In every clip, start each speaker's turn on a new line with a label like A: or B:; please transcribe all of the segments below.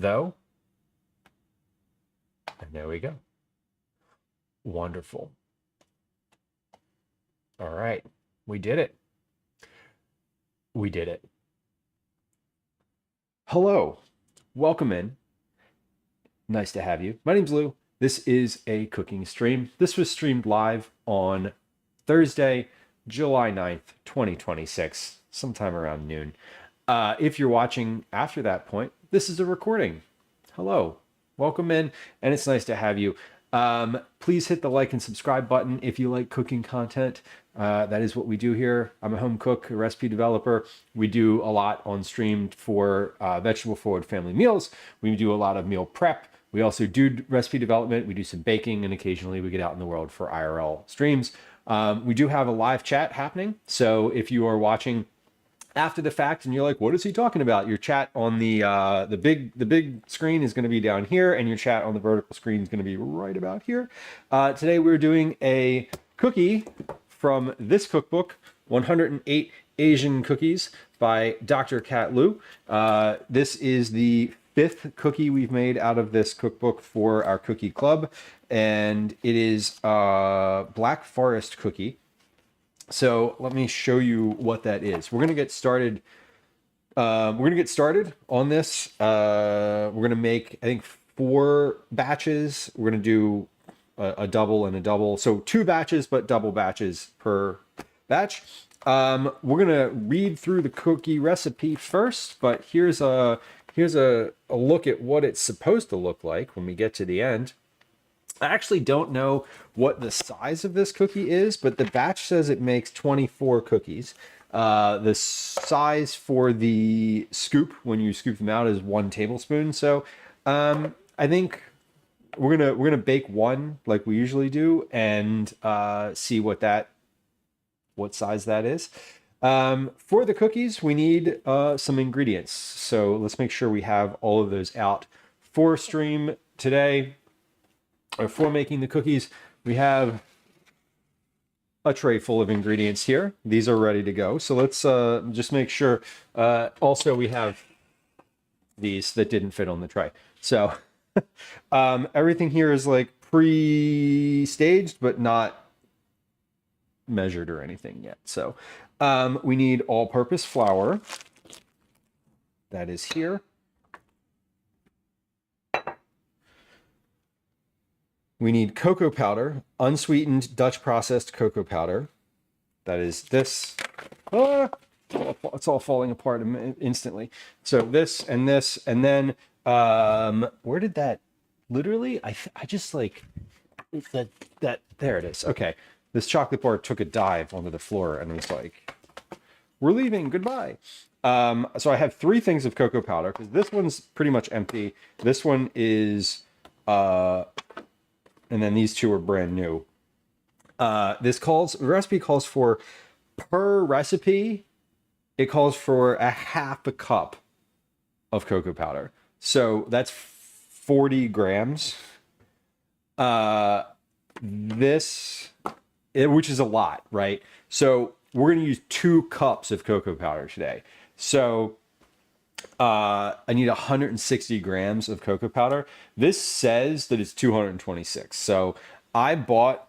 A: though. And there we go. Wonderful. All right. We did it. We did it. Hello. Welcome in. Nice to have you. My name's Lou. This is a cooking stream. This was streamed live on Thursday, July 9th, 2026, sometime around noon. If you're watching after that point, this is a recording. Hello. Welcome in, and it's nice to have you. Please hit the like and subscribe button if you like cooking content. That is what we do here. I'm a home cook, a recipe developer. We do a lot on stream for vegetable forward family meals. We do a lot of meal prep. We also do recipe development. We do some baking, and occasionally we get out in the world for IRL streams. We do have a live chat happening. So if you are watching after the fact and you're like, what is he talking about? Your chat on the big screen is going to be down here, and your chat on the vertical screen is going to be right about here. Today we're doing a cookie from this cookbook, 108 Asian Cookies by Dr. Kat Lieu. This is the 5th cookie we've made out of this cookbook for our cookie club, and it is a Black Forest cookie. So let me show you what that is. We're gonna get started. On this. We're gonna make, I think, 4 batches. We're gonna do a double and a double. So 2 batches, but double batches per batch. We're gonna read through the cookie recipe first, but here's a look at what it's supposed to look like when we get to the end. I actually don't know what the size of this cookie is, but the batch says it makes 24 cookies. The size for the scoop, when you scoop them out, is 1 tablespoon. So I think we're gonna bake 1 like we usually do, and see what size that is. For the cookies, we need some ingredients. So let's make sure we have all of those out for stream today. For making the cookies, we have a tray full of ingredients here. These are ready to go. So let's just make sure. Also, we have these that didn't fit on the tray. So everything here is like pre-staged, but not measured or anything yet. So we need all-purpose flour. That is here. We need cocoa powder, unsweetened Dutch processed cocoa powder. That is this. It's all falling apart instantly. So this, and then where did that? Literally, I just like that. There it is. Okay, this chocolate bar took a dive onto the floor and was like, "We're leaving. Goodbye." So I have 3 things of cocoa powder because this one's pretty much empty. This one is and then these 2 are brand new. The recipe calls for, per recipe, it calls for a half a cup of cocoa powder. So that's 40 grams. Which is a lot, right? So we're going to use 2 cups of cocoa powder today. So I need 160 grams of cocoa powder. This says that it's 226. So I bought,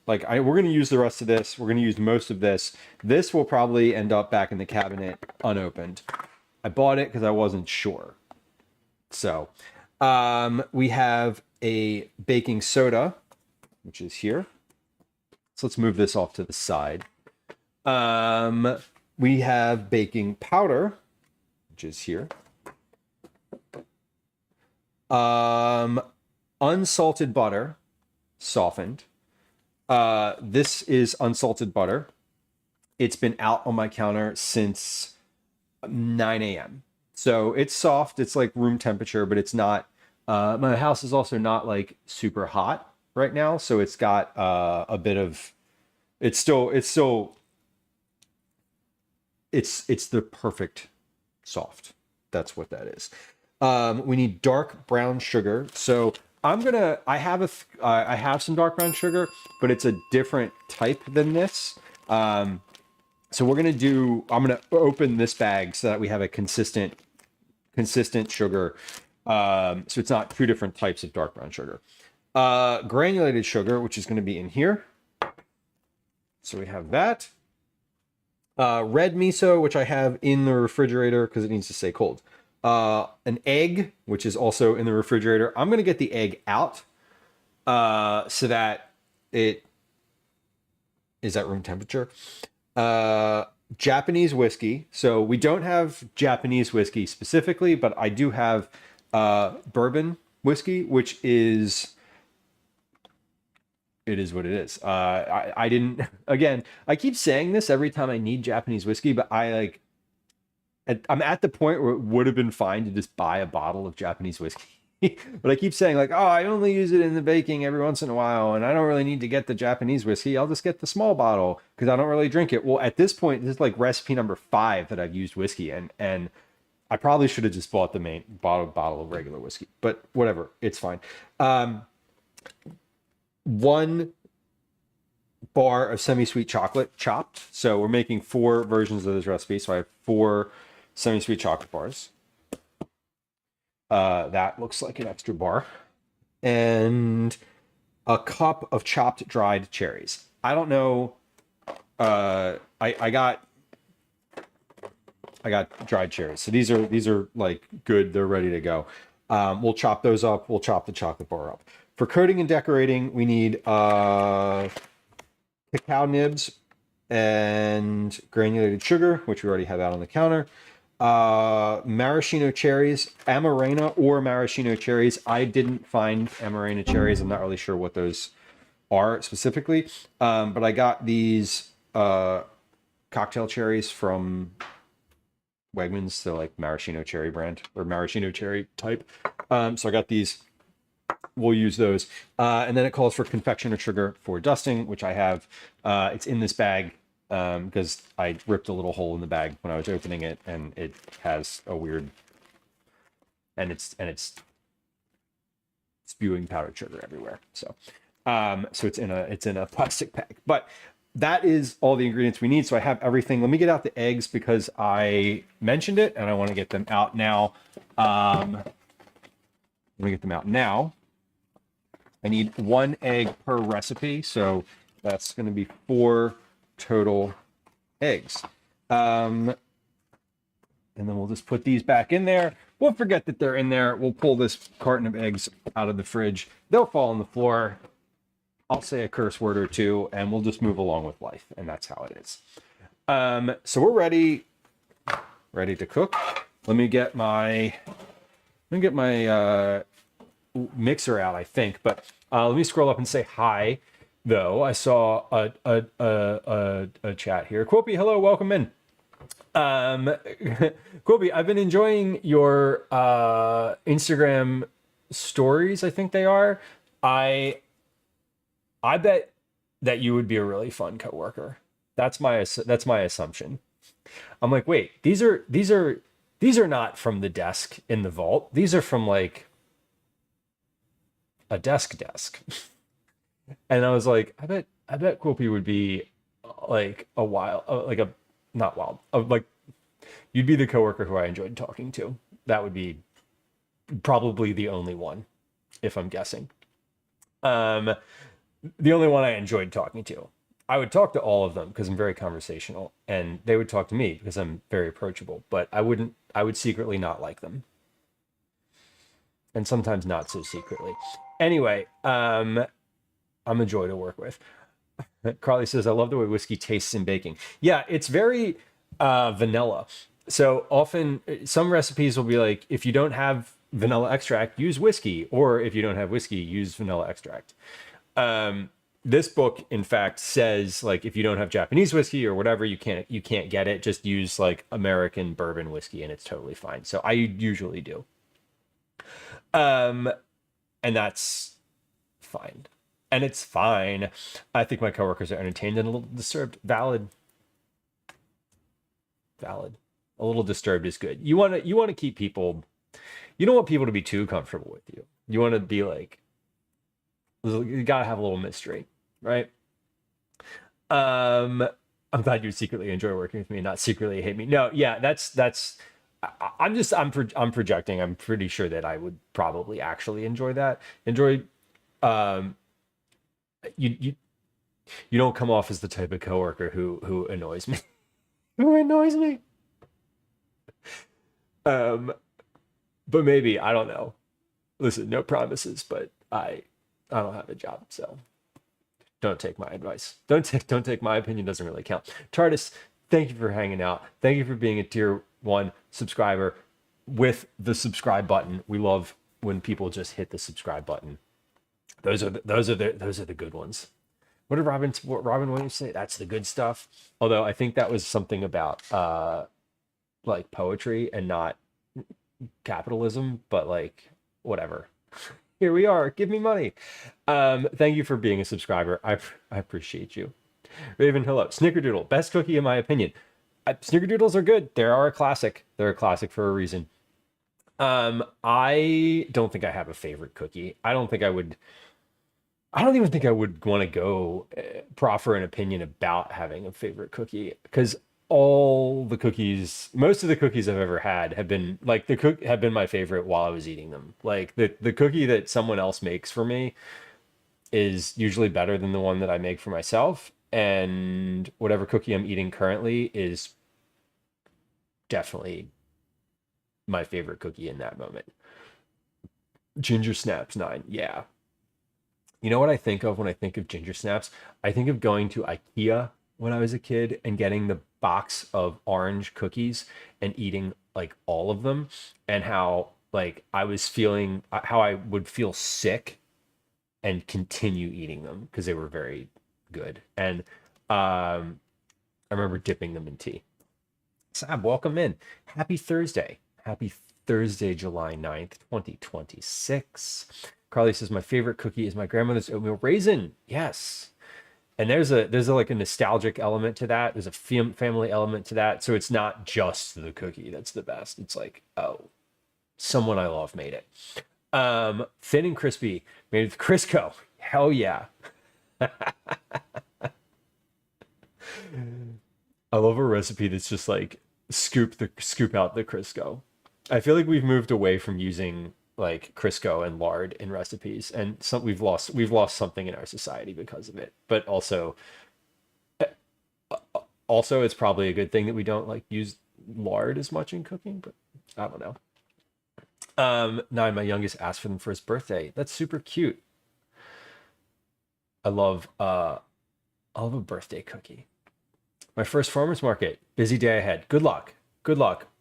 A: we're going to use the rest of this. We're going to use most of this. This will probably end up back in the cabinet unopened. I bought it because I wasn't sure. So we have a baking soda, which is here. So let's move this off to the side. We have baking powder, which is here. Unsalted butter, softened. This is unsalted butter. It's been out on my counter since 9 a.m. So it's soft. It's like room temperature, but it's not. My house is also not like super hot right now, so it's got a bit of. It's the perfect soft. That's what that is. We need dark brown sugar. So I have some dark brown sugar, but it's a different type than this. So I'm gonna open this bag so that we have a consistent sugar So it's not two different types of dark brown sugar. Granulated sugar, which is going to be in here. So we have that. Red miso, which I have in the refrigerator because it needs to stay cold. An egg, which is also in the refrigerator. I'm going to get the egg out so that it is at room temperature. Japanese whiskey. So we don't have Japanese whiskey specifically, but I do have bourbon whiskey, which is... It is what it is. I didn't, again, I keep saying this every time I need Japanese whiskey, but I'm at the point where it would have been fine to just buy a bottle of Japanese whiskey. But I keep saying like, oh, I only use it in the baking every once in a while, and I don't really need to get the Japanese whiskey. I'll just get the small bottle because I don't really drink it. Well, at this point, this is like recipe number 5 that I've used whiskey, and I probably should have just bought the main bottle of regular whiskey, but whatever, it's fine. 1 bar of semi-sweet chocolate chopped. So we're making 4 versions of this recipe. So I have 4 semi-sweet chocolate bars. That looks like an extra bar. And a cup of chopped dried cherries. I don't know. I got dried cherries. So these are like good. They're ready to go. We'll chop those up. We'll chop the chocolate bar up. For coating and decorating, we need cacao nibs and granulated sugar, which we already have out on the counter. Maraschino cherries, Amarena or maraschino cherries. I didn't find Amarena cherries. I'm not really sure what those are specifically. But I got these cocktail cherries from Wegmans, the like maraschino cherry brand or maraschino cherry type. So I got these. We'll use those. And then it calls for confectioner sugar for dusting, which I have. It's in this bag because I ripped a little hole in the bag when I was opening it, and it has a weird... And it's spewing powdered sugar everywhere. So it's in a plastic bag. But that is all the ingredients we need. So I have everything. Let me get out the eggs because I mentioned it, and I want to get them out now. Let me get them out now. I need 1 egg per recipe, so that's going to be 4 total eggs. And then we'll just put these back in there. We'll forget that they're in there. We'll pull this carton of eggs out of the fridge. They'll fall on the floor. I'll say a curse word or 2, and we'll just move along with life, and that's how it is. So we're ready to cook. Let me get my mixer out, I think, but let me scroll up and say hi. Though I saw a chat here. Quopi, hello, welcome in. Quopi, I've been enjoying your Instagram stories. I think they are. I bet that you would be a really fun coworker. That's my assumption. I'm like, wait, these are not from the desk in the vault. These are from like a desk. And I was like, I bet Quopi would be like a wild, not wild, like you'd be the coworker who I enjoyed talking to. That would be probably the only one, if I'm guessing. The only one I enjoyed talking to. I would talk to all of them because I'm very conversational, and they would talk to me because I'm very approachable, but I would secretly not like them. And sometimes not so secretly. Anyway, I'm a joy to work with. Carly says, I love the way whiskey tastes in baking. Yeah, it's very vanilla. So often some recipes will be like, if you don't have vanilla extract, use whiskey. Or if you don't have whiskey, use vanilla extract. This book, in fact, says like, if you don't have Japanese whiskey or whatever, you can't get it. Just use like American bourbon whiskey and it's totally fine. So I usually do. And that's fine. And it's fine. I think my coworkers are entertained and a little disturbed. Valid. A little disturbed is good. You want to keep people. You don't want people to be too comfortable with you. You want to be like, you gotta have a little mystery, right? I'm glad you secretly enjoy working with me, not secretly hate me. No, yeah, that's. I'm projecting. I'm pretty sure that I would probably actually enjoy that. Enjoy. Um, you you don't come off as the type of coworker who annoys me. Who annoys me. Um, but maybe I don't know. Listen, no promises, but I don't have a job, so don't take my advice. Don't take my opinion. Doesn't really count. Tardis, thank you for hanging out. Thank you for being a tier 1 subscriber with the subscribe button. We love when people just hit the subscribe button. Those are the good ones. What did Robin Williams say? That's the good stuff. Although I think that was something about like poetry and not capitalism, but like whatever. Here we are. Give me money. Thank you for being a subscriber. I appreciate you. Raven, hello. Snickerdoodle, best cookie in my opinion. Snickerdoodles are good. They are a classic. They're a classic for a reason. I don't think I have a favorite cookie. I don't even think I would want to go proffer an opinion about having a favorite cookie because most of the cookies I've ever had have been like have been my favorite while I was eating them. Like the cookie that someone else makes for me is usually better than the one that I make for myself. And whatever cookie I'm eating currently is definitely my favorite cookie in that moment. Ginger Snaps 9. Yeah. You know what I think of when I think of ginger snaps? I think of going to IKEA when I was a kid and getting the box of orange cookies and eating like all of them, and how like how I would feel sick and continue eating them because they were very good. And I remember dipping them in tea. Sab, welcome in. Happy Thursday. Happy Thursday, July 9th, 2026. Carly says my favorite cookie is my grandmother's oatmeal raisin. Yes. And there's like a nostalgic element to that. There's a family element to that. So it's not just the cookie that's the best. It's like, oh, someone I love made it. Thin and crispy, made with Crisco. Hell yeah. I love a recipe that's just like scoop out the Crisco. I feel like we've moved away from using like Crisco and lard in recipes, and we've lost something in our society because of it. But also it's probably a good thing that we don't like use lard as much in cooking, but I don't know. 9, my youngest asked for them for his birthday. That's super cute. I love a birthday cookie. My first farmer's market. Busy day ahead. Good luck.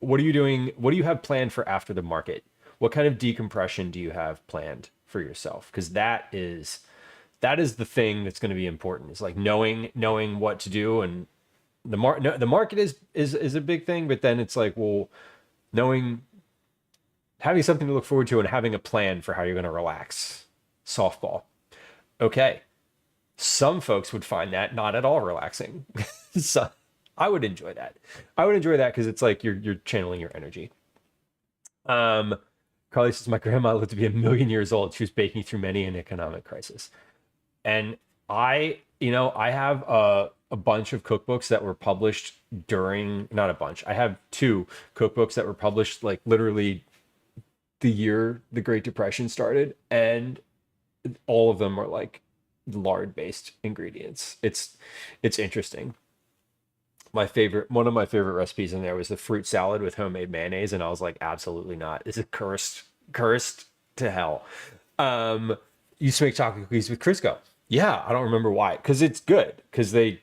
A: What are you doing? What do you have planned for after the market? What kind of decompression do you have planned for yourself? Because that is the thing that's going to be important. It's like knowing what to do, and the market is a big thing, but then it's like, well, having something to look forward to and having a plan for how you're going to relax. Softball. Okay. Some folks would find that not at all relaxing. So I would enjoy that. Because it's like you're channeling your energy. Carly says, my grandma lived to be 1,000,000 years old. She was baking through many an economic crisis. And I have a bunch of cookbooks that were published not a bunch. I have 2 cookbooks that were published like literally the year the Great Depression started. And all of them are like lard-based ingredients. It's interesting. One of my favorite recipes in there was the fruit salad with homemade mayonnaise, and I was like, absolutely not. This is cursed to hell. Used to make chocolate cookies with Crisco. Yeah, I don't remember why. Because it's good. Because they're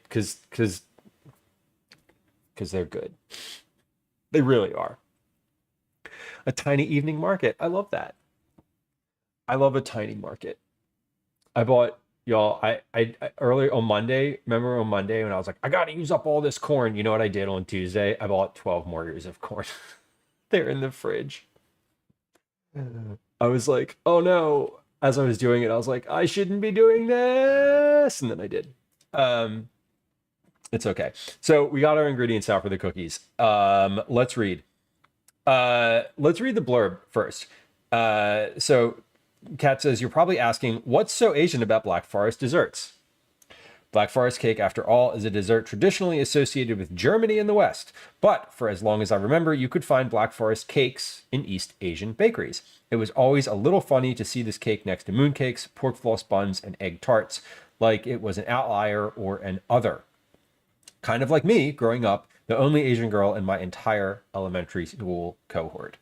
A: good. They really are. A tiny evening market. I love that. I love a tiny market. I bought y'all. I earlier on Monday. Remember on Monday when I was like, I gotta use up all this corn. You know what I did on Tuesday? I bought 12 more ears of corn. They're in the fridge. I was like, oh no. As I was doing it, I was like, I shouldn't be doing this, and then I did. It's okay. So we got our ingredients out for the cookies. Let's read. Let's read the blurb first. So Kat says, you're probably asking, what's so Asian about Black Forest desserts? Black Forest cake, after all, is a dessert traditionally associated with Germany and the West. But for as long as I remember, you could find Black Forest cakes in East Asian bakeries. It was always a little funny to see this cake next to mooncakes, pork floss buns, and egg tarts, like it was an outlier or an other. Kind of like me growing up, the only Asian girl in my entire elementary school cohort.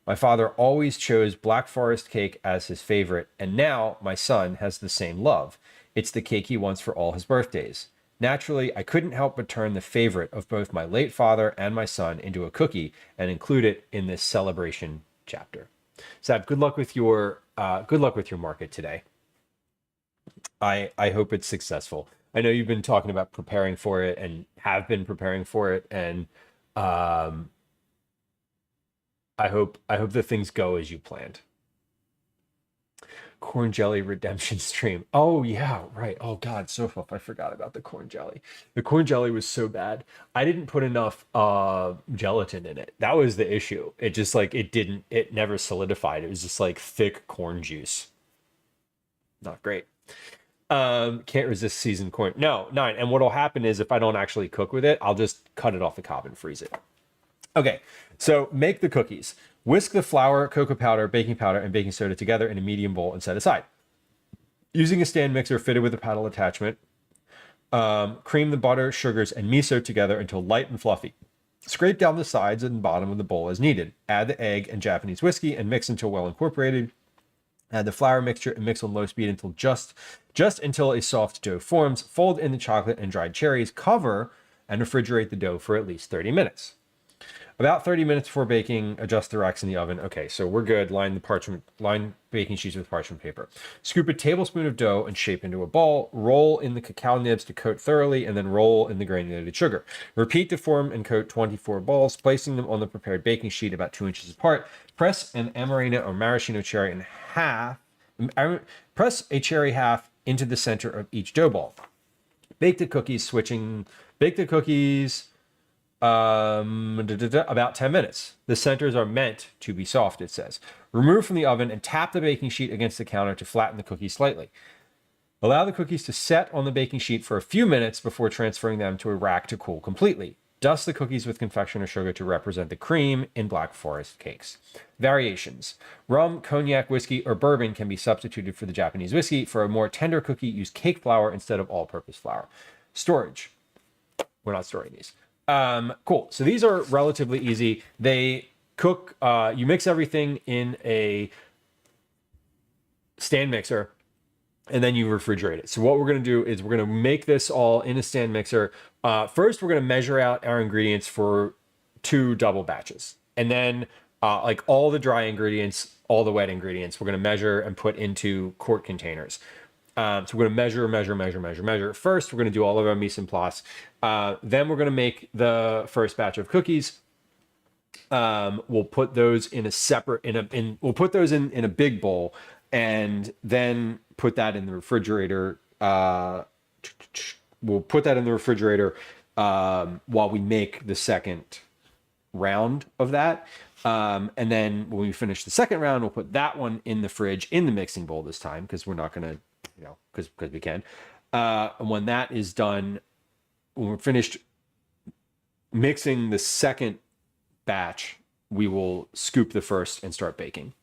A: My father always chose Black Forest cake as his favorite, and now my son has the same love. It's the cake he wants for all his birthdays. Naturally, I couldn't help but turn the favorite of both my late father and my son into a cookie and include it in this celebration chapter. Sab, good luck with your market today. I hope it's successful. I know you've been talking about preparing for it and have been preparing for it, and I hope that things go as you planned. Corn jelly redemption stream. Oh yeah, right. Oh God, so I forgot about the corn jelly. The corn jelly was so bad. I didn't put enough gelatin in it. That was the issue. It just it never solidified. It was just like thick corn juice. Not great. Can't resist seasoned corn. No, 9. And what'll happen is if I don't actually cook with it, I'll just cut it off the cob and freeze it. Okay, so make the cookies. Whisk the flour, cocoa powder, baking powder, and baking soda together in a medium bowl and set aside. Using a stand mixer fitted with a paddle attachment, cream the butter, sugars, and miso together until light and fluffy. Scrape down the sides and bottom of the bowl as needed. Add the egg and Japanese whiskey and mix until well incorporated. Add the flour mixture and mix on low speed until just until a soft dough forms. Fold in the chocolate and dried cherries. Cover and refrigerate the dough for at least 30 minutes. About 30 minutes before baking, adjust the racks in the oven. Okay, so we're good. Line baking sheets with parchment paper. Scoop a tablespoon of dough and shape into a ball. Roll in the cacao nibs to coat thoroughly, and then roll in the granulated sugar. Repeat to form and coat 24 balls, placing them on the prepared baking sheet about 2 inches apart. Press an amarena or maraschino cherry in half. Press a cherry half into the center of each dough ball. Bake the cookies about 10 minutes. The centers are meant to be soft, it says. Remove from the oven and tap the baking sheet against the counter to flatten the cookies slightly. Allow the cookies to set on the baking sheet for a few minutes before transferring them to a rack to cool completely. Dust the cookies with confectioner sugar to represent the cream in Black Forest cakes. Variations. Rum, cognac, whiskey, or bourbon can be substituted for the Japanese whiskey. For a more tender cookie, use cake flour instead of all-purpose flour. Storage. We're not storing these. Cool. So these are relatively easy. They cook, you mix everything in a stand mixer and then you refrigerate it. So what we're going to do is we're going to make this all in a stand mixer. First, we're going to measure out our ingredients for 2 double batches. And then like all the dry ingredients, all the wet ingredients, we're going to measure and put into quart containers. So we're going to measure. First, we're going to do all of our mise en place. Then we're going to make the first batch of cookies. We'll put those in a separate, we'll put those in a big bowl and then put that in the refrigerator. We'll put that in the refrigerator while we make the second round of that. And then when we finish the second round, we'll put that one in the fridge in the mixing bowl this time because we're not going to, because we can. And when that is done, when we're finished mixing the second batch, we will scoop the first and start baking.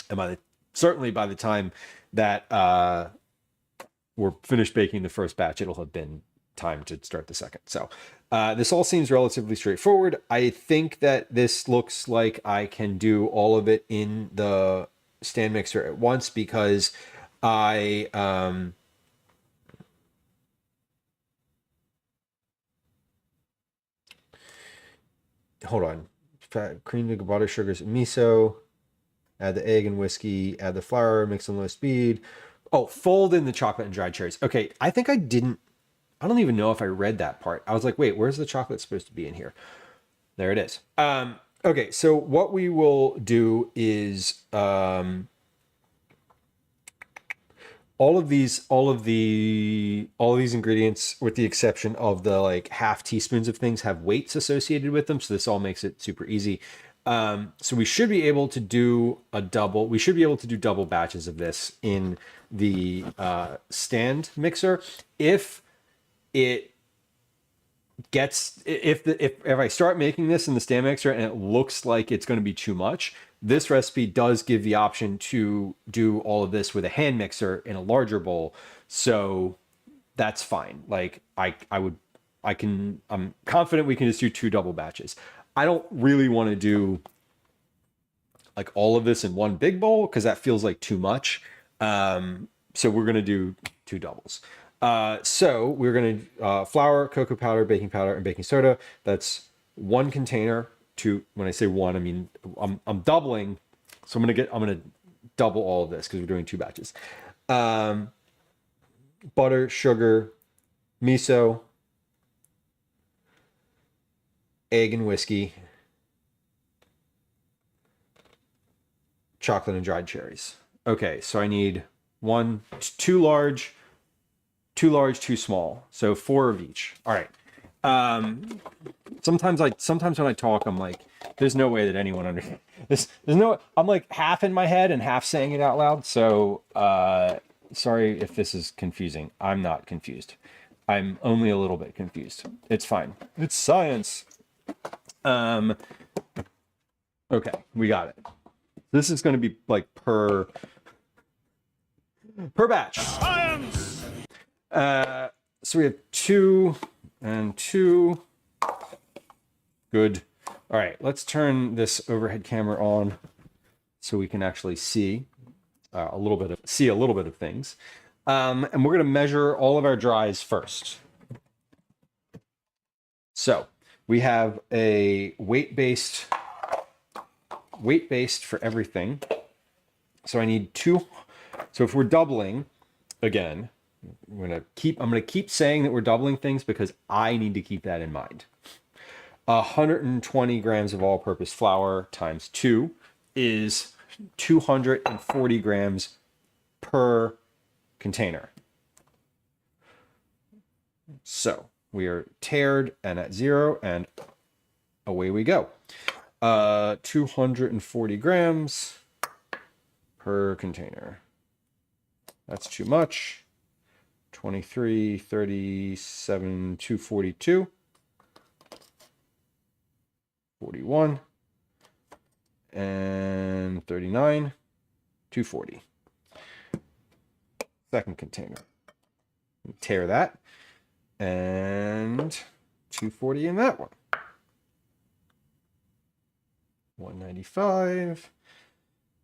A: And certainly by the time that we're finished baking the first batch, it'll have been time to start the second. So this all seems relatively straightforward. I think that this looks like I can do all of it in the stand mixer at once because I hold on. Cream, the butter, sugars, and miso. Add the egg and whiskey. Add the flour. Mix on low speed. Oh, fold in the chocolate and dried cherries. Okay, I think I don't even know if I read that part. I was like, wait, where's the chocolate supposed to be in here? There it is. Okay, so what we will do is all of these ingredients, with the exception of the like half teaspoons of things, have weights associated with them. So this all makes it super easy. So we should be able to do a double. We should be able to do double batches of this in the stand mixer. If it gets, if I start making this in the stand mixer and it looks like it's going to be too much, this recipe does give the option to do all of this with a hand mixer in a larger bowl. So that's fine. Like I'm confident we can just do 2 double batches. I don't really want to do like all of this in one big bowl because that feels like too much. So we're going to do 2 doubles. So we're going to flour, cocoa powder, baking powder, and baking soda. That's 1 container. When I say 1, I mean I'm doubling. So I'm going to double all of this because we're doing 2 batches. Butter, sugar, miso, egg and whiskey, chocolate and dried cherries. Okay, so I need 2 large, 2 small. So 4 of each. All right. Sometimes when I talk, I'm like, there's no way that anyone understands this. I'm like half in my head and half saying it out loud. So sorry if this is confusing. I'm not confused. I'm only a little bit confused. It's fine. It's science. Okay, we got it. This is going to be like per batch. Science! So we have 2 and 2. Good. All right, let's turn this overhead camera on so we can actually see a little bit of things. And we're going to measure all of our dries first. So we have a weight-based for everything. So I need 2. So if we're doubling, again, I'm going to keep saying that we're doubling things because I need to keep that in mind. 120 grams of all-purpose flour times 2 is 240 grams per container. So we are tared and at 0, and away we go. 240 grams per container. That's too much. 23, 37, 242. 41 and 39, 240. Second container. Tear that, and 240 in that one. 195,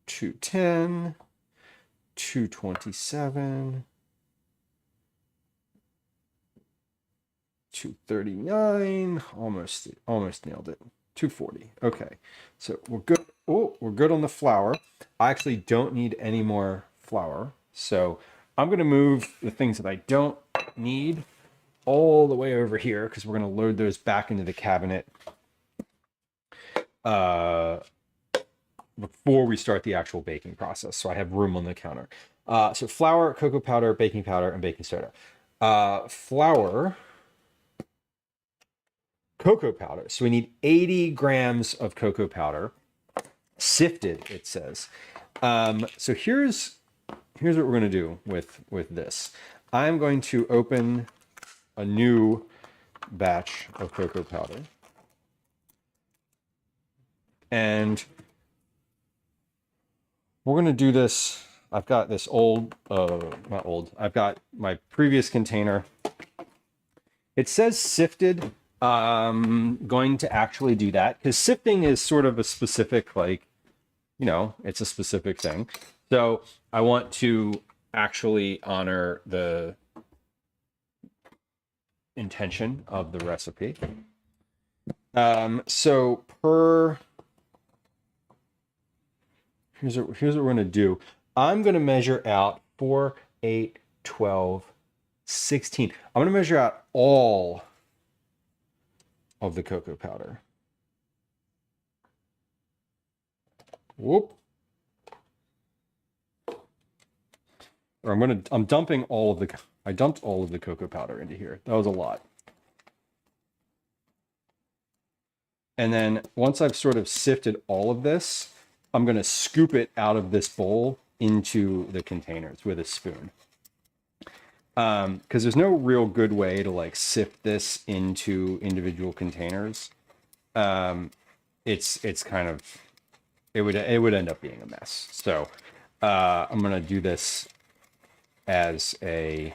A: 210, 227, 239. Almost nailed it. 240. Okay, so we're good. Oh, we're good on the flour. I actually don't need any more flour, so I'm going to move the things that I don't need all the way over here because we're going to load those back into the cabinet before we start the actual baking process, so I have room on the counter. So flour, cocoa powder, baking powder, and baking soda. Flour, cocoa powder. So we need 80 grams of cocoa powder, sifted, it says. So here's what we're going to do with this. I'm going to open a new batch of cocoa powder. And we're going to do this. I've got this I've got my previous container. It says sifted. Going to actually do that because sifting is sort of a specific, like, you know, it's a specific thing. So I want to actually honor the intention of the recipe. So here's what we're going to do. I'm going to measure out 4, 8, 12, 16. I'm going to measure out all of the cocoa powder. Whoop. Or I'm dumping I dumped all of the cocoa powder into here. That was a lot. And then once I've sort of sifted all of this, I'm going to scoop it out of this bowl into the containers with a spoon. Because there's no real good way to like sift this into individual containers. It's kind of, it would end up being a mess. So I'm going to do this as a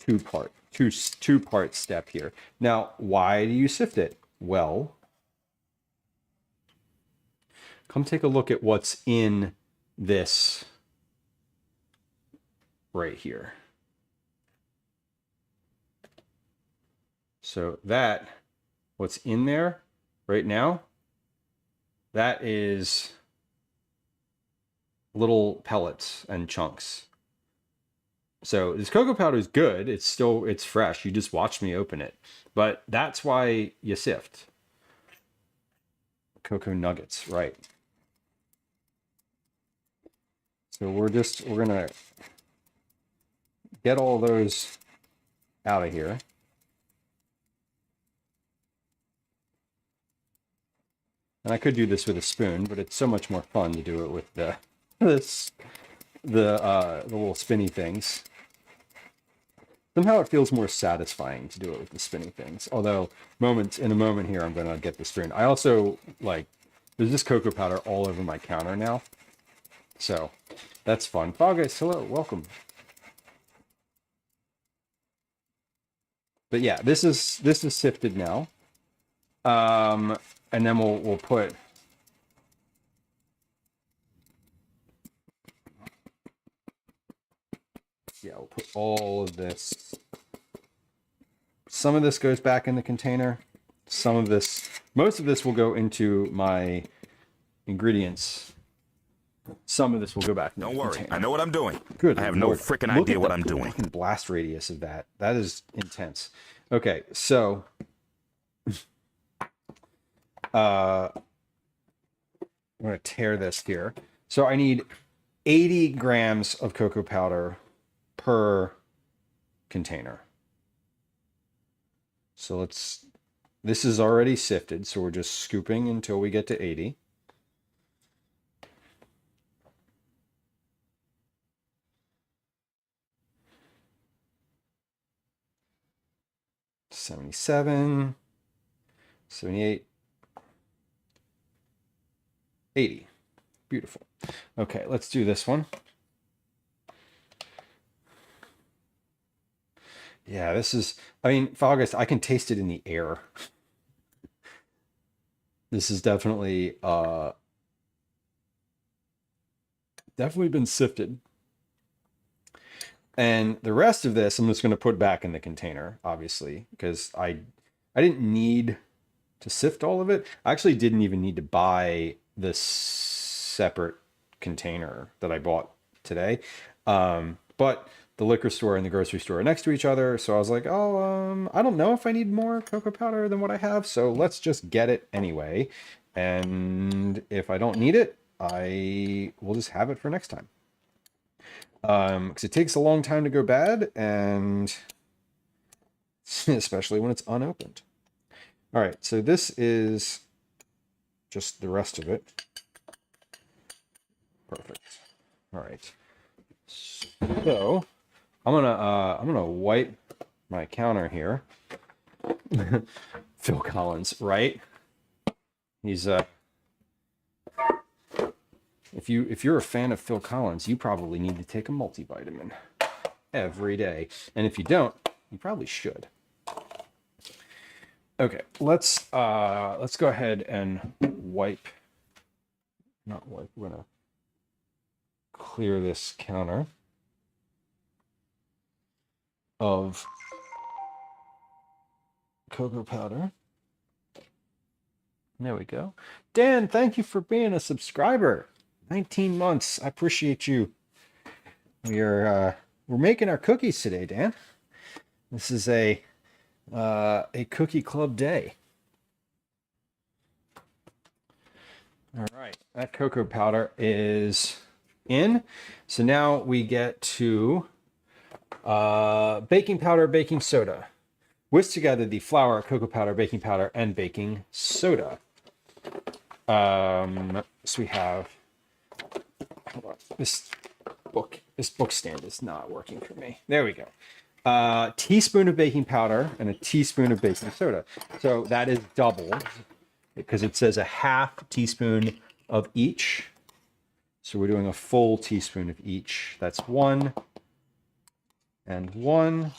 A: two-part step here. Now, why do you sift it? Well, come take a look at what's in this right here. So that, what's in there right now, that is little pellets and chunks. So this cocoa powder is good. It's fresh. You just watched me open it. But that's why you sift. Cocoa nuggets, right. So we're gonna get all those out of here. And I could do this with a spoon, but it's so much more fun to do it with the little spinny things. Somehow it feels more satisfying to do it with the spinny things. Although in a moment here, I'm gonna get the spoon. I also like, there's this cocoa powder all over my counter now. So that's fun. Fall guys, hello, welcome. But yeah, this is sifted now. And then we'll put we'll put all of this. Some of this goes back in the container. Most of this will go into my ingredients. Some of this will go back in the container. Don't worry,
B: I know what I'm doing.
A: Good.
B: I have no freaking idea what I'm doing.
A: Blast radius of that. That is intense. Okay, so I'm going to tear this here. So I need 80 grams of cocoa powder per container. So this is already sifted, so we're just scooping until we get to 80. $77, $78, $80. Beautiful. Okay, let's do this one. Yeah, this is, I mean, August, I can taste it in the air. This is definitely been sifted. And the rest of this, I'm just going to put back in the container, obviously, because I didn't need to sift all of it. I actually didn't even need to buy this separate container that I bought today. But the liquor store and the grocery store are next to each other. So I was like, oh, I don't know if I need more cocoa powder than what I have. So let's just get it anyway. And if I don't need it, I will just have it for next time. Because it takes a long time to go bad, and especially when it's unopened. All right, so this is just the rest of it. Perfect. All right. So I'm gonna wipe my counter here. Phil Collins, right? He's if you're a fan of Phil Collins, you probably need to take a multivitamin every day. And if you don't, you probably should. Okay, let's go ahead and we're gonna clear this counter of cocoa powder. There we go. Dan, thank you for being a subscriber. 19 months. I appreciate you. We're making our cookies today, Dan. This is a cookie club day. All right, that cocoa powder is in. So now we get to baking powder, baking soda. whisk together the flour, cocoa powder, baking powder, and baking soda. So we have, hold on, this book stand is not working for me. There we go. Teaspoon of baking powder and a teaspoon of baking soda. So that is doubled because it says a half teaspoon of each. So we're doing a full teaspoon of each. That's 1 and 1.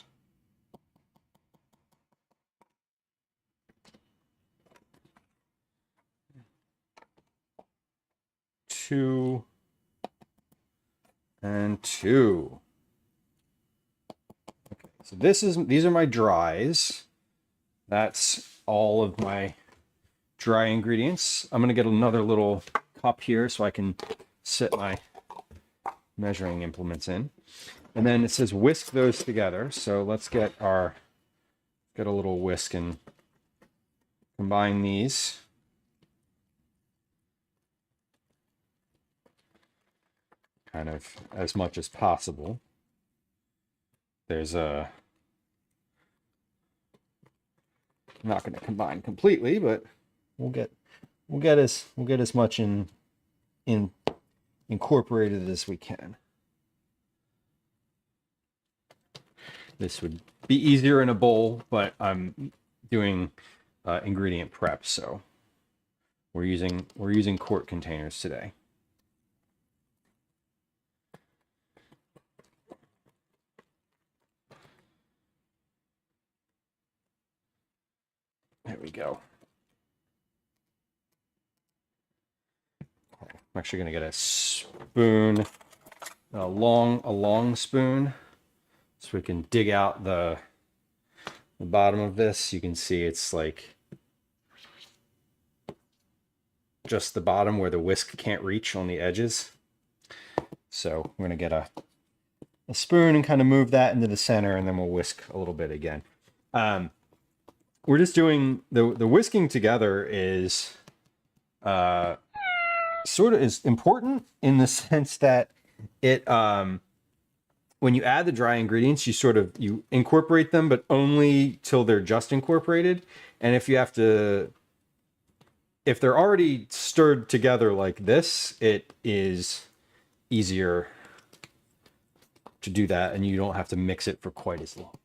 A: Two and 2. Okay, so these are my dries. That's all of my dry ingredients. I'm gonna get another little cup here so I can set my measuring implements in. And then it says whisk those together. So let's get a little whisk and combine these. Kind of as much as possible. There's I'm not going to combine completely, but we'll get as much incorporated as we can. This would be easier in a bowl, but I'm doing ingredient prep, so we're using quart containers today. There we go. I'm actually going to get a spoon, a long spoon, so we can dig out the bottom of this. You can see it's like just the bottom where the whisk can't reach on the edges. So we're going to get a spoon and kind of move that into the center, and then we'll whisk a little bit again. We're just doing the whisking together is sort of is important in the sense that it when you add the dry ingredients, you incorporate them, but only till they're just incorporated. And if they're already stirred together like this, it is easier to do that, and you don't have to mix it for quite as long.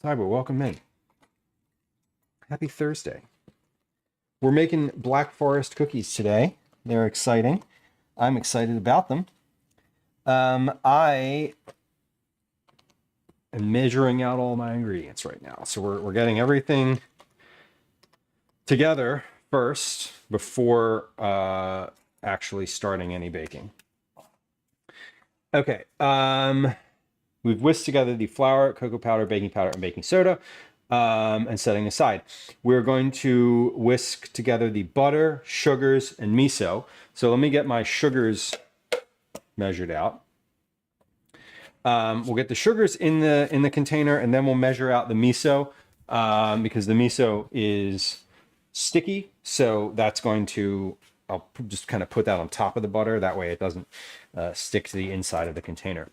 A: Cyber, welcome in. Happy Thursday. We're making Black Forest cookies today. They're exciting. I'm excited about them. I am measuring out all my ingredients right now. So we're getting everything together first before actually starting any baking. Okay. We've whisked together the flour, cocoa powder, baking powder, and baking soda. And setting aside, we're going to whisk together the butter, sugars, and miso. So let me get my sugars measured out. We'll get the sugars in the container, and then we'll measure out the miso because the miso is sticky. So that's going to, I'll just kind of put that on top of the butter. That way it doesn't stick to the inside of the container.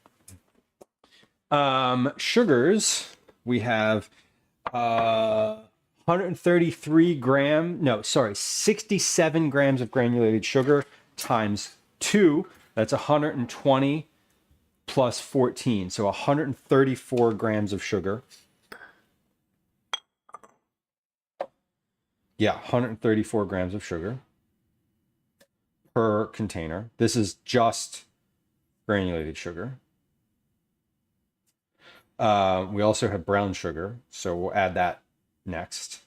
A: Sugars, we have 67 grams of granulated sugar times 2. That's 120 plus 14. So 134 grams of sugar. Yeah, 134 grams of sugar per container. This is just granulated sugar. We also have brown sugar, so we'll add that next.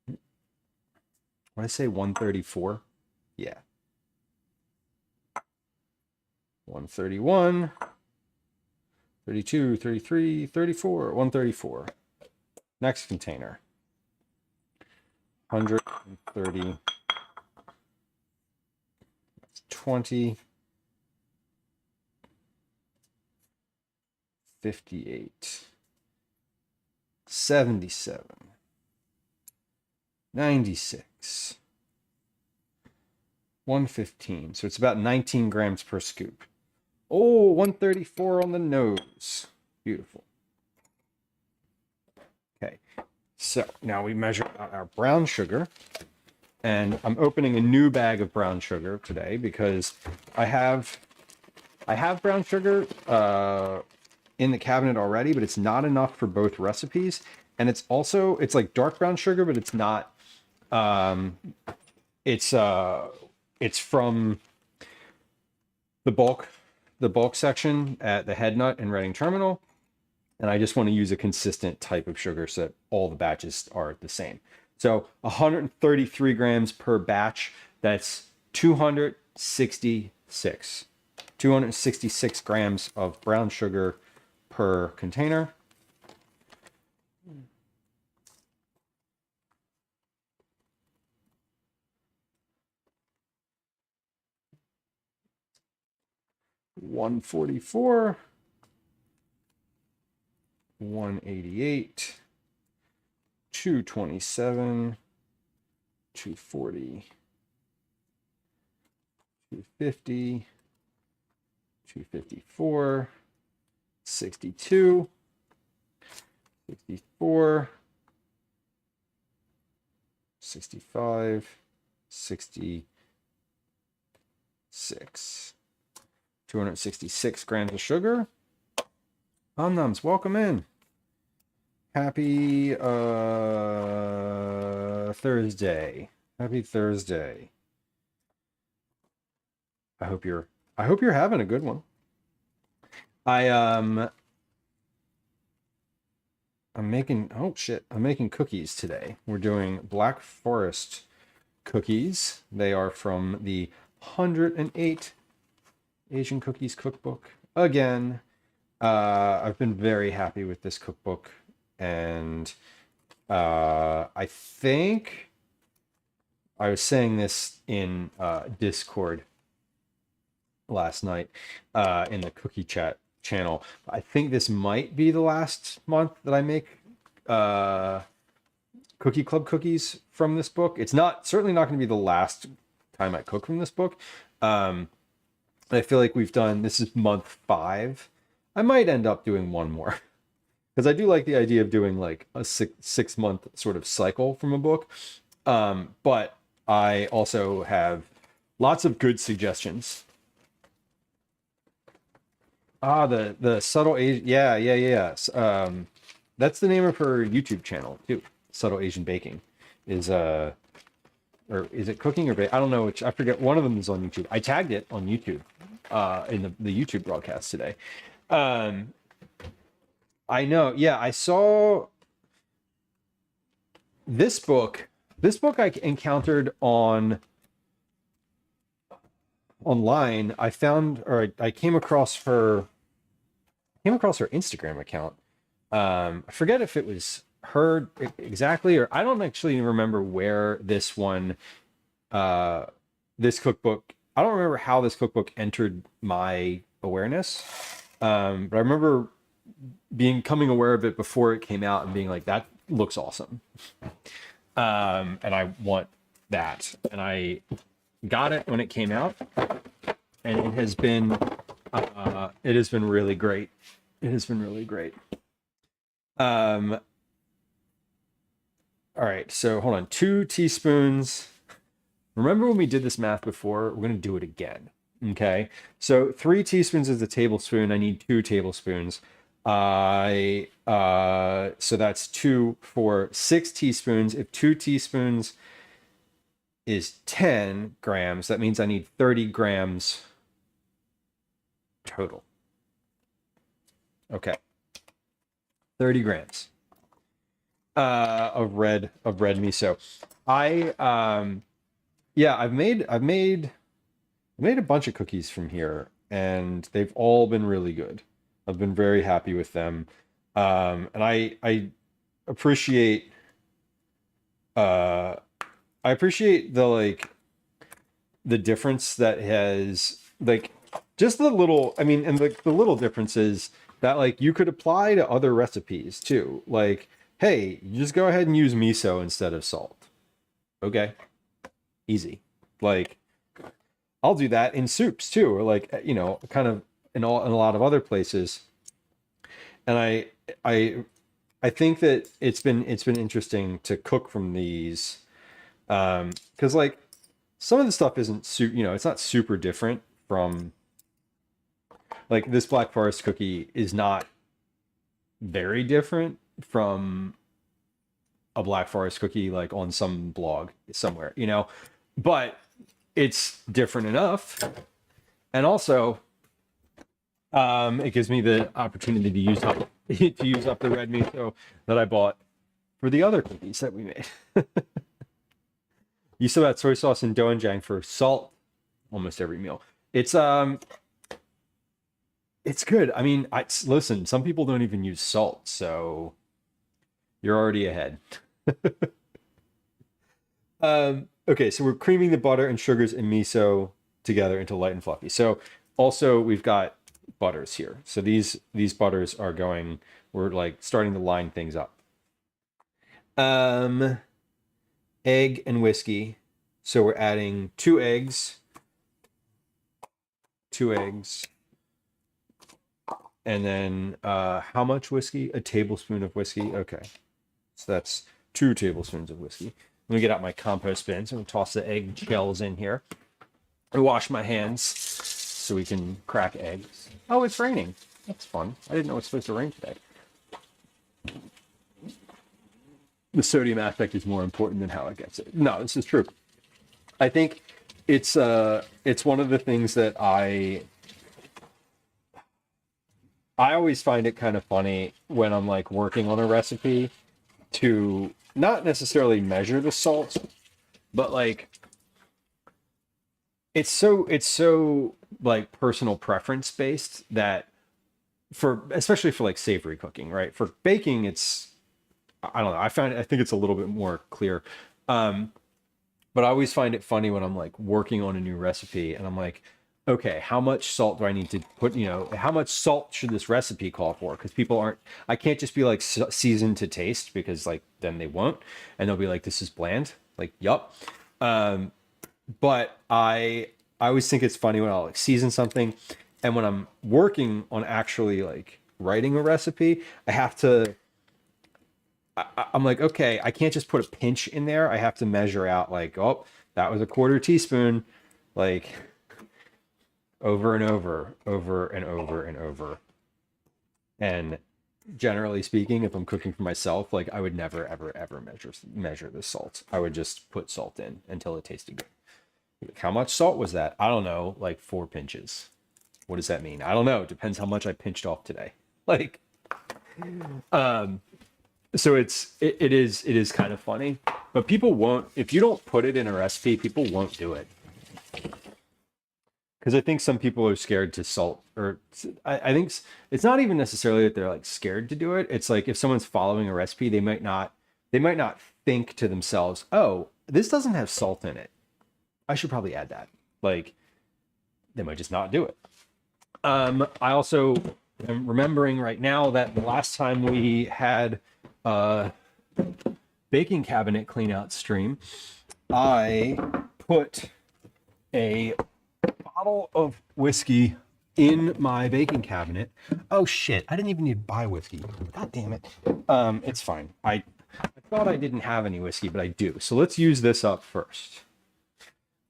A: What did I say, 134? Yeah. 131, 32, 33, 34, 134. Next container. 130. That's 20. 58, 77, 96, 115. So it's about 19 grams per scoop. Oh, 134 on the nose. Beautiful. Okay, so now we measure out our brown sugar, and I'm opening a new bag of brown sugar today because I have brown sugar in the cabinet already, but it's not enough for both recipes. And it's like dark brown sugar, but it's not. It's from the bulk section at the Head Nut and Reading Terminal, and I just want to use a consistent type of sugar so that all the batches are the same. So 133 grams per batch. That's 266 grams of brown sugar per container. $144, $188, $227, $240, $250, $254, $62, $64, $65, $66. 266 grams of sugar. Nums, welcome in. Happy Thursday. Happy Thursday. I hope you're having a good one. I'm making cookies today. We're doing Black Forest cookies. They are from the 108 Asian Cookies cookbook. Again, I've been very happy with this cookbook, and I think I was saying this in Discord last night in the cookie chat channel. I think this might be the last month that I make Cookie Club cookies from this book. It's certainly not going to be the last time I cook from this book. I feel like this is month 5. I might end up doing one more because I do like the idea of doing like a 6-month sort of cycle from a book. But I also have lots of good suggestions. The subtle Asian, yeah. That's the name of her YouTube channel too. Subtle Asian Baking is or is it cooking or baking? I don't know which. I forget. One of them is on YouTube. I tagged it on YouTube in the YouTube broadcast today. I know. Yeah, I saw this book. This book I encountered online. I found, or I came across her Instagram account. I forget if it was her exactly, or I don't actually remember where this cookbook. I don't remember how this cookbook entered my awareness. But I remember becoming aware of it before it came out and being like, that looks awesome. And I want that. And I got it when it came out, and it has been really great. It has been really great. All right, so hold on. 2 teaspoons. Remember when we did this math before? We're going to do it again. Okay, so 3 teaspoons is a tablespoon. I need 2 tablespoons. So that's 2 for 6 teaspoons. If 2 teaspoons is 10 grams, that means I need 30 grams total. Okay, 30 grams of red miso. I've made a bunch of cookies from here, and they've all been really good. I've been very happy with them, and I appreciate the the difference that has, like, just the little, I mean, and the little differences that like you could apply to other recipes too. Like, hey, you just go ahead and use miso instead of salt. Okay, easy. Like, I'll do that in soups too, or like, you know, kind of in a lot of other places. And I I think that it's been interesting to cook from these, because like some of the stuff isn't it's not super different from like this Black Forest cookie is not very different from a Black Forest cookie like on some blog somewhere, but it's different enough. And also, it gives me the opportunity to use up the red miso that I bought for the other cookies that we made. You still add soy sauce and doenjang for salt almost every meal. It's good. I mean, listen, some people don't even use salt, so you're already ahead. Okay, so we're creaming the butter and sugars and miso together into light and fluffy. So also we've got butters here. So these butters are we're like starting to line things up. Egg and whiskey. So we're adding two eggs, and then how much whiskey? A tablespoon of whiskey. Okay, so that's 2 tablespoons of whiskey. Let me get out my compost bin. So I'm gonna toss the egg shells in here. I wash my hands so we can crack eggs. Oh, it's raining. That's fun. I didn't know it was supposed to rain today. The sodium aspect is more important than how it gets it. No, this is true. I think it's one of the things that I always find it kind of funny when I'm like working on a recipe to not necessarily measure the salt, but like it's so like personal preference based that especially for like savory cooking, right? For baking, I don't know. I think it's a little bit more clear. But I always find it funny when I'm like working on a new recipe and I'm like, okay, how much salt do I need to put, how much salt should this recipe call for? Because I can't just be like seasoned to taste because like then they won't. And they'll be like, this is bland. Like, yup. But I always think it's funny when I'll like season something. And when I'm working on actually like writing a recipe, I'm like, okay, I can't just put a pinch in there. I have to measure out like, oh, that was a 1/4 teaspoon, like over and over and over and over. And generally speaking, if I'm cooking for myself, like I would never, ever, ever measure the salt. I would just put salt in until it tasted good. Like, how much salt was that? I don't know, like 4 pinches. What does that mean? I don't know. Depends how much I pinched off today. Like, so it is kind of funny, but people won't, if you don't put it in a recipe, people won't do it. Because I think some people are scared to salt, or I think it's not even necessarily that they're like scared to do it. It's like if someone's following a recipe, they might not think to themselves, oh, this doesn't have salt in it, I should probably add that. Like, they might just not do it. I also am remembering right now that the last time we had a baking cabinet clean out stream, I put a bottle of whiskey in my baking cabinet. Oh shit, I didn't even need to buy whiskey. God damn it. It's fine. I thought I didn't have any whiskey, but I do. So let's use this up first.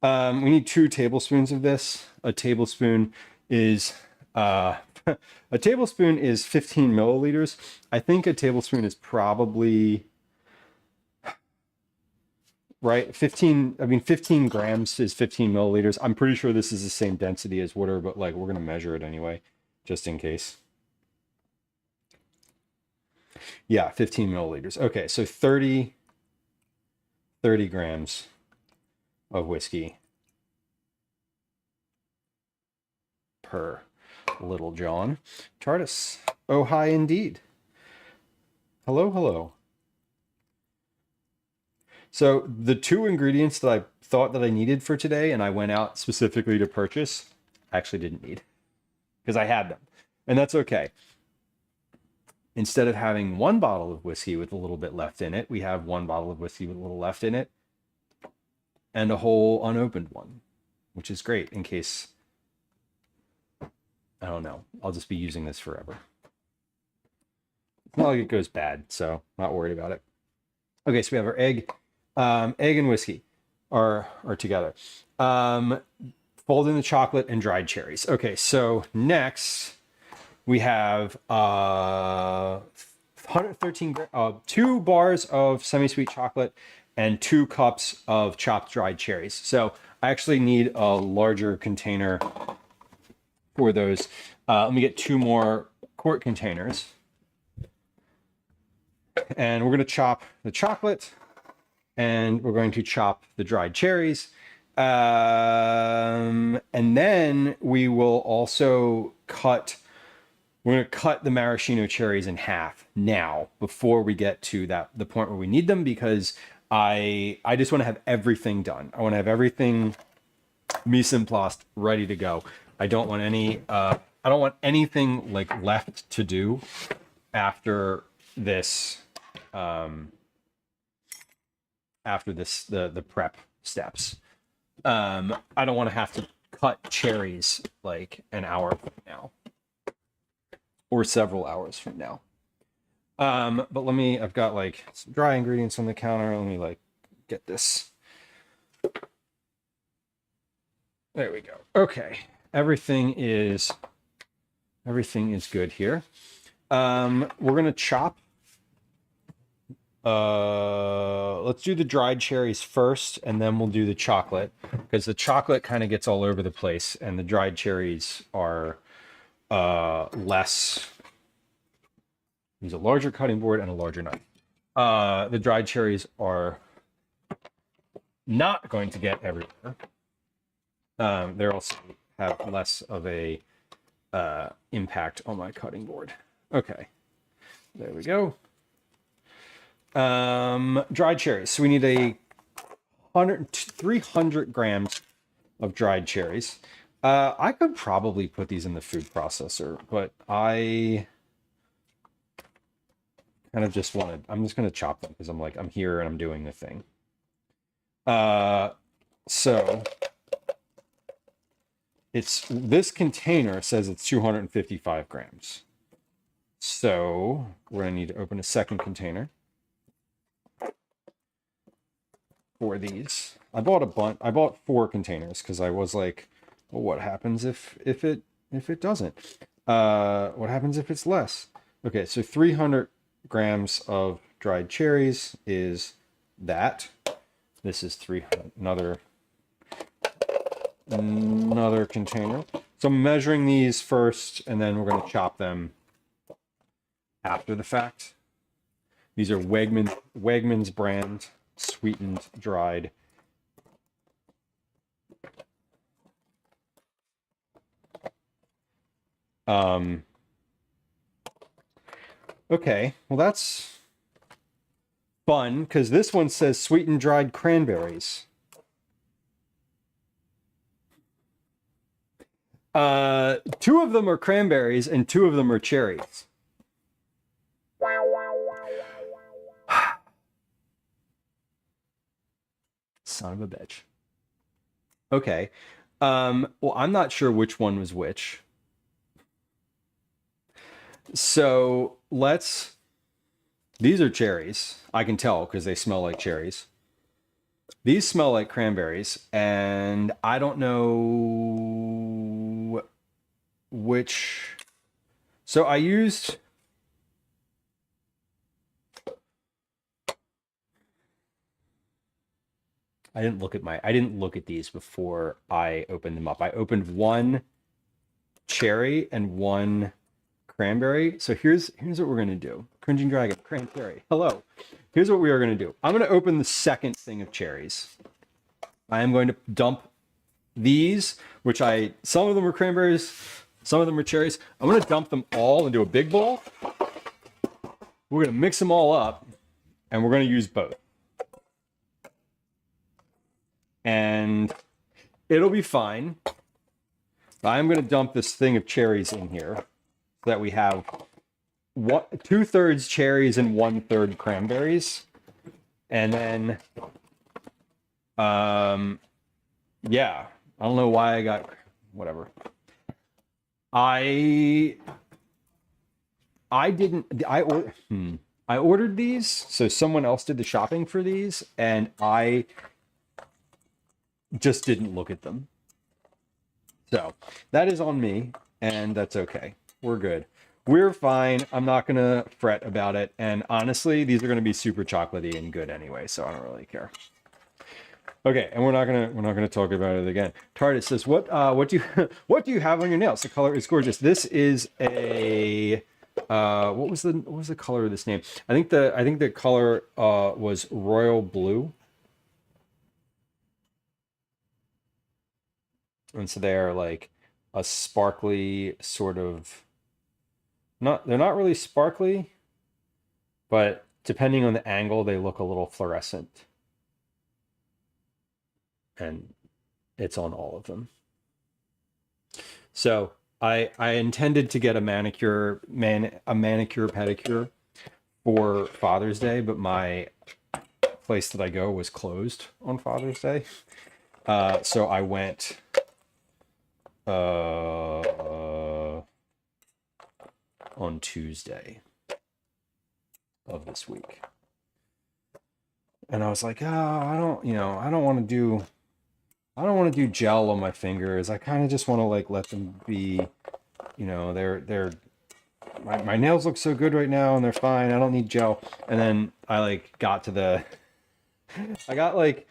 A: We need 2 tablespoons of this. A tablespoon is 15 milliliters. I think a tablespoon is probably right. 15 grams is 15 milliliters. I'm pretty sure this is the same density as water, but like we're gonna measure it anyway, just in case. Yeah, 15 milliliters. Okay, so 30 grams of whiskey per Little John. Tardis. Oh, hi indeed. Hello, hello. So the 2 ingredients that I thought that I needed for today and I went out specifically to purchase, I actually didn't need because I had them. And that's okay. Instead of having 1 bottle of whiskey with a little bit left in it, we have 1 bottle of whiskey with a little left in it and a whole unopened one, which is great in case, I don't know, I'll just be using this forever. It's not like it goes bad, so not worried about it. Okay, so we have our egg. Egg and whiskey are together. Fold in the chocolate and dried cherries. Okay, so next we have 113 2 bars of semi-sweet chocolate and 2 cups of chopped dried cherries. So I actually need a larger container for those. Let me get 2 more quart containers. And we're going to chop the chocolate and we're going to chop the dried cherries. And then we will also we're going to cut the maraschino cherries in half now before we get to the point where we need them, because I just want to have everything done. I want to have everything mise en place ready to go. I don't want anything like left to do after this the prep steps. I don't want to have to cut cherries like an hour from now or several hours from now. But I've got like some dry ingredients on the counter. Let me like get this. There we go. Okay. Everything is good here. We're going to chop. Let's do the dried cherries first, and then we'll do the chocolate, because the chocolate kind of gets all over the place and the dried cherries are less. Use a larger cutting board and a larger knife. The dried cherries are not going to get everywhere. They also have less of a impact on my cutting board. Okay, there we go. Dried cherries. So we need 300 grams of dried cherries. I could probably put these in the food processor, but I kind of I'm just going to chop them because I'm here and I'm doing the thing. So this container says it's 255 grams. So we're going to need to open a second container for these. I bought 4 containers because I was like, well, what happens if it doesn't? What happens if it's less? Okay, so 300 grams of dried cherries is that. This is another container. So I'm measuring these first, and then we're going to chop them after the fact. These are Wegmans brand sweetened dried. Okay, well that's fun because this one says sweetened dried cranberries. 2 of them are cranberries and 2 of them are cherries. Son of a bitch. Okay. Well, I'm not sure which one was which. So these are cherries. I can tell because they smell like cherries. These smell like cranberries, and I don't know which. So I didn't look at these before I opened them up. I opened 1 cherry and 1 cranberry. So here's what we're gonna do. Cringing Dragon, cranberry. Hello. Here's what we are gonna do. I'm gonna open the second thing of cherries. I am going to dump these, some of them are cranberries, some of them are cherries. I'm gonna dump them all into a big bowl. We're gonna mix them all up, and we're gonna use both. And it'll be fine. I'm going to dump this thing of cherries in here so that we have 2/3 cherries and 1/3 cranberries. And then, yeah, I don't know why I got whatever. I didn't. I ordered these, so someone else did the shopping for these, and I just didn't look at them. So that is on me, and that's okay. We're good. We're fine. I'm not gonna fret about it. And honestly, these are gonna be super chocolatey and good anyway, so I don't really care. Okay, and we're not gonna talk about it again. Tardis says, what do you what do you have on your nails? The color is gorgeous. This is a what was the color of this name? I think the color was royal blue. And so they're like a sparkly sort of they're not really sparkly, but depending on the angle, they look a little fluorescent. And it's on all of them. So I intended to get a manicure pedicure for Father's Day, but my place that I go was closed on Father's Day. So I went on Tuesday of this week. And I was like, oh, I don't want to do gel on my fingers. I kind of just want to like let them be, my nails look so good right now and they're fine. I don't need gel. And then I like got to I got like,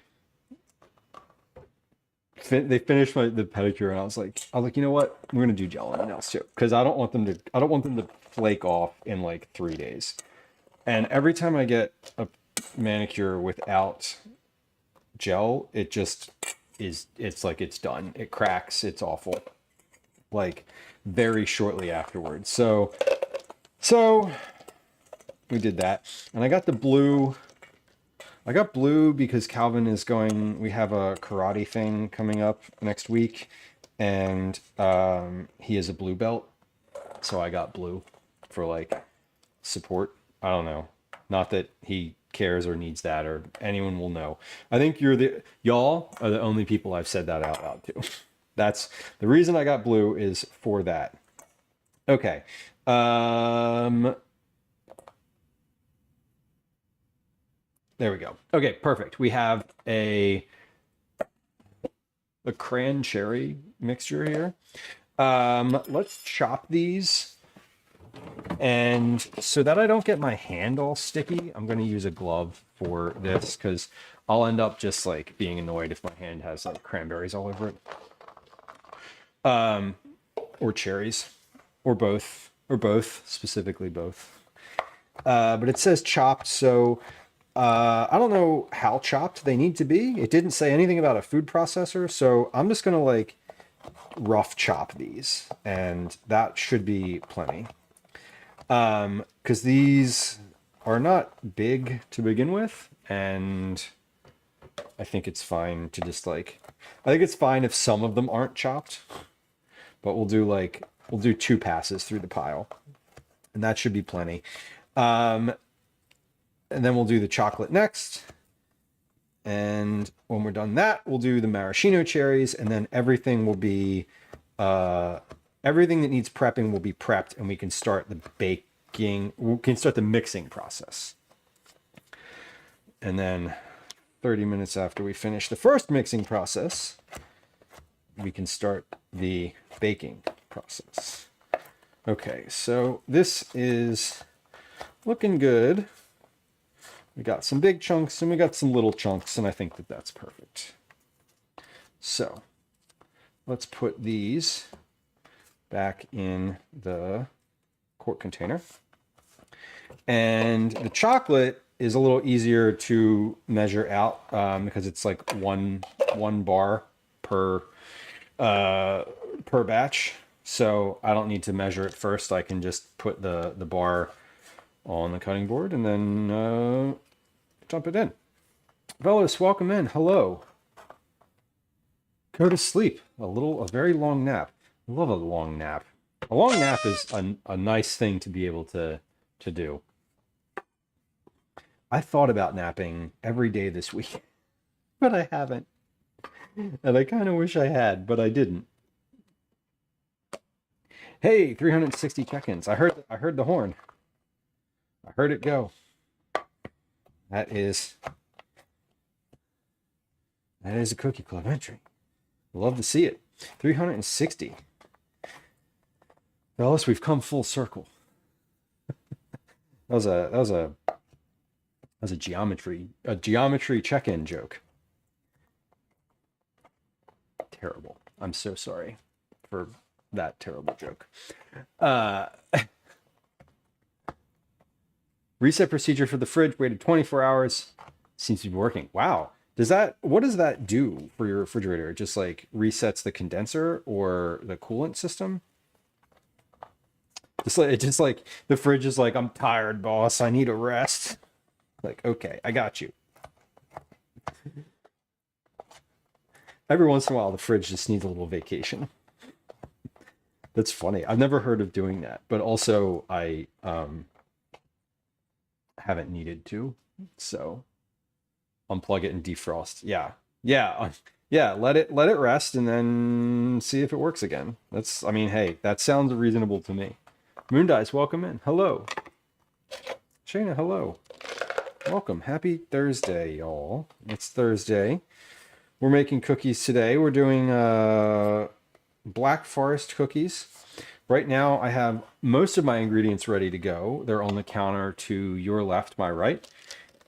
A: they finished the pedicure and I was like, you know what? We're going to do gel on the nails too. Cause I don't want them to flake off in like 3 days. And every time I get a manicure without gel, it just it's like it's done. It cracks. It's awful. Like very shortly afterwards. So we did that. And I got the blue. I got blue because Calvin is going, we have a karate thing coming up next week. And he is a blue belt. So I got blue for like support. I don't know. Not that he cares or needs that or anyone will know. I think y'all are the only people I've said that out loud to. That's the reason I got blue is for that. Okay. There we go. Okay, perfect. We have a cran cherry mixture here. Let's chop these. And so that I don't get my hand all sticky, I'm going to use a glove for this because I'll end up just like being annoyed if my hand has like cranberries all over it. Or cherries, or both, specifically both. But it says chopped, so I don't know how chopped they need to be. It didn't say anything about a food processor, so I'm just going to like rough chop these, and that should be plenty. Because these are not big to begin with, and I think it's fine to just like, I think it's fine if some of them aren't chopped, but we'll do 2 passes through the pile, and that should be plenty. And then we'll do the chocolate next. And when we're done that, we'll do the maraschino cherries, and then everything will be, everything that needs prepping will be prepped, and we can start the baking, we can start the mixing process. And then 30 minutes after we finish the first mixing process, we can start the baking process. Okay, so this is looking good. We got some big chunks and we got some little chunks, and I think that that's perfect. So let's put these back in the quart container. And the chocolate is a little easier to measure out because it's like one bar per batch. So I don't need to measure it first. I can just put the bar on the cutting board and then dump it in. Velos, welcome in. Hello. Go to sleep. A very long nap. I love a long nap. A long nap is a nice thing to be able to do. I thought about napping every day this week, but I haven't. And I kind of wish I had, but I didn't. Hey, 360 check-ins. I heard the horn. I heard it go. That is a Cookie Club entry. Love to see it. 360. Fellas, we've come full circle. That was a geometry check-in joke. Terrible. I'm so sorry for that terrible joke. Reset procedure for the fridge, waited 24 hours. Seems to be working. Wow. What does that do for your refrigerator? It just like resets the condenser or the coolant system? Just like the fridge is like, I'm tired, boss. I need a rest. Like, okay, I got you. Every once in a while, the fridge just needs a little vacation. That's funny. I've never heard of doing that, but also I haven't needed to. So unplug it and defrost. Yeah. Let it rest and then see if it works again. I mean, hey, that sounds reasonable to me. Moondice, welcome in. Hello. Shayna, hello. Welcome. Happy Thursday, y'all. It's Thursday. We're making cookies today. We're doing Black Forest cookies. Right now, I have most of my ingredients ready to go. They're on the counter to your left, my right.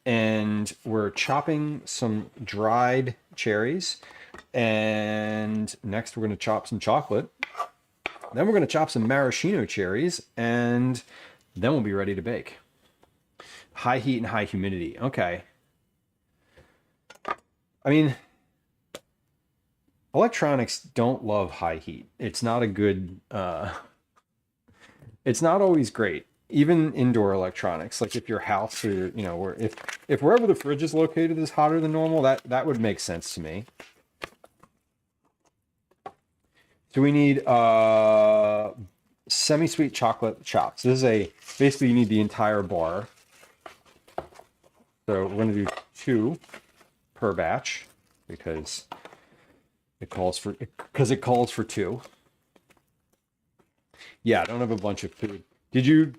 A: And we're chopping some dried cherries. And next, we're going to chop some chocolate. Then we're going to chop some maraschino cherries. And then we'll be ready to bake. High heat and high humidity. Okay. I mean, electronics don't love high heat. It's not a good, it's not always great. Even indoor electronics, like if your house or, where if wherever the fridge is located is hotter than normal, that would make sense to me. So we need semi-sweet chocolate chops. This is basically you need the entire bar. So we're going to do 2 per batch because it calls for 2. Yeah, I don't have a bunch of food. Did you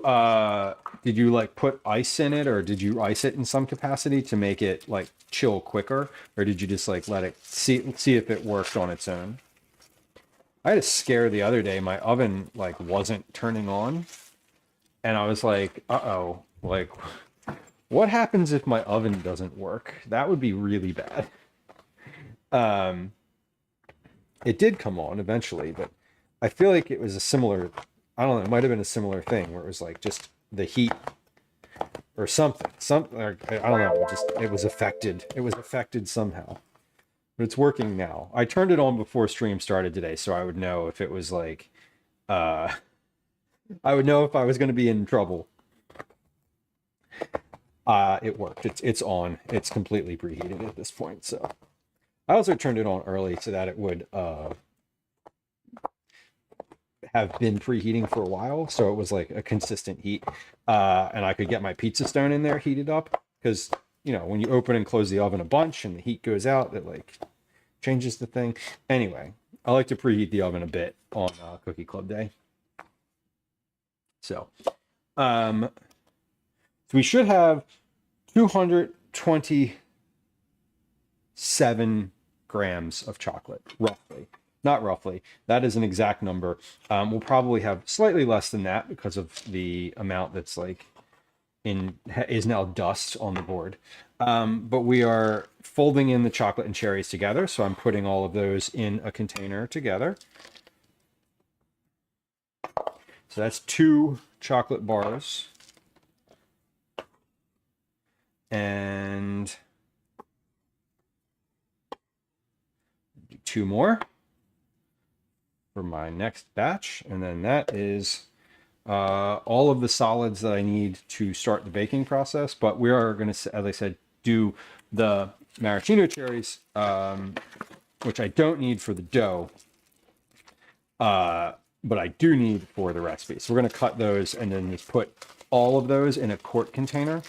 A: like put ice in it, or did you ice it in some capacity to make it like chill quicker, or did you just like let it see if it worked on its own? I had a scare the other day. My oven like wasn't turning on, and I was like, uh-oh, like what happens if my oven doesn't work? That would be really bad. It did come on eventually, but I feel like it was a similar, I don't know, it might have been a similar thing where it was like just the heat or something, I don't know, it was affected somehow. But it's working now. I turned it on before stream started today, so I would know if it was like, I would know if I was going to be in trouble. It worked. It's on. It's completely preheated at this point. So I also turned it on early so that it would have been preheating for a while. So it was like a consistent heat, and I could get my pizza stone in there heated up because when you open and close the oven a bunch and the heat goes out, that like changes the thing. Anyway, I like to preheat the oven a bit on Cookie Club Day. So we should have 227 grams of chocolate, roughly. Not roughly. That is an exact number. We'll probably have slightly less than that because of the amount that's like is now dust on the board. But we are folding in the chocolate and cherries together. So I'm putting all of those in a container together. So that's 2 chocolate bars. And 2 more for my next batch. And then that is all of the solids that I need to start the baking process. But we are going to, as I said, do the maraschino cherries, which I don't need for the dough, but I do need for the recipe. So we're going to cut those and then just put all of those in a quart container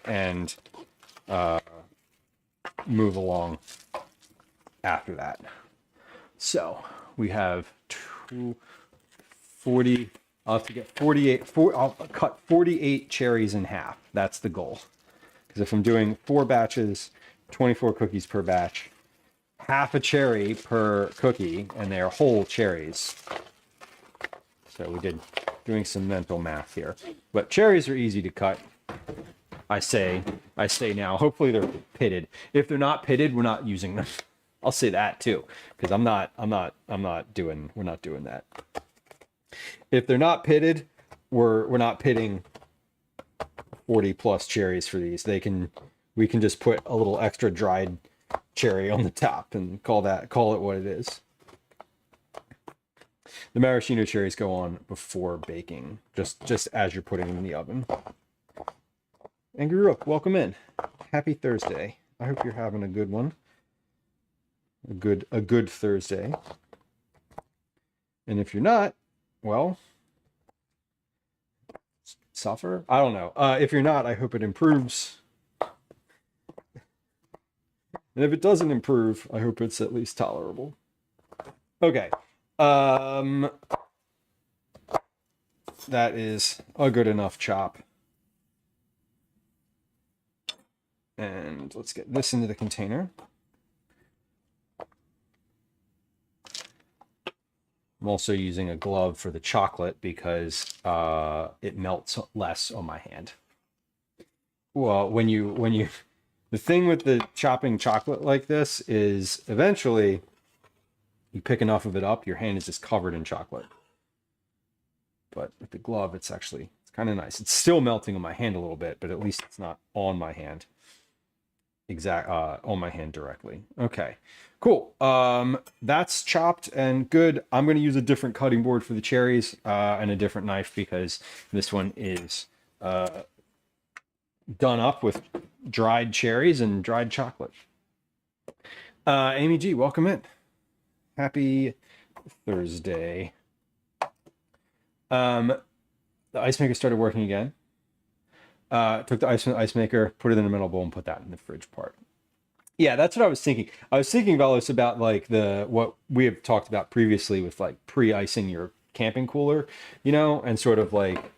A: and move along after that. So we have 40 I'll have to get I'll cut 48 cherries in half. That's the goal. Because if I'm doing 4 batches, 24 cookies per batch, half a cherry per cookie, and they're whole cherries. So we did doing some mental math here. But cherries are easy to cut. I say now. Hopefully they're pitted. If they're not pitted, we're not using them. I'll say that too, because we're not doing that. If they're not pitted, we're not pitting 40 plus cherries for these. We can just put a little extra dried cherry on the top and call it what it is. The maraschino cherries go on before baking, just as you're putting them in the oven. Angry Rook, welcome in. Happy Thursday. I hope you're having a good one. A good Thursday. And if you're not, well, suffer? I don't know. If you're not, I hope it improves. And if it doesn't improve, I hope it's at least tolerable. Okay. That is a good enough chop. And let's get this into the container. I'm also using a glove for the chocolate because it melts less on my hand. Well, the thing with the chopping chocolate like this is eventually you pick enough of it up, your hand is just covered in chocolate. But with the glove, it's kind of nice. It's still melting on my hand a little bit, but at least it's not on my hand. On my hand directly. Okay, cool. That's chopped and good. I'm going to use a different cutting board for the cherries and a different knife because this one is done up with dried cherries and dried chocolate. Amy G, welcome in. Happy Thursday. The ice maker started working again. Took the ice from the ice maker, put it in a metal bowl, and put that in the fridge part. Yeah, that's what I was thinking. I was thinking, Valos, about like what we have talked about previously with like pre-icing your camping cooler, and sort of like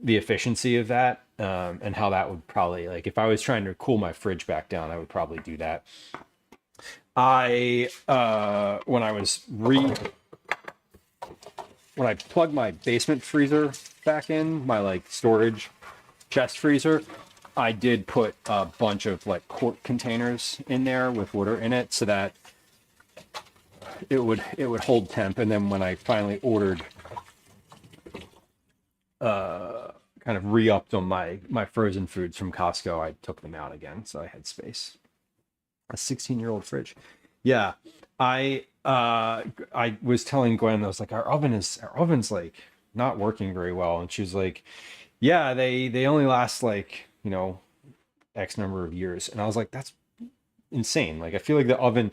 A: the efficiency of that, and how that would probably, like, if I was trying to cool my fridge back down, I would probably do that. When I plugged my basement freezer back in, my like storage chest freezer, I did put a bunch of like quart containers in there with water in it so that it would hold temp. And then when I finally ordered, kind of re-upped on my frozen foods from Costco, I took them out again so I had space. A 16-year-old fridge. Yeah, I was telling Gwen, I was like, our oven's like not working very well, and she was like, yeah, they only last like, X number of years. And I was like, that's insane. Like, I feel like an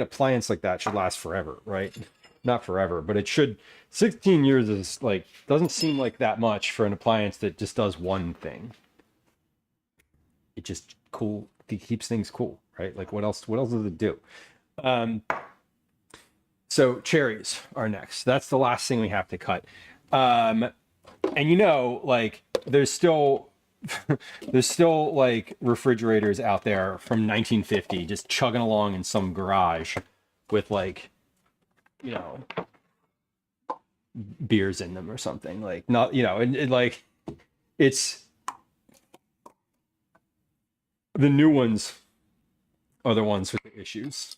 A: appliance like that should last forever, right? Not forever, but it should. 16 years is like, doesn't seem like that much for an appliance that just does one thing. It just it keeps things cool, right? Like, what else does it do? So cherries are next. That's the last thing we have to cut. And like, there's still like refrigerators out there from 1950 just chugging along in some garage with like, beers in them or something, like, not, like, it's the new ones are the ones with the issues.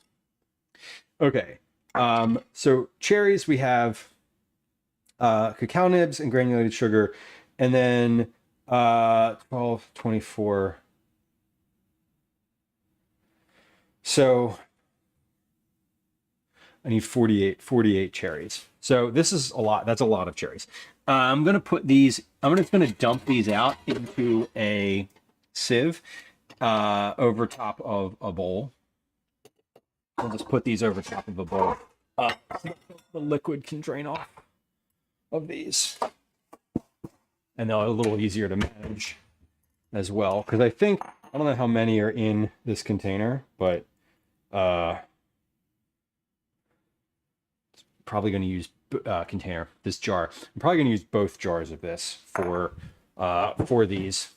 A: Okay. So cherries, we have cacao nibs and granulated sugar, and then 12, 24. So I need 48 cherries. So this is a lot. That's a lot of cherries. I'm going to put these, I'm just going to dump these out into a sieve over top of a bowl. I'll just put these over top of a bowl. So the liquid can drain off of these. And they're a little easier to manage as well. Because I don't know how many are in this container, but probably going to use container, this jar. I'm probably going to use both jars of this for these.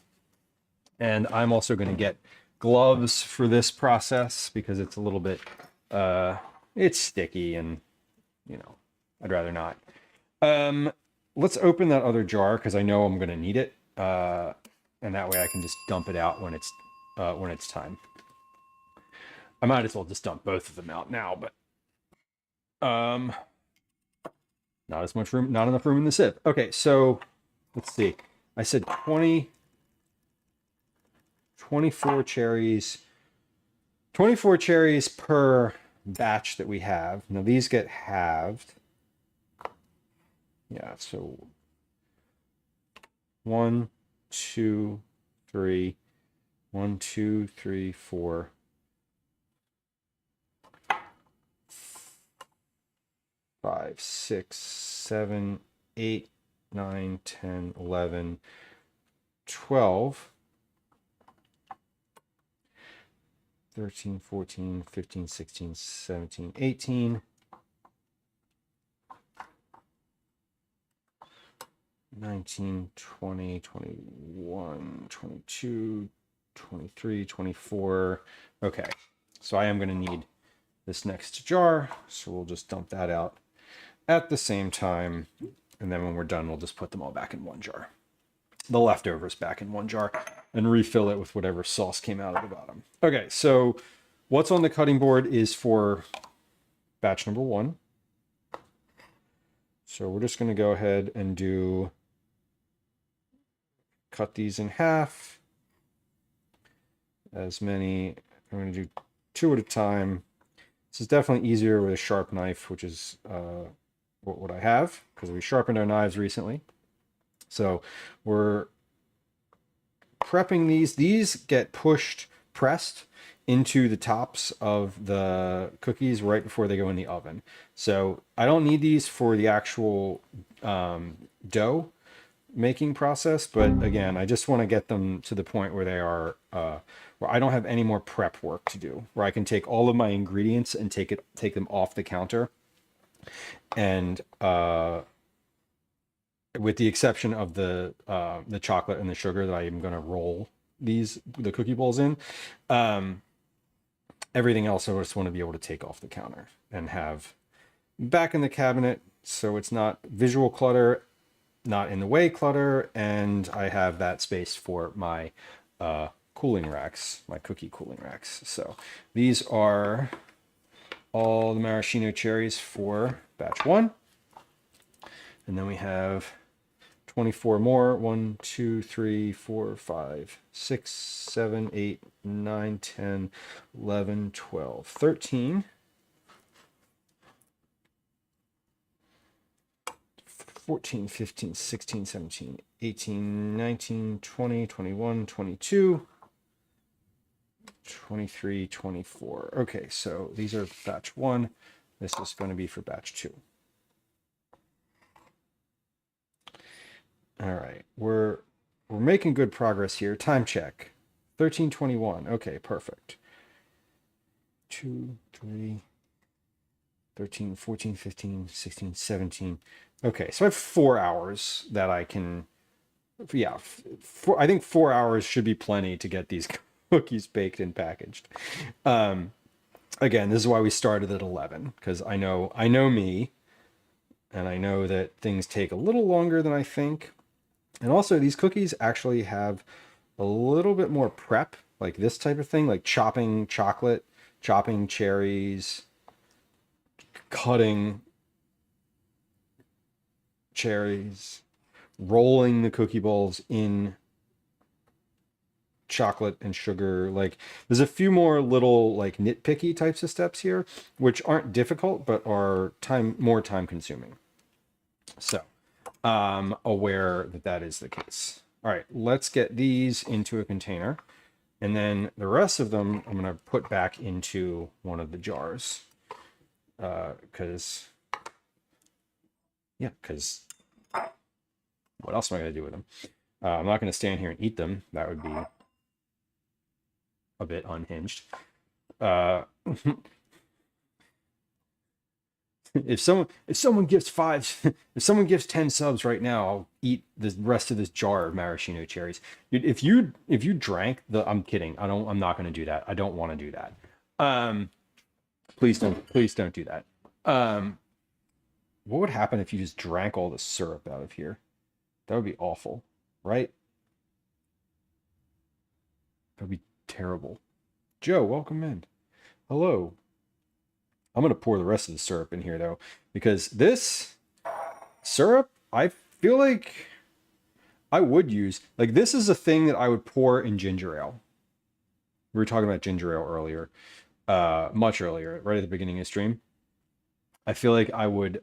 A: And I'm also going to get gloves for this process because it's a little bit, it's sticky and, you know, I'd rather not. Let's open that other jar because I know I'm going to need it. And that way I can just dump it out when it's time. I might as well just dump both of them out now, but not as much room, not enough room in the sieve. Okay, so let's see. I said 24 cherries. 24 cherries per batch that we have. Now these get halved. Yeah, so 1, 2, 3, 1, 2, 3, 4, 5, 6, 7, 8, 9, 10, 11, 12, 13, 14, 15, 16, 17, 18, 19, 20, 21, 22, 23, 24. Okay, so I am going to need this next jar, so we'll just dump that out at the same time, and then when we're done, we'll just put them all back in one jar. The leftovers back in one jar and refill it with whatever sauce came out of the bottom. Okay, so what's on the cutting board is for batch number 1. So we're just going to go ahead and cut these in half. As many, I'm going to do 2 at a time. This is definitely easier with a sharp knife, which is what I have, because we sharpened our knives recently. So we're prepping these. These get pressed into the tops of the cookies right before they go in the oven. So I don't need these for the actual dough making process, but again, I just want to get them to the point where they are where I don't have any more prep work to do, where I can take all of my ingredients and take them off the counter, and with the exception of the chocolate and the sugar that I am going to roll the cookie balls in, everything else I just want to be able to take off the counter and have back in the cabinet, so it's not visual clutter, not in the way clutter, and I have that space for my cooling racks, my cookie cooling racks. So these are all the maraschino cherries for batch 1, and then we have 24 more. 1, 2, 3, 4, 5, 6, 7, 8, 9, 10, 11, 12, 13, 14, 15, 16, 17, 18, 19, 20, 21, 22, 23, 24. Okay, so these are batch 1. This is going to be for batch 2. All right, we're making good progress here. Time check. 13:21. Okay, perfect. 2, 3, 13, 14, 15, 16, 17. Okay, so I have 4 hours that I can, yeah, I think 4 hours should be plenty to get these cookies baked and packaged. Again, this is why we started at 11, because I know me, and I know that things take a little longer than I think. And also, these cookies actually have a little bit more prep, like this type of thing, like chopping chocolate, chopping cherries, cutting cherries, rolling the cookie balls in chocolate and sugar. Like, there's a few more little like nitpicky types of steps here, which aren't difficult, but are more time consuming. So aware that is the case. All right, let's get these into a container, and then the rest of them I'm going to put back into one of the jars, because what else am I going to do with them? I'm not going to stand here and eat them. That would be a bit unhinged. if someone gives if someone gives 10 subs right now, I'll eat the rest of this jar of maraschino cherries. Dude, if you drank I'm kidding. I'm not going to do that. I don't want to do that. Please don't do that. What would happen if you just drank all the syrup out of here? That would be awful, right? That would be terrible. Joe, welcome in. Hello. I'm going to pour the rest of the syrup in here, though, because this syrup, I feel like I would use. Like, this is a thing that I would pour in ginger ale. We were talking about ginger ale earlier, much earlier, right at the beginning of the stream. I feel like I would,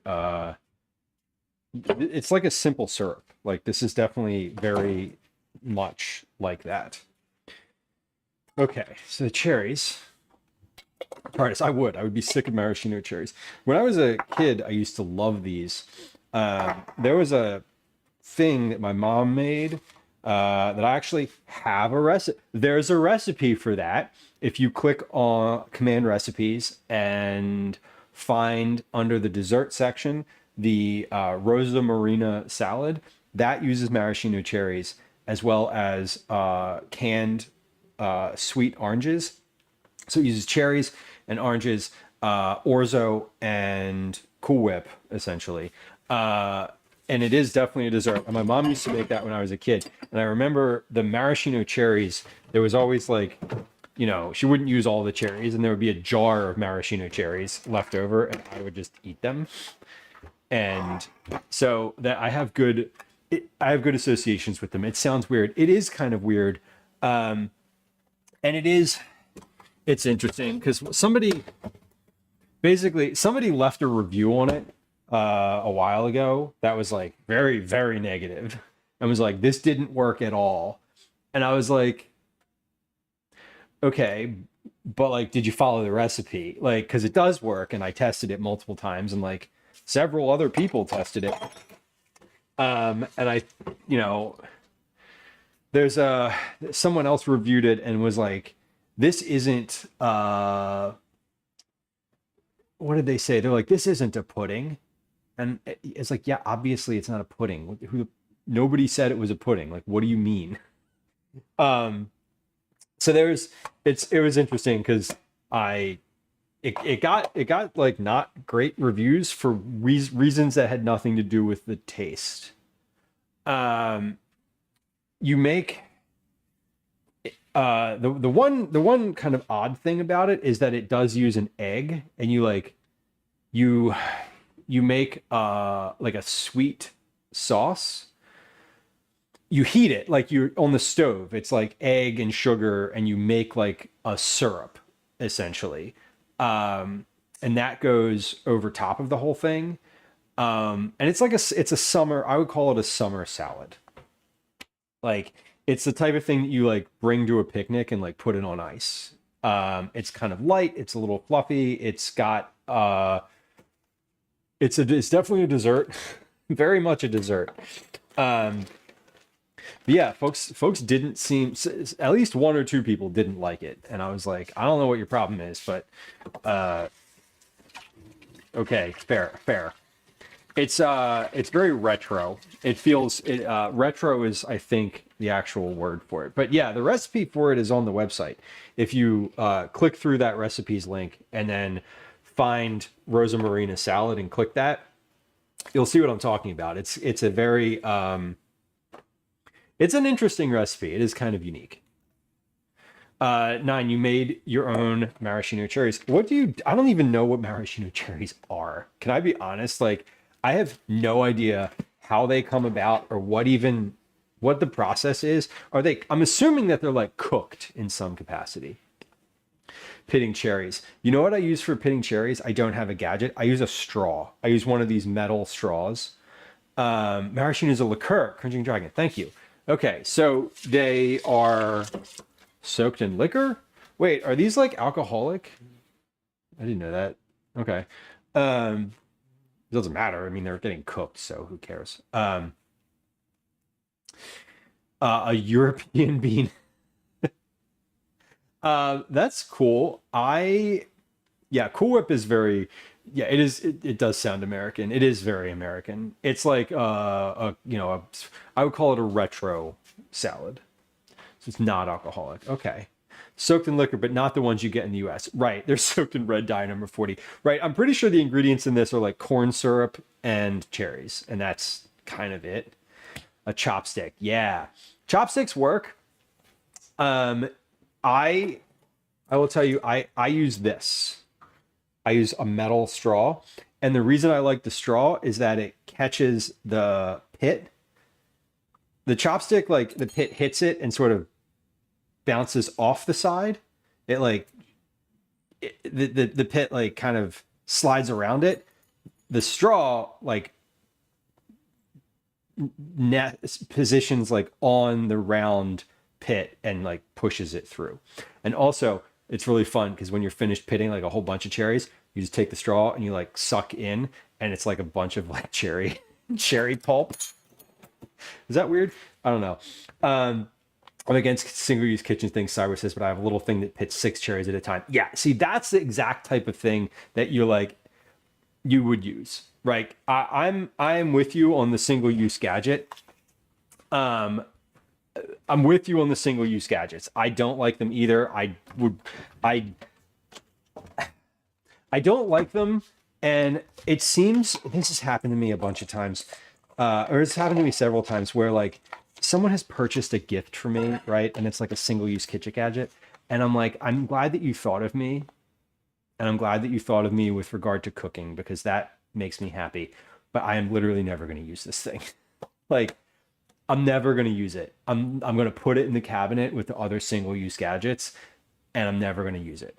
A: it's like a simple syrup. Like, this is definitely very much like that. Okay, so the cherries. Artists, I would be sick of maraschino cherries. When I was a kid, I used to love these. There was a thing that my mom made that I actually have a recipe. There's a recipe for that. If you click on command recipes and find under the dessert section the Rosa Marina salad, that uses maraschino cherries as well as canned sweet oranges. So it uses cherries and oranges, orzo and Cool Whip, essentially. And it is definitely a dessert. And my mom used to make that when I was a kid. And I remember the maraschino cherries, there was always like, you know, she wouldn't use all the cherries, and there would be a jar of maraschino cherries left over, and I would just eat them. And so that I have good associations with them. It sounds weird. It is kind of weird. And it's interesting because somebody left a review on it a while ago that was like very, very negative and was like, this didn't work at all. And I was like, okay, but like, did you follow the recipe? Like, because it does work, and I tested it multiple times, and like several other people tested it. And I, you know, there's someone else reviewed it and was like, this isn't what did they say? They're like, this isn't a pudding. And it's like, yeah, obviously it's not a pudding. Nobody said it was a pudding. Like, what do you mean? So it was interesting because it got like not great reviews for reasons that had nothing to do with the taste. You make the one kind of odd thing about it is that it does use an egg, and you make like a sweet sauce. You heat it like you're on the stove. It's like egg and sugar, and you make like a syrup essentially. And that goes over top of the whole thing. And it's like it's a summer, I would call it a summer salad. Like, it's the type of thing that you like bring to a picnic and like put it on ice. It's kind of light. It's a little fluffy. It's got it's definitely a dessert, very much a dessert. But yeah, folks didn't seem, at least one or two people didn't like it, and I was like, I don't know what your problem is, but okay, fair. It's very retro. It feels retro is, I think, the actual word for it. But yeah, the recipe for it is on the website. If you click through that recipes link and then find Rosa Marina salad and click that, you'll see what I'm talking about. It's a very it's an interesting recipe. It is kind of unique. 9, you made your own maraschino cherries. I don't even know what maraschino cherries are. Can I be honest? Like, I have no idea how they come about or what the process is. I'm assuming that they're like cooked in some capacity. Pitting cherries. You know what I use for pitting cherries? I don't have a gadget. I use a straw. I use one of these metal straws. Maraschino is a liqueur. Cringing Dragon. Thank you. Okay, so they are soaked in liquor. Wait, are these like alcoholic? I didn't know that. Okay. It doesn't matter. I mean, they're getting cooked, so who cares? A European bean. That's cool. Cool Whip is very, Yeah, it is. It does sound American. It is very American. It's like I would call it a retro salad. So it's not alcoholic. Okay. Soaked in liquor, but not the ones you get in the US. Right. They're soaked in red dye number 40. Right. I'm pretty sure the ingredients in this are like corn syrup and cherries. And that's kind of it. A chopstick. Yeah. Chopsticks work. I will tell you, I use this. I use a metal straw. And the reason I like the straw is that it catches the pit. The chopstick, like the pit hits it and sort of bounces off the side. It like the pit like kind of slides around it. The straw like net positions like on the round pit and like pushes it through. And also it's really fun because when you're finished pitting like a whole bunch of cherries, you just take the straw and you like suck in, and it's like a bunch of like cherry pulp. Is that weird? I don't know. I'm against single-use kitchen things, Cyrus says, but I have a little thing that pits 6 cherries at a time. Yeah, see, that's the exact type of thing that you're like, you would use, right? I'm with you on the single-use gadget. I'm with you on the single-use gadgets. I don't like them either. I don't like them, and it seems this has happened to me a bunch of times, or it's happened to me several times where like someone has purchased a gift for me, right? And it's like a single-use kitchen gadget, and I'm like, I'm glad that you thought of me, and I'm glad that you thought of me with regard to cooking because that makes me happy. But I am literally never going to use this thing. Like, I'm never going to use it. I'm going to put it in the cabinet with the other single-use gadgets, and I'm never going to use it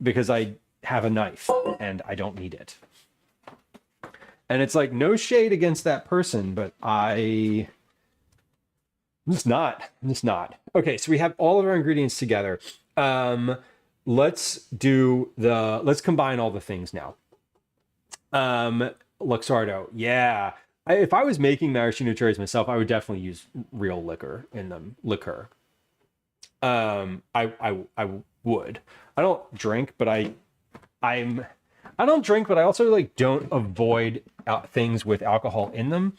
A: because I have a knife and I don't need it. And it's like no shade against that person, but I'm just not. Okay, so we have all of our ingredients together. Let's combine all the things now. Luxardo, yeah. If I was making maraschino cherries myself, I would definitely use real liquor in them. I would. I don't drink, but I don't drink, but I also like don't avoid things with alcohol in them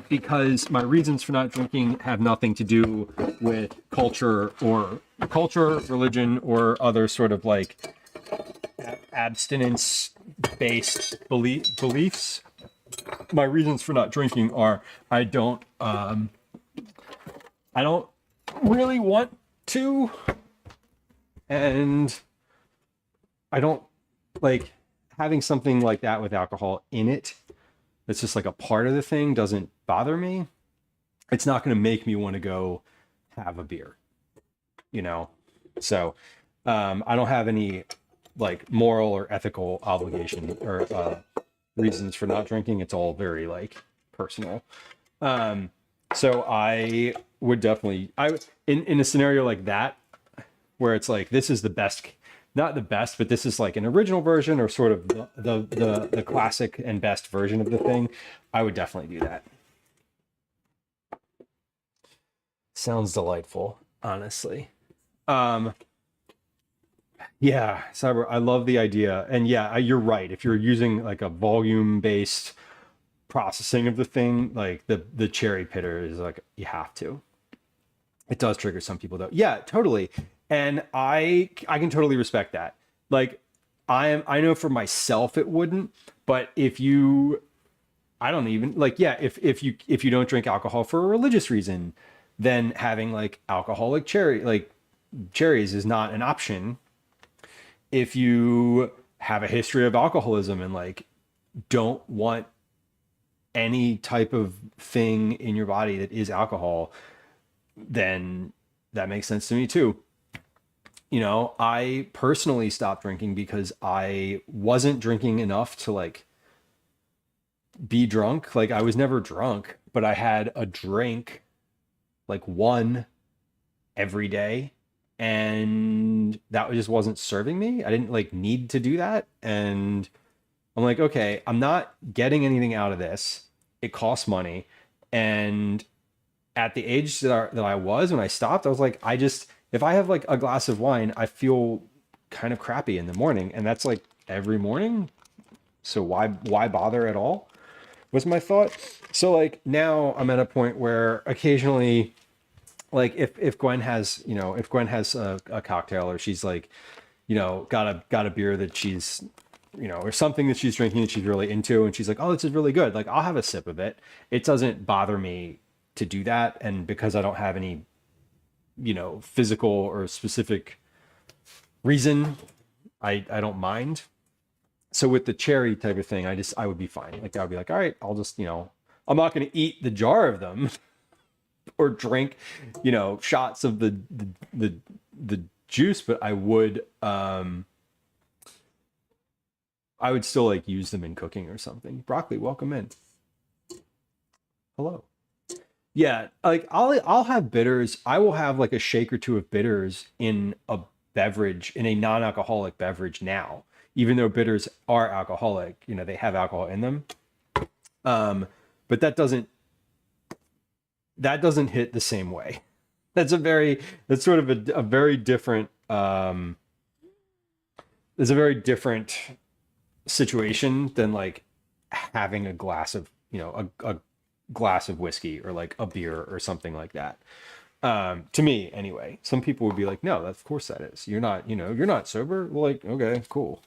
A: because my reasons for not drinking have nothing to do with culture, religion, or other sort of like abstinence-based beliefs. My reasons for not drinking are I don't really want to, and I don't like having something like that with alcohol in it. It's just like a part of the thing doesn't bother me. It's not going to make me want to go have a beer, you know? So I don't have any like moral or ethical obligation or reasons for not drinking. It's all very like personal. So I would definitely, in a scenario like that, where it's like, this is the best, not the best, but this is like an original version or sort of the classic and best version of the thing, I would definitely do that. Sounds delightful, honestly. Yeah, Cyber, I love the idea. And yeah, you're right. If you're using like a volume-based processing of the thing, like the cherry pitter is like, you have to. It does trigger some people though. Yeah, totally. And I can totally respect that. Like I know for myself it wouldn't, but if you, I don't even like, yeah, if you don't drink alcohol for a religious reason, then having like alcoholic cherries is not an option. If you have a history of alcoholism and like don't want any type of thing in your body that is alcohol, then that makes sense to me too. You know, I personally stopped drinking because I wasn't drinking enough to like be drunk. Like I was never drunk, but I had a drink, like one every day, and that just wasn't serving me. I didn't like need to do that. And I'm like, okay, I'm not getting anything out of this. It costs money. And at the age that I was when I stopped, I was like, if I have like a glass of wine, I feel kind of crappy in the morning. And that's like every morning. So why bother at all? Was my thought. So like now I'm at a point where occasionally, like if Gwen has, if Gwen has a cocktail, or she's like, got a beer that she's, or something that she's drinking that she's really into, and she's like, oh, this is really good. Like I'll have a sip of it. It doesn't bother me to do that. And because I don't have any, physical or specific reason, I don't mind. So with the cherry type of thing, I would be fine. Like I would be like, all right, I'll just, I'm not going to eat the jar of them or drink, shots of the juice, but I would still like use them in cooking or something. Broccoli, welcome in. Hello. Yeah, like I'll have bitters. I will have like a shake or two of bitters in a beverage, in a non-alcoholic beverage now, even though bitters are alcoholic, they have alcohol in them. But that doesn't hit the same way. That's sort of a very different there's a very different situation than like having a glass of, a glass of whiskey or like a beer or something like that. To me anyway. Some people would be like, no, of course that is. You're not sober. Well, like, okay, cool.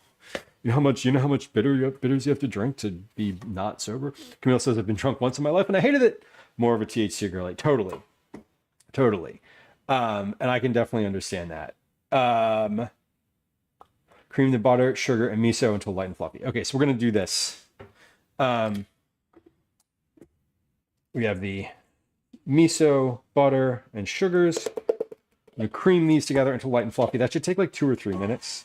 A: You know how much bitters you have to drink to be not sober? Camille says, I've been drunk once in my life and I hated it. More of a THC girl. Like totally. And I can definitely understand that. Cream the butter, sugar, and miso until light and fluffy. Okay, so we're gonna do this. We have the miso, butter, and sugars. I'm gonna cream these together until light and fluffy. That should take like 2 or 3 minutes.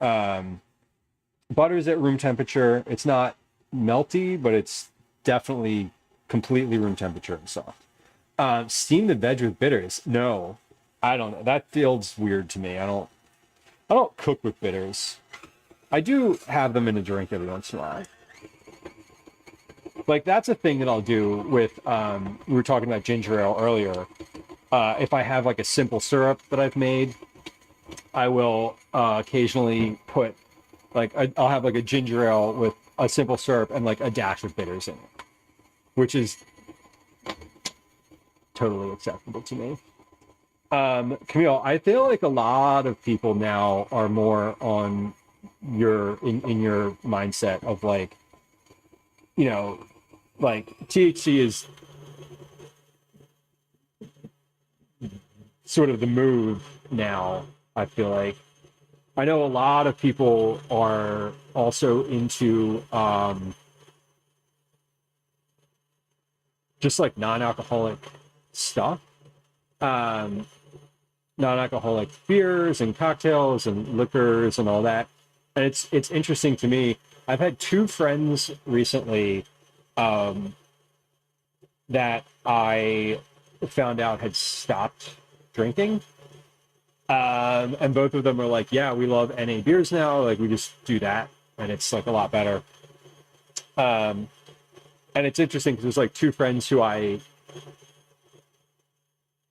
A: Butter's at room temperature. It's not melty, but it's definitely completely room temperature and soft. Steam the veg with bitters. No, I don't know. That feels weird to me. I don't cook with bitters. I do have them in a drink every once in a while. Like that's a thing that I'll do with, we were talking about ginger ale earlier. If I have like a simple syrup that I've made, I will occasionally put like, I'll have like a ginger ale with a simple syrup and like a dash of bitters in it, which is totally acceptable to me. Camille, I feel like a lot of people now are more on in your mindset of like, like THC is sort of the move now. I feel like I know a lot of people are also into just like non-alcoholic stuff. Non-alcoholic beers and cocktails and liquors and all that. And it's interesting to me. I've had 2 friends recently that I found out had stopped drinking. And both of them are like, yeah, we love NA beers now. Like we just do that and it's like a lot better. And it's interesting because there's like 2 friends who I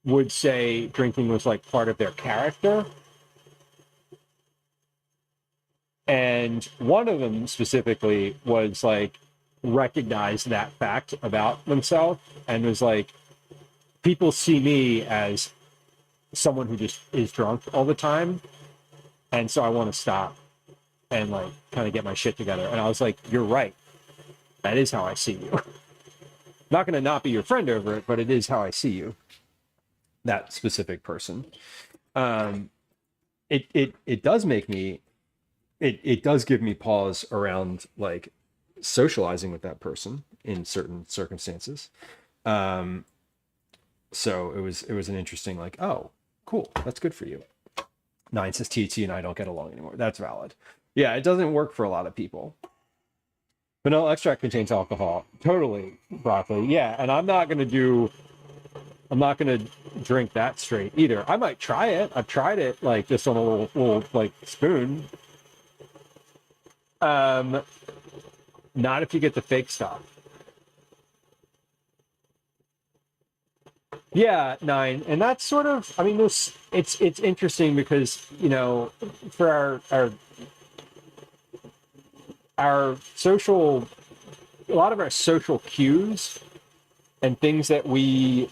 A: would say drinking was like part of their character. And one of them specifically was like, recognized that fact about themselves and was like, people see me as someone who just is drunk all the time. And so I want to stop and like kind of get my shit together. And I was like, you're right. That is how I see you. Not going to not be your friend over it, but it is how I see you. That specific person. It does make me, it does give me pause around like socializing with that person in certain circumstances. So it was an interesting like, oh, cool, that's good for you. 9 says THC and I don't get along anymore. That's valid. Yeah, it doesn't work for a lot of people. Vanilla extract contains alcohol. Totally, broccoli. Yeah, and I'm not gonna drink that straight either. I might try it. I've tried it like just on a little like spoon. Not if you get the fake stuff. Yeah, 9, and that's sort of. I mean, it's interesting because for a lot of our social cues and things that we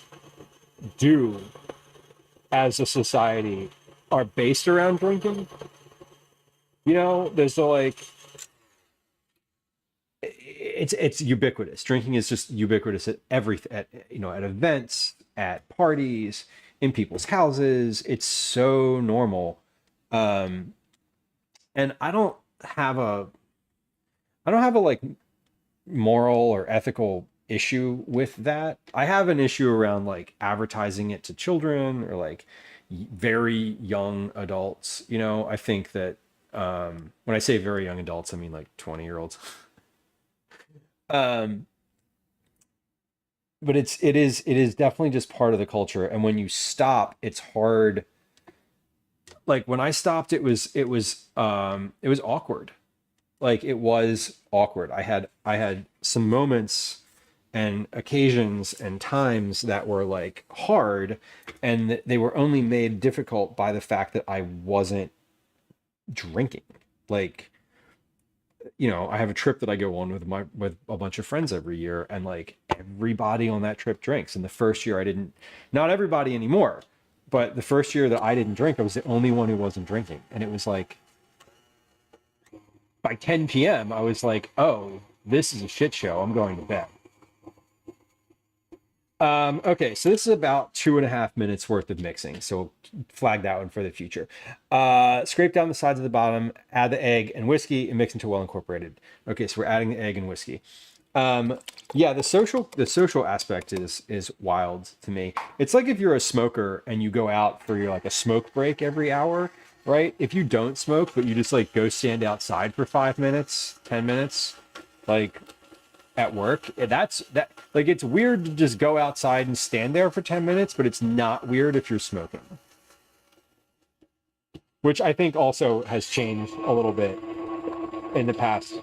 A: do as a society are based around drinking. You know, there's the like, it's ubiquitous. Drinking is just ubiquitous at everything, at at events, at parties, in people's houses. It's so normal. And I don't have a like moral or ethical issue with that. I have an issue around like advertising it to children or like very young adults. I think that when I say very young adults, I mean like 20-year-olds. Um, but it is definitely just part of the culture. And when you stop, it's hard. Like when I stopped, it was awkward. Like it was awkward. I had some moments and occasions and times that were like hard, and they were only made difficult by the fact that I wasn't drinking. Like, I have a trip that I go on with a bunch of friends every year, and like everybody on that trip drinks. And the first year I didn't, not everybody anymore, but the first year that I didn't drink, I was the only one who wasn't drinking. And it was like by 10 p.m. I was like, oh, this is a shit show. I'm going to bed. Okay, so this is about 2.5 minutes worth of mixing. So flag that one for the future. Scrape down the sides of the bottom, add the egg and whiskey, and mix until well incorporated. Okay, so we're adding the egg and whiskey. Yeah, the social aspect is wild to me. It's like if you're a smoker and you go out for your like a smoke break every hour, right? If you don't smoke, but you just like go stand outside for 5 minutes, 10 minutes, like at work, that's that like it's weird to just go outside and stand there for 10 minutes, but it's not weird if you're smoking. Which I think also has changed a little bit in the past,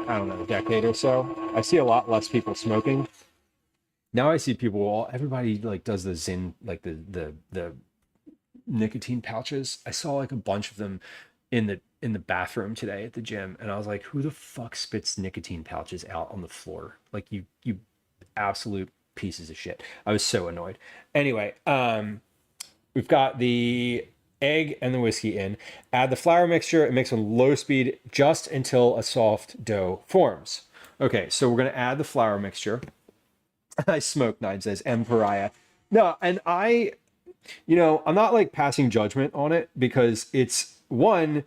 A: I don't know, decade or so. I see a lot less people smoking. Now I see everybody like does the Zyn, like the nicotine pouches. I saw like a bunch of them in the bathroom today at the gym, and I was like, who the fuck spits nicotine pouches out on the floor? Like you absolute pieces of shit. I was so annoyed. Anyway, we've got the egg and the whiskey in. Add the flour mixture and mix on low speed just until a soft dough forms. Okay, so we're gonna add the flour mixture. I smoke, Nine says, M pariah. No, and I'm not like passing judgment on it, because it's really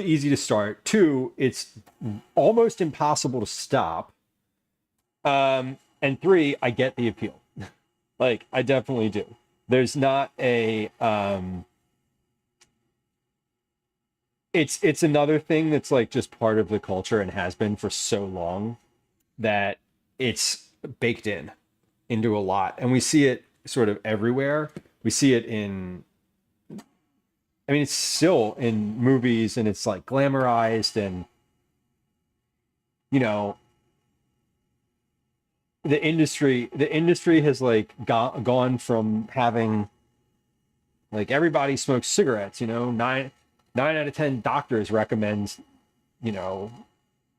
A: easy to start. Two, it's almost impossible to stop. And three, I get the appeal. Like I definitely do. There's not a it's another thing that's like just part of the culture and has been for so long that it's baked into a lot, and we see it sort of everywhere. We see it it's still in movies, and it's like glamorized, and the industry has like gone from having like everybody smokes cigarettes, nine out of 10 doctors recommends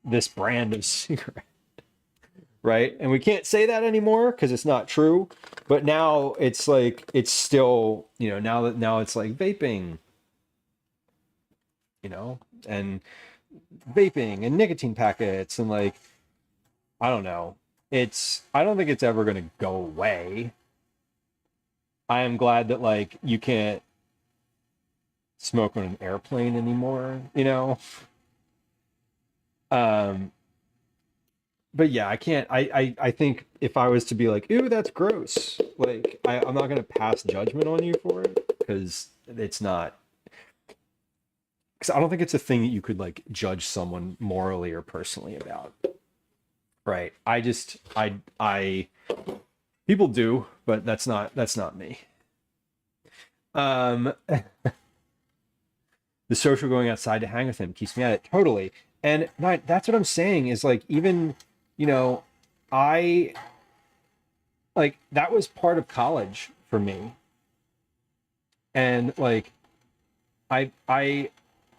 A: this brand of cigarette, right? And we can't say that anymore because it's not true, but now it's like it's still now it's like vaping, and vaping and nicotine packets, and like I don't know. I don't think it's ever going to go away. I am glad that like you can't smoke on an airplane anymore, but yeah, I can't. I think if I was to be like, ooh, that's gross, like I'm not going to pass judgment on you for it, because it's not. Because I don't think it's a thing that you could like judge someone morally or personally about. Right. I people do, but that's not me. The social going outside to hang with him keeps me at it. Totally. And that's what I'm saying is like, even, I like that was part of college for me. And like, I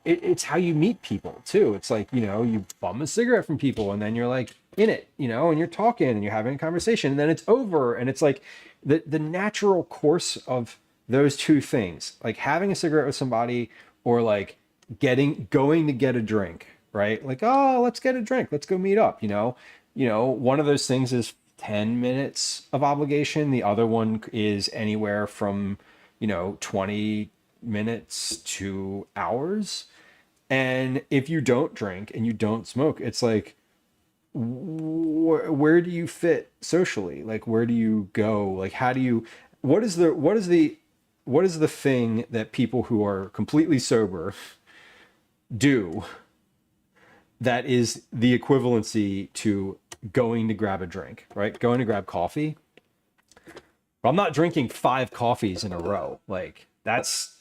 A: it's how you meet people too. It's like, you know, you bum a cigarette from people and then you're like in it, you know, and you're talking and you're having a conversation and then it's over. And it's like the natural course of those two things, like having a cigarette with somebody or like going to get a drink, right? Like, oh, let's get a drink. Let's go meet up, you know, one of those things is 10 minutes of obligation. The other one is anywhere from, 20 minutes to hours. And if you don't drink and you don't smoke, it's like, where do you fit socially? Like, where do you go? Like, how do you, what is the thing that people who are completely sober do that is the equivalency to going to grab a drink, right? Going to grab coffee. I'm not drinking 5 coffees in a row. Like, that's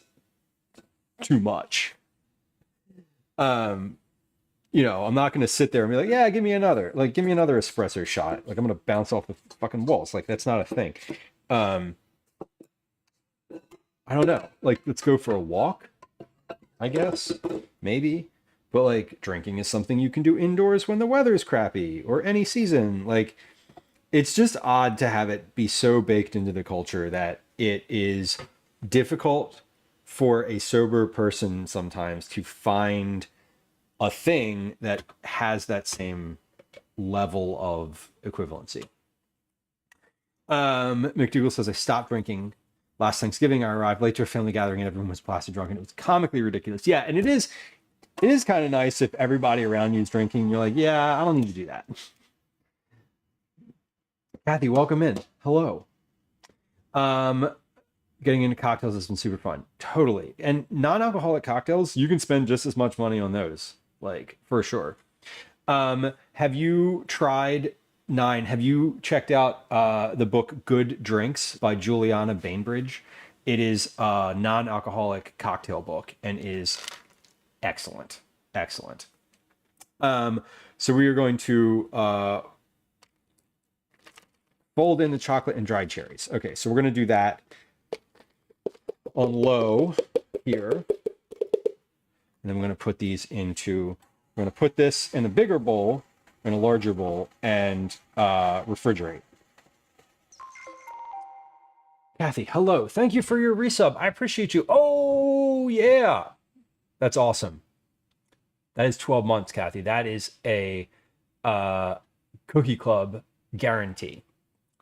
A: too much. I'm not going to sit there and be like, yeah, give me another espresso shot. Like, I'm going to bounce off the fucking walls. Like, that's not a thing. I don't know. Like, let's go for a walk, I guess. Maybe. But like, drinking is something you can do indoors when the weather's crappy or any season. Like, it's just odd to have it be so baked into the culture that it is difficult for a sober person sometimes to find a thing that has that same level of equivalency. McDougal says, I stopped drinking last Thanksgiving. I arrived late to a family gathering and everyone was plastered drunk and it was comically ridiculous. Yeah, and it is kind of nice if everybody around you is drinking. You're like, yeah, I don't need to do that. Kathy, welcome in. Hello. Getting into cocktails has been super fun. Totally. And non-alcoholic cocktails, you can spend just as much money on those, like, for sure. Have you tried have you checked out the book Good Drinks by Juliana Bainbridge? It is a non-alcoholic cocktail book and is excellent. So we are going to fold in the chocolate and dried cherries. Okay, so we're going to do that on low here. And then we're going to put these we're going to put this in a bigger bowl, in a larger bowl, and refrigerate. Kathy, hello. Thank you for your resub. I appreciate you. Oh, yeah. That's awesome. That is 12 months, Kathy. That is a Cookie Club guarantee.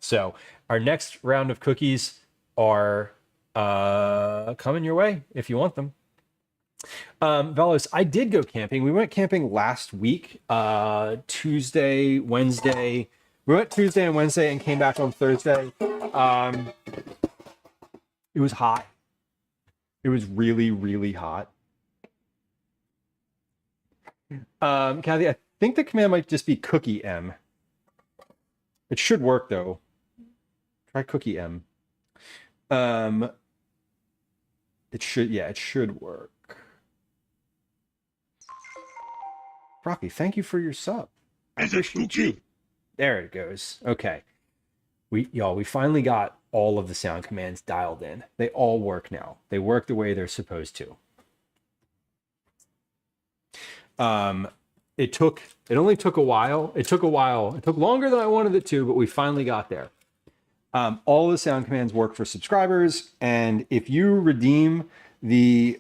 A: So our next round of cookies are coming your way if you want them. Velos, I did go camping. We went camping last week, Tuesday, Wednesday. We went Tuesday and Wednesday and came back on Thursday. It was hot. It was really, really hot. Kathy, I think the command might just be cookie M. It should work though. Try cookie M. It should work. Rocky, thank you for your sub. I appreciate you. There it goes. Okay. We finally got all of the sound commands dialed in. They all work now. They work the way they're supposed to. It only took a while. It took longer than I wanted it to, but we finally got there. All the sound commands work for subscribers, and if you redeem the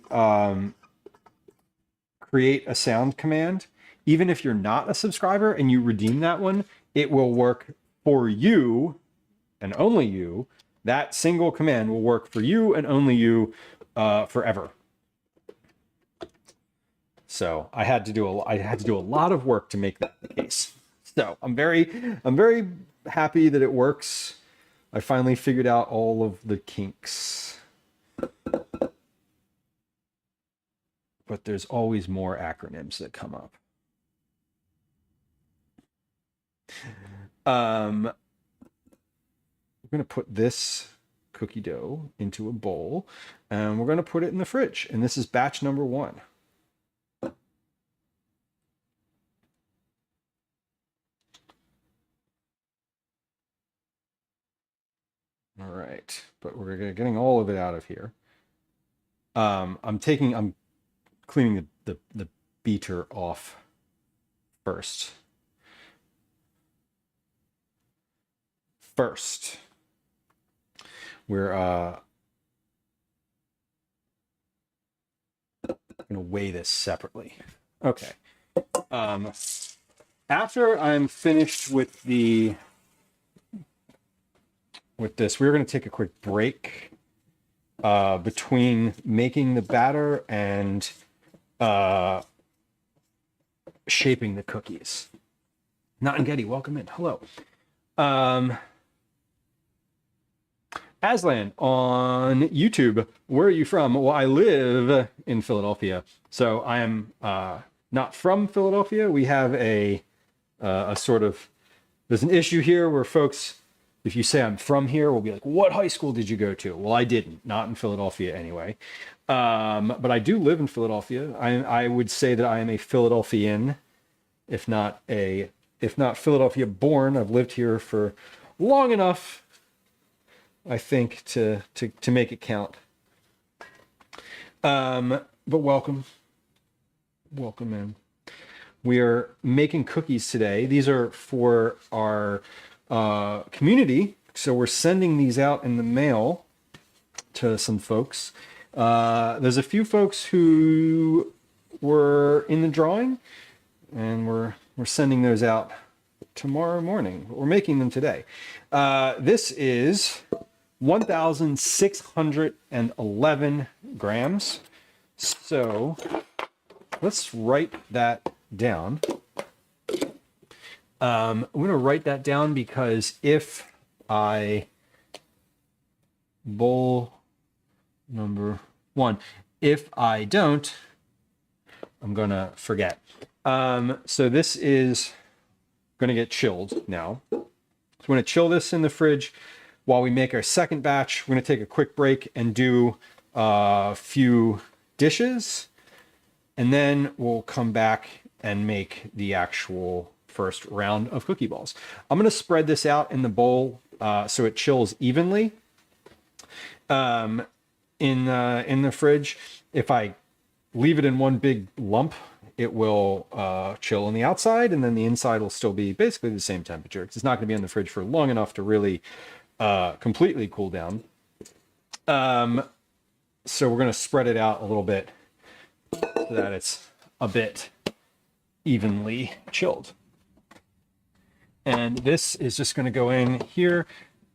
A: create a sound command, even if you're not a subscriber and you redeem that one, it will work for you and only you. That single command will work for you and only you forever. So I had to do a lot of work to make that the case. So I'm very happy that it works. I finally figured out all of the kinks. But there's always more acronyms that come up. We're going to put this cookie dough into a bowl and we're going to put it in the fridge. And this is batch number 1. All right, but we're getting all of it out of here. I'm cleaning the beater off first. We're gonna weigh this separately. Okay. After I'm finished with this, we're gonna take a quick break between making the batter and shaping the cookies. Not and Getty, welcome in. Hello. Aslan on YouTube, where are you from? Well, I live in Philadelphia, so I am not from Philadelphia. We have a sort of, there's an issue here where folks, if you say I'm from here, will be like, what high school did you go to? Well, I didn't, not in Philadelphia anyway. But I do live in Philadelphia. I would say that I am a Philadelphian, if not Philadelphia born. I've lived here for long enough, I think, to make it count. But welcome in. We are making cookies today. These are for our community, so we're sending these out in the mail to some folks. There's a few folks who were in the drawing, and we're sending those out tomorrow morning. We're making them today. This is 1,611 grams. So let's write that down. I'm going to write that down because if bowl number 1, if I don't, I'm going to forget. So this is going to get chilled now. So we're going to chill this in the fridge while we make our second batch. We're going to take a quick break and do a few dishes, and then we'll come back and make the actual first round of cookie balls. I'm going to spread this out in the bowl so it chills evenly in the fridge. If I leave it in one big lump, it will chill on the outside, and then the inside will still be basically the same temperature. It's not going to be in the fridge for long enough to really completely cool down. So we're going to spread it out a little bit so that it's a bit evenly chilled. And this is just going to go in here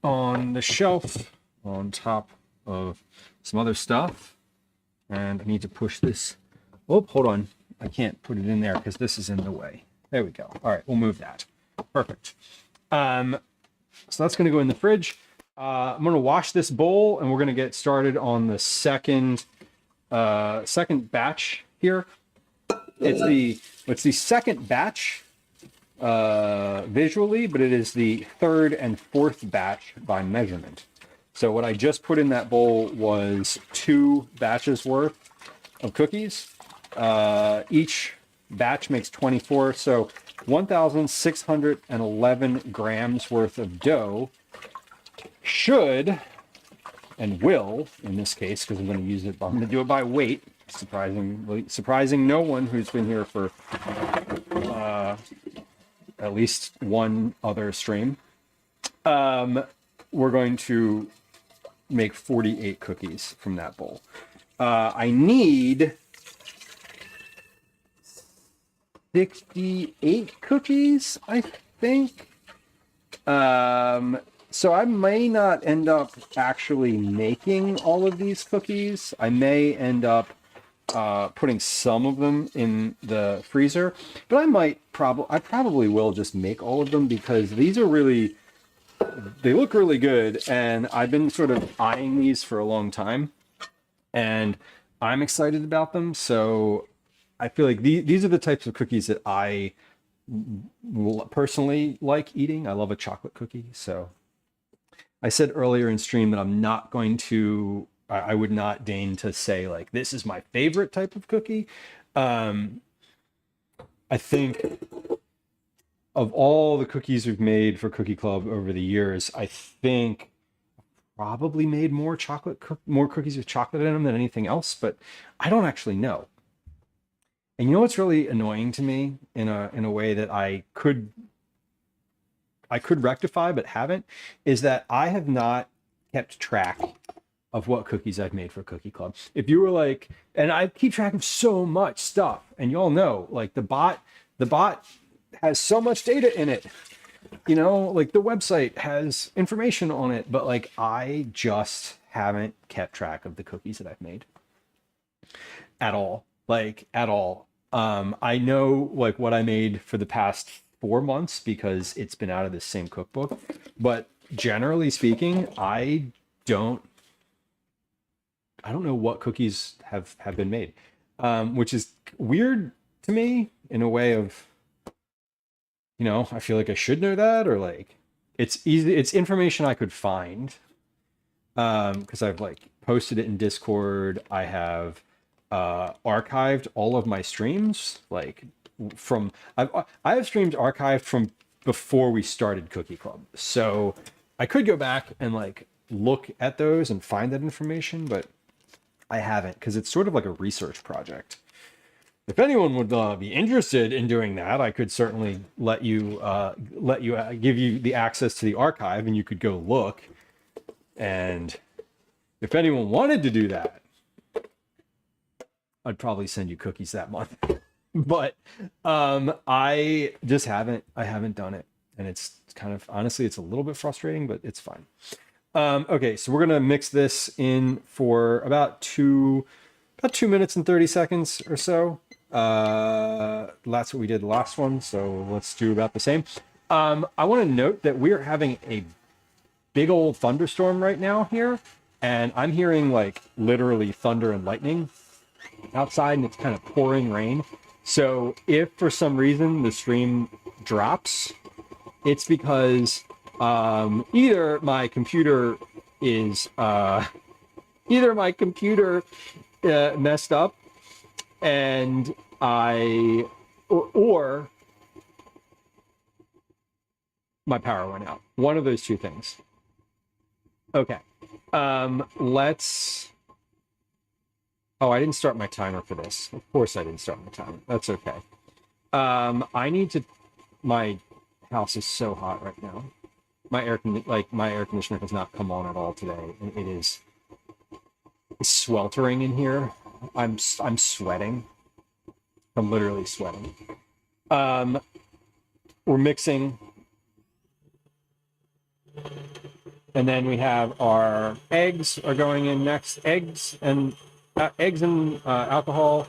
A: on the shelf on top of some other stuff. And I need to push this. Oh, hold on. I can't put it in there because this is in the way. There we go. All right, we'll move that. Perfect. So that's going to go in the fridge. I'm going to wash this bowl, and we're going to get started on the second batch here. It's the second batch visually, but it is the third and fourth batch by measurement. So what I just put in that bowl was 2 batches worth of cookies. Each batch makes 24, so 1,611 grams worth of dough should, and will, in this case, because I'm going to use it, I'm going to do it by weight, surprising no one who's been here for at least one other stream. We're going to make 48 cookies from that bowl. I need 68 cookies, I think. So I may not end up actually making all of these cookies. I may end up putting some of them in the freezer, but I probably will just make all of them because these are really, they look really good, and I've been sort of eyeing these for a long time, and I'm excited about them. So I feel like these are the types of cookies that I personally like eating. I love a chocolate cookie. So I said earlier in stream that I'm not going to, I would not deign to say like, this is my favorite type of cookie. I think of all the cookies we've made for Cookie Club over the years, I think probably made more cookies with chocolate in them than anything else, but I don't actually know. And you know what's really annoying to me in a way that I could rectify but haven't, is that I have not kept track of what cookies I've made for Cookie Club. If you were like, and I keep track of so much stuff, and you all know, like the bot has so much data in it. You know, like the website has information on it, but like I just haven't kept track of the cookies that I've made at all. Like at all. I know like what I made for the past 4 months because it's been out of this same cookbook, but generally speaking, I don't know what cookies have been made, which is weird to me in a way of, you know, I feel like I should know that, or like it's easy, it's information I could find, because I've like posted it in Discord. I have archived all of my streams, like from I have streams archived from before we started Cookie Club, so I could go back and like look at those and find that information, but I haven't, because it's sort of like a research project. If anyone would be interested in doing that, I could certainly let you give you the access to the archive, and you could go look. And if anyone wanted to do that, I'd probably send you cookies that month. But I just haven't done it, and it's kind of, honestly, it's a little bit frustrating, but it's fine. Okay, so we're gonna mix this in for about 2 minutes and 30 seconds or so. That's what we did the last one, so let's do about the same. I want to note that we're having a big old thunderstorm right now here, and I'm hearing like literally thunder and lightning outside, and it's kind of pouring rain. So if for some reason the stream drops, it's because either my computer messed up, and or my power went out. One of those two things. Okay. Let's. Oh, I didn't start my timer for this. Of course I didn't start my timer. That's okay. I need to. My house is so hot right now. My air conditioner has not come on at all today, and it is sweltering in here. I'm sweating. I'm literally sweating. We're mixing, and then we have our eggs are going in next. Eggs and alcohol.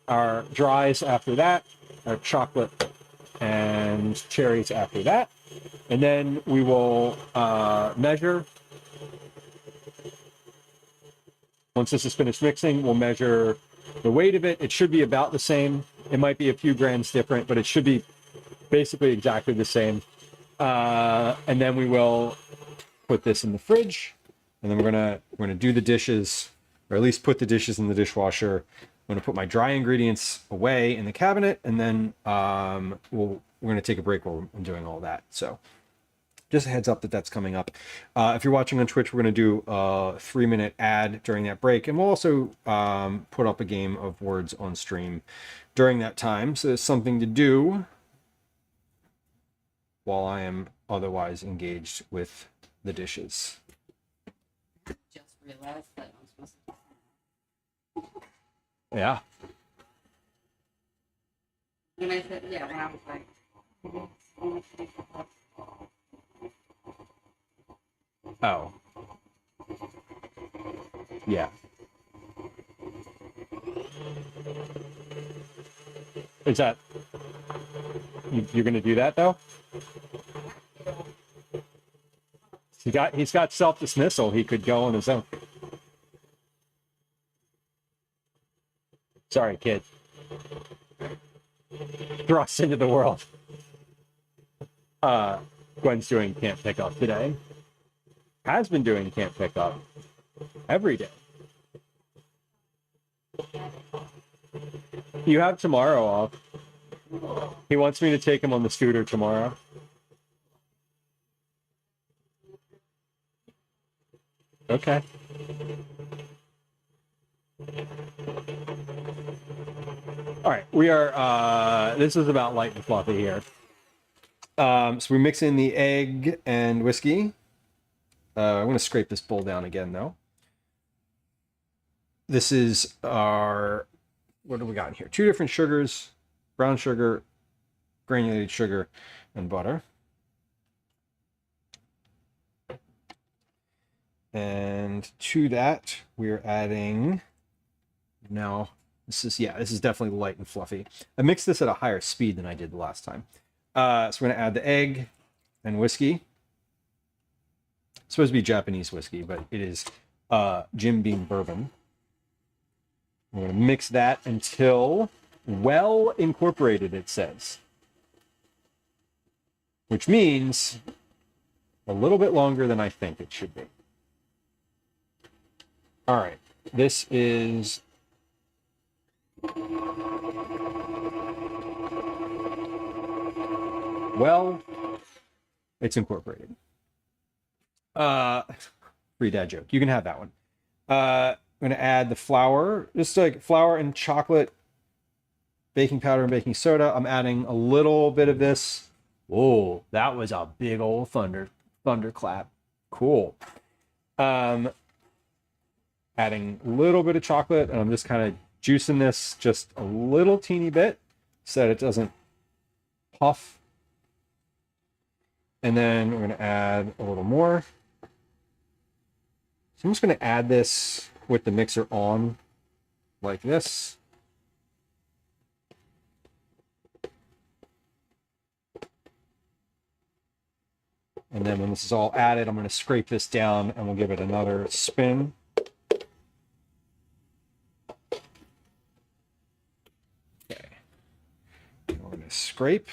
A: Our dries after that. Our chocolate and cherries after that, and then we will measure. Once this is finished mixing, we'll measure the weight of it. It should be about the same. It might be a few grams different, but it should be basically exactly the same. And then we will put this in the fridge, and then we're gonna do the dishes, or at least put the dishes in the dishwasher. I'm gonna put my dry ingredients away in the cabinet, and then we're gonna take a break while I'm doing all that. So just a heads up that that's coming up. If you're watching on Twitch, we're going to do a 3-minute ad during that break. And we'll also put up a game of Words on stream during that time. So there's something to do while I am otherwise engaged with the dishes.
C: Just realized that I'm supposed to.
A: Yeah.
C: When I said, yeah, when I was like,
A: Oh. Yeah. Is that... You're going to do that, though? He's got self-dismissal. He could go on his own. Sorry, kid. Thrust into the world. Gwen's doing camp pickup today. Has been doing camp pickup every day. You have tomorrow off. He wants me to take him on the scooter tomorrow. Okay. All right, we are, this is about light and fluffy here. So we mix in the egg and whiskey. I'm going to scrape this bowl down again, though. This is our, what do we got in here? 2 different sugars, brown sugar, granulated sugar, and butter. And to that, we're adding, now, this is definitely light and fluffy. I mixed this at a higher speed than I did the last time. So we're going to add the egg and whiskey. It's supposed to be Japanese whiskey, but it is Jim Beam bourbon. We're going to mix that until well incorporated, it says. Which means a little bit longer than I think it should be. All right, this is well, it's incorporated. Free dad joke. You can have that one. I'm going to add the flour, just like flour and chocolate, baking powder and baking soda. I'm adding a little bit of this. Whoa, that was a big old thunderclap. Cool. Adding a little bit of chocolate, and I'm just kind of juicing this just a little teeny bit so that it doesn't puff. And then we're going to add a little more. So I'm just going to add this with the mixer on like this. And then when this is all added, I'm going to scrape this down and we'll give it another spin. Okay. We're going to scrape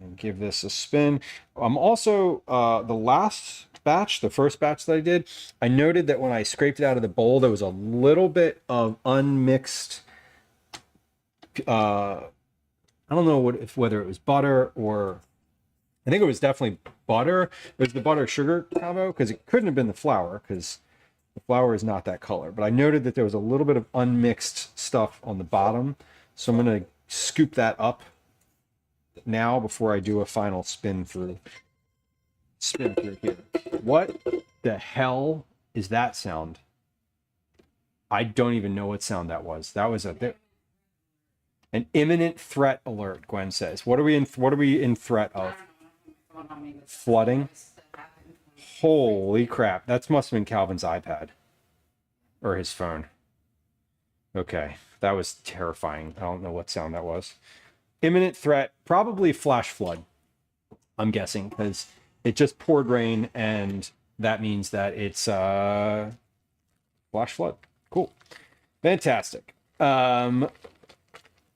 A: and give this a spin. I'm also, the last batch, the first batch that I did, I noted that when I scraped it out of the bowl, there was a little bit of unmixed, I don't know whether it was butter or, I think it was definitely butter. It was the butter sugar combo, because it couldn't have been the flour, because the flour is not that color. But I noted that there was a little bit of unmixed stuff on the bottom. So I'm going to scoop that up now before I do a final spin through here. What the hell is that sound? I don't even know what sound that was. That was an imminent threat alert, Gwen says. What are we in threat of? Flooding? Holy crap. That must have been Calvin's iPad. Or his phone. Okay. That was terrifying. I don't know what sound that was. Imminent threat. Probably flash flood. I'm guessing. Because it just poured rain. And that means that it's flash flood. Cool. Fantastic. I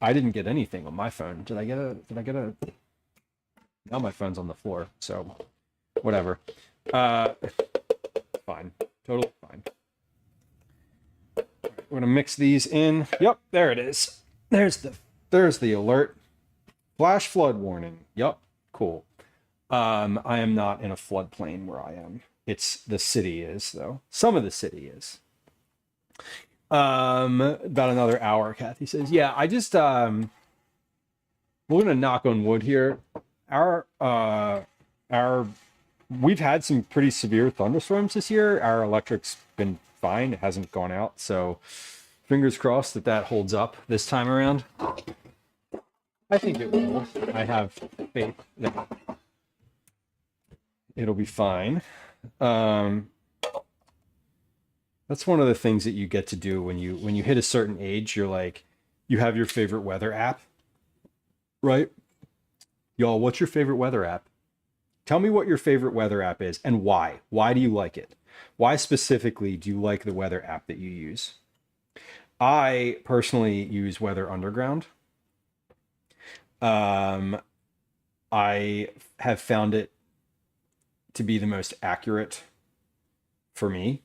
A: didn't get anything on my phone. Did I get a... Now my phone's on the floor, so whatever. Fine. Totally fine. We're gonna mix these in. Yep, there it is. There's the alert. Flash flood warning. Yep, cool. I am not in a floodplain where I am. The city is, though. Some of the city is. About another hour, Kathy says. Yeah, I just we're gonna knock on wood here. We've had some pretty severe thunderstorms this year. Our electric's been fine. It hasn't gone out. So fingers crossed that holds up this time around. I think it will. I have faith that it'll be fine. That's one of the things that you get to do when you hit a certain age. You're like, you have your favorite weather app, right? Y'all, what's your favorite weather app? Tell me what your favorite weather app is and why. Why do you like it? Why specifically do you like the weather app that you use? I personally use Weather Underground. I have found it to be the most accurate for me,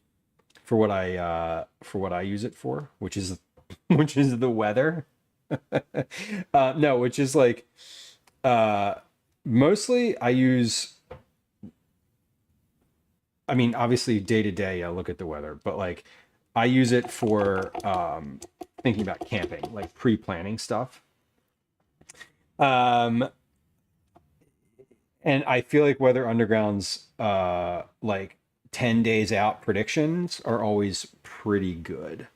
A: for what I use it for, which is the weather. No, which is like, mostly I use, I mean, obviously day to day I look at the weather, but like I use it for thinking about camping, like pre-planning stuff. And I feel like Weather Underground's like 10 days out predictions are always pretty good.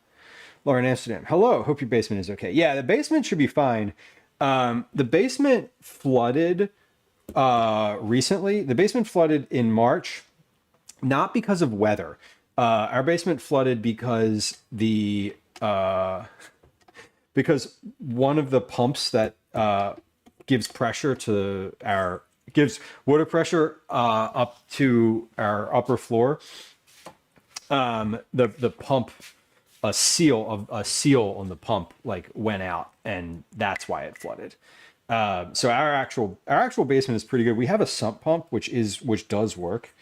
A: Lauren Amsterdam, hello, hope your basement is okay. Yeah, the basement should be fine. The basement flooded recently. The basement flooded in March, not because of weather. Our basement flooded because because one of the pumps that gives water pressure up to our upper floor. The pump, a seal on the pump like went out, and that's why it flooded. So our actual basement is pretty good. We have a sump pump which does work.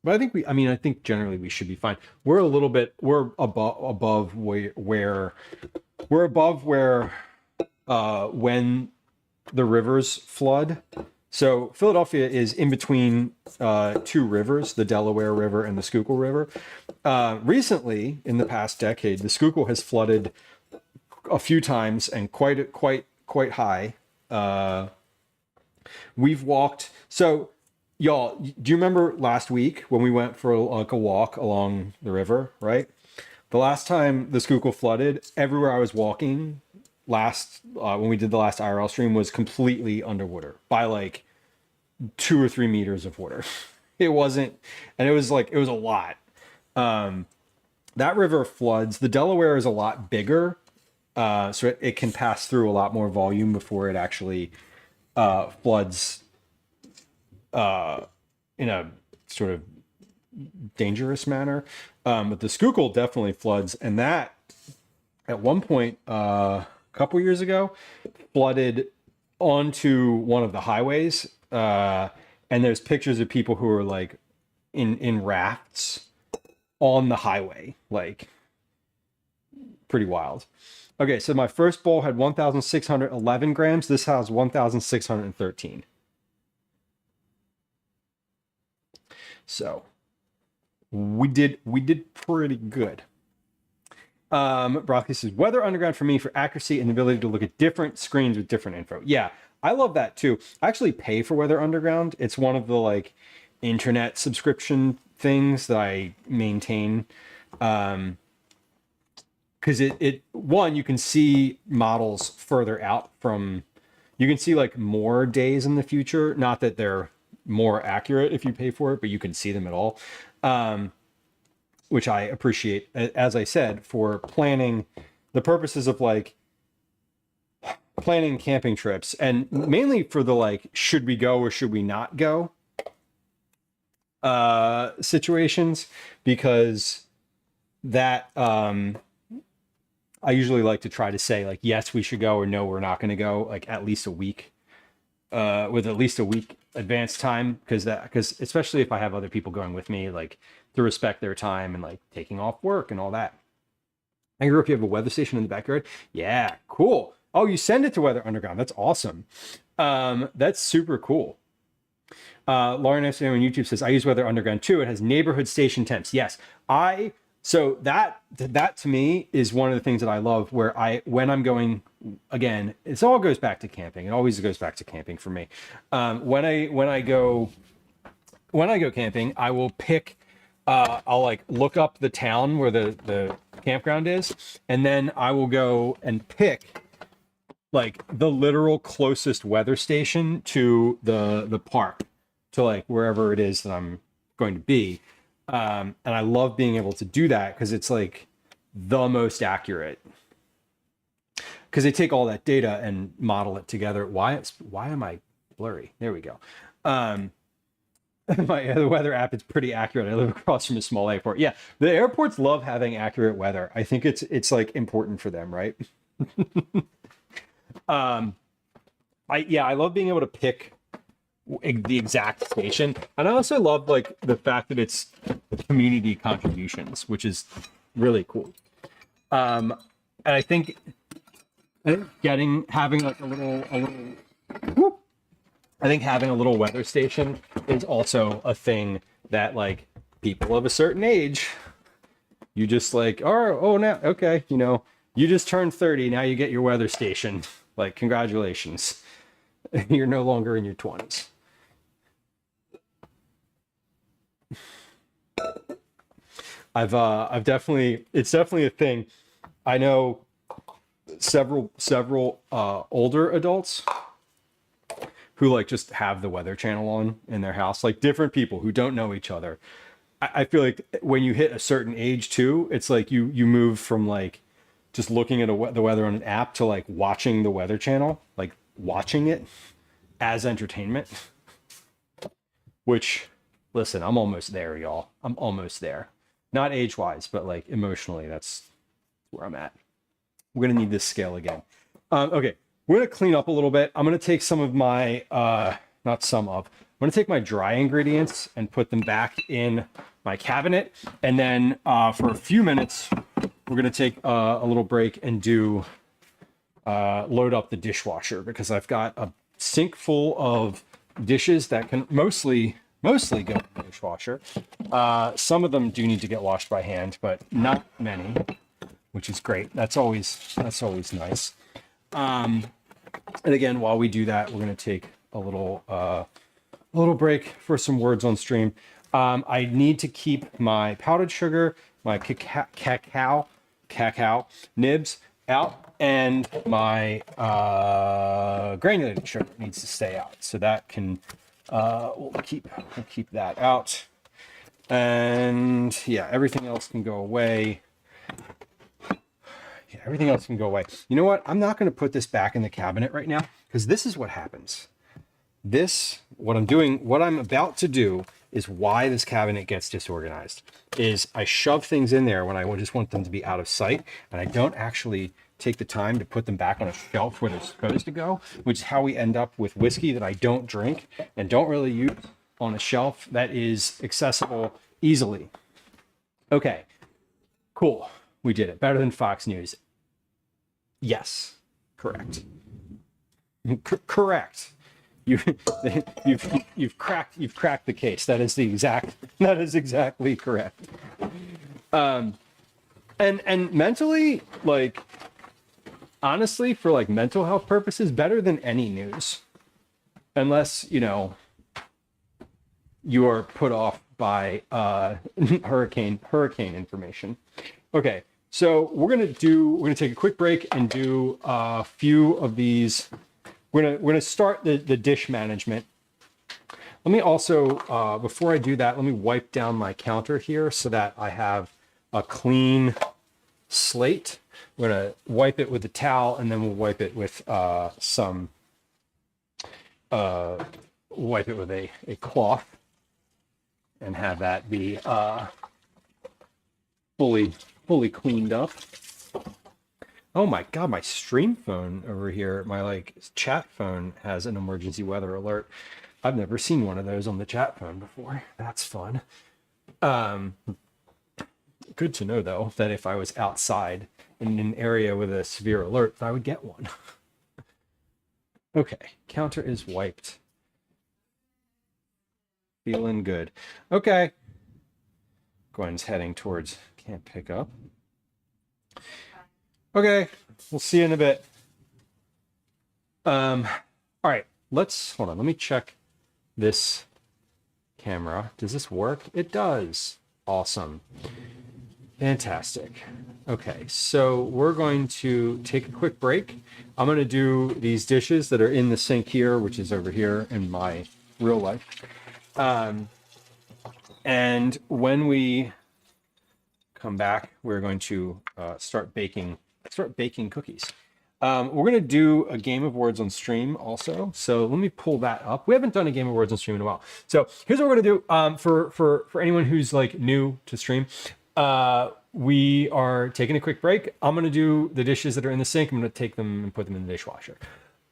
A: But I think generally we should be fine. We're above where when the rivers flood. So Philadelphia is in between two rivers, the Delaware River and the Schuylkill River. Recently, in the past decade, the Schuylkill has flooded a few times and quite high. We've walked. So, y'all, do you remember last week when we went for like a walk along the river? Right. The last time the Schuylkill flooded, everywhere I was walking when we did the last IRL stream was completely underwater by like 2 or 3 meters of water. It was a lot. That river floods. The Delaware is a lot bigger, so it can pass through a lot more volume before it actually floods in a sort of dangerous manner. But the Schuylkill definitely floods, and that at one point a couple years ago flooded onto one of the highways, and there's pictures of people who are like in rafts on the highway, like pretty wild. Okay, so my first bowl had 1,611 grams. This has 1,613. So we did pretty good. Broccoli says, Weather Underground for me for accuracy and the ability to look at different screens with different info. Yeah, I love that too. I actually pay for Weather Underground. It's one of the like internet subscription things that I maintain. Because you can see models further out you can see like more days in the future. Not that they're more accurate if you pay for it, but you can see them at all. Which I appreciate, as I said, for planning the purposes of like planning camping trips, and mainly for the like, should we go or should we not go situations, because that I usually like to try to say like, yes, we should go, or no, we're not going to go, like at least a week, with at least a week advance time, because especially if I have other people going with me, like to respect their time and like taking off work and all that. I grew up, you have a weather station in the backyard. Yeah, cool. Oh, you send it to Weather Underground. That's awesome. That's super cool. Lauren Amsterdam on YouTube says, I use Weather Underground too. It has neighborhood station temps. Yes, so that to me is one of the things that I love, where when I'm going, again, it all goes back to camping. It always goes back to camping for me. When I go camping, I will pick, I'll like look up the town where the campground is, and then I will go and pick like the literal closest weather station to the park, to like wherever it is that I'm going to be. And I love being able to do that because it's like the most accurate, because they take all that data and model it together. Why am I blurry? There we go. The weather app is pretty accurate. I live across from a small airport. Yeah, the airports love having accurate weather. I think it's like important for them, right? I love being able to pick the exact station, and I also love like the fact that it's community contributions, which is really cool. And I think having like a little weather station is also a thing that like people of a certain age You just like, oh, now, okay, you know, you just turned 30. Now you get your weather station. Like, congratulations. You're no longer in your 20s. I've definitely, it's definitely a thing. I know several older adults who like just have the Weather Channel on in their house, like different people who don't know each other. I feel like when you hit a certain age too, it's like you move from like just looking at the weather on an app to like watching the Weather Channel, like watching it as entertainment. Which, listen, I'm almost there, y'all. I'm almost there. Not age-wise, but like emotionally, that's where I'm at. We're gonna need this scale again. Okay, we're gonna clean up a little bit. I'm gonna take some of my, not some of, I'm gonna take my dry ingredients and put them back in my cabinet. And then for a few minutes, we're gonna take a little break and do, load up the dishwasher because I've got a sink full of dishes that can mostly go in the dishwasher. Some of them do need to get washed by hand, but not many, which is great. That's always nice. And again, while we do that, we're going to take a little break for some words on stream. I need to keep my powdered sugar, my cacao nibs out, and my granulated sugar needs to stay out. So that can we'll keep that out. And yeah, everything else can go away. Yeah, everything else can go away. You know what? I'm not going to put this back in the cabinet right now because this is what happens. What I'm about to do is why this cabinet gets disorganized. Is I shove things in there when I just want them to be out of sight, and I don't actually take the time to put them back on a shelf where they're supposed to go, which is how we end up with whiskey that I don't drink and don't really use on a shelf that is accessible easily. Okay, cool. We did it. Better than Fox News. Yes, correct. Correct. You've cracked the case. That is exactly correct. And mentally, like, honestly, for like mental health purposes, better than any news, unless you are put off by hurricane information. Okay, so we're gonna take a quick break and do a few of these. We're gonna start the dish management. Let me also before I do that, let me wipe down my counter here so that I have a clean slate. We're gonna wipe it with a towel, and then we'll wipe it with wipe it with a cloth, and have that be fully cleaned up. Oh my God, my stream phone over here, my like chat phone has an emergency weather alert. I've never seen one of those on the chat phone before. That's fun. Good to know though, that if I was outside in an area with a severe alert, I would get one. Okay, counter is wiped. Feeling good. Okay. Gwen's heading towards can't pick up. Okay, we'll see you in a bit. All right, hold on. Let me check this camera. Does this work? It does. Awesome. Fantastic. Okay, so we're going to take a quick break. I'm going to do these dishes that are in the sink here, which is over here in my real life. And when we come back, we're going to start baking cookies. We're going to do a game of words on stream also. So let me pull that up. We haven't done a game of words on stream in a while. So here's what we're going to do for anyone who's like new to stream. We are taking a quick break. I'm going to do the dishes that are in the sink. I'm going to take them and put them in the dishwasher.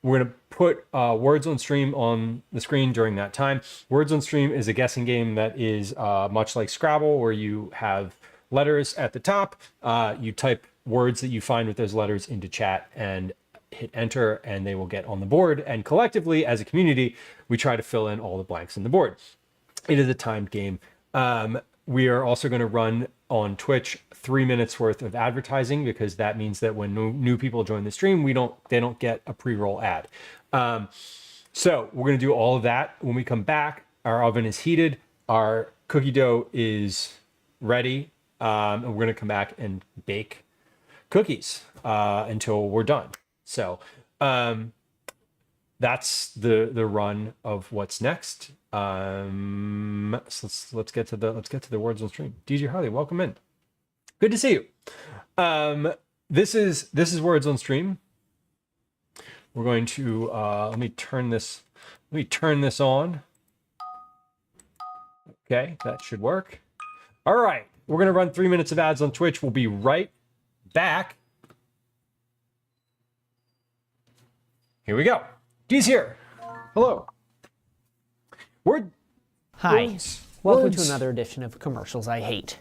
A: We're going to put words on stream on the screen during that time. Words on stream is a guessing game that is much like Scrabble, where you have letters at the top. You type words that you find with those letters into chat and hit enter, and they will get on the board. And collectively, as a community, we try to fill in all the blanks in the board. It is a timed game. We are also going to run on Twitch 3 minutes worth of advertising, because that means that when new people join the stream, they don't get a pre-roll ad. So we're going to do all of that. When we come back, our oven is heated, our cookie dough is ready, and we're going to come back and bake cookies until we're done. So that's the run of what's next. So let's get to the words on stream. DJ Harley, welcome in. Good to see you. This is words on stream. We're going to let me turn this on. Okay, that should work. All right, we're gonna run 3 minutes of ads on Twitch. We'll be right back. Here we go. Dee's here. Hello.
D: Hi. Welcome
A: Words.
D: to another edition of Commercials I Hate.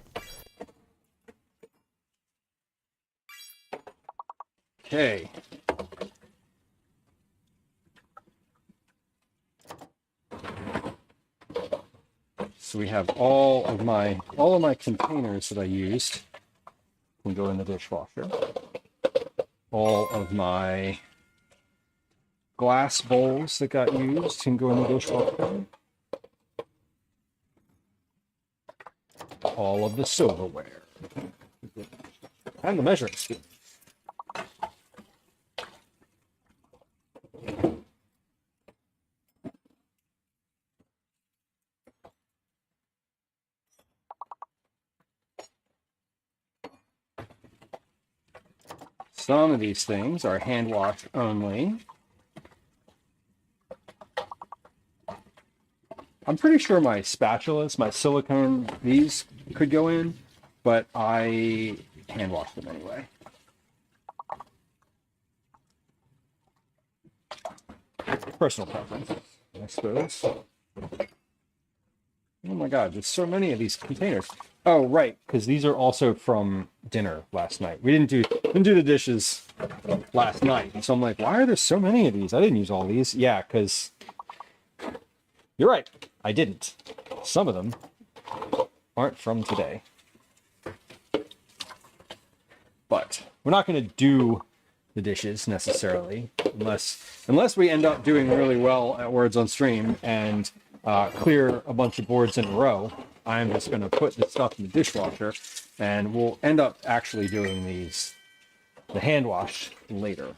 A: Okay. So we have all of my containers that I used can go in the dishwasher. All of my glass bowls that got used can go in the dishwasher. All of the silverware and the measuring spoon. Some of these things are hand wash only. I'm pretty sure my spatulas, my silicone, these could go in, but I hand wash them anyway. Personal preference, I suppose. Oh my God, there's so many of these containers. Oh, right, because these are also from dinner last night. We didn't do the dishes last night, so I'm like, why are there so many of these? I didn't use all these. Yeah, because you're right, I didn't. Some of them aren't from today. But we're not going to do the dishes necessarily, unless we end up doing really well at Words on Stream and clear a bunch of boards in a row. I'm just going to put this stuff in the dishwasher, and we'll end up actually doing the hand wash later.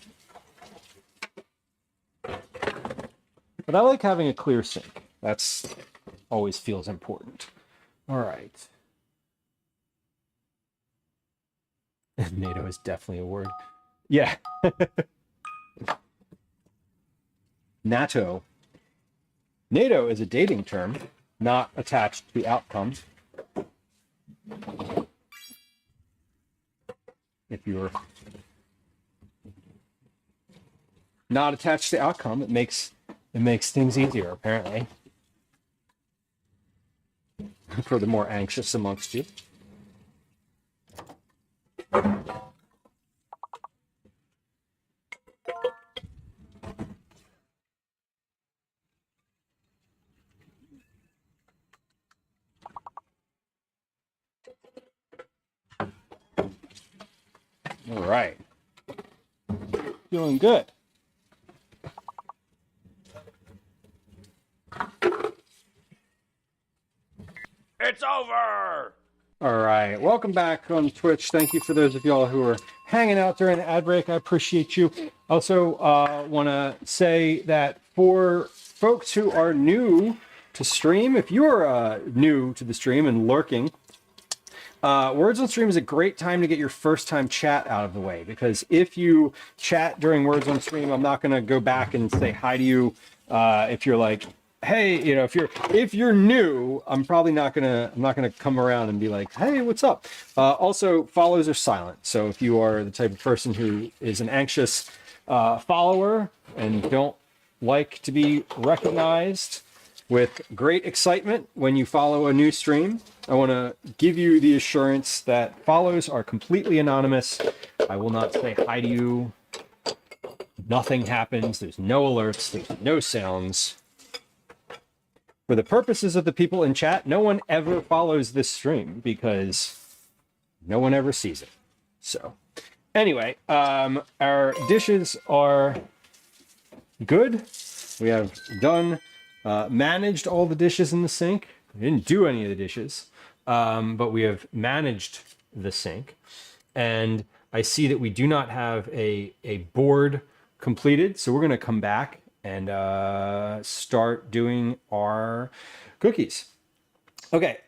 A: But I like having a clear sink. That's always feels important. All right. NATO is definitely a word. Yeah. NATO. NATO is a dating term, not attached to the outcome. If you're not attached to the outcome, it makes things easier, apparently, for the more anxious amongst you. All right. Feeling good.
B: It's over!
A: All right. Welcome back on Twitch. Thank you for those of y'all who are hanging out during the ad break. I appreciate you. Also, want to say that for folks who are new to stream, if you're new to the stream and lurking, Words on Stream is a great time to get your first time chat out of the way, because if you chat during Words on Stream, I'm not going to go back and say hi to you. If you're like, hey, you know, if you're new, I'm probably not gonna come around and be like, hey, what's up? Also, follows are silent. So if you are the type of person who is an anxious follower and don't like to be recognized with great excitement when you follow a new stream, I want to give you the assurance that follows are completely anonymous. I will not say hi to you. Nothing happens. There's no alerts. There's no sounds. For the purposes of the people in chat, no one ever follows this stream because no one ever sees it. So anyway, our dishes are good. We have managed all the dishes in the sink. We didn't do any of the dishes, but we have managed the sink. And I see that we do not have a board completed. So we're going to come back and start doing our cookies. Okay,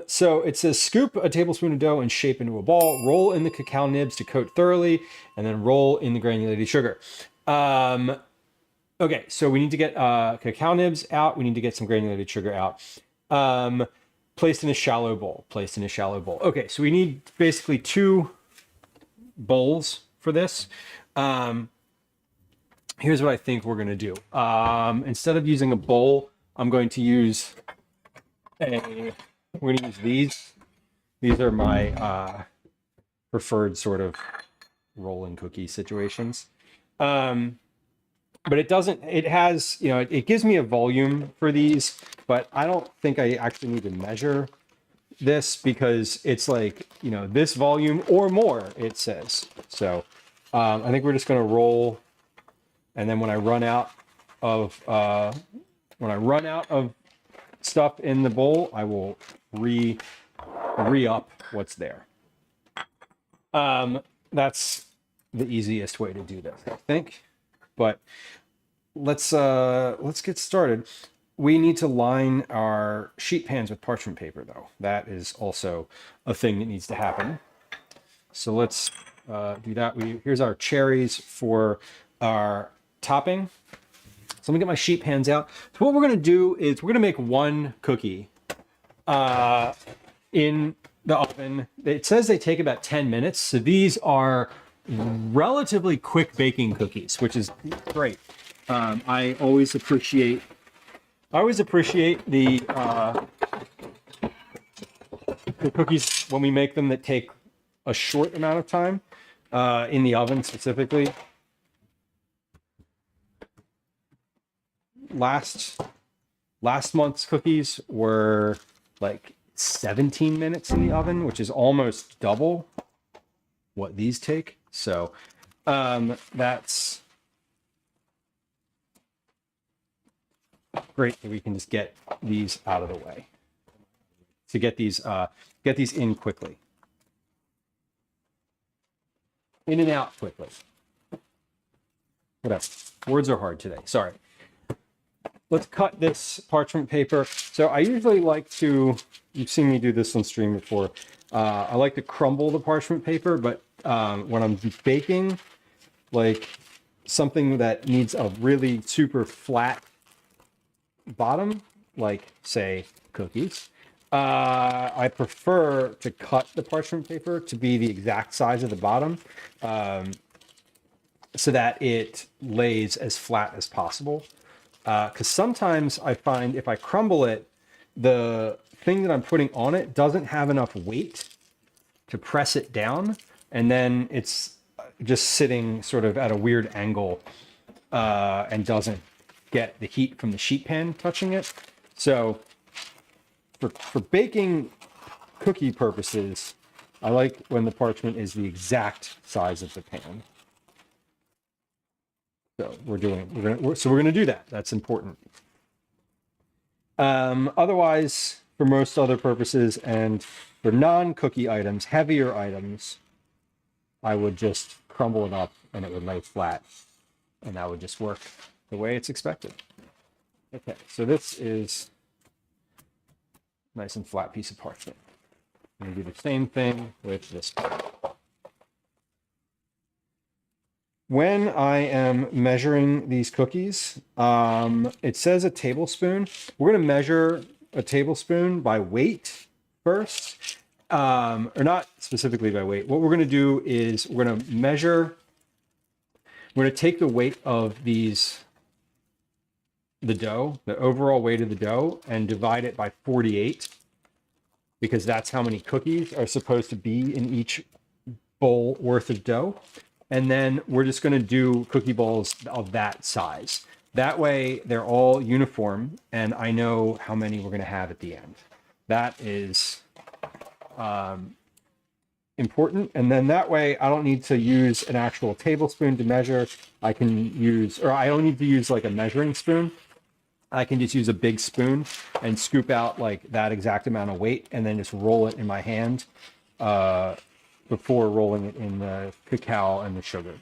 A: so it says scoop a tablespoon of dough and shape into a ball, roll in the cacao nibs to coat thoroughly, and then roll in the granulated sugar. Okay, so we need to get cacao nibs out. We need to get some granulated sugar out. Placed in a shallow bowl. Placed in a shallow bowl. Okay, so we need basically 2 bowls for this. Here's what I think we're going to do. Instead of using a bowl, I'm going to use we're going to use these. These are my preferred sort of rolling cookie situations. But it has, it gives me a volume for these, but I don't think I actually need to measure this because it's like, this volume or more, it says. So I think we're just going to roll. And then when I run out of stuff in the bowl, I will re-up what's there. That's the easiest way to do this, I think. But let's get started. We need to line our sheet pans with parchment paper, though. That is also a thing that needs to happen. So let's do that. Here's our cherries for our topping. So let me get my sheet pans out. So what we're going to do is we're going to make 1 cookie in the oven. It says they take about 10 minutes. So these are relatively quick baking cookies, which is great. I always appreciate the cookies when we make them that take a short amount of time in the oven specifically. Last month's cookies were like 17 minutes in the oven, which is almost double what these take. So that's great that we can just get these out of the way to get these in quickly, in and out quickly. Whatever. Words are hard today. Sorry. Let's cut this parchment paper. So I usually like to, you've seen me do this on stream before. I like to crumble the parchment paper, but when I'm baking, like something that needs a really super flat bottom, like say cookies, I prefer to cut the parchment paper to be the exact size of the bottom so that it lays as flat as possible. Because sometimes I find if I crumble it, the thing that I'm putting on it doesn't have enough weight to press it down, and then it's just sitting sort of at a weird angle and doesn't get the heat from the sheet pan touching it. So for baking cookie purposes, I like when the parchment is the exact size of the pan. So we're going to do that. That's important. Otherwise, for most other purposes and for non-cookie items, heavier items, I would just crumble it up and it would lay flat, and that would just work the way it's expected. Okay, so this is a nice and flat piece of parchment. I'm going to do the same thing with this part. When I am measuring these cookies, it says a tablespoon. We're going to measure a tablespoon by weight first, or not specifically by weight. What we're going to do is we're going to take the weight of the dough, the overall weight of the dough, and divide it by 48, because that's how many cookies are supposed to be in each bowl worth of dough. And then we're just going to do cookie balls of that size. That way they're all uniform and I know how many we're going to have at the end. That is important. And then that way I don't need to use an actual tablespoon to measure. I don't need to use like a measuring spoon. I can just use a big spoon and scoop out like that exact amount of weight and then just roll it in my hand before rolling it in the cacao and the sugar.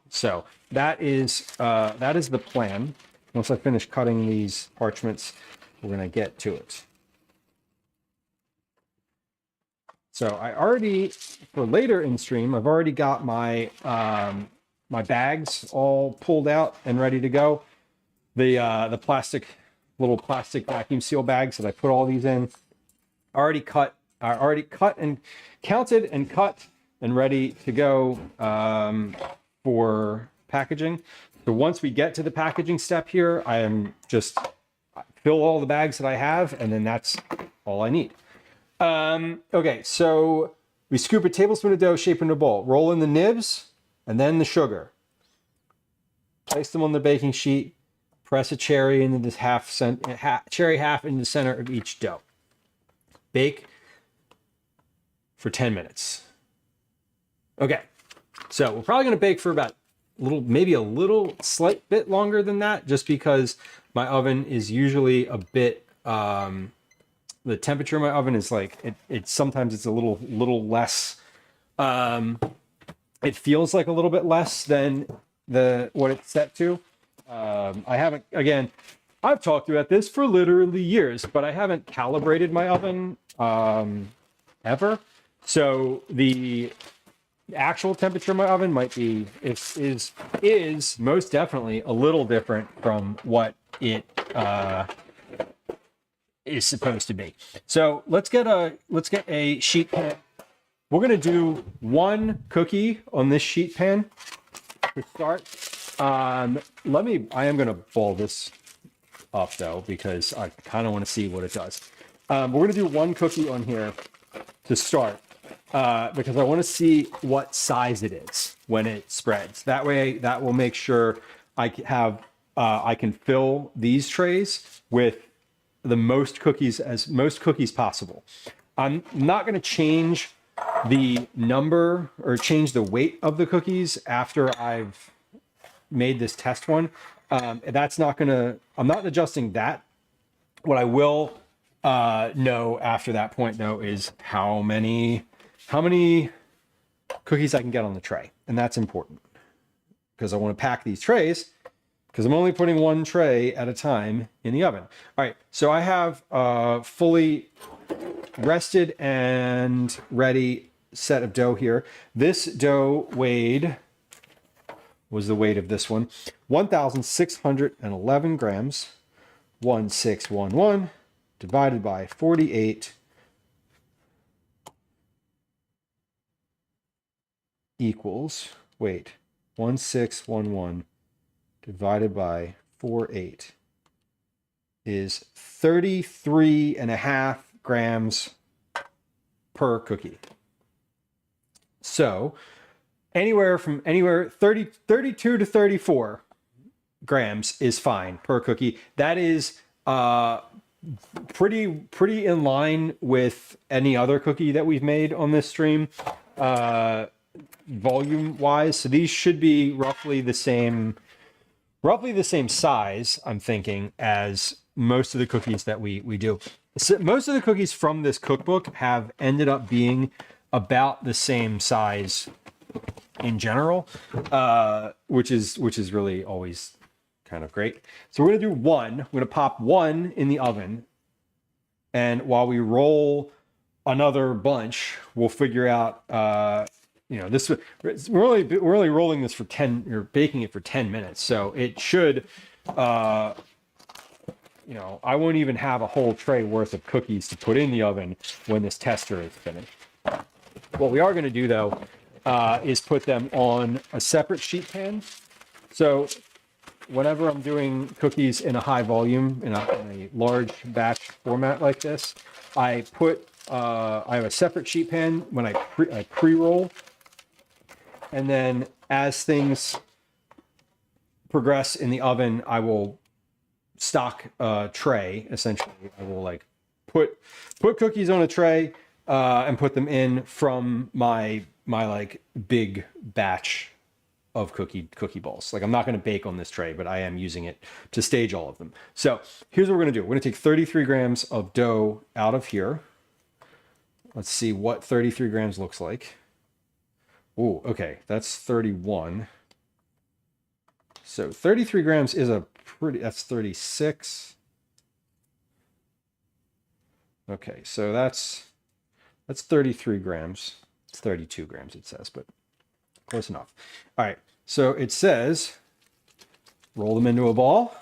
A: So that is the plan. Once I finish cutting these parchments, we're going to get to it. So I already, for later in stream, I've already got my my bags all pulled out and ready to go. The little plastic vacuum seal bags that I put all these in, I already cut and counted and cut and ready to go for packaging. So once we get to the packaging step here, I am just fill all the bags that I have, and then that's all I need. Okay, so we scoop a tablespoon of dough, shape into a bowl, roll in the nibs and then the sugar. Place them on the baking sheet. Press a cherry into this cherry half into the center of each dough. Bake for 10 minutes. Okay, so we're probably going to bake for about maybe a little slight bit longer than that, just because my oven is usually a bit. The temperature of my oven is like sometimes it's a little less. It feels like a little bit less than what it's set to. I've talked about this for literally years, but I haven't calibrated my oven ever. So the actual temperature of my oven is most definitely a little different from what it is supposed to be. So let's get a sheet pan. We're gonna do one cookie on this sheet pan to start. I am gonna ball this up though, because I kind of want to see what it does. We're gonna do one cookie on here to start because I want to see what size it is when it spreads. That way, that will make sure I can fill these trays with the most cookies possible. I'm not going to change the number or change the weight of the cookies after I've made this test one. I'm not adjusting that. What I will know after that point though is how many cookies I can get on the tray. And that's important because I want to pack these trays, because I'm only putting one tray at a time in the oven. All right, so I have fully rested and ready set of dough here. This dough was the weight of this one, 1,611 grams, 1611 divided by 48 equals, 1611 divided by 48 is 33.5 grams per cookie. So anywhere 32 to 34 grams is fine per cookie. That is pretty in line with any other cookie that we've made on this stream, volume wise. So these should be roughly the same size, I'm thinking, as most of the cookies that we do. So most of the cookies from this cookbook have ended up being about the same size in general, which is really always kind of great. So we're gonna do one. We're gonna pop one in the oven, and while we roll another bunch, we'll figure out. We're only rolling this for 10, or baking it for 10 minutes, so it should. I won't even have a whole tray worth of cookies to put in the oven when this tester is finished. What we are going to do though is put them on a separate sheet pan. So whenever I'm doing cookies in a high volume, in a large batch format like this, I have a separate sheet pan when I pre-roll, and then as things progress in the oven, I will stock a tray. Essentially, I will put cookies on a tray, and put them in from my like big batch of cookie balls. Like I'm not going to bake on this tray, but I am using it to stage all of them. So here's what we're going to do. We're going to take 33 grams of dough out of here. Let's see what 33 grams looks like. Oh, okay, that's 31. So 33 grams is that's 36. Okay, so that's 33 grams. It's 32 grams, it says, but close enough. All right, so it says roll them into a ball,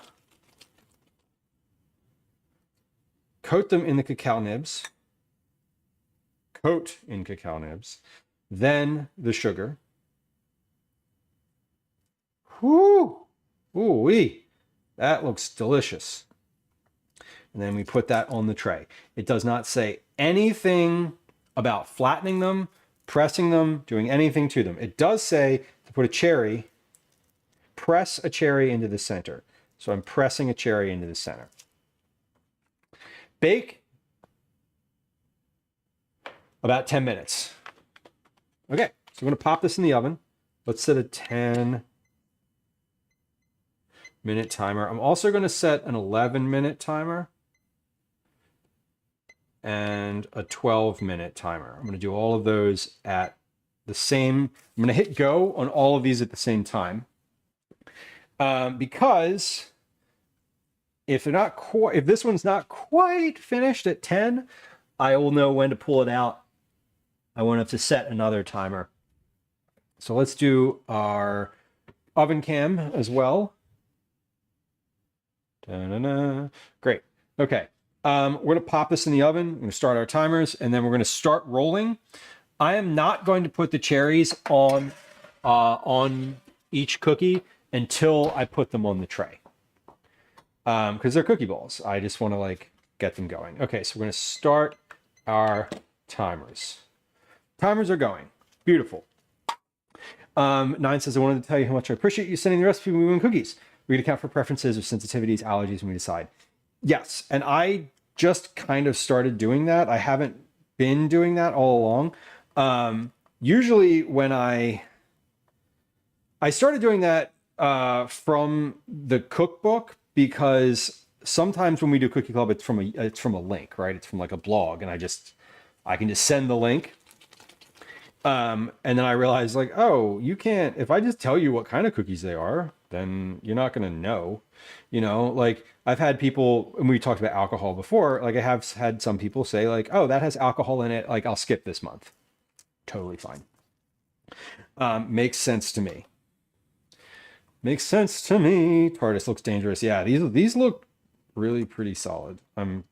A: coat them in the cacao nibs, coat in cacao nibs, then the sugar. Whoo! Ooh-wee! That looks delicious. And then we put that on the tray. It does not say anything about flattening them, pressing them, doing anything to them. It does say to put a cherry, press a cherry into the center. So I'm pressing a cherry into the center. Bake about 10 minutes. Okay, so I'm going to pop this in the oven. Let's set a 10-minute timer. I'm also going to set an 11-minute timer and a 12-minute timer. I'm going to do all of those at the same. I'm going to hit go on all of these at the same time, because if this one's not quite finished at 10, I will know when to pull it out. I won't have to set another timer. So let's do our oven cam as well. Da-da-da. Great. Okay. We're going to pop this in the oven. We're going to start our timers, and then we're going to start rolling. I am not going to put the cherries on each cookie until I put them on the tray, because they're cookie balls. I just want to like get them going. Okay, so we're going to start our timers. Timers are going. Beautiful. 9 says, I wanted to tell you how much I appreciate you sending the recipe when we win cookies. We can account for preferences or sensitivities, allergies when we decide. Yes, and I just kind of started doing that. I haven't been doing that all along. Usually when I started doing that from the cookbook, because sometimes when we do Cookie Club, it's from a link, right? It's from like a blog, and I can just send the link. And then I realized, like, oh, you can't, if I just tell you what kind of cookies they are, then you're not going to know, like I've had people, and we talked about alcohol before, like I have had some people say like, oh, that has alcohol in it. Like I'll skip this month. Totally fine. Makes sense to me. Makes sense to me. TARDIS looks dangerous. Yeah, these look really pretty solid. I'm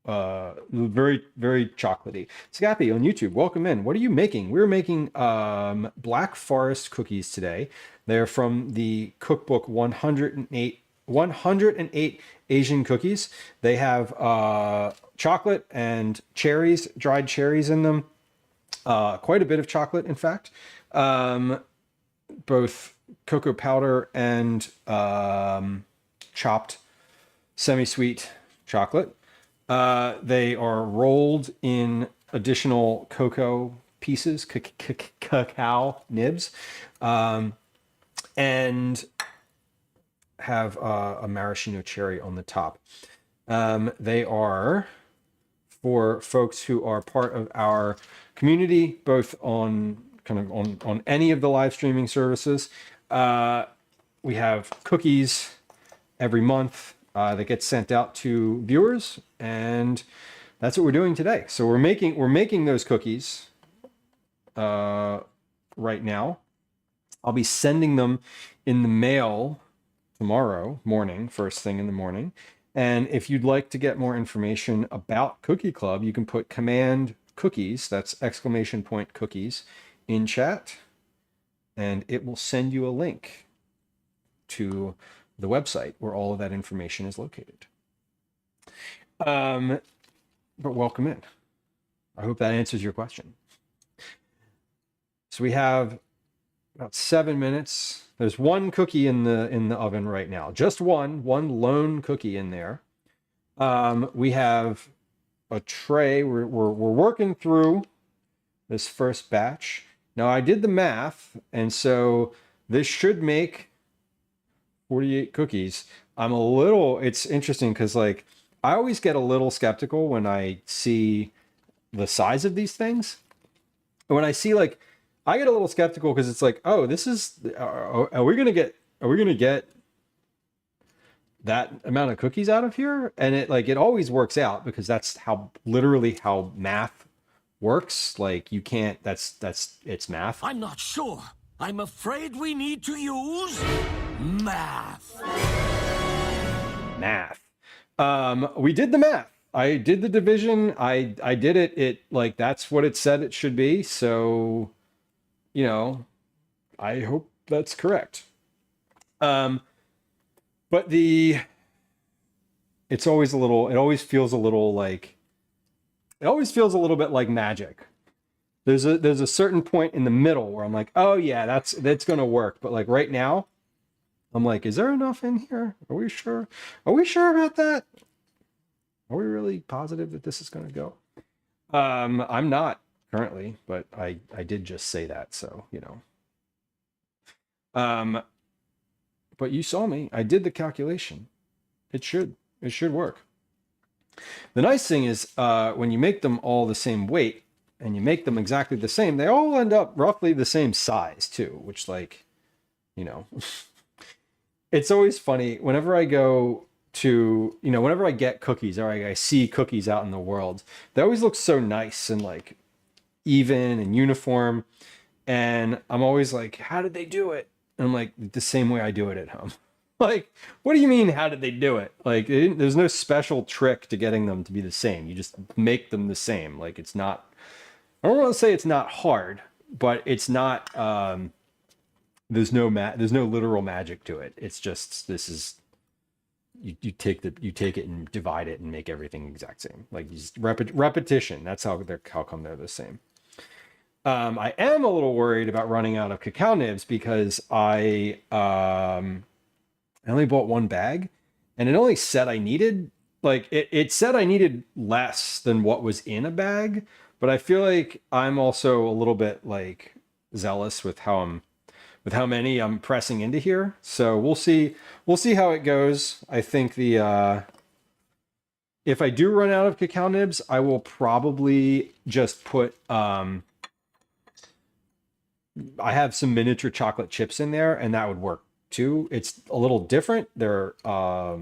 A: very, very chocolatey. Scappy on YouTube, welcome in. What are you making? We're making Black Forest cookies today. They're from the cookbook 108 Asian cookies. They have chocolate and cherries, dried cherries in them. Quite a bit of chocolate, in fact. Both cocoa powder and chopped semi-sweet chocolate. They are rolled in additional cocoa pieces, cacao nibs, and have a maraschino cherry on the top. They are for folks who are part of our community, both on any of the live streaming services. We have cookies every month that gets sent out to viewers, and that's what we're doing today. So we're making those cookies right now. I'll be sending them in the mail tomorrow morning, first thing in the morning. And if you'd like to get more information about Cookie Club, you can put command cookies, that's ! Cookies, in chat, and it will send you a link to the website where all of that information is located. But welcome in. I hope that answers your question. So we have about 7 minutes. There's one cookie in the oven right now. Just one lone cookie in there. We have a tray. We're working through this first batch. Now I did the math, and so this should make 48 cookies. It's interesting because like I always get a little skeptical when I see the size of these things. And when I see like, I get a little skeptical because it's like, oh, this is, are we gonna get that amount of cookies out of here? And it always works out because that's literally how math works. Like you can't, it's math.
B: I'm not sure. I'm afraid we need to use math.
A: Math. We did the math. I did the division. I did it. It like that's what it said it should be. So, you know, I hope that's correct. But it always feels a little bit like magic. There's a certain point in the middle where I'm like, oh yeah, that's gonna work. But like right now, I'm like, is there enough in here? Are we sure? Are we sure about that? Are we really positive that this is gonna go? I'm not currently, but I did just say that, so you know. But you saw me. I did the calculation. It should work. The nice thing is when you make them all the same weight and you make them exactly the same, they all end up roughly the same size too, which like, you know, it's always funny whenever I go to, you know, whenever I get cookies or I see cookies out in the world, they always look so nice and like even and uniform. And I'm always like, how did they do it? And I'm like, the same way I do it at home. Like, what do you mean, how did they do it? Like, there's no special trick to getting them to be the same. You just make them the same. Like, it's not, I don't want to say it's not hard, but it's not, there's no literal magic to it. It's just, this is, you take it and divide it and make everything exact same. Like, just repetition. That's how come they're the same. I am a little worried about running out of cacao nibs because I only bought one bag and it only said I needed, like, it said I needed less than what was in a bag, but I feel like I'm also a little bit like zealous with how many I'm pressing into here. So we'll see how it goes. I think if I do run out of cacao nibs, I will probably just put, I have some miniature chocolate chips in there and that would work too. It's a little different. They're a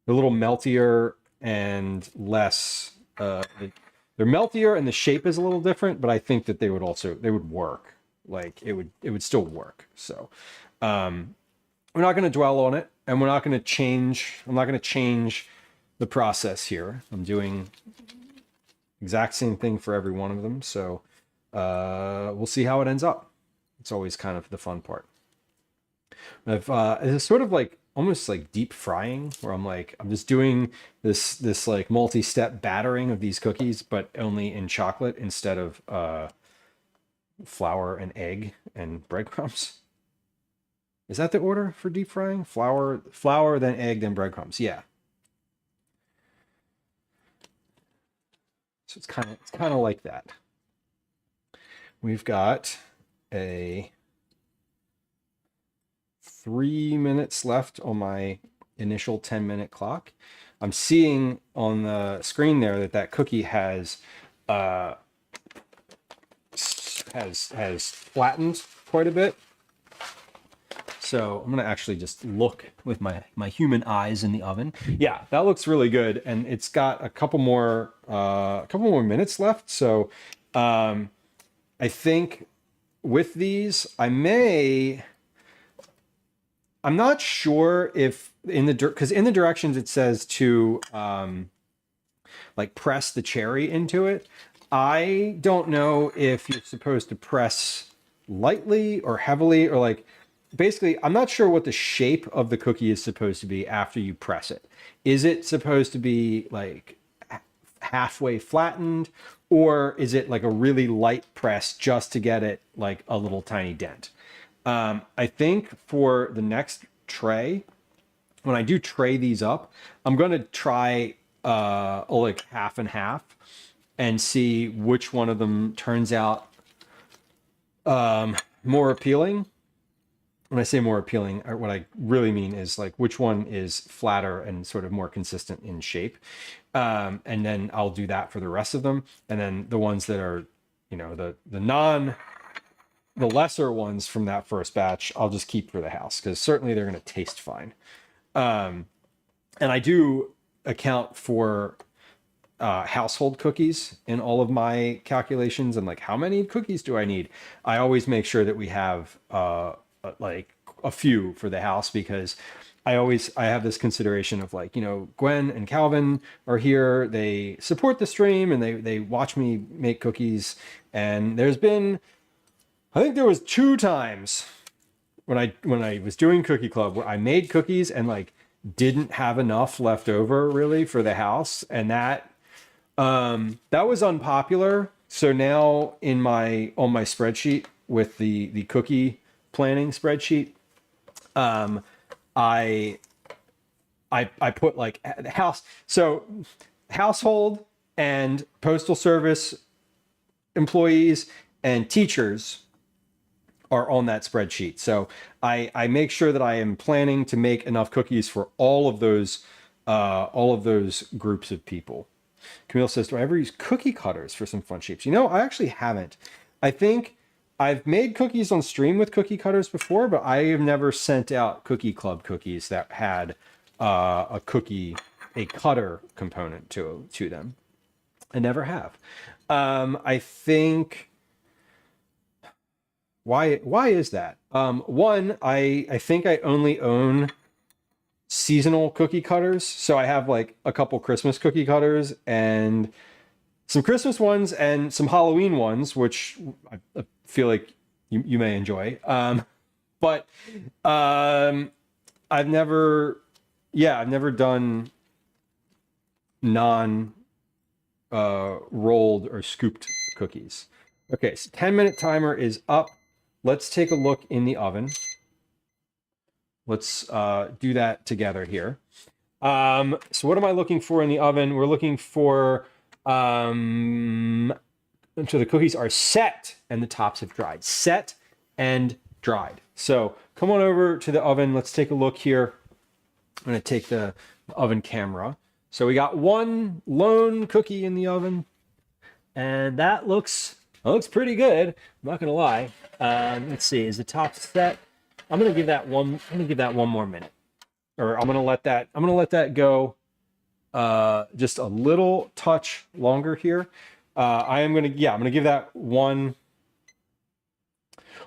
A: little meltier and less, they're meltier and the shape is a little different, but I think that they would work. Like it would still work. So, we're not going to dwell on it and I'm not going to change the process here. I'm doing exact same thing for every one of them. So, we'll see how it ends up. It's always kind of the fun part. It's sort of like almost like deep frying where I'm just doing this like multi-step battering of these cookies, but only in chocolate instead of flour and egg and breadcrumbs. Is that the order for deep frying? Flour, then egg, then breadcrumbs. Yeah. So it's kind of like that. We've got a 3 minutes left on my initial 10-minute clock. I'm seeing on the screen there that cookie has flattened quite a bit. So I'm gonna actually just look with my human eyes in the oven. Yeah, that looks really good, and it's got a couple more minutes left. So I think with these, I'm not sure if because in the directions it says to like press the cherry into it. I don't know if you're supposed to press lightly or heavily or like, basically, I'm not sure what the shape of the cookie is supposed to be after you press it. Is it supposed to be like halfway flattened, or is it like a really light press just to get it like a little tiny dent? I think for the next tray, when I do tray these up, I'm going to try like half and half and see which one of them turns out more appealing. When I say more appealing, what I really mean is like which one is flatter and sort of more consistent in shape. And then I'll do that for the rest of them. And then the ones that are, you know, the lesser ones from that first batch, I'll just keep for the house because certainly they're going to taste fine. And I do account for household cookies in all of my calculations and like how many cookies do I need. I always make sure that we have like a few for the house because I have this consideration of like, you know, Gwen and Calvin are here, they support the stream and they watch me make cookies. And I think there was 2 times when I was doing Cookie Club where I made cookies and like didn't have enough left over really for the house, and that was unpopular. So now on my spreadsheet with the cookie planning spreadsheet, I put like household and postal service employees and teachers are on that spreadsheet. So I make sure that I am planning to make enough cookies for all of those groups of people. Camille says, do I ever use cookie cutters for some fun shapes? You know, I actually haven't. I think I've made cookies on stream with cookie cutters before, but I have never sent out Cookie Club cookies that had a cutter component to them. I never have. I think why is that? One, I think I only own seasonal cookie cutters, so I have like a couple Christmas cookie cutters and some Christmas ones and some Halloween ones, which I feel like you may enjoy. But I've never done non rolled or scooped cookies. Okay, so 10-minute timer is up. Let's take a look in the oven. Let's do that together here. So what am I looking for in the oven? We're looking for so the cookies are set and the tops have dried. Set and dried. So come on over to the oven. Let's take a look here. I'm going to take the oven camera. So we got one lone cookie in the oven, and that looks pretty good. I'm not going to lie. Let's see. Is the top set? I'm going to give that one more minute, or I'm going to let that go just a little touch longer here. I'm going to give that one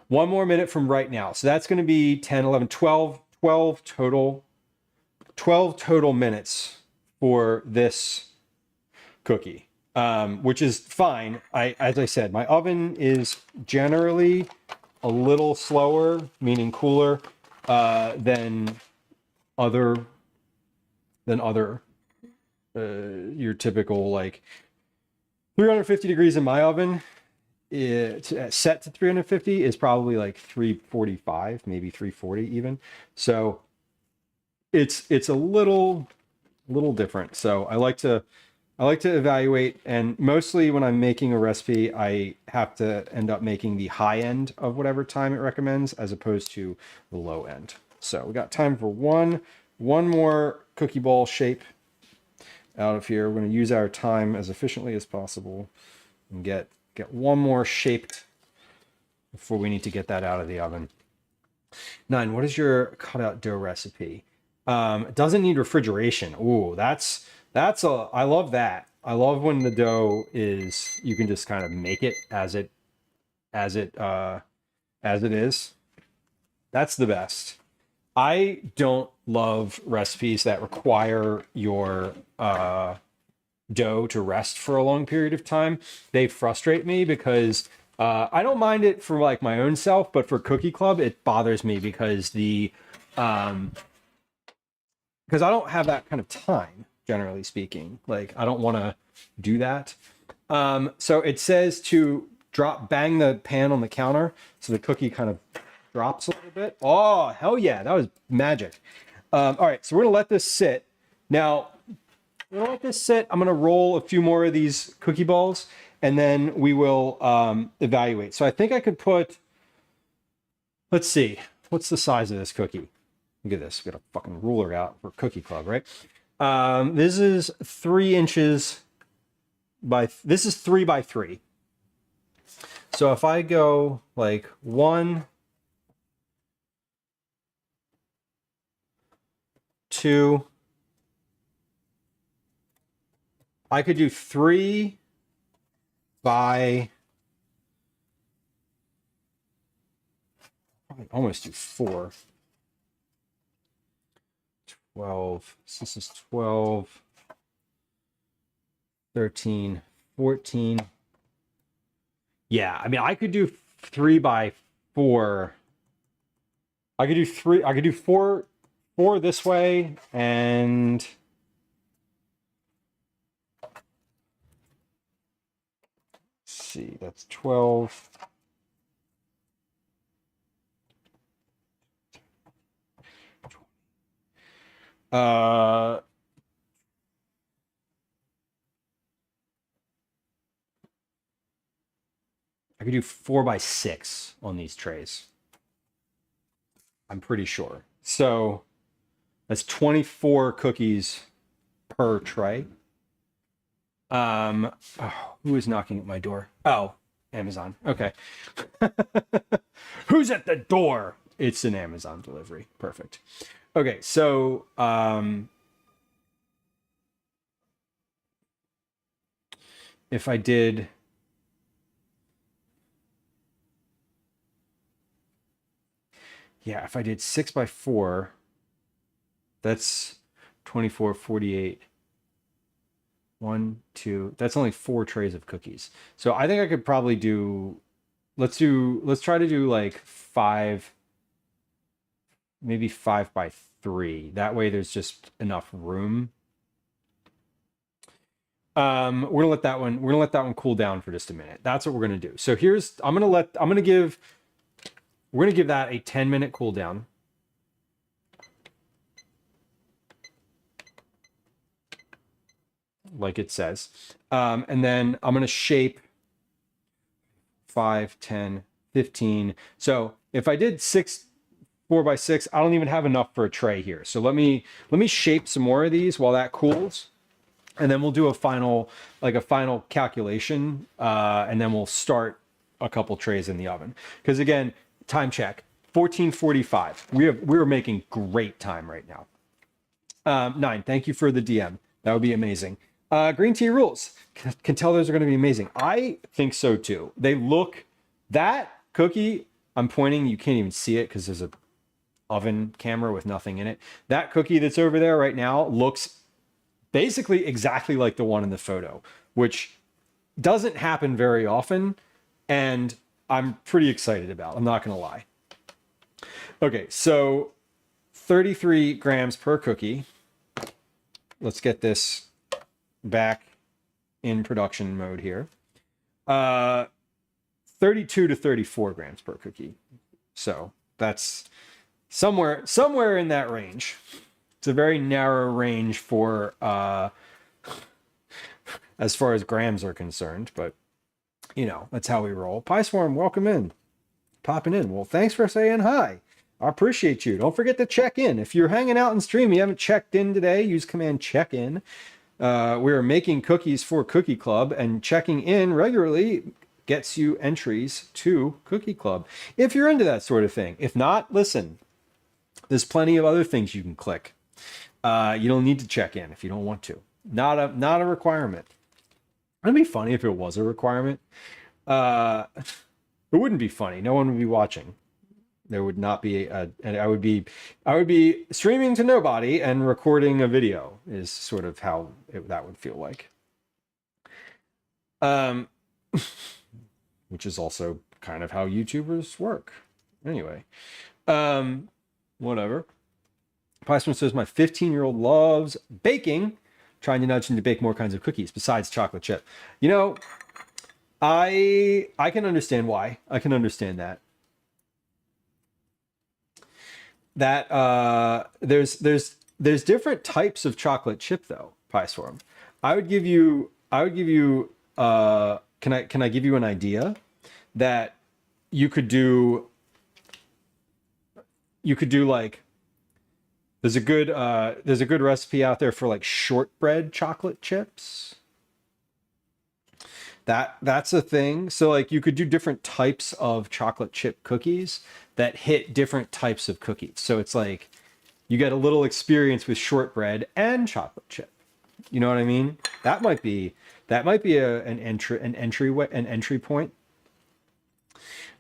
A: more minute from right now. So that's going to be 10, 11, 12 total minutes for this cookie, which is fine. As I said, my oven is generally a little slower, meaning cooler, than other your typical like 350 degrees in my oven. Set to 350 is probably like 345, maybe 340 even. So it's a little different. So I like to evaluate, and mostly when I'm making a recipe, I have to end up making the high end of whatever time it recommends as opposed to the low end. So we got time for one more cookie ball shape out of here. We're going to use our time as efficiently as possible and get one more shaped before we need to get that out of the oven. 9, what is your cutout dough recipe? It doesn't need refrigeration. Ooh, I love that. I love when the dough you can just kind of make it as it is. That's the best. I don't love recipes that require your dough to rest for a long period of time. They frustrate me because I don't mind it for like my own self, but for Cookie Club, it bothers me because because I don't have that kind of time, generally speaking. Like, I don't want to do that. So it says to bang the pan on the counter so the cookie kind of drops a little bit. Oh, hell yeah, that was magic. All right, so we're gonna let this sit. Now, gonna let this sit. I'm gonna roll a few more of these cookie balls, and then we will evaluate. So I think I could put, let's see, what's the size of this cookie? Look at this. We got a fucking ruler out for Cookie Club, right? This is 3 inches by, this is 3 by 3. So if I go like 1, 2, I could do 3 by, I almost do 4. 12. So this is 12, 13, 14. Yeah, I mean, I could do 3 by 4. I could do 3. I could do 4 this way, and let's see, that's 12. I could do 4 by 6 on these trays. I'm pretty sure. So that's 24 cookies per tray. Oh, who is knocking at my door? Oh, Amazon. Okay. Who's at the door? It's an Amazon delivery. Perfect. Okay, so if I did, yeah, if I did 6 by 4, that's 24, 48. 1, 2, that's only 4 trays of cookies. So I think I could probably do, let's try to do like 5, maybe 5 by 3. That way there's just enough room. We're gonna let that one cool down for just a minute. That's what we're gonna do. So here's, we're gonna give that a 10-minute cool down. Like it says. And then I'm going to shape 5, 10, 15. So if I did 4 by 6, I don't even have enough for a tray here. So let me shape some more of these while that cools. And then we'll do a final calculation. And then we'll start a couple trays in the oven. Because again, time check, 14:45. We're making great time right now. 9, thank you for the DM. That would be amazing. Green tea rules. Can tell those are going to be amazing. I think so too. They look, that cookie, I'm pointing, you can't even see it because there's a oven camera with nothing in it. That cookie that's over there right now looks basically exactly like the one in the photo, which doesn't happen very often. And I'm pretty excited about, I'm not going to lie. Okay, so 33 grams per cookie. Let's get this back in production mode here. 32 to 34 grams per cookie. So that's somewhere in that range. It's a very narrow range for as far as grams are concerned, but you know, that's how we roll. Pie Swarm, welcome in. Popping in. Well, thanks for saying hi. I appreciate you. Don't forget to check in. If you're hanging out in stream, you haven't checked in today, use command check in. We're making cookies for Cookie Club, and checking in regularly gets you entries to Cookie Club. If you're into that sort of thing. If not, listen, there's plenty of other things you can click. You don't need to check in if you don't want to. Not a requirement. It'd be funny if it was a requirement. It wouldn't be funny. No one would be watching. There would not be and I would be streaming to nobody and recording a video is sort of how that would feel like. Which is also kind of how YouTubers work. Anyway, whatever. Piesman says my 15-year-old loves baking, trying to nudge him to bake more kinds of cookies besides chocolate chip. You know, I can understand why. I can understand that. There's different types of chocolate chip though. pie swarm. I would give you can I give you an idea that you could do like there's a good recipe out there for like shortbread chocolate chips. That's a thing. So like you could do different types of chocolate chip cookies that hit different types of cookies. So it's like you get a little experience with shortbread and chocolate chip. You know what I mean? That might be an entry point.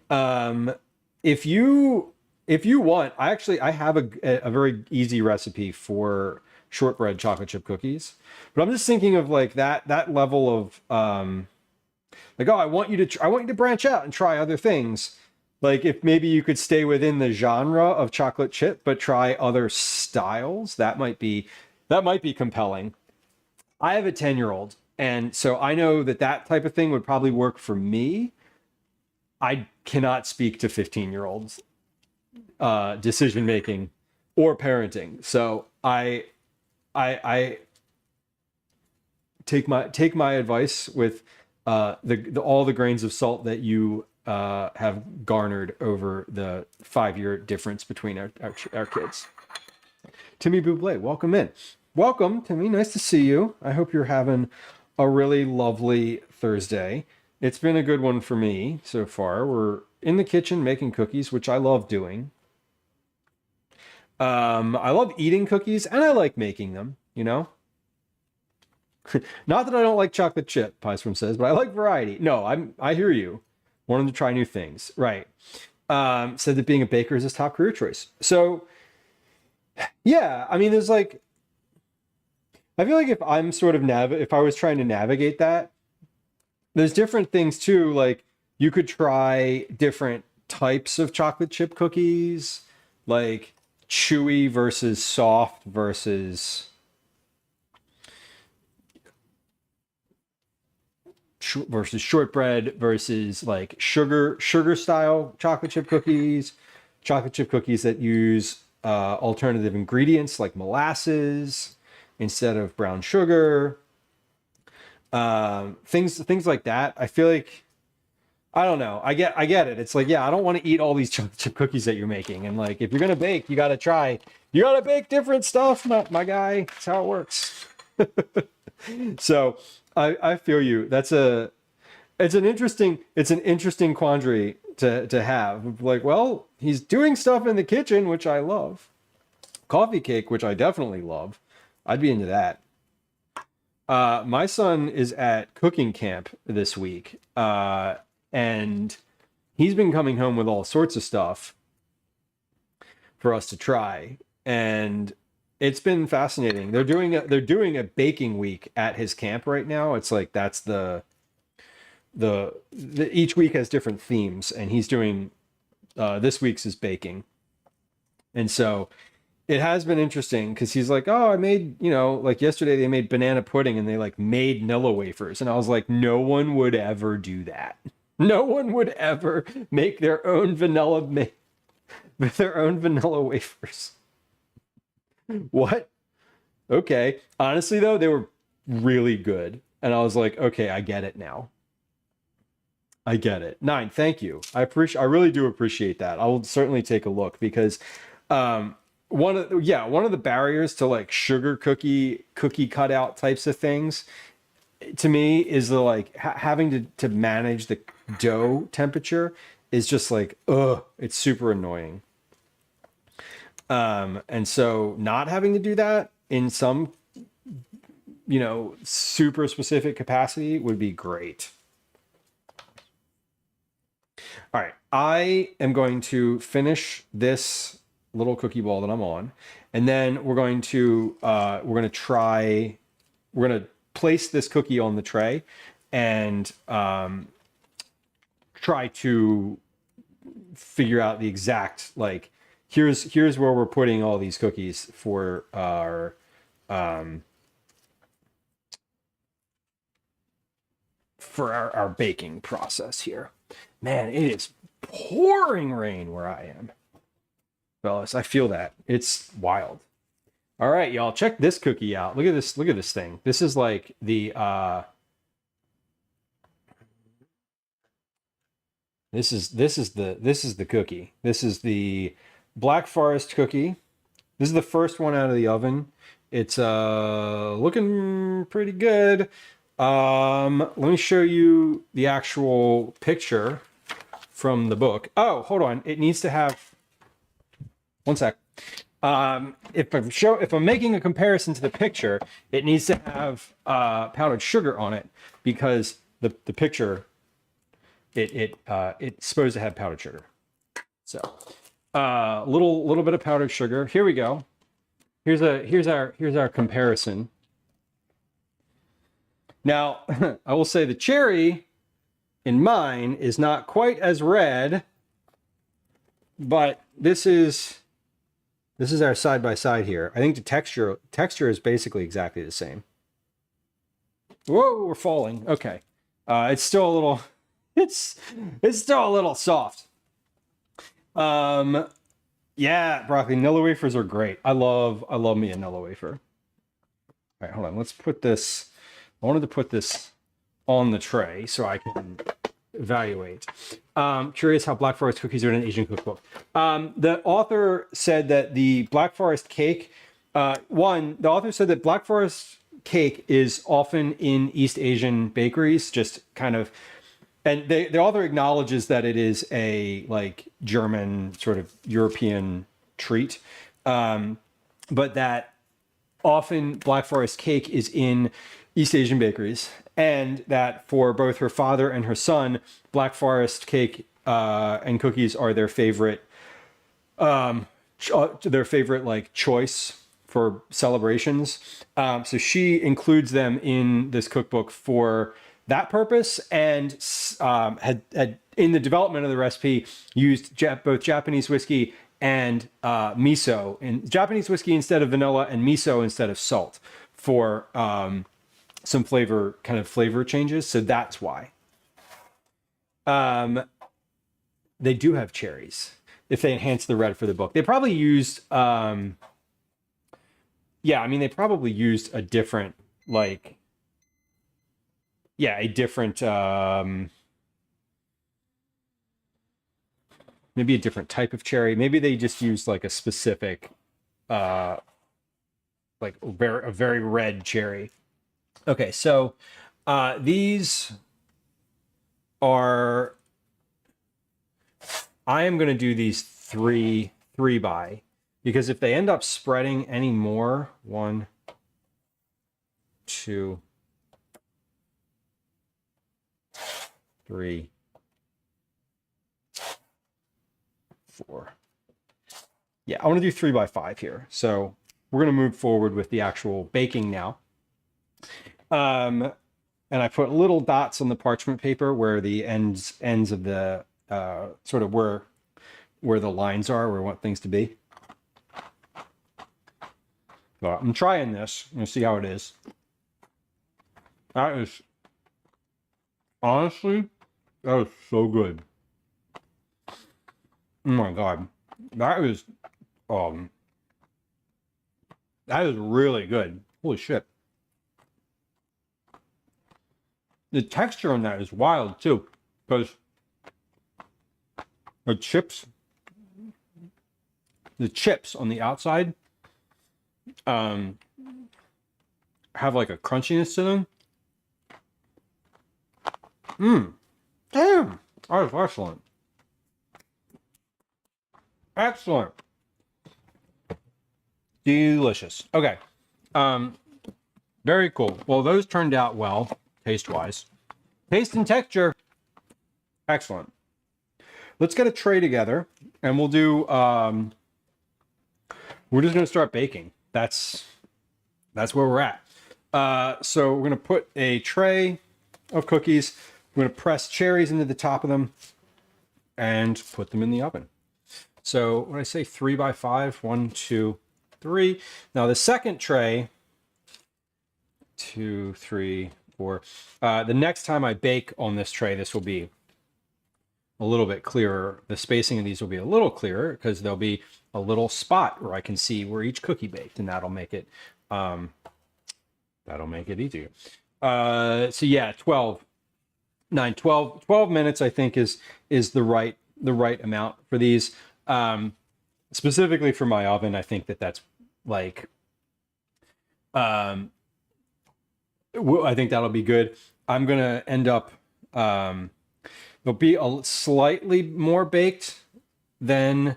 A: If you want, I have a very easy recipe for shortbread chocolate chip cookies, but I'm just thinking of like that level of like, oh, I want you to branch out and try other things. Like if maybe you could stay within the genre of chocolate chip, but try other styles, that might be compelling. I have a 10-year-old, and so I know that type of thing would probably work for me. I cannot speak to 15-year-olds decision making or parenting. So I take my advice with all the grains of salt that you have garnered over the 5-year difference between our kids. Timmy Buble, welcome in. Welcome, Timmy. Nice to see you. I hope you're having a really lovely Thursday. It's been a good one for me so far. We're in the kitchen making cookies, which I love doing. I love eating cookies and I like making them, you know? Not that I don't like chocolate chip, Piesworm says, but I like variety. No, I hear you. Wanting to try new things. Right. Said that being a baker is his top career choice. So yeah, I mean, there's like, I feel like if I'm sort of if I was trying to navigate that, there's different things too. Like you could try different types of chocolate chip cookies, like chewy versus soft versus shortbread versus like sugar style chocolate chip cookies that use alternative ingredients like molasses instead of brown sugar, things like that. I feel like, I don't know. I get it. It's like, yeah, I don't want to eat all these chocolate chip cookies that you're making. And like, if you're going to bake, you got to bake different stuff, my guy. That's how it works. So I feel you. It's an interesting quandary to have. Like, well, he's doing stuff in the kitchen, which I love. Coffee cake, which I definitely love. I'd be into that. My son is at cooking camp this week, and he's been coming home with all sorts of stuff for us to try, and it's been fascinating. They're doing a baking week at his camp right now. It's like that's the each week has different themes, and he's doing this week's is baking, and so it has been interesting because he's like, oh, I made, like yesterday they made banana pudding and they like made Nilla wafers. And I was like, no one would ever do that. No one would ever make their own vanilla wafers. What? Okay. Honestly, though, they were really good. And I was like, okay, I get it now. I get it. 9, thank you. I really do appreciate that. I will certainly take a look because one of the barriers to like sugar cookie cutout types of things to me is the like having to manage the dough temperature is just like, it's super annoying. And so not having to do that in some, super specific capacity would be great. All right. I am going to finish this little cookie ball that I'm on, and then we're going to place this cookie on the tray and try to figure out the exact, like, here's where we're putting all these cookies for our baking process here. Man, it is pouring rain where I am. Fellas, I feel that. It's wild. All right, y'all, check this cookie out. Look at this. Look at this thing. This is like the this is the cookie. This is the Black Forest cookie. This is the first one out of the oven. It's looking pretty good. Let me show you the actual picture from the book. Oh, hold on. It needs to have one sec. If I'm making a comparison to the picture, it needs to have powdered sugar on it because the picture it's supposed to have powdered sugar. So little bit of powdered sugar. Here we go. Here's our comparison. Now I will say the cherry in mine is not quite as red, but this is our side by side here. I think the texture is basically exactly the same. Whoa, we're falling. Okay, it's still a little it's still a little soft. Yeah, broccoli Nilla wafers are great. I love me a Nilla wafer. All right, hold on. Let's put this. I wanted to put this on the tray so I can evaluate. Curious how Black Forest cookies are in an Asian cookbook. The author said that the Black Forest cake, the author said that Black Forest cake is often in East Asian bakeries, just kind of, and the author acknowledges that it is a like German sort of European treat, but that often Black Forest cake is in East Asian bakeries, and that for both her father and her son, Black Forest cake and cookies are their favorite like choice for celebrations. So she includes them in this cookbook for that purpose, and had in the development of the recipe used both Japanese whiskey and miso, and Japanese whiskey instead of vanilla and miso instead of salt for some flavor changes. So that's why. They do have cherries if they enhance the red for the book. They probably used they probably used a different maybe a different type of cherry. Maybe they just used like a specific a very red cherry. Okay, so these are, I am going to do these three by, because if they end up spreading any more, 1, 2, 3, 4. Yeah, I want to do 3 by 5 here. So we're going to move forward with the actual baking now. And I put little dots on the parchment paper where the ends of the sort of where the lines are, where I want things to be. So I'm trying this. I'm gonna see how it is. That is honestly, that is so good. Oh my god, that is really good. Holy shit. The texture on that is wild too, because the chips on the outside have like a crunchiness to them. Damn, that is excellent. Excellent. Delicious. Okay. Very cool. Well, those turned out well. Taste-wise. Taste and texture. Excellent. Let's get a tray together and we'll do, we're just going to start baking. That's where we're at. So we're going to put a tray of cookies. We're going to press cherries into the top of them and put them in the oven. So when I say 3 by 5, 1, 2, 3. Now the second tray, 2, 3, 4. The next time I bake on this tray, this will be a little bit clearer. The spacing of these will be a little clearer because there'll be a little spot where I can see where each cookie baked, and that'll make it easier. So yeah, 12 minutes I think is the right amount for these. Specifically for my oven, I think that's like I think that'll be good. I'm gonna end up they'll be slightly more baked than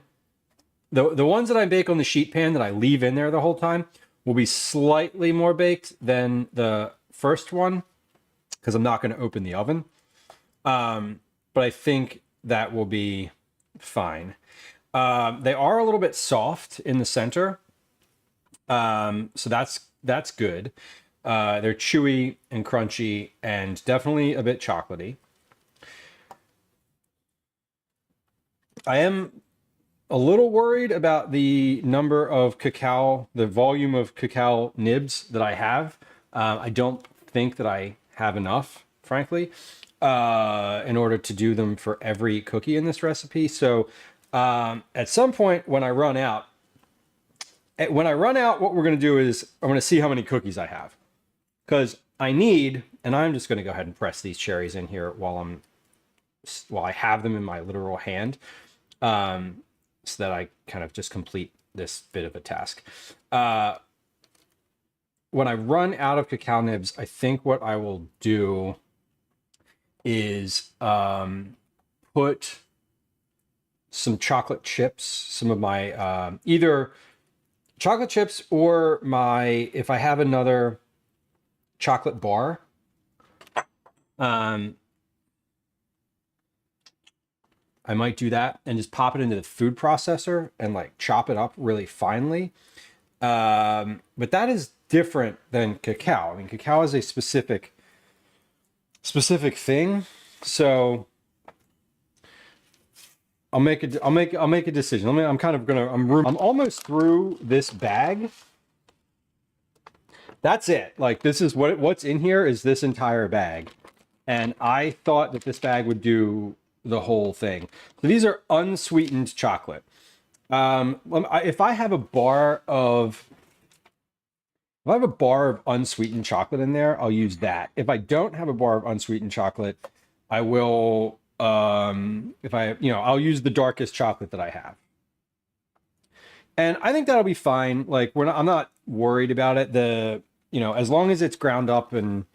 A: the ones that I bake on the sheet pan that I leave in there the whole time will be slightly more baked than the first one because I'm not going to open the oven. But I think that will be fine. They are a little bit soft in the center. So that's good. They're chewy and crunchy and definitely a bit chocolatey. I am a little worried about the number of cacao, the volume of cacao nibs that I have. I don't think that I have enough, frankly, in order to do them for every cookie in this recipe. So at some point when I run out, what we're going to do is I'm going to see how many cookies I have. Because I need, and I'm just going to go ahead and press these cherries in here while I have them in my literal hand. So that I kind of just complete this bit of a task. When I run out of cacao nibs, I think what I will do is put some chocolate chips, some of my either chocolate chips or if I have another chocolate bar. I might do that and just pop it into the food processor and like chop it up really finely. But that is different than cacao. I mean, cacao is a specific thing. So I'll make a decision. I'm almost through this bag. That's it. Like this is what's in here is this entire bag. And I thought that this bag would do the whole thing. So these are unsweetened chocolate. If I have a bar of unsweetened chocolate in there, I'll use that. If I don't have a bar of unsweetened chocolate, I will I'll use the darkest chocolate that I have. And I think that'll be fine. Like I'm not worried about it. As long as it's ground up and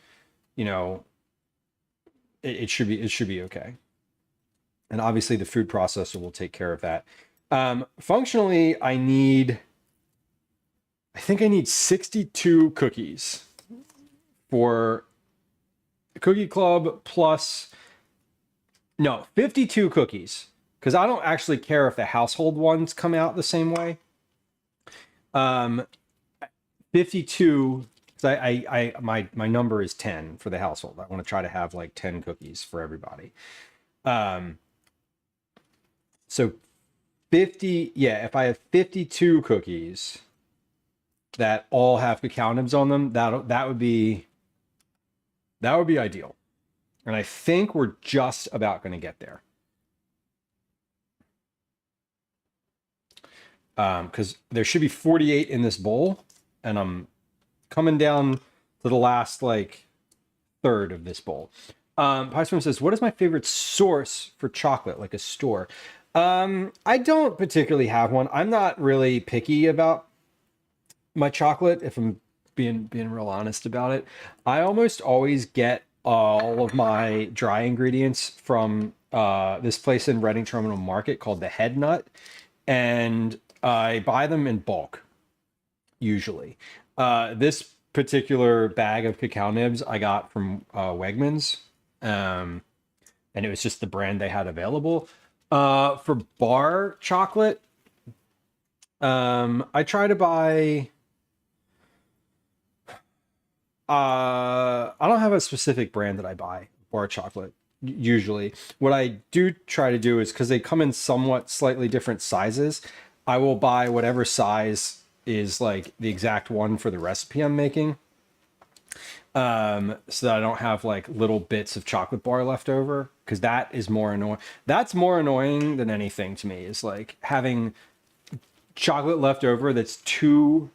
A: it should be okay. And obviously the food processor will take care of that. Functionally, I think I need 62 cookies for Cookie Club plus, 52 cookies. Because I don't actually care if the household ones come out the same way. 52, because my number is 10 for the household. I want to try to have like 10 cookies for everybody. So 50, if I have 52 cookies that all have cacao nibs on them, that would be ideal. And I think we're just about going to get there. Because there should be 48 in this bowl, and I'm coming down to the last third of this bowl. Piesman says, what is my favorite source for chocolate, like a store? I don't particularly have one. I'm not really picky about my chocolate, if I'm being real honest about it. I almost always get all of my dry ingredients from this place in Reading Terminal Market called the Head Nut, and I buy them in bulk, usually. This particular bag of cacao nibs I got from Wegmans, and it was just the brand they had available. For bar chocolate, I try to buy... I don't have a specific brand that I buy bar chocolate, usually. What I do try to do is, because they come in somewhat slightly different sizes, I will buy whatever size is like the exact one for the recipe I'm making. so that I don't have like little bits of chocolate bar left over, because that is more annoying. That's more annoying than anything to me, is like having chocolate left over that's too,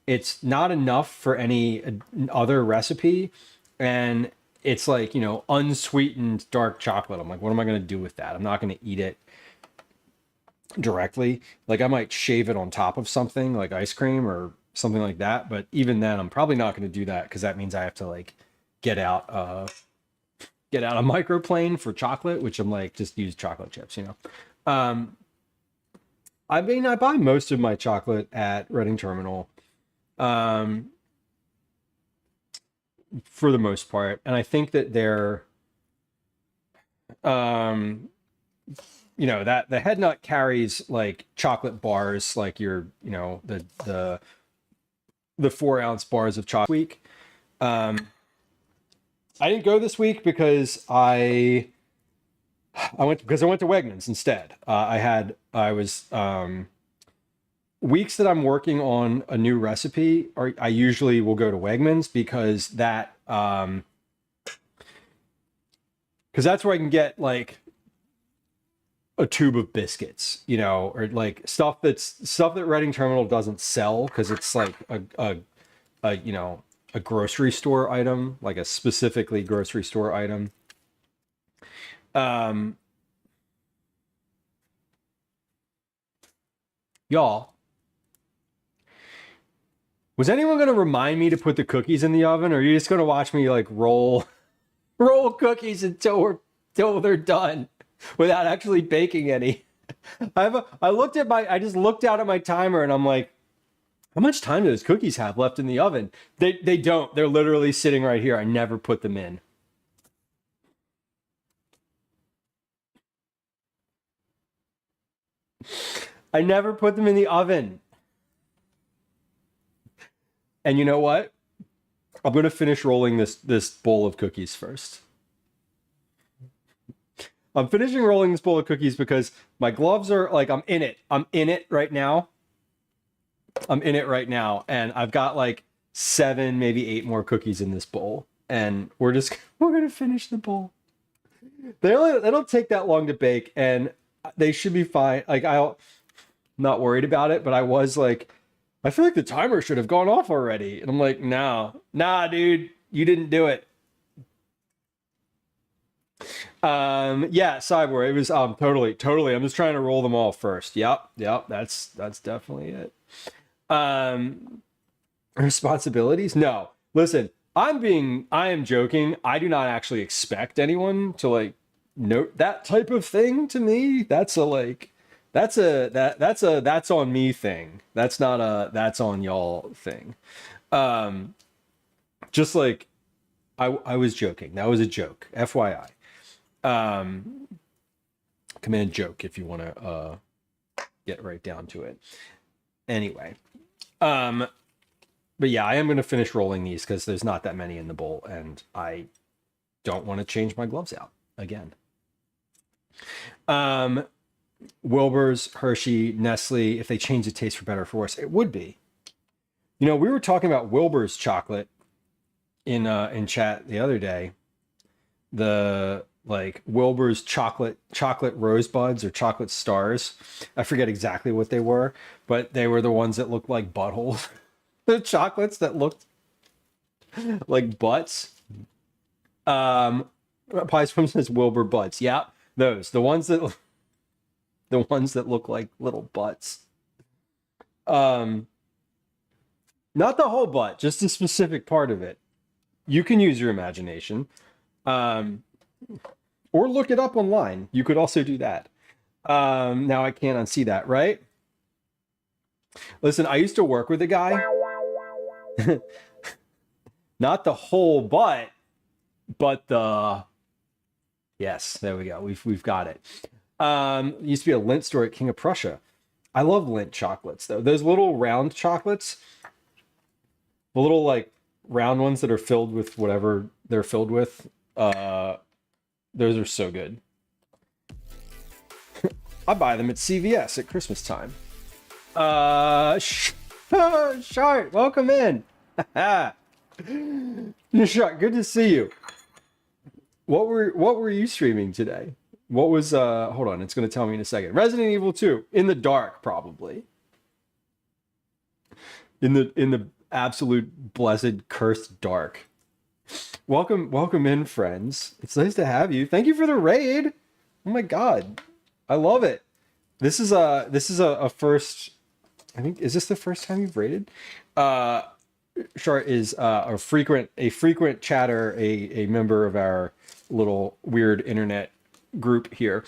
A: it's not enough for any other recipe, and it's like, you know, unsweetened dark chocolate. I'm like, what am I going to do with that? I'm not going to eat it directly. Like I might shave it on top of something like ice cream or something like that, but even then I'm probably not going to do that, because that means I have to like get out a microplane for chocolate, which I'm like, just use chocolate chips, you know. I mean, I buy most of my chocolate at Reading Terminal, for the most part, and I think that they're you know, that the head nut carries like chocolate bars, like your, you know, the 4-ounce bars of chocolate week. I didn't go this week because I went to Wegmans instead. I was weeks that I'm working on a new recipe, or I usually will go to Wegmans, because that's where I can get like a tube of biscuits, you know, or like stuff that Reading Terminal doesn't sell, because it's like a you know, a grocery store item, like a specifically grocery store item. Y'all, was anyone going to remind me to put the cookies in the oven, or are you just going to watch me like roll cookies until they're done without actually baking any? I just looked out at my timer and I'm like, how much time do those cookies have left in the oven? They don't. They're literally sitting right here. I never put them in. I never put them in the oven. And you know what? I'm going to finish rolling this bowl of cookies first. I'm finishing rolling this bowl of cookies because my gloves are like, I'm in it right now. And I've got like 7, maybe 8 more cookies in this bowl, and we're going to finish the bowl. They don't take that long to bake, and they should be fine. Like, I'm not worried about it, but I was like, I feel like the timer should have gone off already. And I'm like, nah, dude, you didn't do it. Yeah, Cyborg, it was totally. I'm just trying to roll them all first. Yep, that's definitely it. Responsibilities? No. Listen, I am joking. I do not actually expect anyone to like note that type of thing to me. That's on me thing. That's not a that's on y'all thing. Just like I was joking. That was a joke. FYI. Command joke if you want to get right down to it. Anyway. But yeah, I am going to finish rolling these because there's not that many in the bowl, and I don't want to change my gloves out again. Wilbur's, Hershey, Nestle, if they change the taste for better or for worse, it would be. You know, we were talking about Wilbur's chocolate in chat the other day. The like Wilbur's chocolate rosebuds or chocolate stars. I forget exactly what they were, but they were the ones that looked like buttholes. The chocolates that looked like butts. Pies from says Wilbur butts. Yeah, those. The ones that look like little butts. Not the whole butt, just a specific part of it. You can use your imagination. Or look it up online. You could also do that. Now I can't unsee that, right? Listen, I used to work with a guy. Not the whole butt, but the... Yes, there we go. We've got it. It used to be a Lindt store at King of Prussia. I love Lindt chocolates, though. Those little round chocolates, the little like round ones that are filled with whatever they're filled with, those are so good. I buy them at CVS at Christmas time. Shart, welcome in. Nishak, good to see you. What were you streaming today? What was hold on, it's gonna tell me in a second. Resident Evil 2. In the dark, probably. In the absolute blessed cursed dark. Welcome in, friends. It's nice to have you. Thank you for the raid. Oh my god. I love it. This is a first. I think, is this the first time you've raided? Shart is a frequent chatter, a member of our little weird internet group here.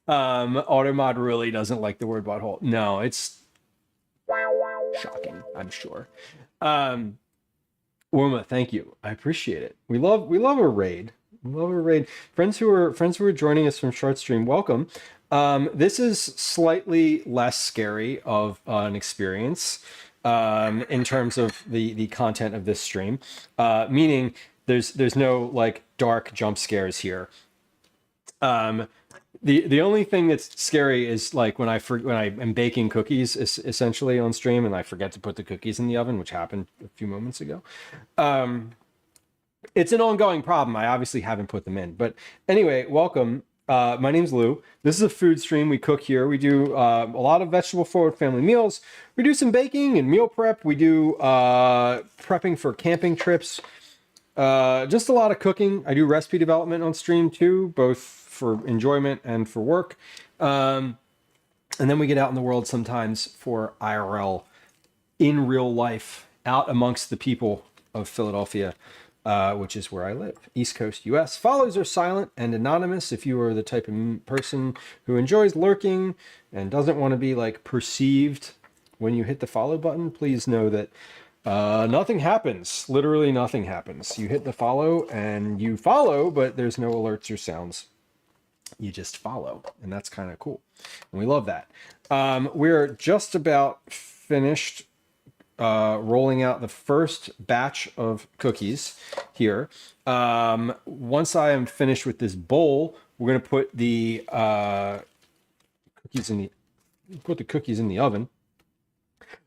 A: Automod really doesn't like the word butthole. No, it's shocking, I'm sure. Worma, thank you. I appreciate it. We love a raid. We love a raid. Friends who are joining us from Short Stream, welcome. This is slightly less scary of an experience in terms of the content of this stream, meaning there's no like dark jump scares here. The only thing that's scary is like when I am baking cookies essentially on stream and I forget to put the cookies in the oven, which happened a few moments ago. It's an ongoing problem. I obviously haven't put them in, but anyway, welcome. My name's Lieu. This is a food stream. We cook here. We do a lot of vegetable forward family meals. We do some baking and meal prep. We do prepping for camping trips. Just a lot of cooking. I do recipe development on stream too, both for enjoyment and for work. And then we get out in the world sometimes for IRL, in real life, out amongst the people of Philadelphia, which is where I live, East Coast, US. Follows are silent and anonymous. If you are the type of person who enjoys lurking and doesn't want to be like perceived when you hit the follow button, please know that nothing happens. Literally nothing happens. You hit the follow and you follow, but there's no alerts or sounds. You just follow, and that's kind of cool. And we love that. We're just about finished rolling out the first batch of cookies here. Once I am finished with this bowl, we're going to put the cookies in the oven.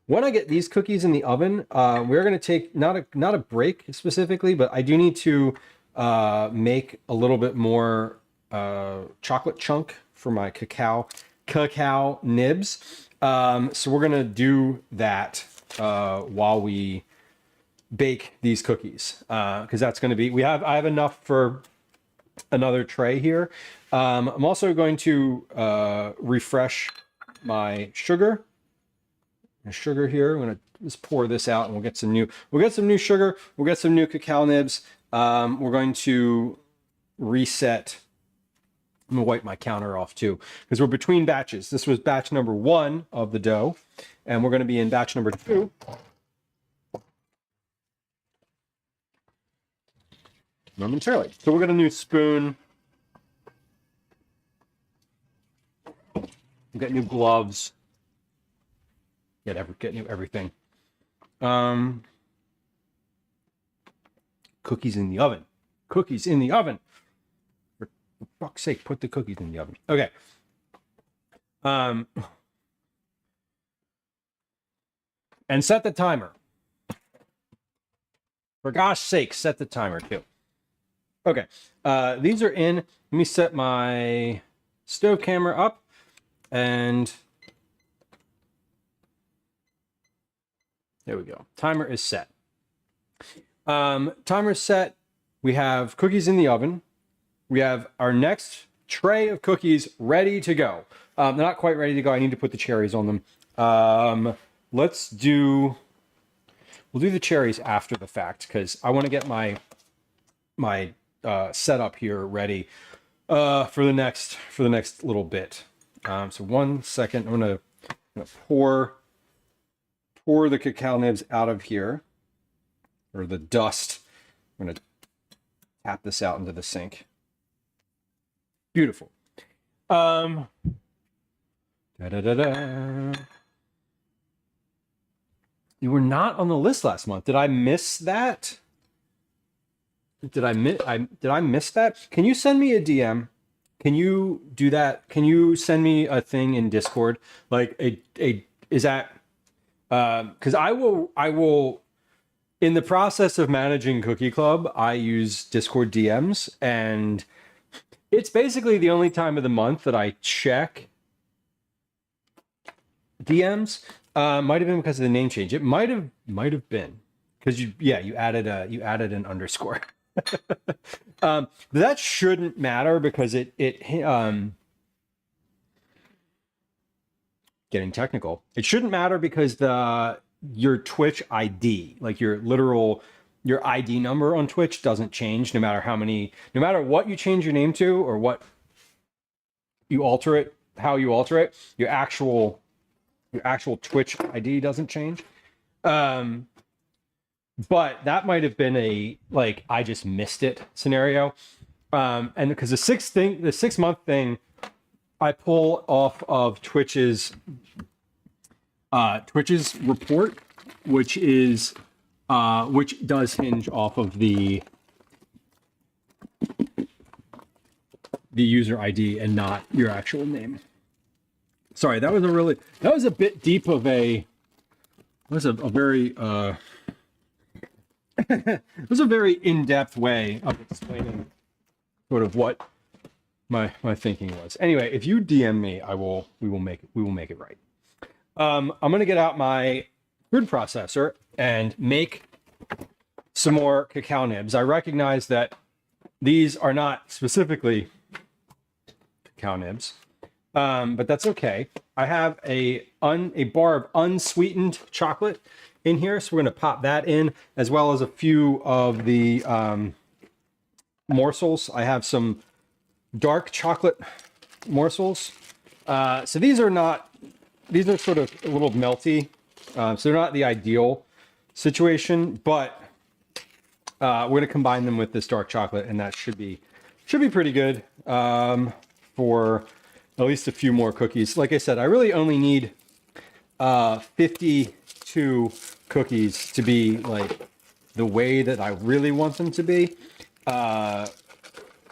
A: When I get these cookies in the oven, we're going to take not a break specifically, but I do need to make a little bit more chocolate chunk for my cacao nibs. So we're going to do that while we bake these cookies, because that's going to be, I have enough for another tray here. I'm also going to refresh my sugar. Here. I'm going to just pour this out and we'll get some new sugar. We'll get some new cacao nibs. We're going to reset. I'm gonna wipe my counter off too, because we're between batches. This was batch number 1 of the dough, and we're going to be in batch number 2. Momentarily. So we'll get a new spoon. We'll get new gloves. Get new everything. Cookies in the oven. Cookies in the oven. For fuck's sake, put the cookies in the oven. Okay. And set the timer. For gosh sake, set the timer too. Okay. These are in. Let me set my stove camera up and there we go. Timer is set. Timer is set. We have cookies in the oven. We have our next tray of cookies ready to go. They're not quite ready to go. I need to put the cherries on them. We'll do the cherries after the fact because I want to get my setup here ready for the next little bit. So 1 second. I'm gonna pour the cacao nibs out of here, or the dust. I'm gonna tap this out into the sink. Beautiful. You were not on the list last month. Did I miss that? Did I miss that? Can you send me a DM? Can you do that? Can you send me a thing in Discord? Like is that because I will in the process of managing Cookie Club, I use Discord DMs, and it's basically the only time of the month that I check DMs. Might have been because of the name change. It might have been because you added an underscore. But that shouldn't matter because it getting technical. It shouldn't matter because your Twitch ID, like your ID number on Twitch, doesn't change no matter what you change your name to or what you alter it, how you alter it. Your actual Twitch ID doesn't change. But that might have been a I just missed it scenario. And because the 6 month thing, I pull off of Twitch's report, which does hinge off of the user ID and not your actual name. Sorry, that was a bit deep of a very it was a very in-depth way of explaining sort of what my thinking was. Anyway, if you DM me, we will make it right. I'm gonna get out my food processor and make some more cacao nibs. I recognize that these are not specifically cacao nibs, but that's okay. I have a bar of unsweetened chocolate in here, so we're gonna pop that in, as well as a few of the morsels. I have some dark chocolate morsels. So these are sort of a little melty. So they're not the ideal situation, but we're going to combine them with this dark chocolate, and that should be pretty good for at least a few more cookies. Like I said, I really only need 52 cookies to be like the way that I really want them to be.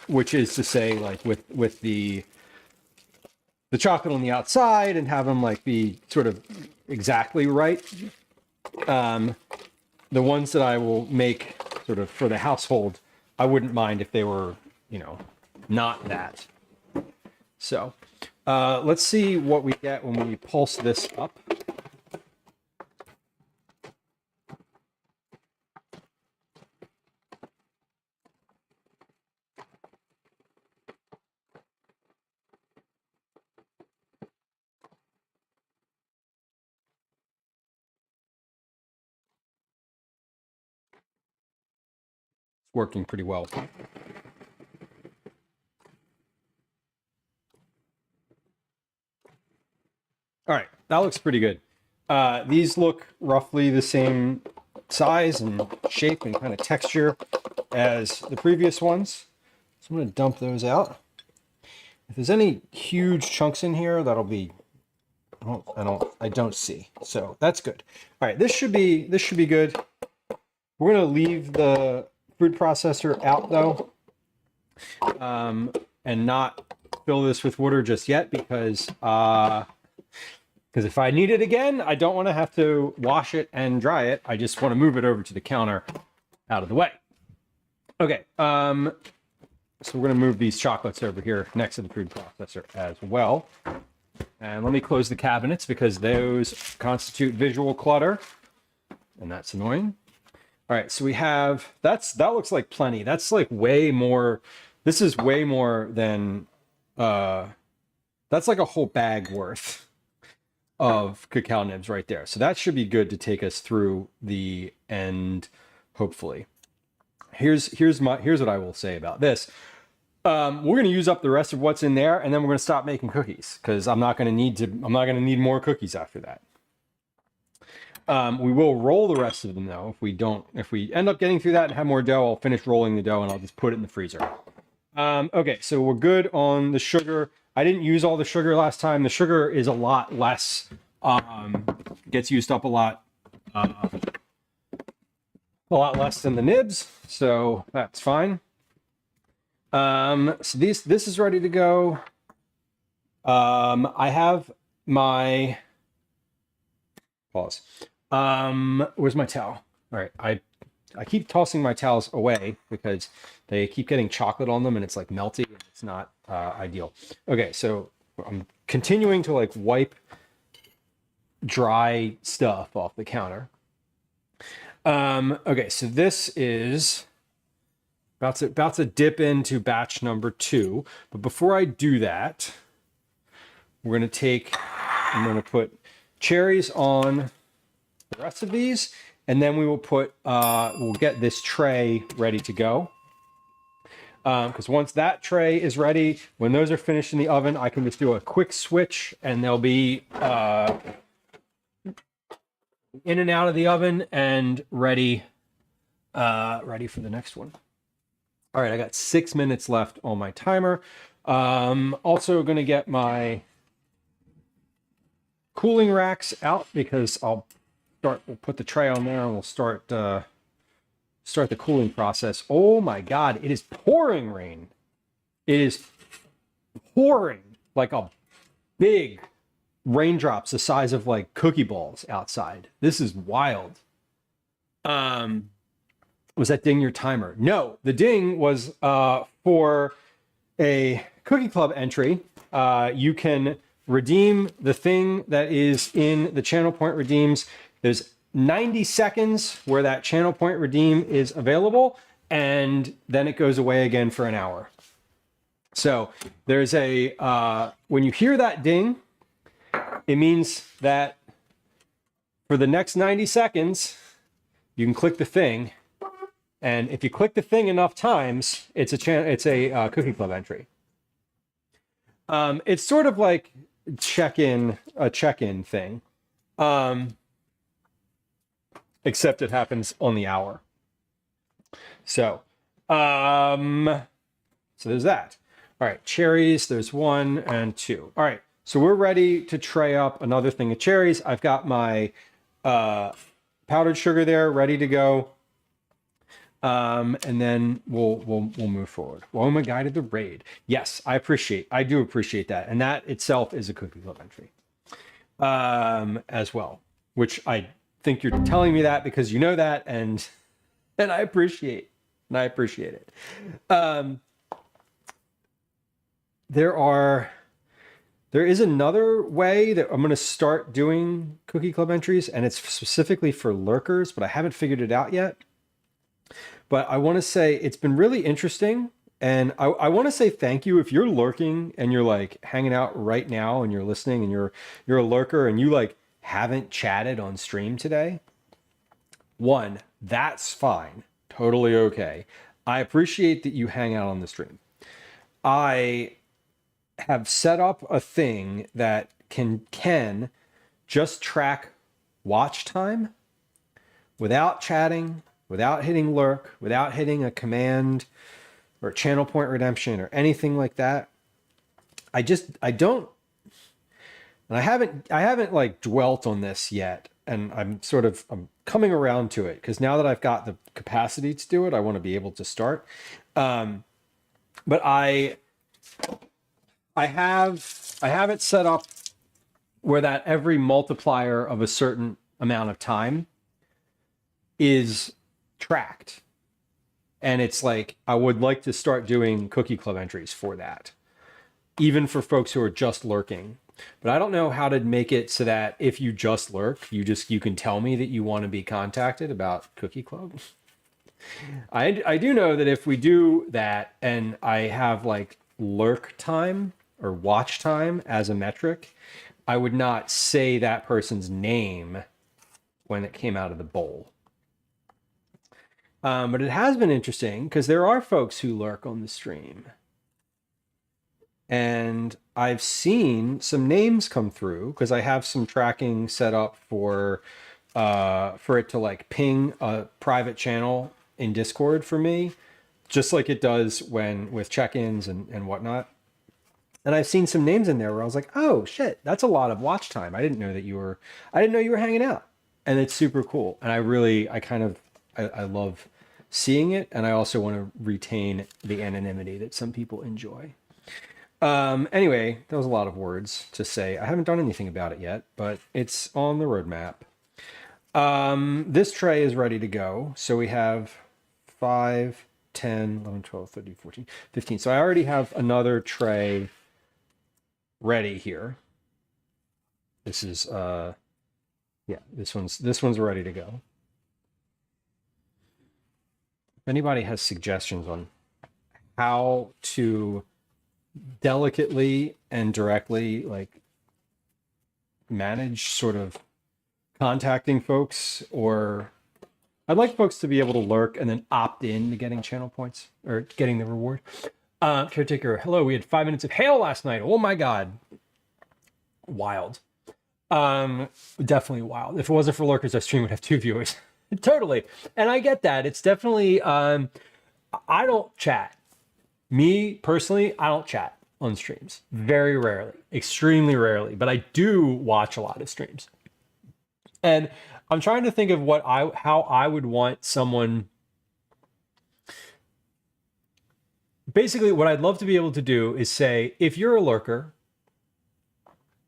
A: Which is to say, like with the chocolate on the outside and have them like be sort of exactly right. The ones that I will make sort of for the household, I wouldn't mind if they were, not that. So let's see what we get when we pulse this up. Working pretty well. All right, that looks pretty good. These look roughly the same size and shape and kind of texture as the previous ones. So I'm going to dump those out. If there's any huge chunks in here, that'll be I don't see. So that's good. All right, this should be good. We're going to leave the food processor out though, and not fill this with water just yet because if I need it again, I don't want to have to wash it and dry it. I just want to move it over to the counter out of the way. Okay, so we're going to move these chocolates over here next to the food processor as well. And let me close the cabinets because those constitute visual clutter, and that's annoying. All right, so we have, that looks like plenty. That's like way more, this is way more than, that's like a whole bag worth of cacao nibs right there. So that should be good to take us through the end, hopefully. Here's what I will say about this. We're going to use up the rest of what's in there, and then we're going to stop making cookies because I'm not going to need more cookies after that. We will roll the rest of them though. If we end up getting through that and have more dough, I'll finish rolling the dough and I'll just put it in the freezer. Okay, so we're good on the sugar. I didn't use all the sugar last time. The sugar is a lot less, gets used up a lot less than the nibs, so that's fine. So this is ready to go. I have my pause. Where's my towel? All right, I I keep tossing my towels away because they keep getting chocolate on them and it's like melty and it's not ideal. Okay, so I'm continuing to like wipe dry stuff off the counter. Okay, so this is about to dip into batch number 2. But before I do that, I'm going to put cherries on the rest of these, and then we will we'll get this tray ready to go. Because once that tray is ready, when those are finished in the oven, I can just do a quick switch and they'll be in and out of the oven and ready for the next one. All right, I got 6 minutes left on my timer. Also going to get my cooling racks out because we'll put the tray on there and we'll start the cooling process. Oh my God, it is pouring rain. It is pouring like a big raindrops the size of like cookie balls outside. This is wild. Was that ding your timer? No, the ding was for a Cookie Club entry. You can redeem the thing that is in the channel point redeems. There's 90 seconds where that channel point redeem is available, and then it goes away again for an hour. So there's when you hear that ding, it means that for the next 90 seconds, you can click the thing. And if you click the thing enough times, it's a Cookie Club entry. It's sort of like a check-in thing, except it happens on the hour. So there's that. All right, cherries. There's 1 and 2. All right, so we're ready to tray up another thing of cherries. I've got my powdered sugar there, ready to go. And then we'll move forward. Woma guided the raid. Yes, I do appreciate that. And that itself is a Cookie Club entry. As well, which I think you're telling me that because you know that, and I appreciate it. There is another way that I'm going to start doing Cookie Club entries, and it's specifically for lurkers, but I haven't figured it out yet. But I want to say it's been really interesting, and I want to say thank you if you're lurking and you're like hanging out right now and you're listening and you're a lurker and you like haven't chatted on stream today. 1, that's fine, totally okay. I appreciate that you hang out on the stream. I have set up a thing that can just track watch time without chatting, without hitting lurk, without hitting a command or channel point redemption or anything like that. I haven't like dwelt on this yet. And I'm coming around to it because now that I've got the capacity to do it, I want to be able to start. But I have it set up where that every multiplier of a certain amount of time is tracked. And it's like, I would like to start doing Cookie Club entries for that, even for folks who are just lurking. But I don't know how to make it so that if you just lurk, you can tell me that you want to be contacted about Cookie Club. I do know that if we do that and I have like lurk time or watch time as a metric, I would not say that person's name when it came out of the bowl. But it has been interesting because there are folks who lurk on the stream. And I've seen some names come through because I have some tracking set up for it to like ping a private channel in Discord for me, just like it does with check-ins and whatnot. And I've seen some names in there where I was like, oh shit, that's a lot of watch time. I didn't know you were hanging out. And it's super cool. And I love seeing it. And I also want to retain the anonymity that some people enjoy. Anyway, that was a lot of words to say. I haven't done anything about it yet, but it's on the roadmap. This tray is ready to go. So we have 5, 10, 11, 12, 13, 14, 15. So I already have another tray ready here. This is yeah, this one's ready to go. If anybody has suggestions on how to delicately and directly like manage sort of contacting folks, or I'd like folks to be able to lurk and then opt in to getting channel points or getting the reward. Caretaker, hello, we had 5 minutes of hail last night. Oh my God. Wild. Definitely wild. If it wasn't for lurkers, our stream would have 2 viewers. Totally. And I get that. It's definitely, I don't chat. Me personally, I don't chat on streams. Very rarely, extremely rarely, but I do watch a lot of streams. And I'm trying to think of how I would want someone. Basically, what I'd love to be able to do is say, if you're a lurker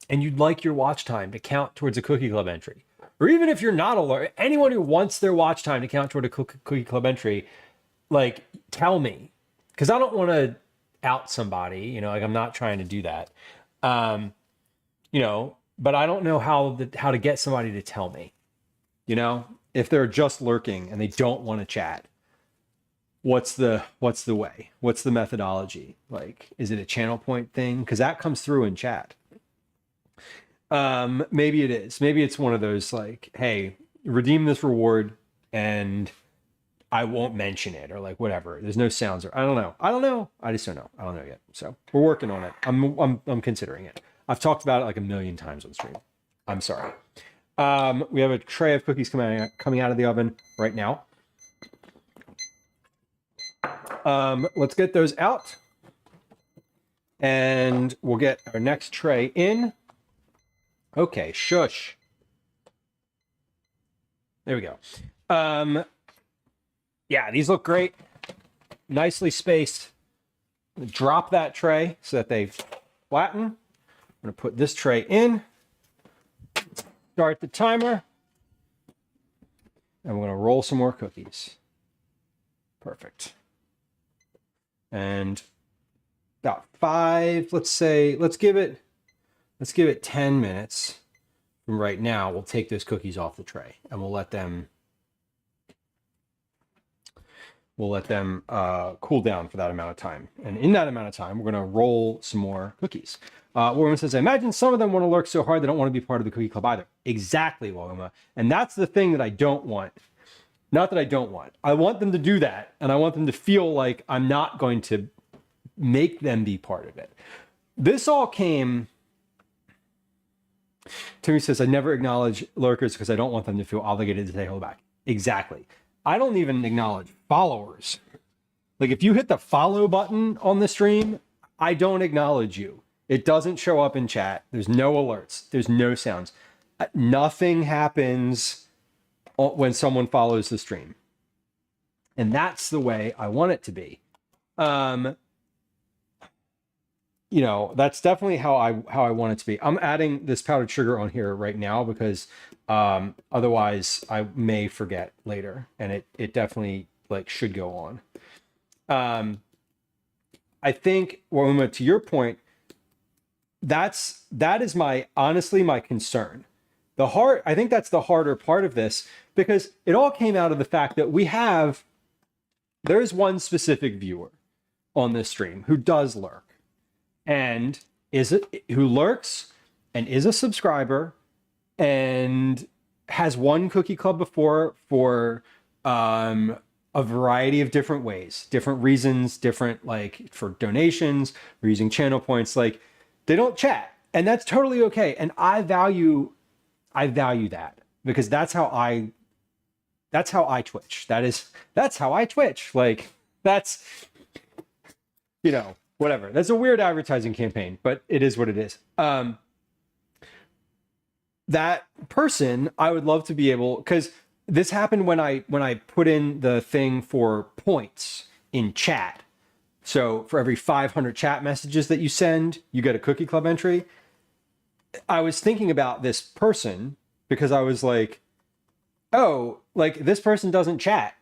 A: and you'd like your watch time to count towards a Cookie Club entry, or even if you're not a lurker, anyone who wants their watch time to count toward a Cookie Club entry, like, tell me, because I don't want to out somebody, you know, like I'm not trying to do that, you know, but I don't know how to get somebody to tell me, you know, if they're just lurking and they don't want to chat. What's the way? What's the methodology? Like, is it a channel point thing? Because that comes through in chat. Maybe it is. Maybe it's one of those like, hey, redeem this reward and I won't mention it, or like whatever. There's no sounds, or I don't know. I just don't know. I don't know yet. So we're working on it. I'm considering it. I've talked about it like a million times on stream. I'm sorry. We have a tray of cookies coming out of the oven right now. Let's get those out, and we'll get our next tray in. Okay, shush. There we go. Yeah, these look great. Nicely spaced. Drop that tray so that they flatten. I'm going to put this tray in. Start the timer. And we're going to roll some more cookies. Perfect. And about 5, let's give it 10 minutes from right now. We'll take those cookies off the tray and we'll let them cool down for that amount of time. And in that amount of time, we're going to roll some more cookies. Wilma says, I imagine some of them want to lurk so hard they don't want to be part of the cookie club either. Exactly, Wilma. And that's the thing that I don't want. Not that I don't want. I want them to do that, and I want them to feel like I'm not going to make them be part of it. This all came... Timmy says, I never acknowledge lurkers because I don't want them to feel obligated to say hello back. Exactly. I don't even acknowledge followers. Like, if you hit the follow button on the stream, I don't acknowledge you. It doesn't show up in chat. There's no alerts. There's no sounds. Nothing happens when someone follows the stream. And that's the way I want it to be. You know, that's definitely how I want it to be. I'm adding this powdered sugar on here right now because otherwise I may forget later, and it definitely like should go on. I think, Wilma, to your point, that is honestly my concern. I think that's the harder part of this, because it all came out of the fact that there's one specific viewer on this stream who does lurk, and who lurks and is a subscriber and has won Cookie Club before for a variety of different ways, different reasons, different, like, for donations, for using channel points. Like, they don't chat, and that's totally okay. And I value that, because that's how I Twitch. That's how I Twitch. Like, that's, you know, whatever. That's a weird advertising campaign, but it is what it is. That person, I would love to be able, because this happened when I put in the thing for points in chat. So for every 500 chat messages that you send, you get a Cookie Club entry. I was thinking about this person because I was like, oh, like this person doesn't chat,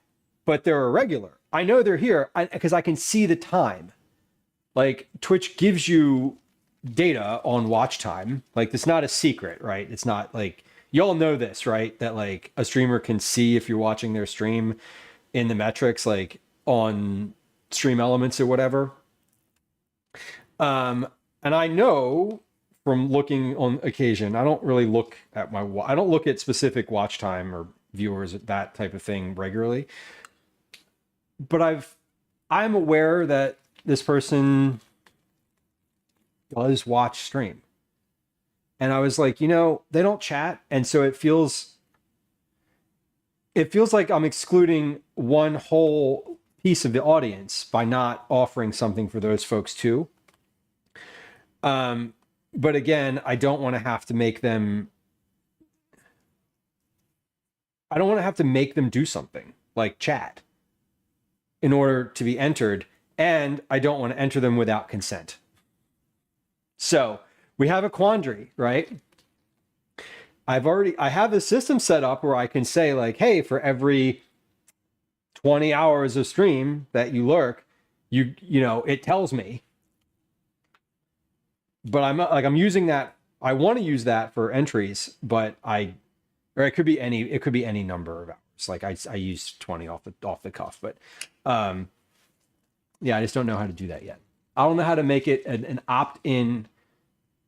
A: but they're a regular. I know they're here because I can see the time. Like Twitch gives you data on watch time. Like it's not a secret, right? It's not like y'all know this, right? That like a streamer can see if you're watching their stream in the metrics, like on Stream Elements or whatever. And I know from looking on occasion, I don't really look at I don't look at specific watch time or viewers, that type of thing regularly. But I'm aware that this person does watch stream. And I was like, they don't chat. And so it feels like I'm excluding one whole piece of the audience by not offering something for those folks too. But again, I don't want to have to make them do something like chat in order to be entered. And I don't want to enter them without consent. So we have a quandary, right? I have a system set up where I can say like, hey, for every 20 hours of stream that you lurk, it tells me. But I'm using that. I want to use that for entries, but it could be any number of hours. Like I use 20 off the cuff, but yeah, I just don't know how to do that yet. I don't know how to make it an opt-in,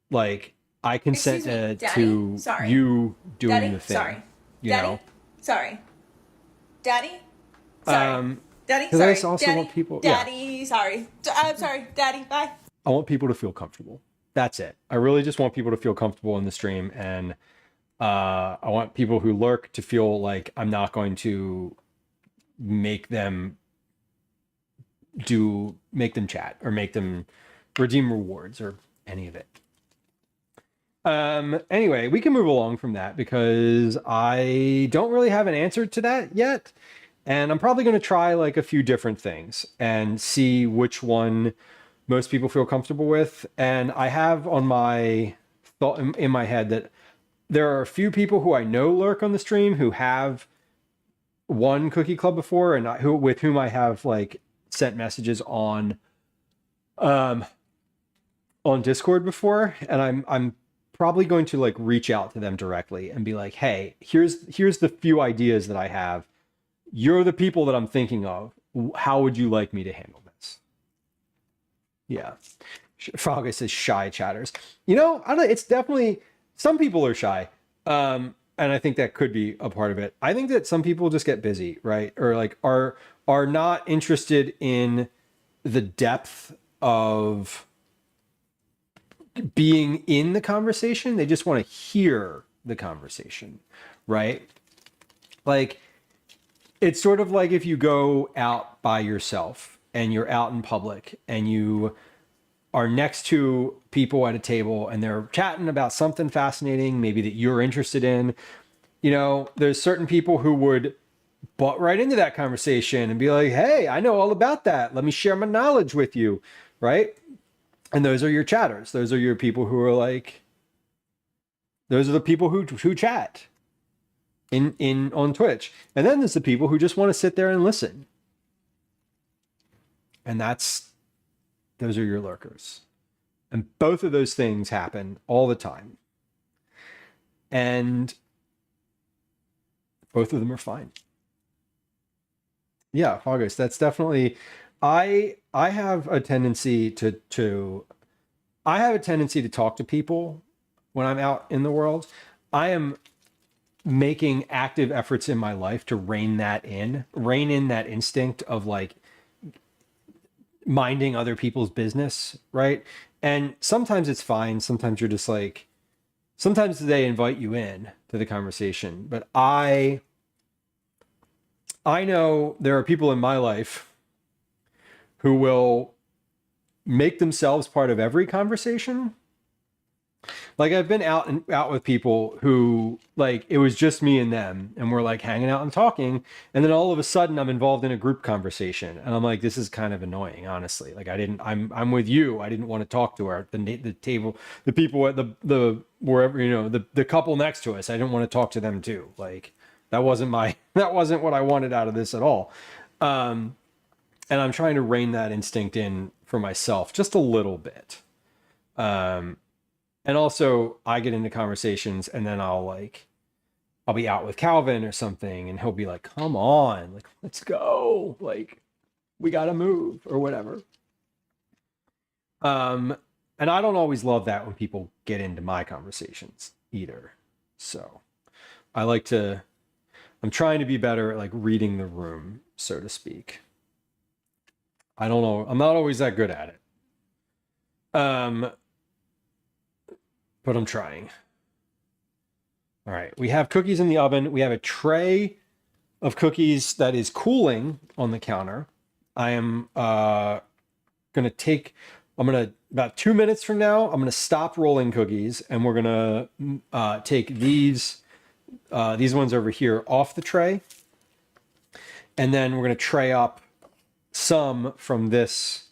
A: like I consent to you doing the thing.
E: Sorry.
A: Daddy?
E: Sorry. Daddy? Sorry. Daddy?
A: Because I also want people...
E: Daddy, sorry. I'm sorry. Daddy, bye.
A: I want people to feel comfortable. That's it. I really just want people to feel comfortable in the stream, and I want people who lurk to feel like I'm not going to make them chat or make them redeem rewards or any of it. Anyway, we can move along from that because I don't really have an answer to that yet. And I'm probably going to try like a few different things and see which one most people feel comfortable with. And I have on my thought in my head that there are a few people who I know lurk on the stream who have won Cookie Club before, and with whom I have like sent messages on Discord before, and I'm probably going to like reach out to them directly and be like, hey, here's the few ideas that I have. You're the people that I'm thinking of. How would you like me to handle this? Yeah. Frogger says shy chatters. I don't know. It's definitely, some people are shy. And I think that could be a part of it. I think that some people just get busy, right? Or like are not interested in the depth of being in the conversation. They just want to hear the conversation, right? Like, it's sort of like if you go out by yourself and you're out in public and you are next to people at a table and they're chatting about something fascinating, maybe that you're interested in. There's certain people who would butt right into that conversation and be like, hey, I know all about that. Let me share my knowledge with you, right? And those are your chatters. Those are your people who are like, those are the people who chat on Twitch. And then there's the people who just want to sit there and listen. And those are your lurkers. And both of those things happen all the time. And both of them are fine. Yeah, August, that's definitely, I have a tendency to talk to people when I'm out in the world. I am making active efforts in my life to rein in that instinct of like minding other people's business, right? And sometimes it's fine. Sometimes you're just like, sometimes they invite you in to the conversation. But I know there are people in my life who will make themselves part of every conversation. Like I've been out with people who like, it was just me and them and we're like hanging out and talking. And then all of a sudden I'm involved in a group conversation. And I'm like, this is kind of annoying, honestly. Like I'm with you. I didn't want to talk to her. The table, the people at the wherever, the couple next to us, I didn't want to talk to them too. Like that wasn't what I wanted out of this at all. And I'm trying to rein that instinct in for myself just a little bit. And also I get into conversations and then I'll be out with Calvin or something and he'll be like, come on, like, let's go. Like, we got to move or whatever. And I don't always love that when people get into my conversations either. So I'm trying to be better at like reading the room, so to speak. I don't know. I'm not always that good at it. But I'm trying. All right. We have cookies in the oven. We have a tray of cookies that is cooling on the counter. I am about 2 minutes from now, I'm going to stop rolling cookies and we're going to take these ones over here off the tray. And then we're going to tray up some from this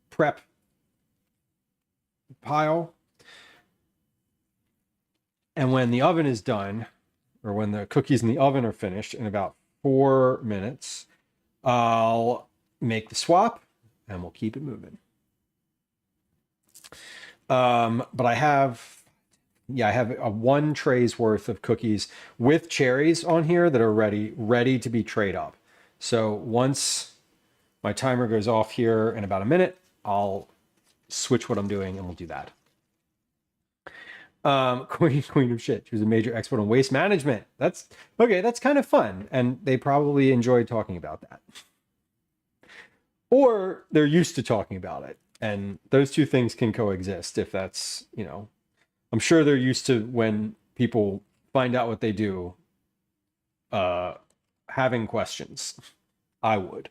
A: prep pile. And when the oven is done, or when the cookies in the oven are finished in about 4 minutes, I'll make the swap and we'll keep it moving. But I have a 1 tray's worth of cookies with cherries on here that are ready to be trayed up. So once my timer goes off here in about a minute, I'll switch what I'm doing and we'll do that. Queen of shit. She was a major expert on waste management. That's okay. That's kind of fun. And they probably enjoyed talking about that. Or they're used to talking about it. And those two things can coexist if that's, I'm sure they're used to when people find out what they do, having questions. I would.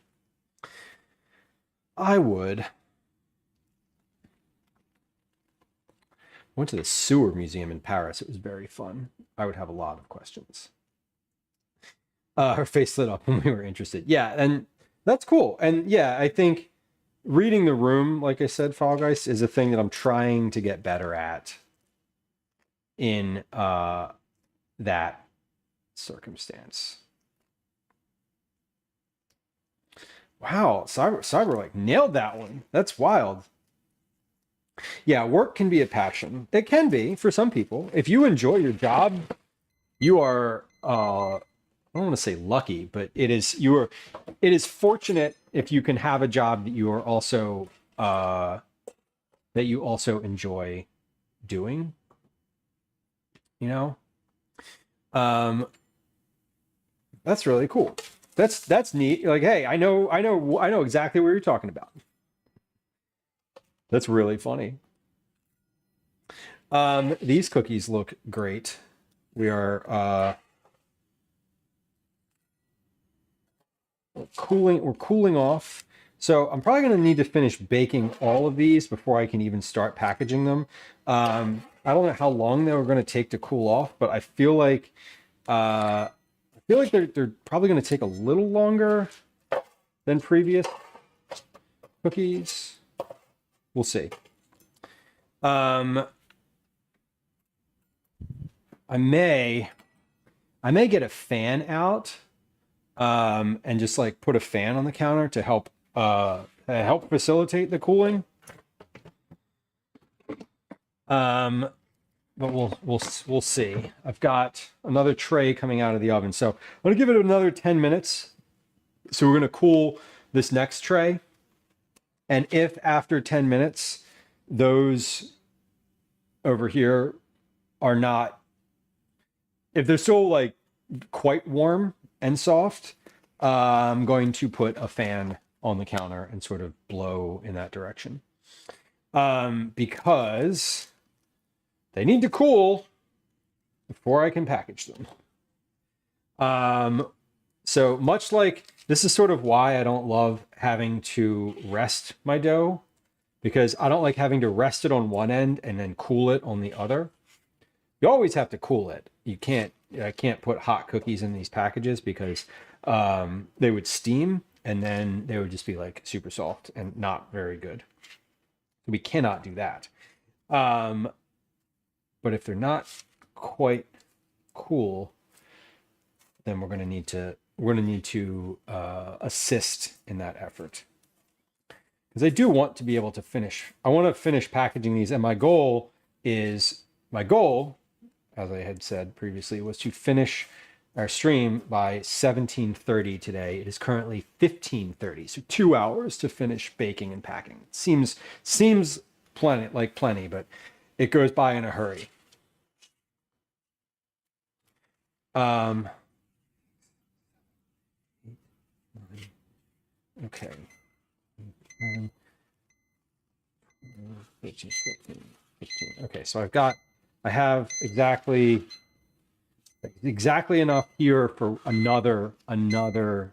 A: Went to the sewer museum in Paris. It was very fun. I would have a lot of questions. Her face lit up when we were interested. Yeah, and that's cool. And yeah, I think reading the room, like I said, Fall Guys, is a thing that I'm trying to get better at in that circumstance. Wow, Cyber like nailed that one. That's wild. Yeah, work can be a passion. It can be for some people. If you enjoy your job, you are I don't want to say lucky, but it is fortunate if you can have a job that you are also enjoy doing. That's really cool. That's neat. Like, hey, I know exactly what you're talking about. That's really funny. These cookies look great. We're cooling off. So I'm probably going to need to finish baking all of these before I can even start packaging them. I don't know how long they were going to take to cool off, but I feel like they're probably going to take a little longer than previous cookies. We'll see. I may get a fan out and just like put a fan on the counter to help facilitate the cooling. But we'll see. I've got another tray coming out of the oven, so I'm gonna give it another 10 minutes. So we're gonna cool this next tray. And if after 10 minutes, those over here are not, if they're still like quite warm and soft, I'm going to put a fan on the counter and sort of blow in that direction. Because they need to cool before I can package them. So much like, this is sort of why I don't love having to rest my dough, because I don't like having to rest it on one end and then cool it on the other. You always have to cool it. I can't put hot cookies in these packages because they would steam and then they would just be like super soft and not very good. We cannot do that. But if they're not quite cool, then we're gonna need to assist in that effort. Because I do want to be able to finish. I want to finish packaging these, and my goal, as I had said previously, was to finish our stream by 17:30 today. It is currently 15:30, so 2 hours to finish baking and packing. It seems plenty, but it goes by in a hurry. Okay. 13, 14, 15. Okay, so I have exactly enough here for another tray.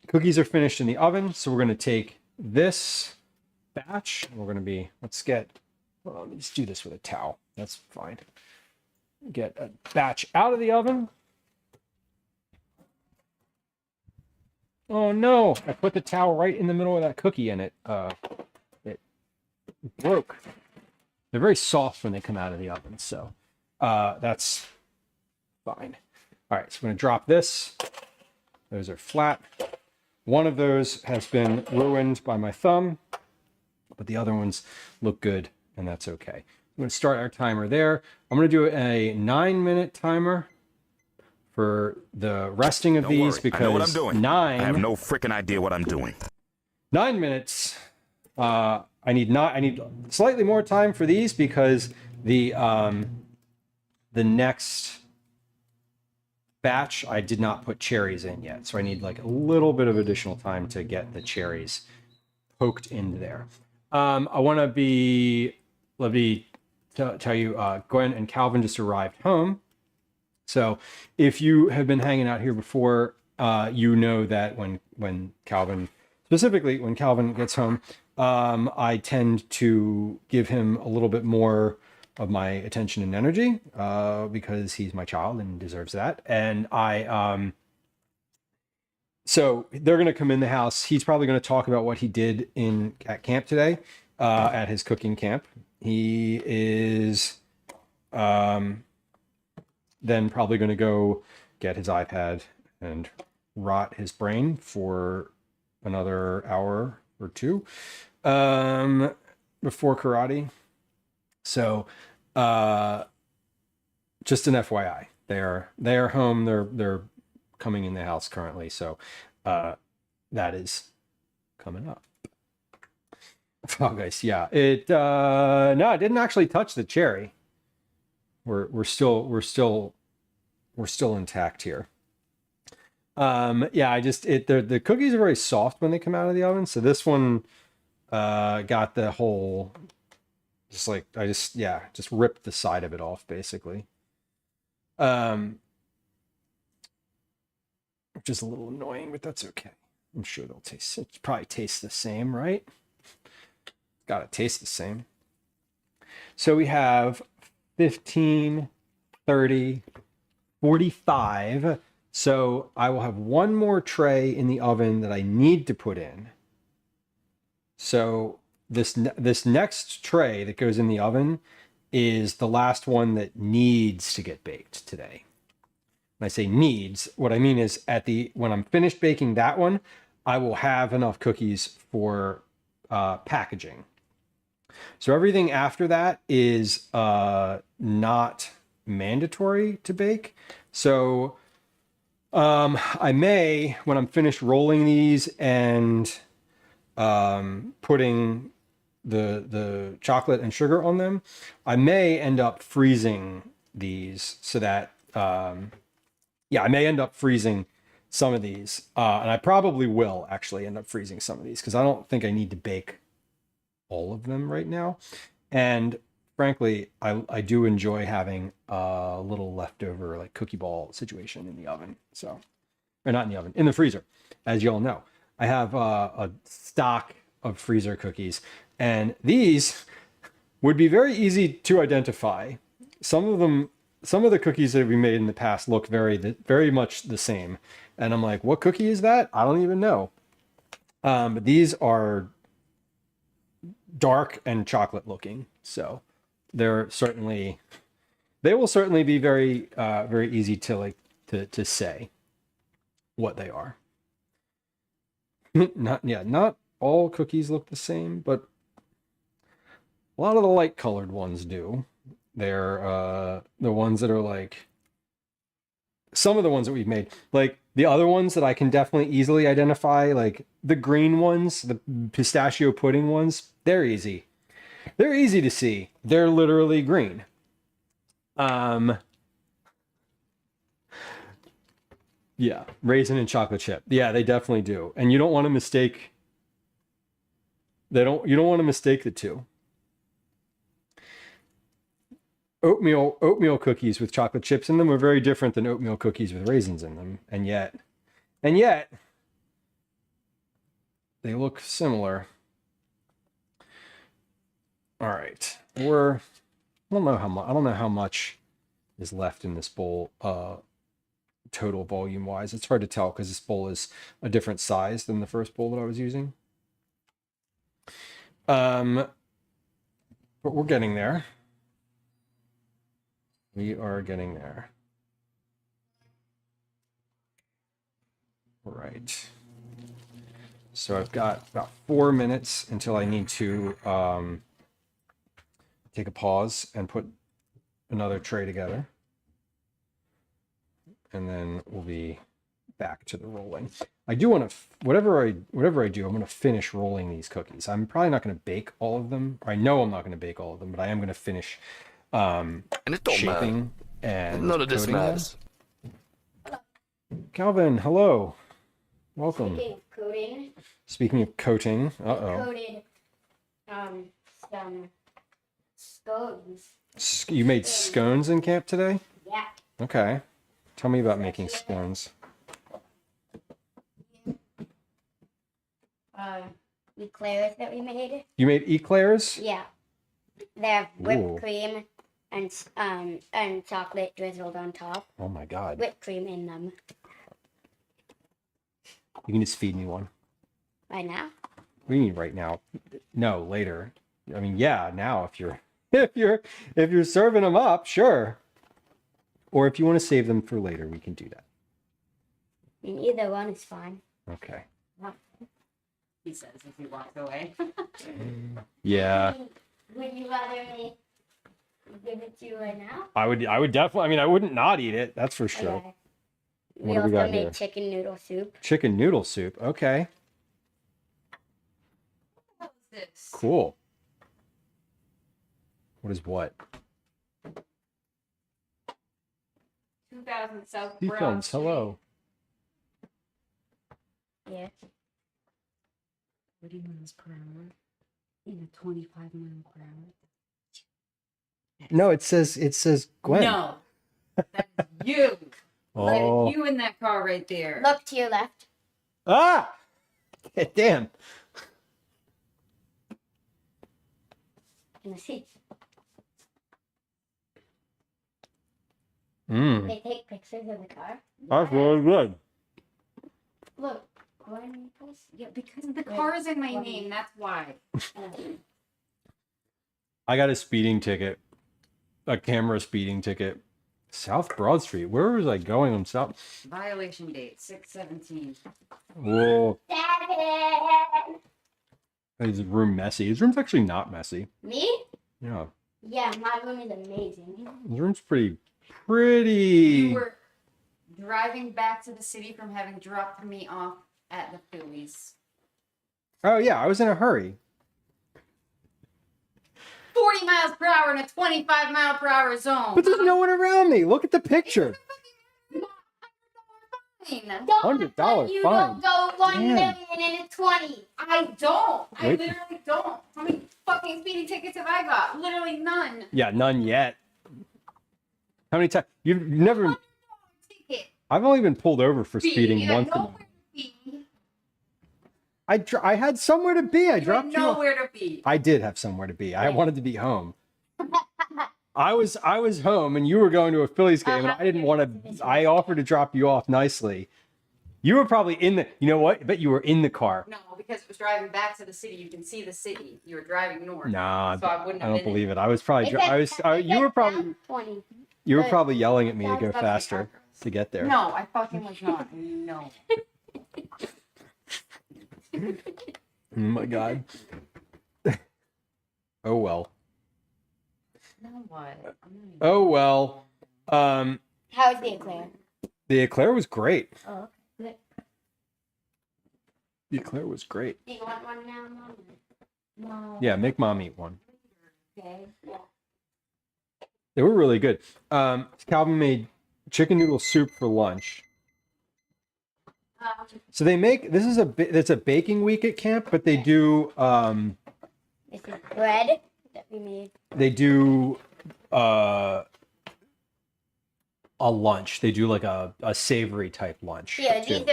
A: Cookies are finished in the oven, so we're going to take this batch. We're going to let's do this with a towel. That's fine. Get a batch out of the oven. Oh no, I put the towel right in the middle of that cookie and it broke. They're very soft when they come out of the oven, so that's fine. All right, so I'm going to drop this. Those are flat. One of those has been ruined by my thumb, but the other ones look good, and that's okay. I'm going to start our timer there. I'm going to do a 9-minute timer for the resting of these because
F: I know what I'm doing. I have
A: nine.
F: no freaking idea what I'm doing.
A: 9 minutes. I need slightly more time for these because the next batch I did not put cherries in yet, so I need like a little bit of additional time to get the cherries poked into there. I want to let me tell you, Gwen and Calvin just arrived home. So if you have been hanging out here before, you know that when Calvin gets home, I tend to give him a little bit more of my attention and energy because he's my child and deserves that. And so they're going to come in the house. He's probably going to talk about what he did at camp today, at his cooking camp. He is then probably going to go get his iPad and rot his brain for another hour or two before karate. So just an FYI, they are home. They're coming in the house currently. So that is coming up. Oh, guys, yeah. No, I didn't actually touch the cherry. We're still intact here. Yeah, the cookies are very soft when they come out of the oven. So this one got the whole, just ripped the side of it off basically. Which is a little annoying, but that's okay. I'm sure it probably tastes the same, right? Gotta taste the same. So we have 15, 30, 45. So I will have one more tray in the oven that I need to put in. So this next tray that goes in the oven is the last one that needs to get baked today. When I say needs, what I mean is when I'm finished baking that one, I will have enough cookies for packaging. So everything after that is not mandatory to bake. So I may, when I'm finished rolling these and putting the chocolate and sugar on them, I may end up freezing these so that, I may end up freezing some of these. And I probably will actually end up freezing some of these because I don't think I need to bake all of them right now. And frankly, I do enjoy having a little leftover like cookie ball situation in the oven. So, or not in the oven, in the freezer. As you all know, I have a stock of freezer cookies, and these would be very easy to identify. Some of the cookies that we made in the past look very much the same. And I'm like, what cookie is that? I don't even know. But these are dark and chocolate looking. So they're certainly they will certainly be very very easy to like to say what they are. Not all cookies look the same, but a lot of the light colored ones do. They're the ones that are like some of the ones that we've made, like the other ones that I can definitely easily identify, like the green ones, the pistachio pudding ones, they're easy. They're easy to see. They're literally green. Yeah, raisin and chocolate chip. Yeah, they definitely do. And you don't want to mistake you don't want to mistake the two. Oatmeal cookies with chocolate chips in them are very different than oatmeal cookies with raisins in them. And yet they look similar. All right. I don't know how much is left in this bowl total volume wise. It's hard to tell because this bowl is a different size than the first bowl that I was using. But we're getting there. We are getting there. All right. So I've got about 4 minutes until I need to take a pause and put another tray together. And then we'll be back to the rolling. I do want to, whatever I do, I'm going to finish rolling these cookies. I'm probably not going to bake all of them. I know I'm not going to bake all of them, but I am going to finish
G: and it don't
A: shaping
G: matter.
A: and
G: None of this
A: coating them.
G: matters.
A: Calvin, hello. Welcome.
H: Speaking of coating,
A: Speaking of coating,
H: I coated some scones.
A: You made scones in camp today?
H: Yeah.
A: Okay. Tell me about making scones.
H: Eclairs that we made.
A: You made eclairs?
H: Yeah. They have whipped
A: Ooh.
H: cream and chocolate drizzled on top.
A: Oh my god.
H: Whipped cream in them.
A: You can just feed me one.
H: Right now?
A: What do you mean right now? No, later. I mean, yeah, now if you're serving them up, sure. Or if you want to save them for later, we can do that.
H: I mean, either one is fine.
A: Okay.
C: He says as he walks away.
A: Yeah.
H: Would you rather me give it to you right now?
A: I would definitely, I mean, I wouldn't not eat it. That's for sure.
H: Okay.
A: What
H: We
A: do we
H: also
A: got
H: made
A: here?
H: chicken noodle soup.
A: Chicken noodle soup. Okay.
C: What was this?
A: Cool. What is what?
C: 2000 South
A: He
C: Broad
A: films.
C: Street.
A: Hello.
H: Yeah.
C: 30 miles per hour in a 25 mile per hour.
A: No, it says Gwen.
C: No, that's you.
A: Oh.
C: Like you in that car right there.
H: Look to your left.
A: Ah! Damn.
H: In the seat.
A: Mmm.
H: They take pictures of the car.
A: That's really good.
H: Look. Gwen Nichols.
C: Yeah, because the car is in my name. That's why.
A: I got a speeding ticket. A camera speeding ticket. South Broad Street. Where was I going on South?
C: Violation date 6/17.
A: Whoa.
H: Seven.
A: Is his room messy? His room's actually not messy.
H: Me?
A: Yeah.
H: Yeah, my room is amazing.
A: His room's pretty.
C: You were driving back to the city from having dropped me off at the Phillies.
A: Oh yeah, I was in a hurry.
C: 40 miles per hour in a 25 mile per hour zone.
A: But there's no one around me. Look at the picture.
C: Fine.
A: $100
H: You
A: fine.
H: don't go 1
A: Damn.
H: million in a 20.
C: I don't. I
A: Wait.
C: literally don't. How many fucking speeding tickets have I got? Literally none.
A: Yeah, none yet. How many times? You've never.
C: Ticket.
A: I've only been pulled over for
C: B.
A: speeding
C: You had
A: once.
C: nowhere to be.
A: I had somewhere to be. I
C: You
A: dropped
C: had
A: you off.
C: nowhere to be.
A: I did have somewhere to be. I wanted to be home. I was home, and you were going to a Phillies game, and I didn't want to. I offered to drop you off nicely. You were probably in the. You know what? I bet you were in the car.
C: No, because it was driving back to the city. You can see the city. You were driving north.
A: Nah,
C: So I wouldn't
A: I
C: have
A: don't
C: been
A: believe it. I was probably.
H: It says
A: you were probably.
H: South 20.
A: You were
C: But
A: probably yelling at me to
C: Dad's
A: go
C: got the
A: faster
C: macros.
A: to get there.
C: No, I fucking was not. No.
A: Oh my god. Oh well.
C: No, what?
A: Oh well.
H: How is the eclair?
A: The eclair was great.
H: Oh, okay.
A: The eclair was great.
H: Do you want one now, Mom?
C: No.
A: Yeah, make mom eat one.
H: Okay. Yeah.
A: They were really good. Calvin made chicken noodle soup for lunch. So they make this is it's a baking week at camp, but they do
H: This is bread that we made.
A: they do a lunch. They do like a savory type lunch.
H: Yeah,
A: too.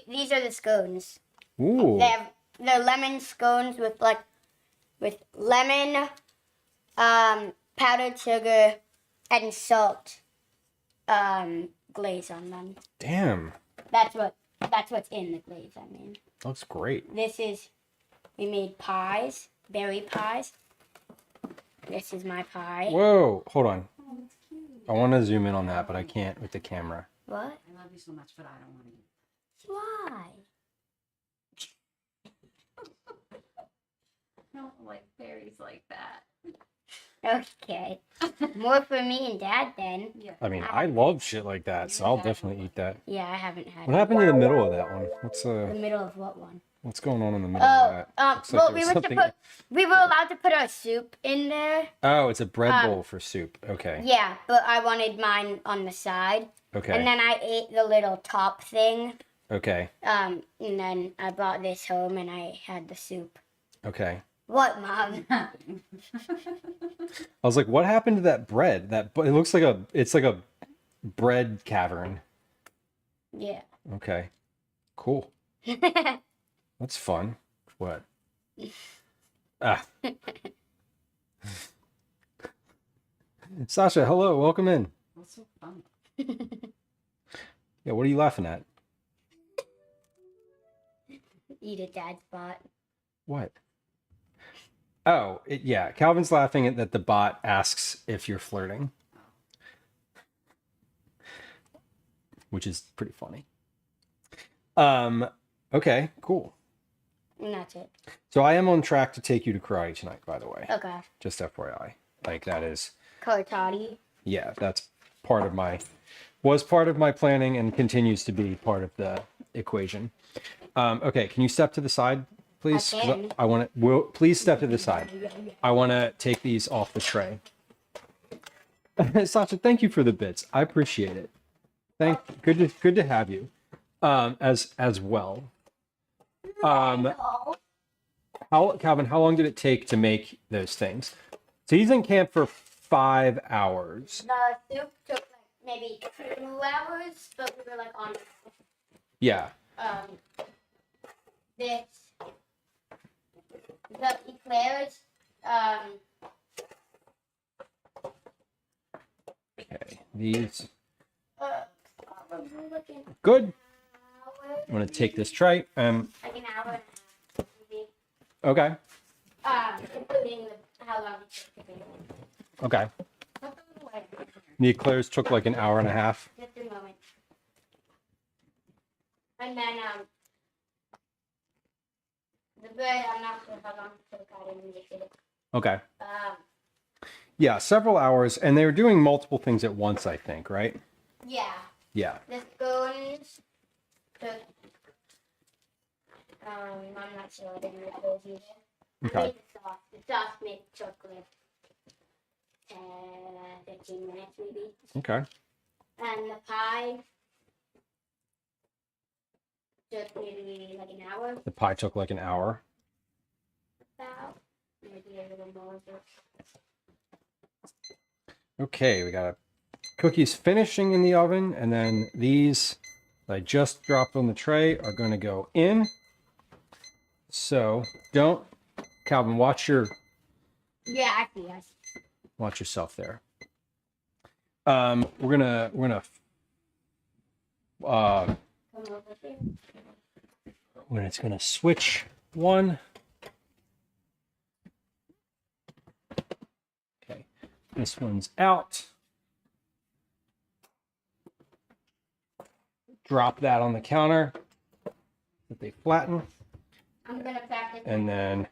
H: these are the scones.
A: Ooh.
H: They're lemon scones with lemon, powdered sugar, and salt glaze on them.
A: Damn.
H: That's what's in the glaze. I mean,
A: Looks great.
H: We made pies, berry pies. This is my pie.
A: Whoa, hold on. I want to zoom in on that, but I can't with the camera.
H: What?
C: I love you so much, but I don't want to eat.
H: Why?
C: I don't like berries like that.
H: Okay. More for me and Dad then.
C: Yeah.
A: I mean, I love shit like that, so I'll definitely eat that.
H: Yeah, I haven't had
A: What
H: it.
A: happened in the middle of that one?
H: The middle of what one?
A: What's going on in the middle of that? Looks like
H: Well,
A: there was
H: we were allowed to put our soup in there.
A: Oh, it's a bread bowl for soup. Okay.
H: Yeah, but I wanted mine on the side.
A: Okay.
H: And then I ate the little top thing.
A: Okay.
H: And then I brought this home and I had the soup.
A: Okay.
H: What, Mom?
A: I was like, what happened to that bread? It looks like it's like a bread cavern.
H: Yeah.
A: Okay. Cool. That's fun. What? Ah. Sasha, hello, welcome in.
C: What's so fun?
A: Yeah, what are you laughing at?
H: Eat a Dad's bot.
A: What? Oh, yeah. Calvin's laughing at that the bot asks if you're flirting, which is pretty funny. Okay, cool.
H: And that's it.
A: So I am on track to take you to karate tonight, by the way.
H: Okay.
A: Just FYI. Like that is,
H: Karate.
A: yeah, that's was part of my planning and continues to be part of the equation. Okay, can you step to the side, please?
H: I can.
A: I want to. Please step to the side. I want to take these off the tray. Sasha, thank you for the bits. I appreciate it. Good to have you. As well. Calvin, how long did it take to make those things? So he's in camp for 5 hours.
H: The soup took like maybe 2 hours, but we were like on.
A: Yeah.
H: The eclairs.
A: Okay. These.
H: Probably like an
A: Good.
H: hour.
A: I'm gonna take this tray.
H: Like an hour and a half, maybe.
A: Okay.
H: Including how long it took to make.
A: Okay.
H: Put them away.
A: The eclairs took like an hour and a half.
H: Just a moment. And then the bread, I'm not sure how long it took. I didn't make it.
A: Okay. Yeah, several hours, and they were doing multiple things at once, I think, right?
H: Yeah.
A: Yeah.
H: The scones took. I'm not sure. I didn't make those either.
A: Okay.
H: I made the sauce. The sauce made chocolate. 15 minutes maybe.
A: Okay.
H: And the pie took maybe like an hour.
A: The pie took like an hour.
H: About maybe a little more.
A: Okay, we got cookies finishing in the oven, and then these that I just dropped on the tray are going to go in. So Calvin, watch
H: Yeah, I see.
A: watch yourself there. We're gonna
H: Come over here.
A: when it's gonna switch one. Okay, this one's out. drop that on the counter that they flatten.
H: I'm gonna practice.
A: And then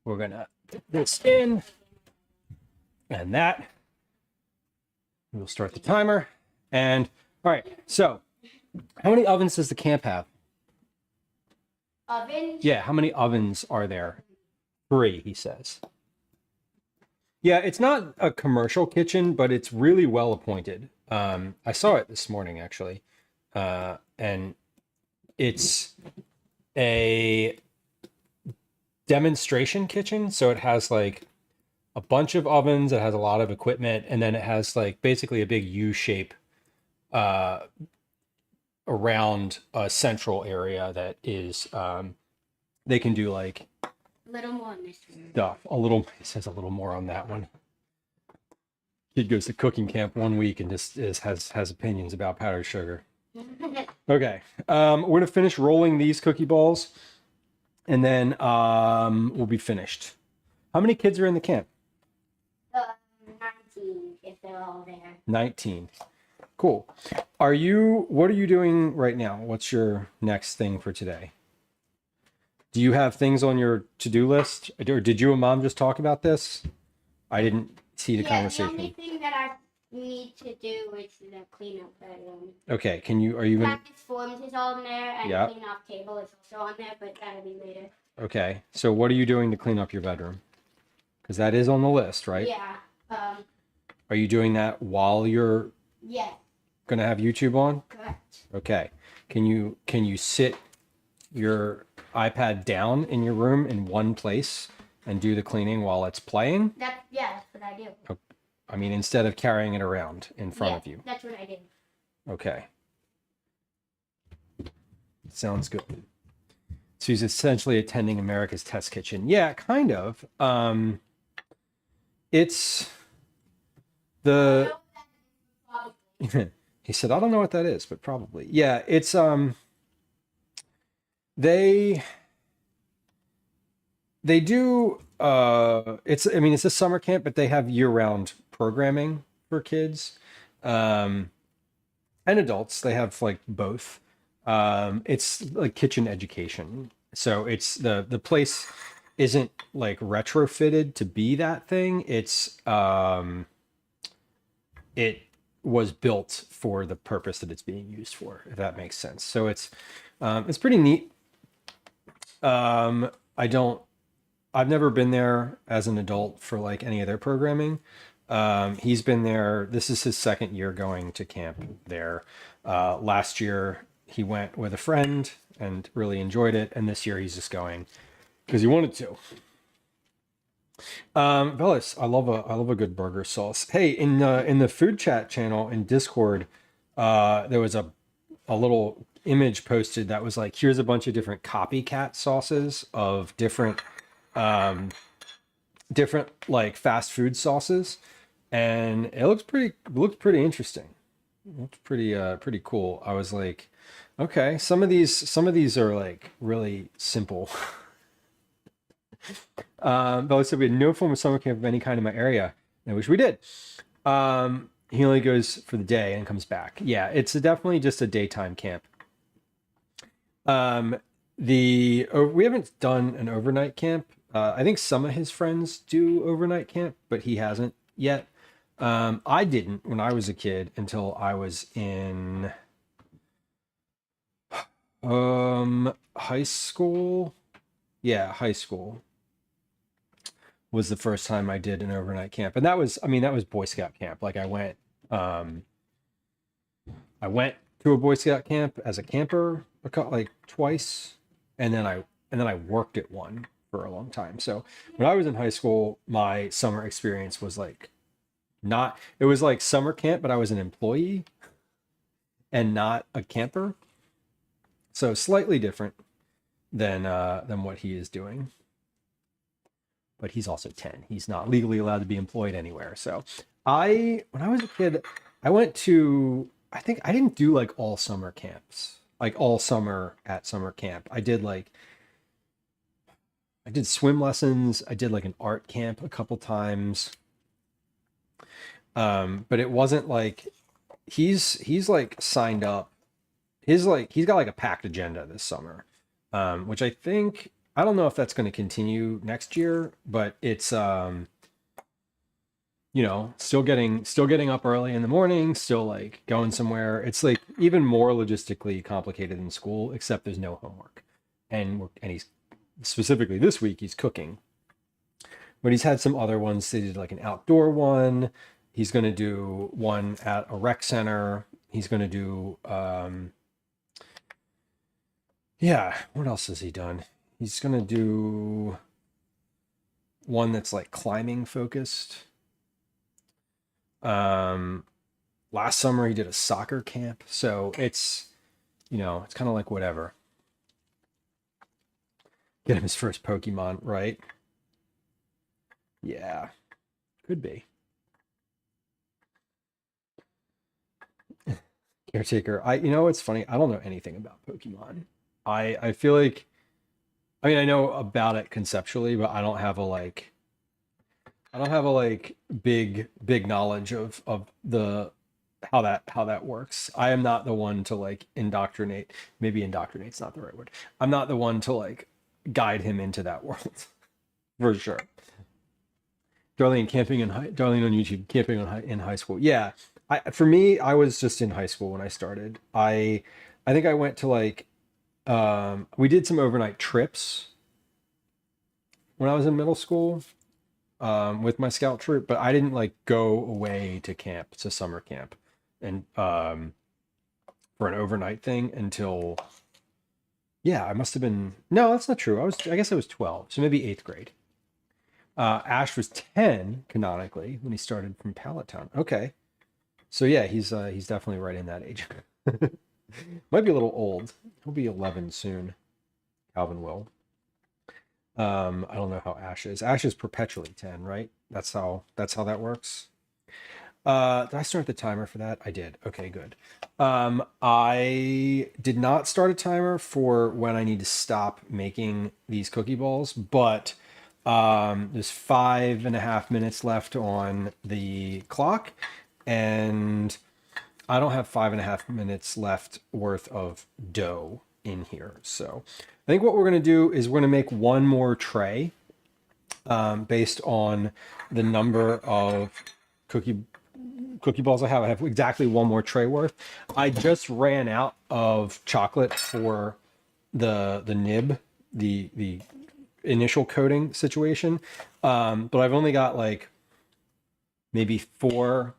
A: we're gonna put this in and that. We'll start the timer. And all right, so how many ovens does the camp have?
H: Oven.
A: Yeah, how many ovens are there? 3, he says. Yeah, it's not a commercial kitchen, but it's really well appointed. I saw it this morning actually, and it's a demonstration kitchen. So it has like a bunch of ovens, it has a lot of equipment, and then it has like basically a big U shape around a central area that is they can do like
H: Little more mystery.
A: stuff. It says a little more on that one. Kid goes to cooking camp 1 week and just has opinions about powdered sugar. Okay, we're gonna finish rolling these cookie balls, and then we'll be finished. How many kids are in the camp?
H: 19, if they're all there.
A: 19. Cool. What are you doing right now? What's your next thing for today? Do you have things on your to-do list? Or did you and Mom just talk about this? I didn't see the
H: The
A: conversation.
H: only thing that I need to do is the cleanup bedroom.
A: Okay, are you gonna
H: Practice forms is all in there, and
A: Yeah.
H: clean off table is also on there, but that'll be later.
A: Okay, so what are you doing to clean up your bedroom? Because that is on the list, right?
H: Yeah.
A: Are you doing that while you're
H: Yeah.
A: gonna have YouTube on?
H: Correct.
A: Okay. Can you sit your iPad down in your room in one place and do the cleaning while it's playing?
H: That's what I do.
A: I mean, instead of carrying it around in front
H: Yeah,
A: of you.
H: That's what I do.
A: Okay. Sounds good. So he's essentially attending America's Test Kitchen. Yeah, kind of. It's the he said, I don't know what that is, but probably. Yeah, it's they do it's a summer camp, but they have year-round programming for kids. And adults. They have like both. It's like kitchen education. So it's the place isn't like retrofitted to be that thing. It's it was built for the purpose that it's being used for, if that makes sense. So it's pretty neat. I've never been there as an adult for like any of their programming. He's been there. This is his second year going to camp there. Last year he went with a friend and really enjoyed it. And this year he's just going because he wanted to. Bellis, I love a good burger sauce. Hey, in the food chat channel in Discord, there was a little image posted that was like, here's a bunch of different copycat sauces of different like fast food sauces, and it looked pretty interesting. It looked pretty cool. I was like, okay, some of these are like really simple. But said we had no form of summer camp of any kind in my area. I wish we did. He only goes for the day and comes back. Yeah, it's definitely just a daytime camp. We haven't done an overnight camp. I think some of his friends do overnight camp, but he hasn't yet. I didn't when I was a kid until I was in high school. Yeah, high school was the first time I did an overnight camp. And that was Boy Scout camp. Like I went to a Boy Scout camp as a camper like twice, and then I worked at one for a long time. So when I was in high school, my summer experience was like it was like summer camp, but I was an employee and not a camper. So slightly different than what he is doing. But he's also 10. He's not legally allowed to be employed anywhere. So when I was a kid, I didn't do like all summer camps, like all summer at summer camp. I did swim lessons. I did like an art camp a couple times. But it wasn't like he's like signed up he's got like a packed agenda this summer, which I think, I don't know if that's going to continue next year, but it's you know, still getting up early in the morning, still like going somewhere. It's like even more logistically complicated than school, except there's no homework. And he's specifically this week he's cooking. But he's had some other ones. They did like an outdoor one. He's going to do one at a rec center. He's going to do yeah, what else has he done? He's going to do one that's like climbing focused. Last summer he did a soccer camp, so it's, you know, it's kind of like whatever. Get him his first Pokemon, right? Yeah, could be. Caretaker, you know, it's funny, I don't know anything about Pokemon. I feel like, I mean, I know about it conceptually, but I don't have a like big knowledge of the how that works. I am not the one to like indoctrinate. Maybe indoctrinate's not the right word. I'm not the one to like guide him into that world for sure. Darlene Darlene on YouTube, camping in high school. Yeah, for me, I was just in high school when I started. I think I went to like we did some overnight trips when I was in middle school. With my scout troop, but I didn't like go away to camp, to summer camp, and for an overnight thing until, yeah, I must have been, no, that's not true. I guess I was 12, so maybe 8th grade. Ash was 10 canonically when he started from Palatown. Okay, so yeah, he's definitely right in that age. Might be a little old. He'll be 11 soon. Calvin will. I don't know how Ash is. Ash is perpetually 10, right? That's how that works. Did I start the timer for that? I did. Okay, good. I did not start a timer for when I need to stop making these cookie balls, but there's 5.5 minutes left on the clock, and I don't have 5.5 minutes left worth of dough in here. So I think what we're going to do is we're going to make one more tray based on the number of cookie balls I have. I have exactly one more tray worth. I just ran out of chocolate for the nib, the initial coating situation, but I've only got like maybe 4-5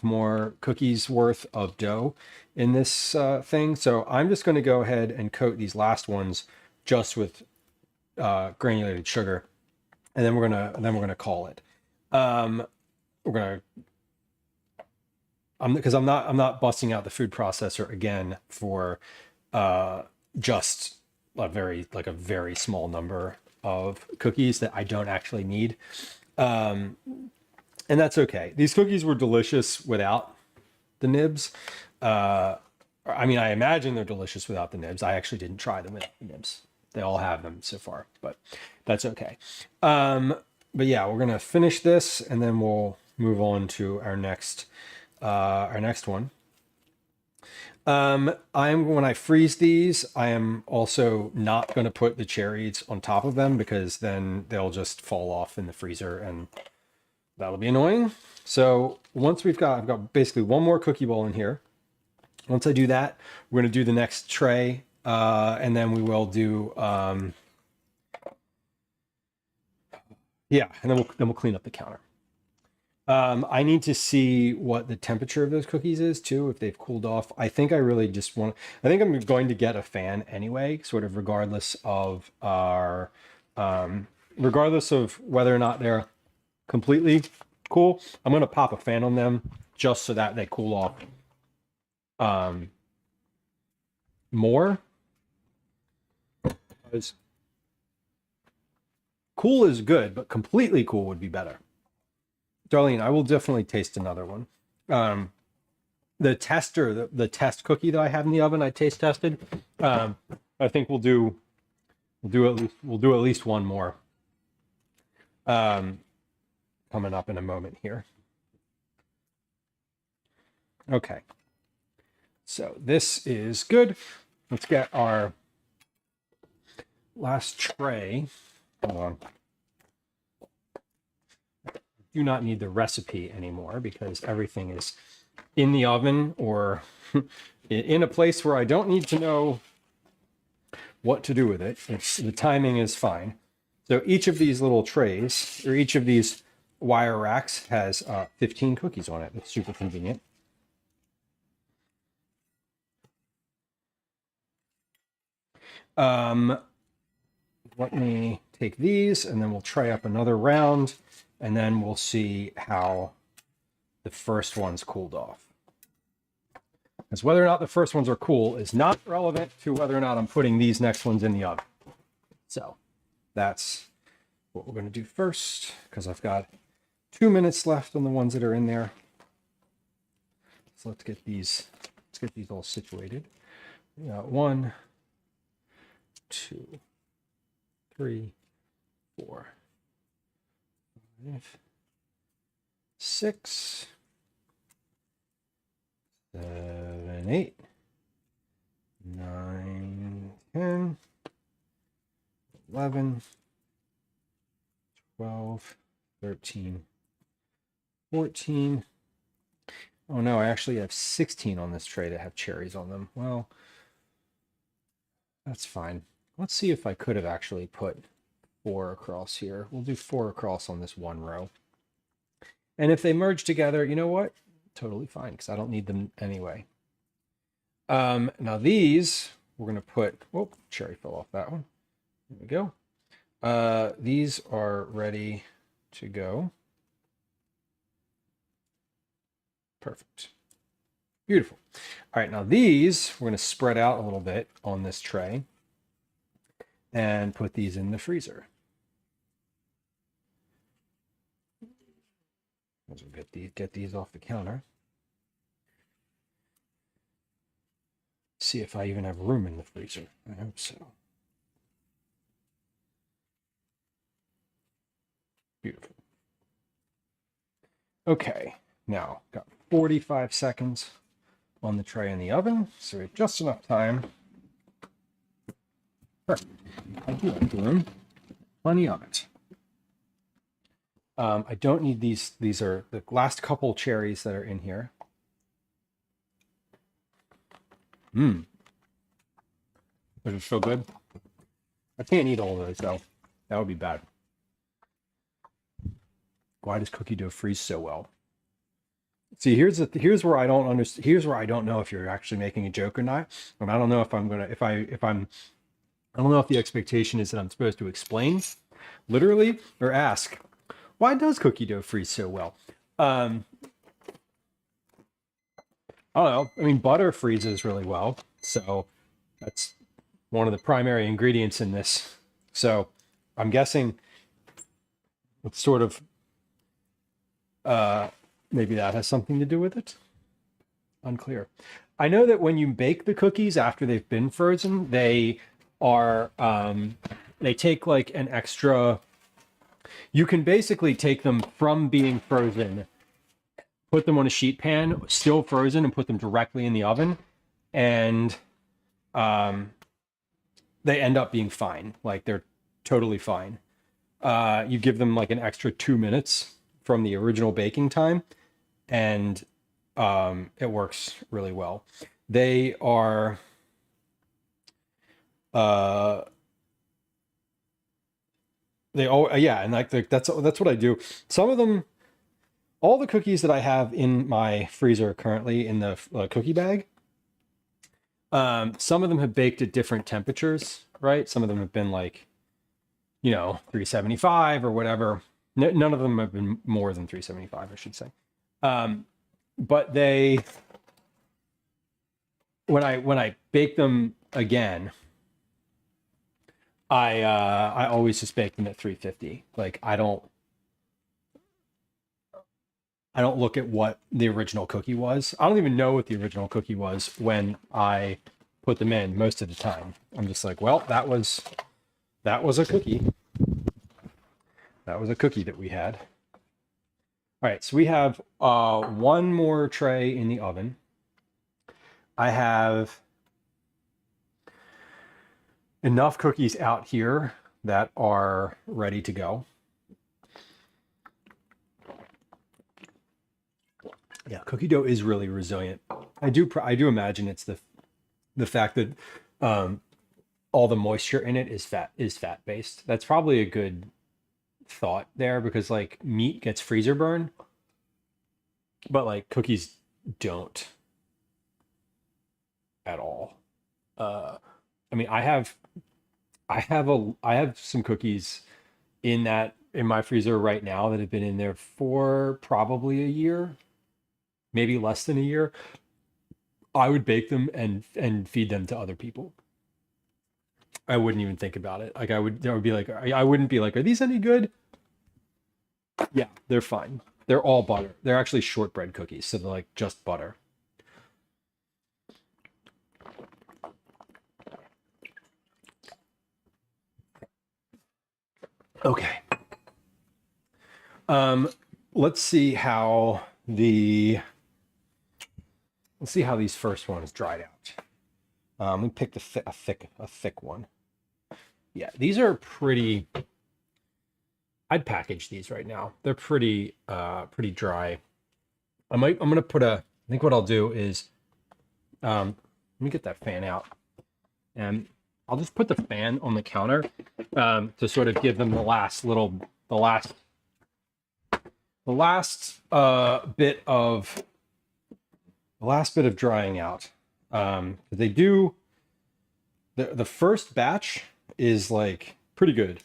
A: more cookies worth of dough in this thing. So I'm just going to go ahead and coat these last ones just with granulated sugar, and then we're gonna call it. Because I'm not busting out the food processor again for just a very small number of cookies that I don't actually need. And that's okay. These cookies were delicious without the nibs. I mean, I imagine they're delicious without the nibs. I actually didn't try them without the nibs. They all have them so far, but that's okay. But yeah, we're gonna finish this and then we'll move on to our next one. When I freeze these, I am also not going to put the cherries on top of them because then they'll just fall off in the freezer and that'll be annoying. So once I've got basically one more cookie bowl in here. Once I do that, we're going to do the next tray, and then we will do, yeah, and then we'll clean up the counter. I need to see what the temperature of those cookies is too, if they've cooled off. I think I think I'm going to get a fan anyway, sort of regardless of regardless of whether or not they're completely cool. I'm going to pop a fan on them just so that they cool off more. Because cool is good, but completely cool would be better. Darlene, I will definitely taste another one. The test cookie that I have in the oven, I taste tested. I think we'll do at least one more. Coming up in a moment here. Okay. So this is good. Let's get our last tray. Hold on. Do not need the recipe anymore because everything is in the oven or in a place where I don't need to know what to do with it. The timing is fine. So each of these little trays, or each of these wire racks, has 15 cookies on it. It's super convenient. Let me take these and then we'll try up another round and then we'll see how the first one's cooled off. Because whether or not the first ones are cool is not relevant to whether or not I'm putting these next ones in the oven. So that's what we're going to do first, because I've got 2 minutes left on the ones that are in there. So let's get these all situated. We got 1, 2, 3, 4, 5, 6, 7, 8, 9, 10, 11, 12, 13, 14. Oh no, I actually have 16 on this tray that have cherries on them. Well, that's fine. Let's see if I could have actually put 4 across here. We'll do 4 across on this one row. And if they merge together, you know what? Totally fine, because I don't need them anyway. Now these, we're going to put, oh, cherry fell off that one. There we go. These are ready to go. Perfect. Beautiful. All right, now these, we're going to spread out a little bit on this tray and put these in the freezer. As we get these off the counter. See if I even have room in the freezer. I hope so. Beautiful. Okay, now got 45 seconds on the tray in the oven, so we have just enough time. Perfect. I do have room. Plenty of it. I don't need these. These are the last couple cherries that are in here. Mmm. Those are so good. I can't eat all of those though. That would be bad. Why does cookie dough freeze so well? See, here's where I don't understand. Here's where I don't know if you're actually making a joke or not. And I don't know if I'm gonna I don't know if the expectation is that I'm supposed to explain literally or ask, why does cookie dough freeze so well? I don't know. I mean, butter freezes really well. So that's one of the primary ingredients in this. So I'm guessing it's sort of, maybe that has something to do with it. Unclear. I know that when you bake the cookies after they've been frozen, they are, they take like an extra, you can basically take them from being frozen, put them on a sheet pan, still frozen, and put them directly in the oven. And they end up being fine. Like they're totally fine. You give them like an extra 2 minutes from the original baking time, and it works really well. They are yeah, and like that's what I do. Some of them, all the cookies that I have in my freezer currently in the cookie bag, some of them have baked at different temperatures, right? Some of them have been like, 375 or whatever. None of them have been more than 375, I should say. But they, when I bake them again, I always just bake them at 350. Like I don't look at what the original cookie was. I don't even know what the original cookie was when I put them in most of the time. I'm just like, well, that was a cookie. That was a cookie that we had. All right, so we have one more tray in the oven. I have enough cookies out here that are ready to go. Yeah, cookie dough is really resilient. I do imagine it's the fact that all the moisture in it is fat based. That's probably a good thought there, because like meat gets freezer burn, but like cookies don't at all. I mean, I have some cookies in my freezer right now that have been in there for probably a year, maybe less than a year. I would bake them and feed them to other people. I wouldn't even think about it. Like I would be like, I wouldn't be like, are these any good? Yeah, they're fine. They're all butter. They're actually shortbread cookies, so they're like just butter. Okay. Let's see how these first ones dried out. Let me pick a thick one. Yeah, these are pretty. I'd package these right now. They're pretty dry. I'm gonna put I think what I'll do is, let me get that fan out, and I'll just put the fan on the counter, to sort of give them the last bit of drying out. They do. The first batch is like pretty good.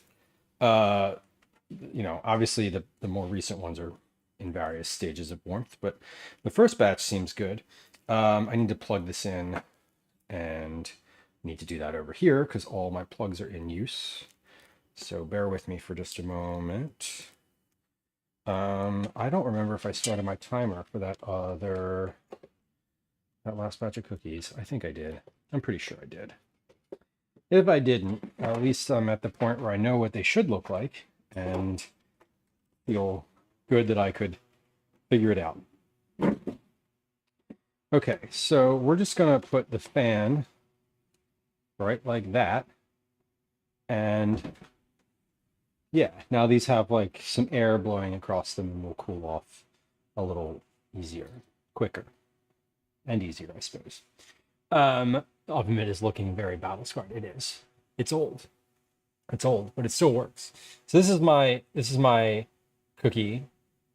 A: Obviously the more recent ones are in various stages of warmth, but the first batch seems good. I need to plug this in, and need to do that over here because all my plugs are in use. So bear with me for just a moment. I don't remember if I started my timer for that last batch of cookies. I think I did. I'm pretty sure I did. If I didn't, at least I'm at the point where I know what they should look like and feel good that I could figure it out. Okay, so we're just gonna put the fan right like that. And yeah, now these have like some air blowing across them and will cool off a little easier, quicker, and easier, I suppose. Oven mitt is looking very battle scarred. It is. It's old. It's old, but it still works. So this is my cookie.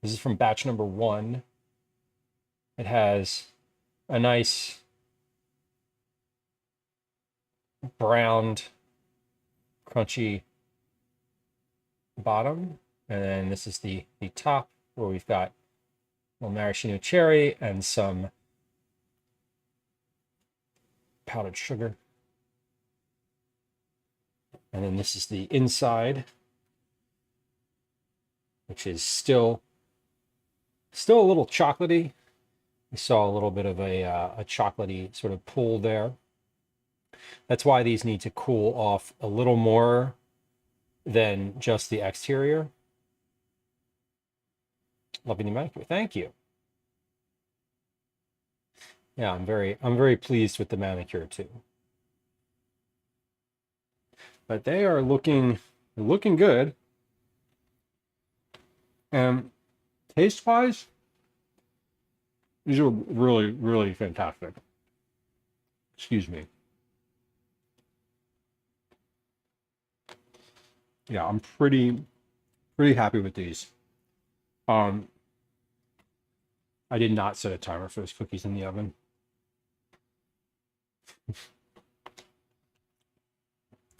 A: This is from batch number 1. It has a nice browned, crunchy bottom, and then this is the top, where we've got a little maraschino cherry and some powdered sugar. And then this is the inside, which is still a little chocolatey. We saw a little bit of a chocolatey sort of pull there. That's why these need to cool off a little more than just the exterior. Loving the manicure. Thank you. Yeah, I'm very pleased with the manicure too. But they are looking good. And taste-wise, these are really, really fantastic. Excuse me. Yeah, I'm pretty happy with these. I did not set a timer for those cookies in the oven.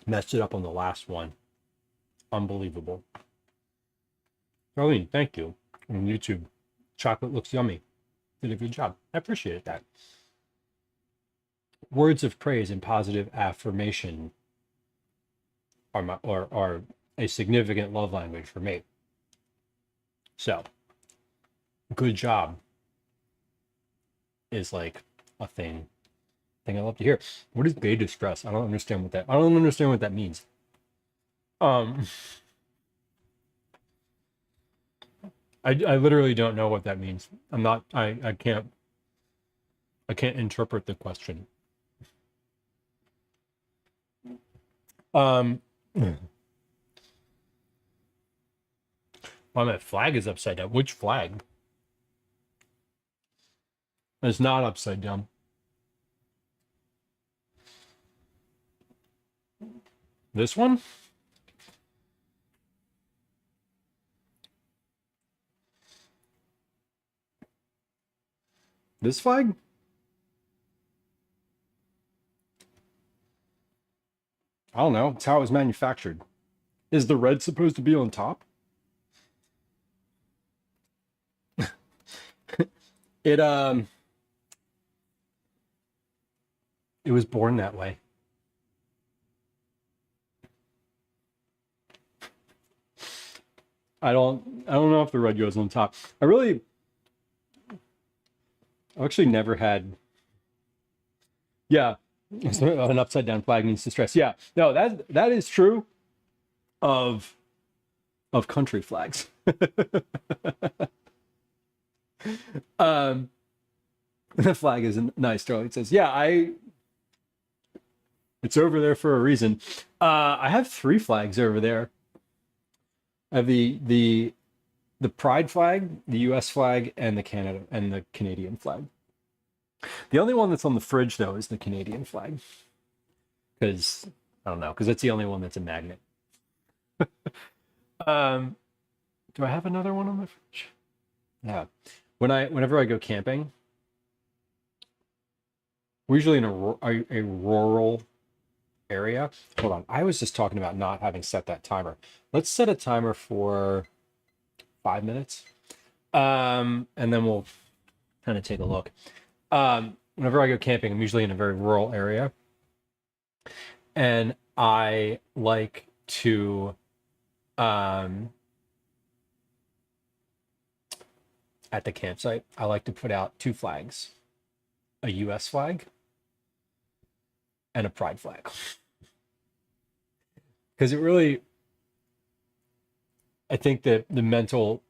A: Messed it up on the last one. Unbelievable. Charlene, thank you. On YouTube, chocolate looks yummy. Did a good job. I appreciate that. Words of praise and positive affirmation are a significant love language for me. So, good job is like a thing I love to hear. What is beta stress? I don't understand what that means. I literally don't know what that means. I can't. I can't interpret the question. Well, that flag is upside down. Which flag? It's not upside down. This one? This flag? I don't know. It's how it was manufactured. Is the red supposed to be on top? It was born that way. I don't know if the red goes on top. I've actually never had. Yeah, so an upside down flag means distress. Yeah, no, that is true of country flags. The flag is nice. Sterling says, yeah, it's over there for a reason. I have 3 flags over there. I have the Pride flag, the U.S. flag, and the Canadian flag. The only one that's on the fridge though is the Canadian flag, because I don't know, because it's the only one that's a magnet. Do I have another one on the fridge? Yeah. Whenever I go camping, we're usually in a rural area. Hold on. I was just talking about not having set that timer. Let's set a timer for 5 minutes. And then we'll kind of take a look. Whenever I go camping, I'm usually in a very rural area. And I like to at the campsite, I like to put out 2 flags, a US flag and a Pride flag. Because it really, I think that the mental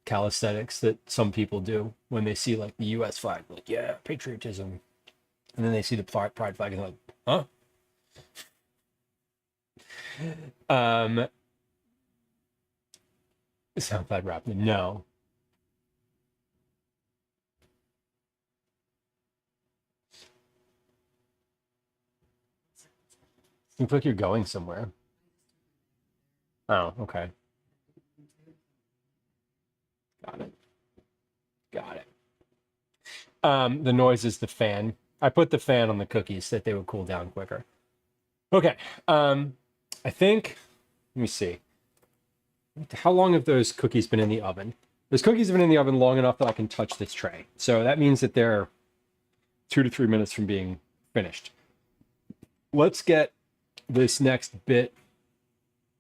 A: calisthenics that some people do when they see like the US flag, like, yeah, patriotism. And then they see the Pride flag and they're like, huh? SoundCloud rap, no. You look like you're going somewhere. Oh, okay. Got it. Got it. The noise is the fan. I put the fan on the cookies so that they would cool down quicker. Okay. I think, let me see. How long have those cookies been in the oven? Those cookies have been in the oven long enough that I can touch this tray. So that means that they're 2 to 3 minutes from being finished. Let's get this next bit.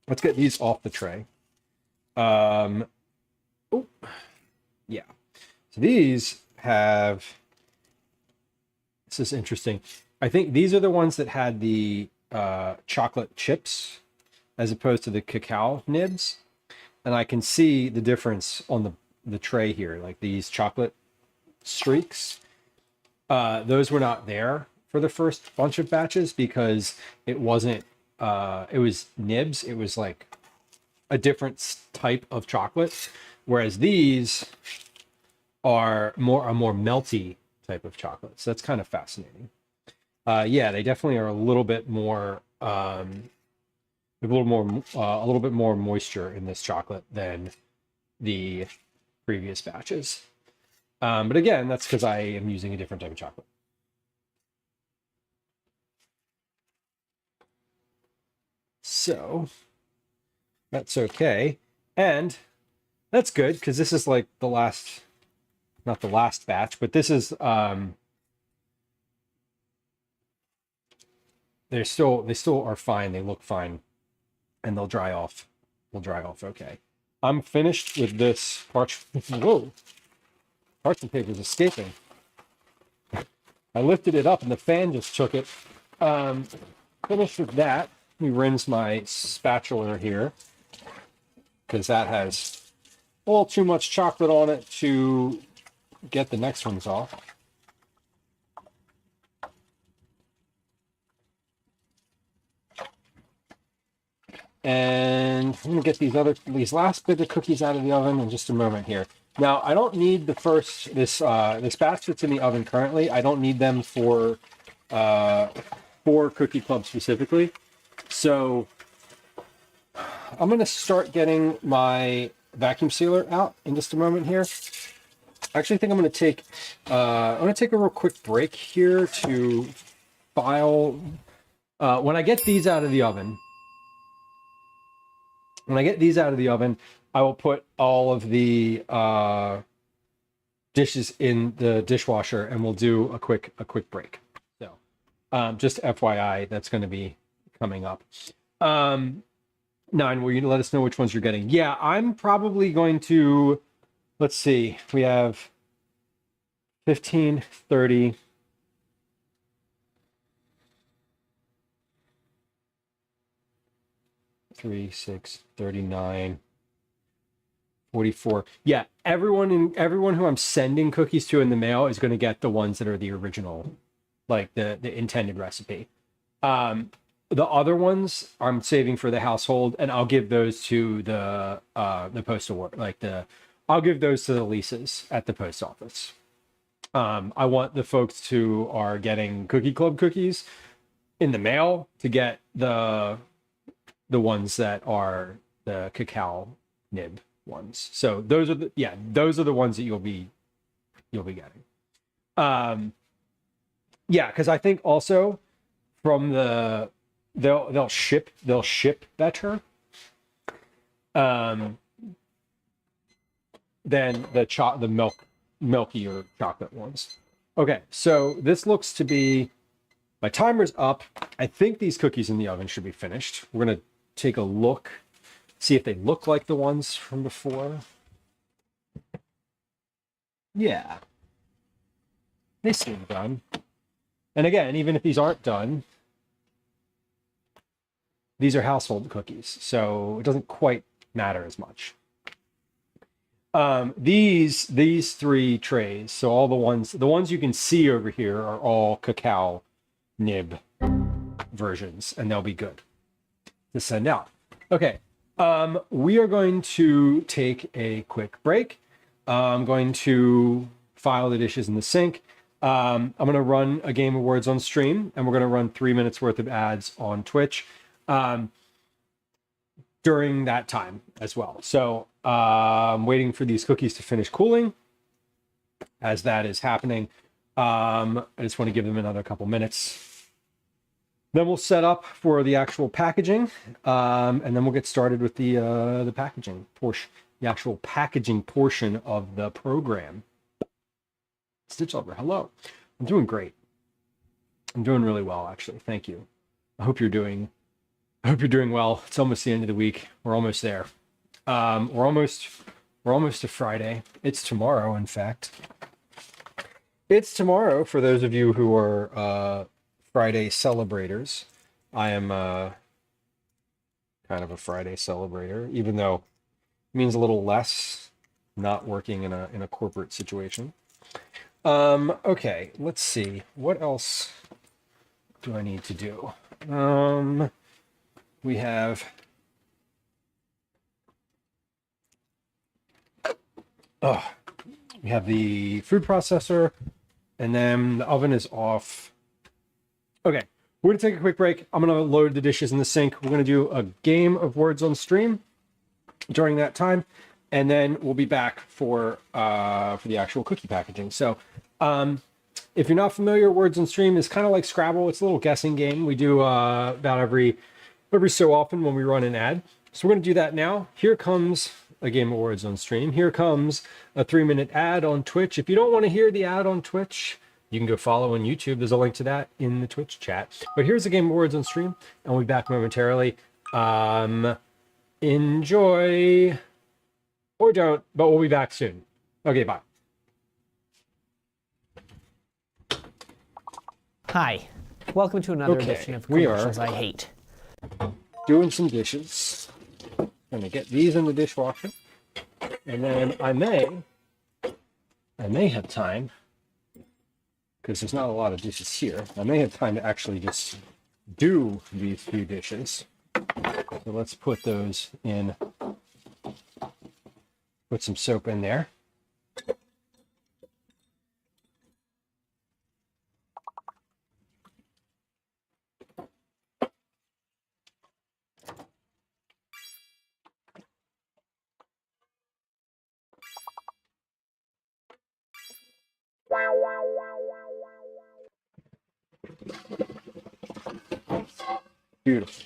A: Let's get these off the tray. Oh, yeah. So these have, this is interesting. I think these are the ones that had the chocolate chips as opposed to the cacao nibs. And I can see the difference on the tray here, like these chocolate streaks. Those were not there for the first bunch of batches because it wasn't, it was nibs. It was like a different type of chocolate. Whereas these are a more melty type of chocolate. So that's kind of fascinating. Yeah, they definitely are a little bit more, a little bit more moisture in this chocolate than the previous batches. But again, that's because I am using a different type of chocolate. So that's okay. And that's good because this is like the last, not the last batch, but this is, they still are fine. They look fine and they'll dry off. They'll dry off okay. I'm finished with this parchment. Whoa. Parchment paper is escaping. I lifted it up and the fan just took it. Finished with that. Let me rinse my spatula here because that has a little too much chocolate on it to get the next ones off. And I'm gonna get these last bit of cookies out of the oven in just a moment here. Now, I don't need this batch that's in the oven currently. I don't need them for Cookie Club specifically. So I'm gonna start getting my vacuum sealer out in just a moment here. I actually think I'm gonna take a real quick break here to file. When I get these out of the oven. I will put all of the dishes in the dishwasher, and we'll do a quick break. So, just FYI, that's going to be coming up. 9, will you let us know which ones you're getting? Yeah, I'm probably going to. Let's see. We have 15, 30. 3, 6, 39, 44. Yeah, everyone who I'm sending cookies to in the mail is going to get the ones that are the original, like the intended recipe. The other ones I'm saving for the household, and I'll give those to the postal, I'll give those to the Lisas at the post office. I want the folks who are getting Cookie Club cookies in the mail to get the ones that are the cacao nib ones. So those are the ones that you'll be getting. Because I think also from they'll ship better than the milkier chocolate ones. Okay, so this looks to be, my timer's up. I think these cookies in the oven should be finished. We're gonna take a look, see if they look like the ones from before. Yeah, they seem done. And again, even if these aren't done, these are household cookies, so it doesn't quite matter as much. These 3 trays, so all the ones you can see over here are all cacao nib versions, and they'll be good to send out. Okay, we are going to take a quick break. I'm going to file the dishes in the sink. I'm going to run a game of Words on stream, and we're going to run 3 minutes worth of ads on Twitch during that time as well. So I'm waiting for these cookies to finish cooling. As that is happening, I just want to give them another couple minutes. Then we'll set up for the actual packaging, and then we'll get started with the packaging portion, the actual packaging portion of the program. Stitch Lover, hello. I'm doing great. I'm doing really well, actually. Thank you. I hope you're doing well. It's almost the end of the week. We're almost there. We're almost to Friday. It's tomorrow, in fact. It's tomorrow for those of you who are Friday celebrators. I am kind of a Friday celebrator, even though it means a little less not working in a corporate situation. Okay, let's see. What else do I need to do? We have the food processor, and then the oven is off. Okay, we're gonna take a quick break. I'm gonna load the dishes in the sink. We're gonna do a game of Words on stream during that time, and then we'll be back for the actual cookie packaging. So, if you're not familiar, Words on stream is kind of like Scrabble. It's a little guessing game we do about every so often when we run an ad. So we're gonna do that now. Here comes a game of Words on stream. Here comes a 3-minute ad on Twitch. If you don't want to hear the ad on Twitch, you can go follow on YouTube. There's a link to that in the Twitch chat. But here's a game of Words on stream, and we'll be back momentarily. Enjoy, or don't, but we'll be back soon. Okay, bye.
D: Hi, welcome to another edition of Commercials I Hate.
A: Doing some dishes. Gonna get these in the dishwasher, and then I may have time, because there's not a lot of dishes here. I may have time to actually just do these few dishes. So let's put those in. Put some soap in there. Beautiful.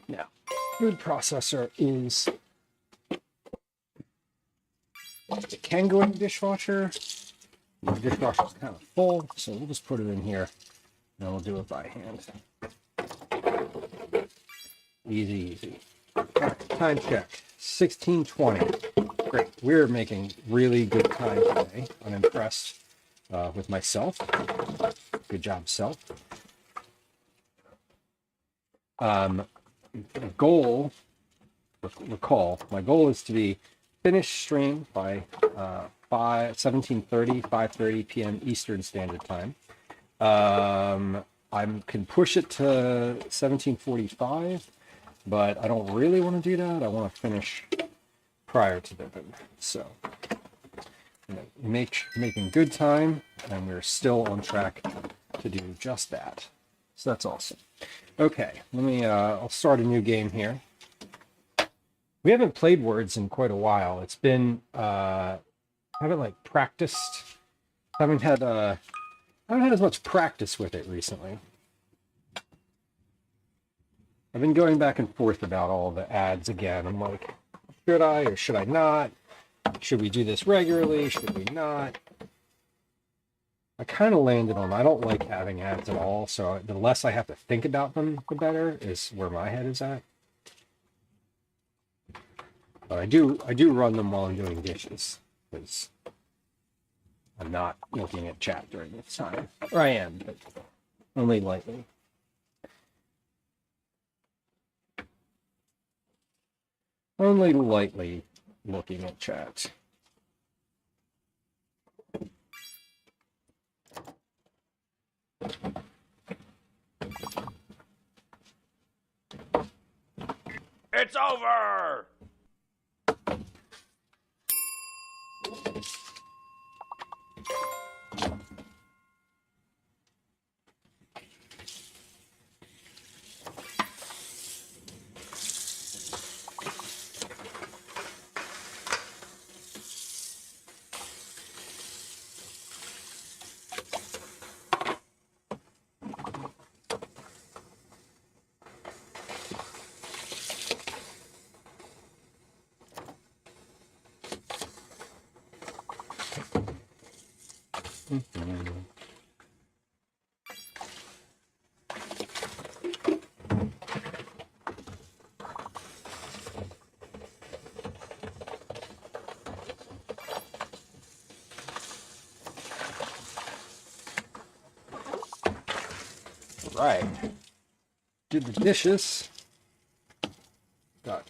A: Now, food processor is, it can go in the dishwasher. The dishwasher is kind of full, so we'll just put it in here and we'll do it by hand. Easy, easy. All right, time check, 16:20. Great, we're making really good time today. I'm impressed with myself. Good job, self. Goal, recall, my goal is to be finished stream by 5:30 p.m. Eastern Standard Time. I can push it to 17:45, but I don't really want to do that. I want to finish prior to then. So, making good time, and we're still on track to do just that. So that's awesome. Okay, let me, I'll start a new game here. We haven't played Words in quite a while. It's been, haven't like practiced, haven't had as much practice with it recently. I've been going back and forth about all the ads again. I'm like, should I or should I not? Should we do this regularly? Should we not? I kind of landed on I don't like having ads at all, so the less I have to think about them, the better, is where my head is at. But I do run them while I'm doing dishes, because I'm not looking at chat during this time. Or I am, but only lightly. Only lightly looking at chat.
G: It's over!
A: Right. Did the dishes. Got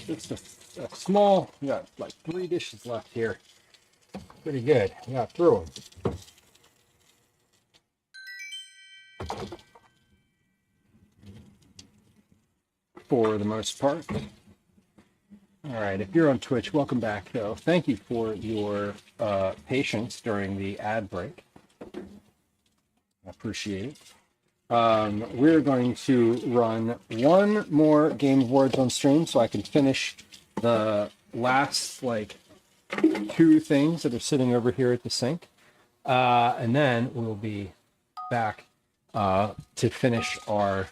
A: just a small, we got like 3 dishes left here. Pretty good. We got through them. For the most part. All right, if you're on Twitch, welcome back though. Thank you for your patience during the ad break. I appreciate it. We're going to run one more Game of Words on stream so I can finish the last like 2 things that are sitting over here at the sink. And then we'll be back to finish our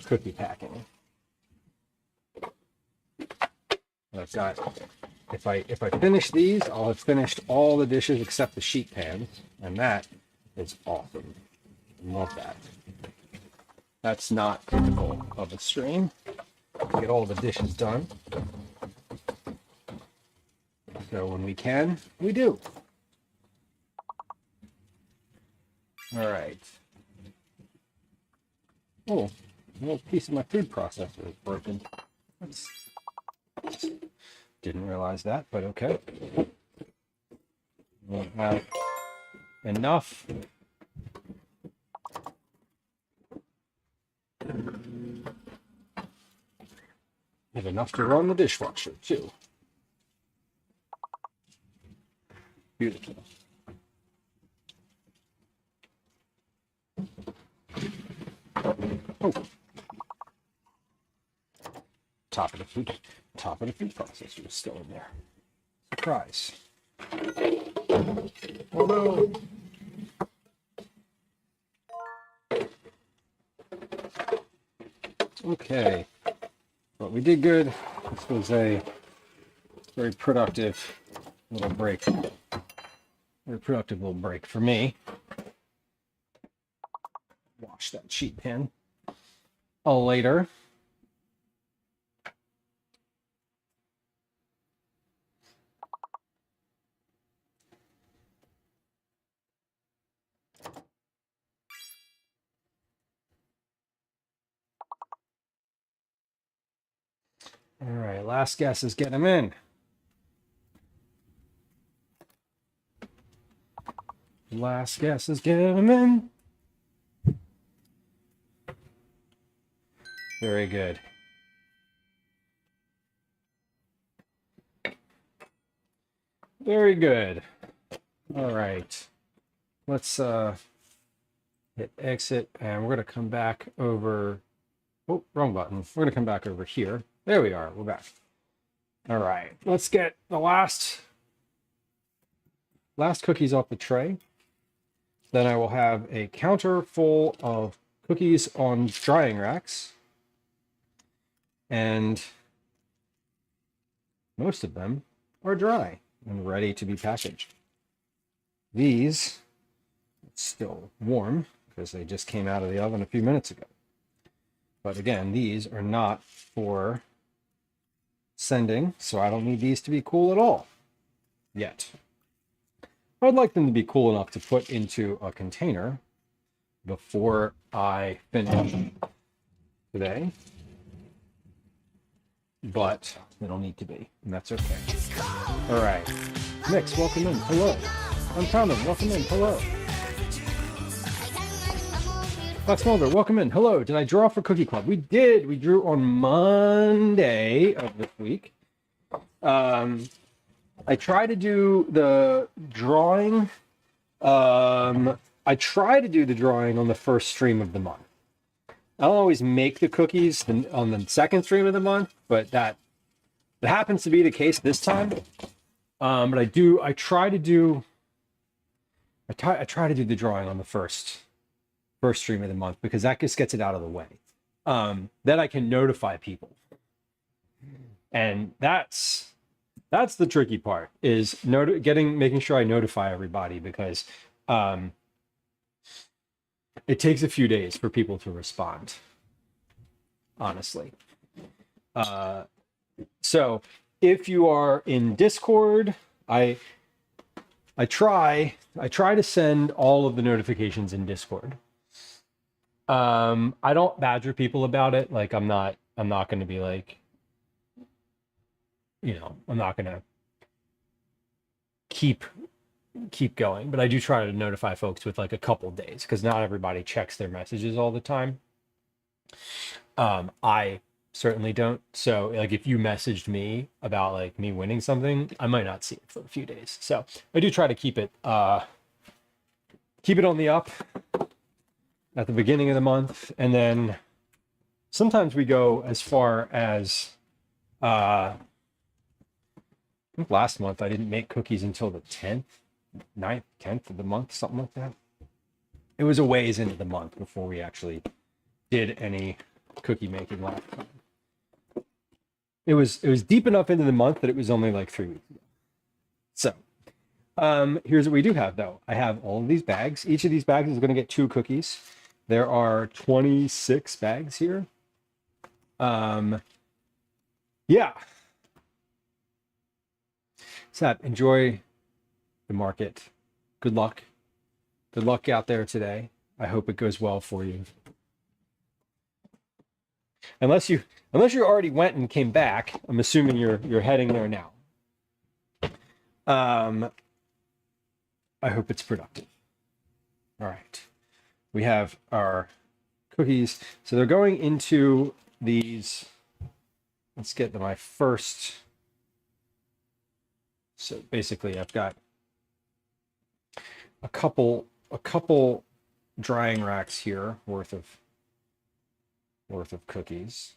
A: cookie packing. I've got, if I finish these, I'll have finished all the dishes except the sheet pans, and that is awesome. Love that. That's not typical of a stream. Get all the dishes done. So when we can, we do. All right. Oh, A little piece of my food processor is broken. Oops. Didn't realize that, but okay. We'll have enough. Have enough to run the dishwasher too. Beautiful. Oh. Top of the food processor is still in there. Surprise. Oh no. Okay. But we did good. This was a very productive little break. Very productive little break for me. Wash that sheet pan later. All right, last guess is get them in. Last guess is get them in. Very good. Very good. All right. Let's hit exit, and we're going to come back over. Oh, wrong button. We're going to come back over here. There we are. We're back. All right. Let's get the last cookies off the tray. Then I will have a counter full of cookies on drying racks. And most of them are dry and ready to be packaged. These, it's still warm because they just came out of the oven a few minutes ago. But again, these are not for sending, so I don't need these to be cool at all yet. I'd like them to be cool enough to put into a container before I finish today. But they don't need to be, and that's okay. All right. Mix, welcome in. Hello. I'm Common. Welcome in. Hello. Fox Mulder, welcome in. Hello. Did I draw for Cookie Club? We did. We drew on Monday of this week. I try to do the drawing. I try to do the drawing on the first stream of the month. I don't always make the cookies on the second stream of the month, but that happens to be the case this time. But I try to do the drawing on the first stream of the month because that just gets it out of the way. Then I can notify people, and that's the tricky part is making sure I notify everybody because it takes a few days for people to respond, honestly. So if you are in Discord, I try to send all of the notifications in Discord. I don't badger people about it. Like I'm not going to be like, I'm not going to keep going, but I do try to notify folks with like a couple days because not everybody checks their messages all the time. I certainly don't. So like if you messaged me about like me winning something, I might not see it for a few days. So I do try to keep it on the up at the beginning of the month, and then sometimes we go as far as I think last month I didn't make cookies until the 9th, 10th of the month, something like that. It was a ways into the month before we actually did any cookie making last time. It was deep enough into the month that it was only like 3 weeks ago. So here's what we do have though. I have all of these bags. Each of these bags is going to get 2 cookies. There are 26 bags here. Yeah. Sap, enjoy the market. Good luck. Good luck out there today. I hope it goes well for you. Unless you already went and came back. I'm assuming you're heading there now. I hope it's productive. All right. We have our cookies. So they're going into these. Let's get to my first. So basically I've got a couple drying racks here worth of cookies.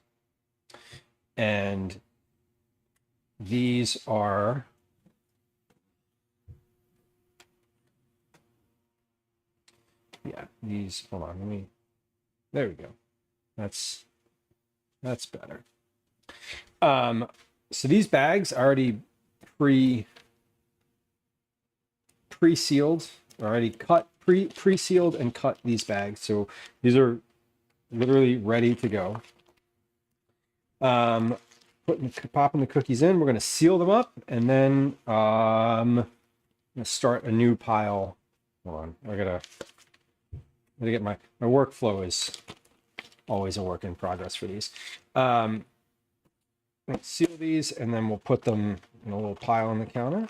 A: And these are these, hold on, there we go. That's better. So these bags are already pre-sealed, already cut, pre-sealed and cut these bags. So these are literally ready to go. Popping the cookies in, we're going to seal them up, and then I'm going to start a new pile. Hold on, I gotta get my workflow is always a work in progress for these. Let's seal these, and then we'll put them in a little pile on the counter.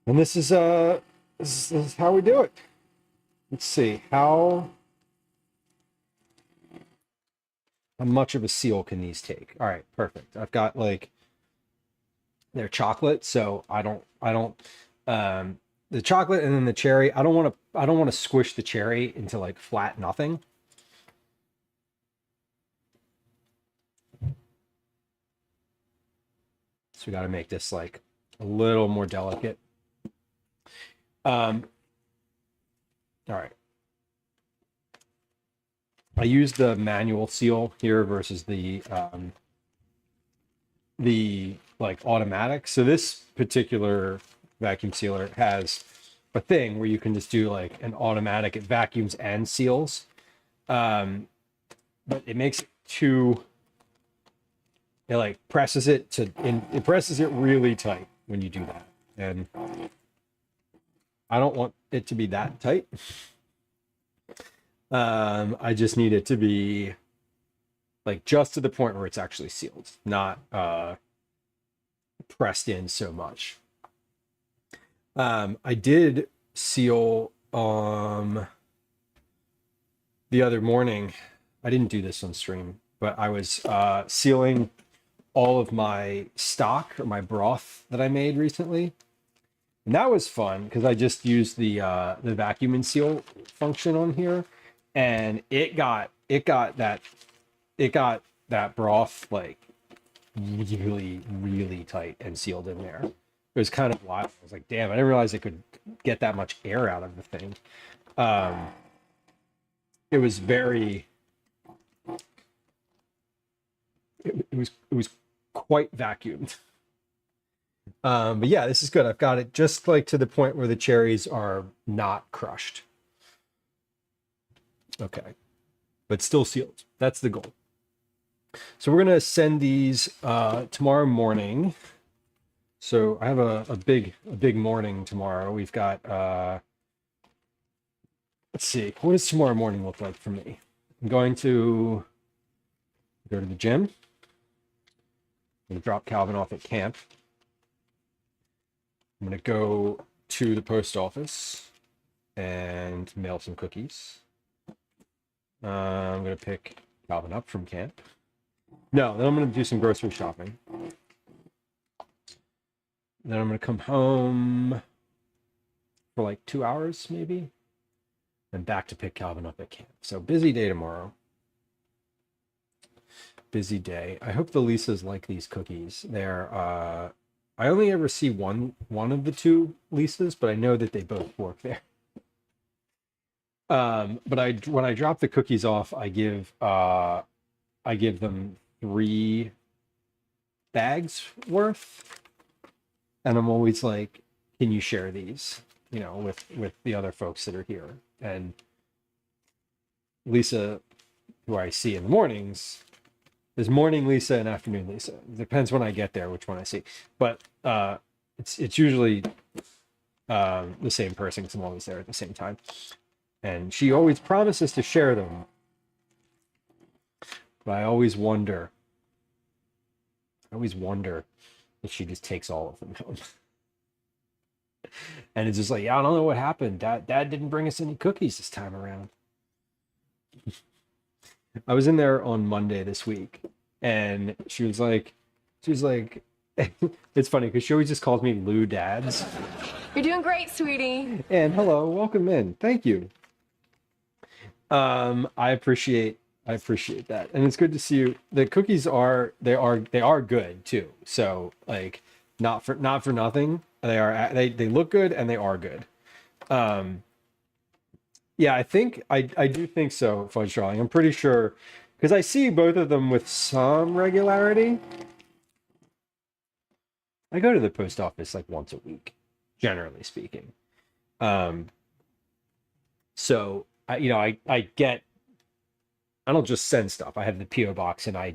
A: And this is how we do it. Let's see how much of a seal can these take. All right, perfect. I've got like they're chocolate, so I don't the chocolate and then the cherry. I don't want to squish the cherry into like flat nothing. So we got to make this like a little more delicate. All right. I used the manual seal here versus the like automatic. So this particular vacuum sealer has a thing where you can just do like an automatic. It vacuums and seals, but it makes it too. It like presses it to, it presses it really tight when you do that, and I don't want it to be that tight. I just need it to be like just to the point where it's actually sealed, not pressed in so much. I did seal the other morning. I didn't do this on stream, but I was sealing all of my stock or my broth that I made recently. And that was fun because I just used the vacuum and seal function on here, and it got that broth like really tight and sealed in there. It was kind of wild. I was like, damn, I didn't realize it could get that much air out of the thing. It was very it was quite vacuumed. But yeah, this is good. I've got it just like to the point where the cherries are not crushed. Okay, but still sealed. That's the goal. So we're gonna send these tomorrow morning. So I have a big morning tomorrow. We've got let's see, what does tomorrow morning look like for me? I'm going to go to the gym. I'm gonna drop Calvin off at camp. I'm gonna go to the post office and mail some cookies. I'm gonna pick Calvin up from camp. No, then I'm gonna do some grocery shopping. Then I'm gonna come home for like 2 hours maybe, and back to pick Calvin up at camp. So busy day tomorrow. Busy day. I hope the Lisas like these cookies. They're I only ever see one of the two Lisas, but I know that they both work there. But when I drop the cookies off, I give them 3 bags worth, and I'm always like, "Can you share these?" You know, with the other folks that are here. And Lisa, who I see in the mornings, there's morning Lisa and afternoon Lisa. It depends when I get there which one I see, but it's usually the same person because I'm always there at the same time. And she always promises to share them, But I always wonder if she just takes all of them home. And it's just like, yeah, I don't know what happened. Dad didn't bring us any cookies this time around. I was in there on Monday this week, and she was like, it's funny because she always just calls me Lieu Dads.
I: You're doing great, sweetie.
A: And hello, welcome in. Thank you. I appreciate that, and it's good to see you. The cookies are good too. So like, not for nothing. They look good and they are good. Yeah, I do think so, Fudge Drawing. I'm pretty sure because I see both of them with some regularity. I go to the post office like once a week, generally speaking. So I don't just send stuff. I have the PO box, and I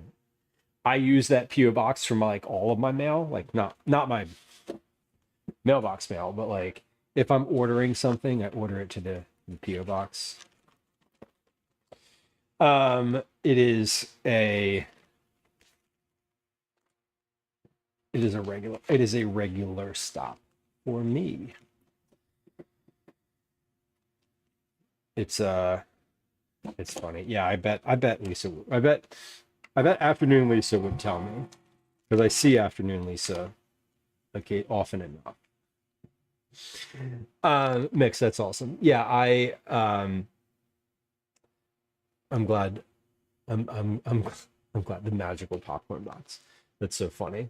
A: use that PO box for like all of my mail, like not my mailbox mail, but like if I'm ordering something, I order it to the PO box. It is a regular stop for me. It's funny. Yeah, I bet Lisa, I bet afternoon Lisa would tell me, because I see afternoon Lisa like often enough. Mix, that's awesome. Yeah, I'm glad the magical popcorn box. That's so funny.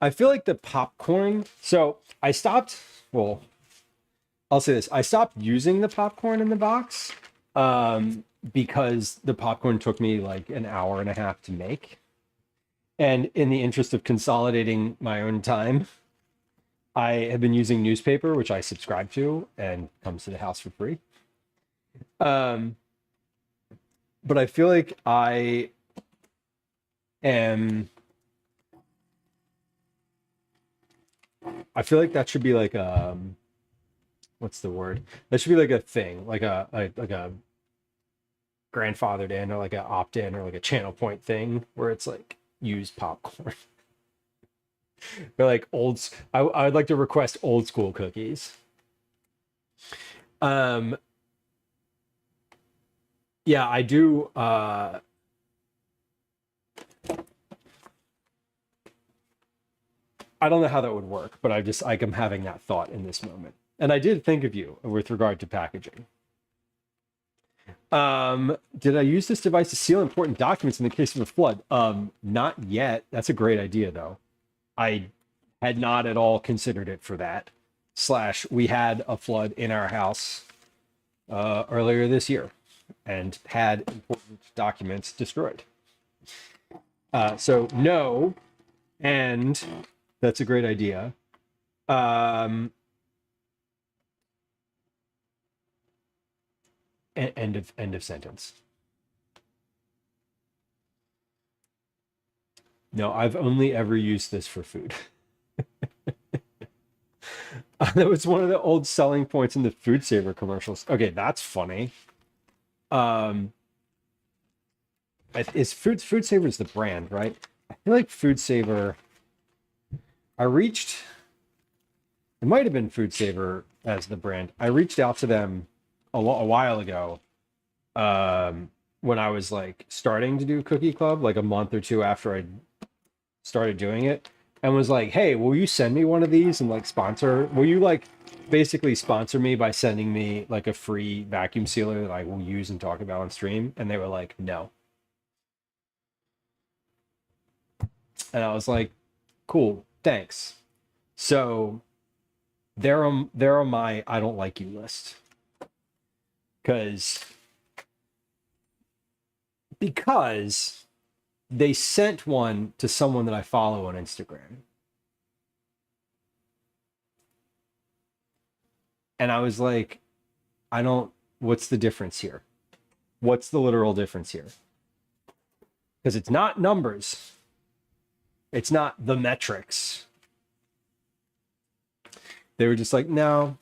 A: I feel like the popcorn, so I stopped, well, I'll say this, I stopped using the popcorn in the box because the popcorn took me like an hour and a half to make. And in the interest of consolidating my own time, I have been using newspaper, which I subscribe to and comes to the house for free. But I feel like I feel like that should be like what's the word? That should be like a thing, like a grandfathered in, or like a opt-in, or like a channel point thing where it's like use popcorn. But like I would like to request old school cookies. Yeah, I do. I don't know how that would work, but I'm having that thought in this moment. And I did think of you with regard to packaging. Did I use this device to seal important documents in the case of a flood? Not yet. That's a great idea, though. I had not at all considered it for that. / we had a flood in our house earlier this year and had important documents destroyed. So no, and that's a great idea. End of sentence. No, I've only ever used this for food. That was one of the old selling points in the Food Saver commercials. Okay, that's funny. Is Food Saver is the brand, right? I feel like Food Saver. It might have been Food Saver as the brand. I reached out to them a while ago, when I was like starting to do Cookie Club, like a month or two after I started doing it, and was like, hey, will you send me one of these and like will you like basically sponsor me by sending me like a free vacuum sealer that I will use and talk about on stream? And they were like, no. And I was like, cool, thanks. So they're on my I don't like you list. Because they sent one to someone that I follow on Instagram. And I was like, what's the difference here? What's the literal difference here? Because it's not numbers. It's not the metrics. They were just like, no,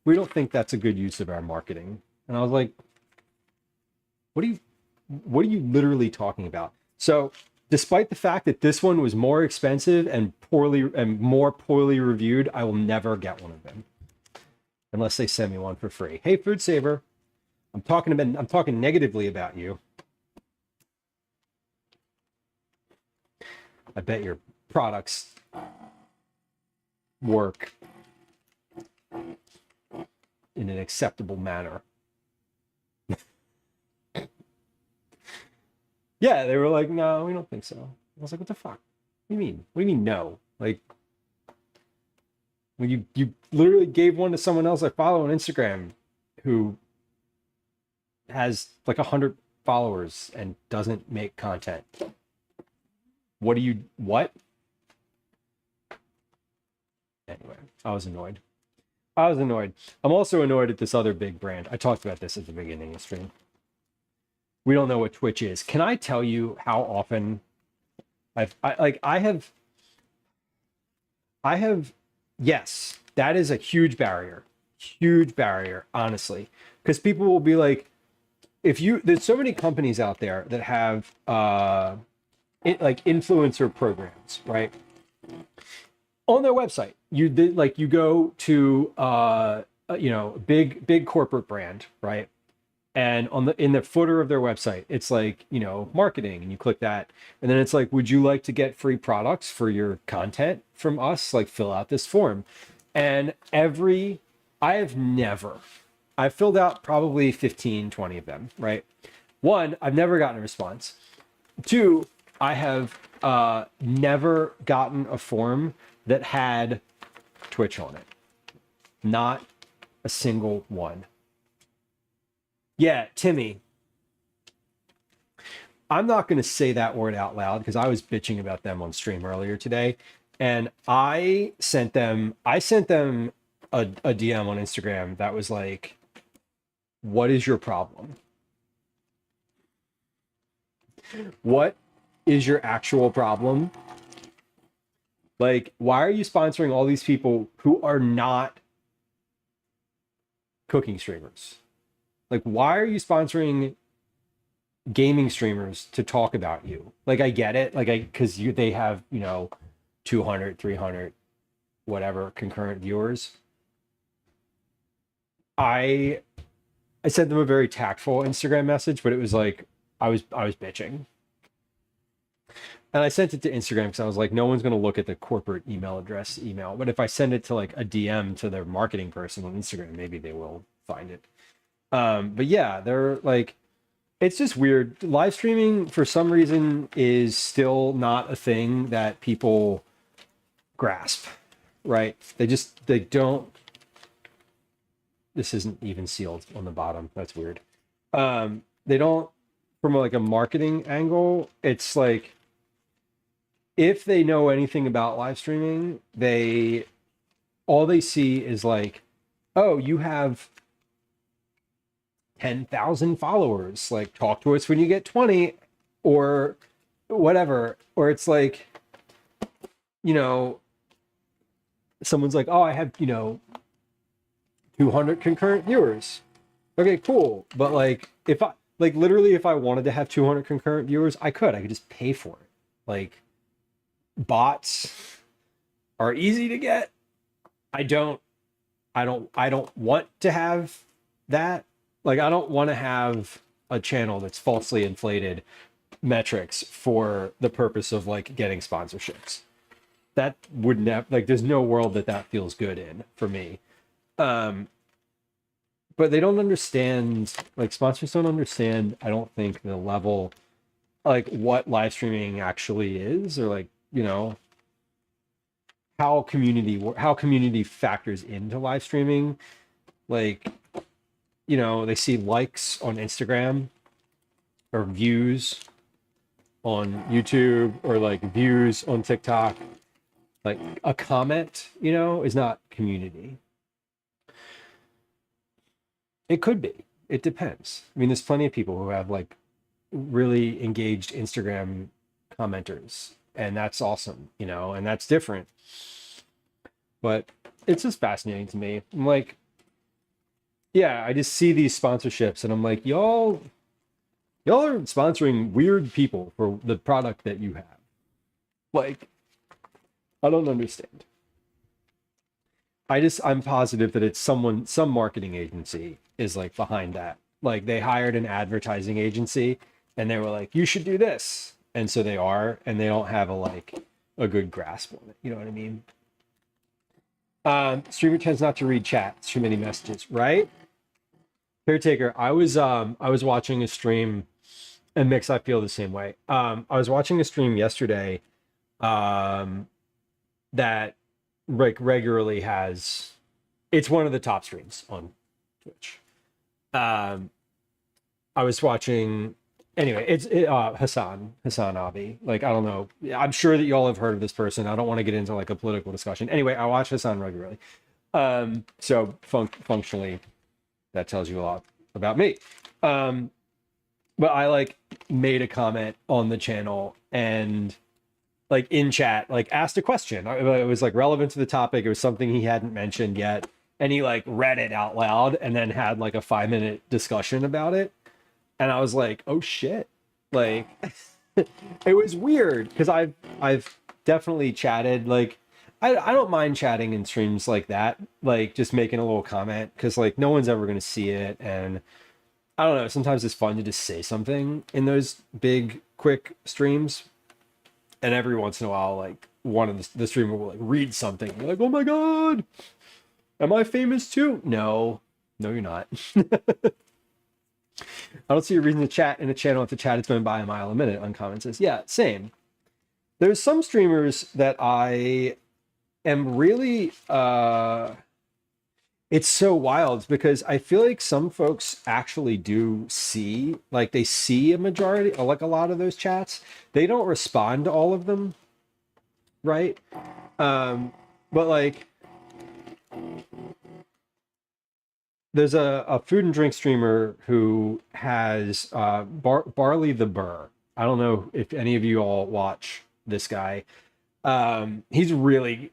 A: we don't think that's a good use of our marketing. And I was like, what do what are you literally talking about? So despite the fact that this one was more expensive and more poorly reviewed, I will never get one of them unless they send me one for free. Hey, Food Saver, I'm talking negatively about you. I bet your products work in an acceptable manner. Yeah, they were like, no, we don't think so. I was like, what the fuck? What do you mean? What do you mean no? Like, when you literally gave one to someone else I follow on Instagram who has like 100 followers and doesn't make content. What? Anyway, I was annoyed. I'm also annoyed at this other big brand. I talked about this at the beginning of the stream. We don't know what Twitch is. Can I tell you how often I have, yes, that is a huge barrier, honestly, because people will be like, there's so many companies out there that have like influencer programs, right? On their website, you go to big corporate brand, right? And in the footer of their website, it's like, marketing, and you click that, and then it's like, would you like to get free products for your content from us? Like, fill out this form. And I've filled out probably 15, 20 of them, right? One, I've never gotten a response. Two, I have never gotten a form that had Twitch on it. Not a single one. Yeah, Timmy. I'm not going to say that word out loud because I was bitching about them on stream earlier today, and I sent them a DM on Instagram that was like, what is your problem? What is your actual problem? Like, why are you sponsoring all these people who are not cooking streamers? Like, why are you sponsoring gaming streamers to talk about you? Like, I get it. Like, because they have, 200, 300, whatever concurrent viewers. I sent them a very tactful Instagram message, but it was like, I was bitching. And I sent it to Instagram because I was like, no one's going to look at the corporate email address email. But if I send it to like a DM to their marketing person on Instagram, maybe they will find it. But yeah, they're like, it's just weird. Live streaming for some reason is still not a thing that people grasp, right? They don't. This isn't even sealed on the bottom. That's weird. They don't, from like a marketing angle, it's like, if they know anything about live streaming, all they see is like, oh, you have 10,000 followers, like, talk to us when you get 20 or whatever. Or it's like, someone's like, oh, I have 200 concurrent viewers. Okay, cool. But like, if I wanted to have 200 concurrent viewers, I could just pay for it. Like, bots are easy to get. I don't want to have that. Like, I don't want to have a channel that's falsely inflated metrics for the purpose of like getting sponsorships. That would never, like, there's no world that feels good in for me. But they don't understand, like, sponsors don't understand, I don't think, the level, like, what live streaming actually is, or like, how community factors into live streaming. Like, they see likes on Instagram or views on YouTube or like views on TikTok. Like, a comment, is not community. It could be. It depends. I mean, there's plenty of people who have like really engaged Instagram commenters, and that's awesome, and that's different. But it's just fascinating to me. I'm like, yeah, I just see these sponsorships and I'm like, y'all Y'all are sponsoring weird people for the product that you have. Like, I don't understand. I'm positive that it's some marketing agency is like behind that. Like they hired an advertising agency and they were like, you should do this. And so they are, and they don't have a good grasp on it. You know what I mean? Streamer tends not to read chat, too many messages, right? Caretaker, I was watching a stream, and Mix, I feel the same way. I was watching a stream yesterday that regularly has, it's one of the top streams on Twitch. I was watching, anyway, it's Hassan Abi. Like, I don't know. I'm sure that y'all have heard of this person. I don't want to get into like a political discussion. Anyway, I watch Hassan regularly. So functionally, that tells you a lot about me. But I like made a comment on the channel and like in chat, like asked a question. It was like relevant to the topic. It was something he hadn't mentioned yet. And he like read it out loud and then had like a 5-minute discussion about it. And I was like, oh shit. Like it was weird because I've definitely chatted. Like I don't mind chatting in streams like that, like just making a little comment because like no one's ever gonna see it. And I don't know, sometimes it's fun to just say something in those big quick streams. And every once in a while, like one of the streamer will like read something. You're like, oh my god, am I famous too? No, you're not. I don't see a reason to chat in a channel if the chat is going by a mile a minute. Uncommon says, yeah, same. There's some streamers that I am really it's so wild because I feel like some folks actually do see, like they see a majority, like a lot of those chats. They don't respond to all of them, right? But like, there's a food and drink streamer who has Barley the Burr. I don't know if any of you all watch this guy. He's really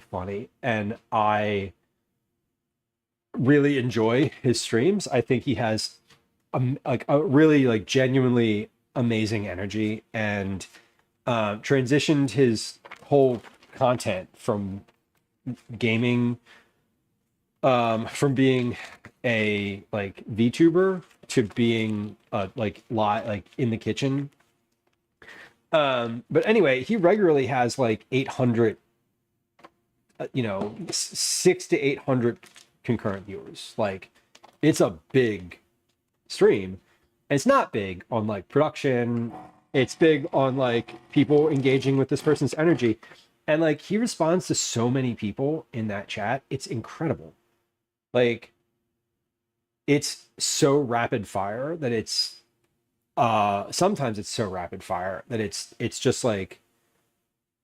A: funny, and I really enjoy his streams. I think he has like a really like genuinely amazing energy, and transitioned his whole content from gaming, from being a like VTuber to being like in the kitchen. But anyway, he regularly has like 800 600 to 800 concurrent viewers. Like it's a big stream. And it's not big on like production. It's big on like people engaging with this person's energy. And like he responds to so many people in that chat. It's incredible. Like it's so rapid fire that it's sometimes it's so rapid fire that it's just like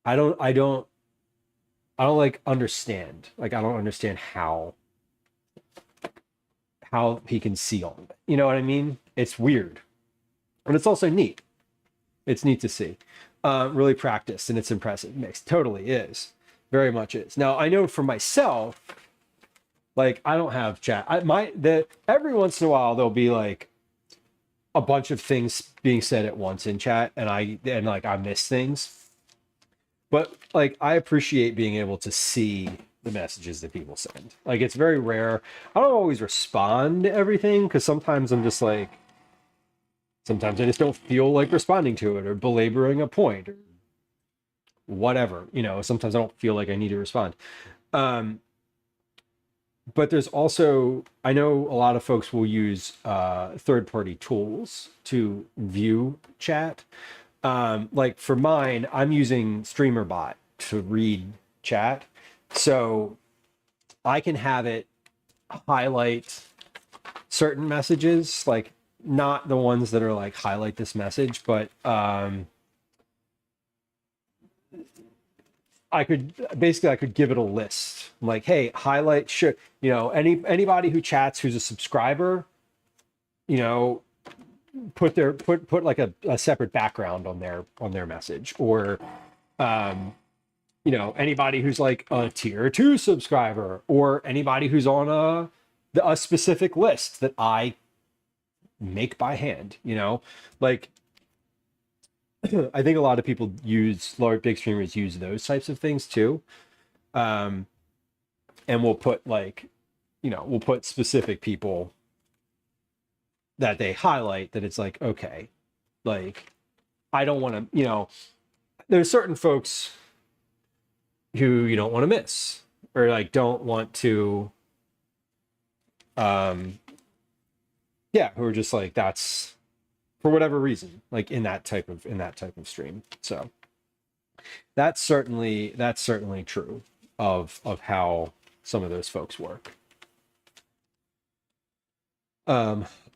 A: I don't like understand. Like I don't understand how he can see all of it. You know what I mean? It's weird. But it's also neat. It's neat to see. Really practiced, and it's impressive. Mix totally is. Very much is. Now I know for myself, like I don't have chat. Every once in a while there'll be like a bunch of things being said at once in chat, and I miss things. But like I appreciate being able to see the messages that people send. Like it's very rare. I don't always respond to everything because sometimes I just don't feel like responding to it or belaboring a point or whatever. Sometimes I don't feel like I need to respond. But there's also, I know a lot of folks will use third-party tools to view chat. Like for mine, I'm using StreamerBot to read chat. So I can have it highlight certain messages, like not the ones that are like highlight this message, but I could give it a list. I'm like, hey, highlight anybody who chats who's a subscriber, put like a separate background on their message, or anybody who's like a tier 2 subscriber, or anybody who's on a specific list that I make by hand, you know, like I think a lot of people big streamers use those types of things too. And we'll put like, you know, we'll put specific people that they highlight that it's like, okay, like I don't want to, you know, there's certain folks who you don't want to miss or like don't want to, yeah, who are just like, that's for whatever reason, like in that type of stream. So that's certainly true of how some of those folks work.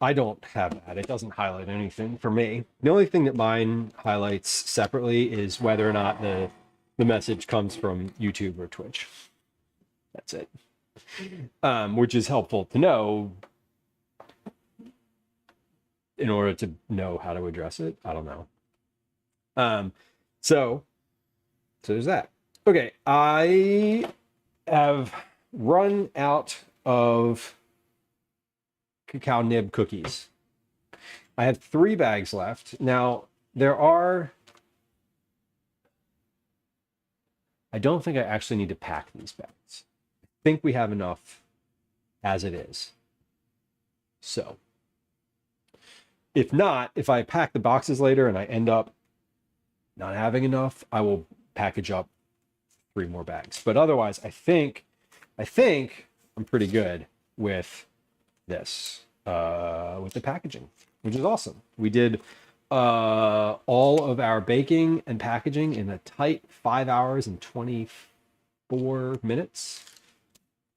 A: I don't have that. It doesn't highlight anything for me. The only thing that mine highlights separately is whether or not the message comes from YouTube or Twitch. That's it. Which is helpful to know in order to know how to address it. I don't know. So there's that. Okay, I have run out of cacao nib cookies. I have 3 bags left. Now, I don't think I actually need to pack these bags. I think we have enough as it is. So, if not, if I pack the boxes later and I end up not having enough, I will package up 3 more bags. But otherwise, I think I'm pretty good with this, with the packaging, which is awesome. We did all of our baking and packaging in a tight 5 hours and 24 minutes.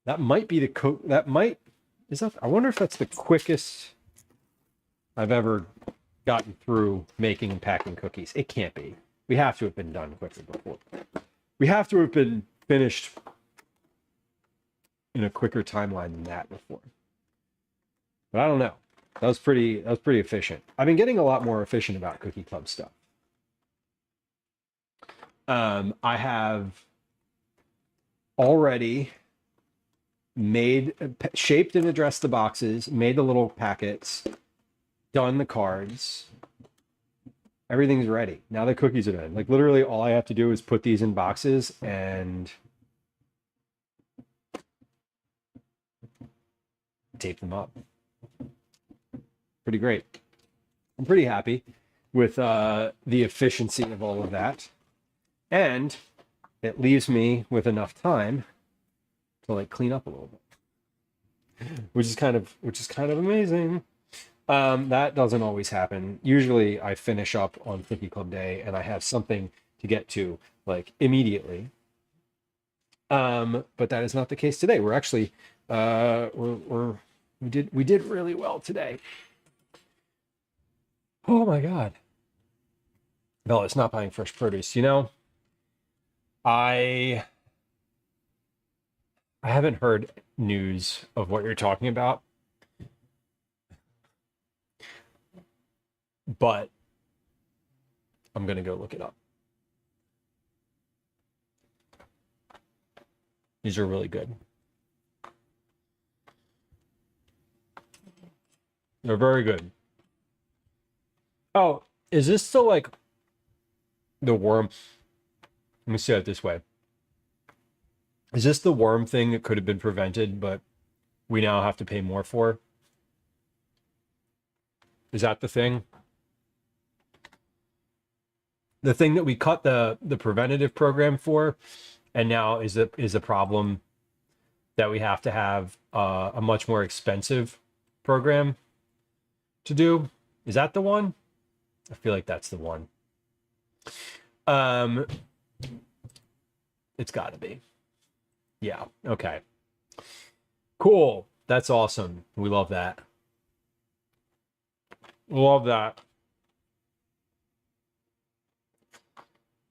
A: That might be I wonder if that's the quickest I've ever gotten through making and packing cookies. It can't be. We have to have been done quicker before. We have to have been finished in a quicker timeline than that before. But I don't know. That was pretty efficient. I've been getting a lot more efficient about Cookie Club stuff. I have already shaped and addressed the boxes, made the little packets, done the cards. Everything's ready. Now the cookies are done. Like literally all I have to do is put these in boxes and tape them up. Pretty great. I'm pretty happy with the efficiency of all of that. And it leaves me with enough time to like clean up a little bit. Which is kind of amazing. That doesn't always happen. Usually I finish up on Cookie Club Day and I have something to get to like immediately. But that is not the case today. We're actually we did really well today. Oh my God. No, it's not buying fresh produce. You know, I haven't heard news of what you're talking about. But I'm going to go look it up. These are really good. They're very good. Oh, is this still like the worm? Let me say it this way. Is this the worm thing that could have been prevented, but we now have to pay more for? Is that the thing? The thing that we cut the preventative program for, and now is a problem that we have to have a much more expensive program to do. Is that the one? I feel like that's the one. It's got to be. Yeah. Okay. Cool. That's awesome. We love that. Love that.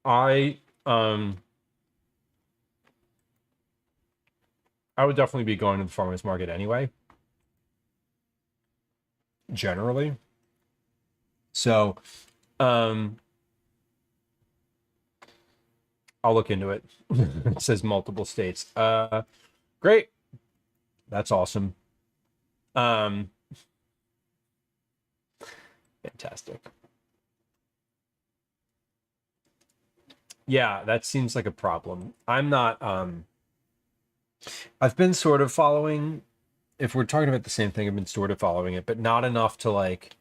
A: I would definitely be going to the farmer's market anyway. Generally. So, I'll look into it. It says multiple states. Great. That's awesome. Fantastic. Yeah, that seems like a problem. I'm not I've been sort of following, if we're talking about the same thing, I've been sort of following it, but not enough to like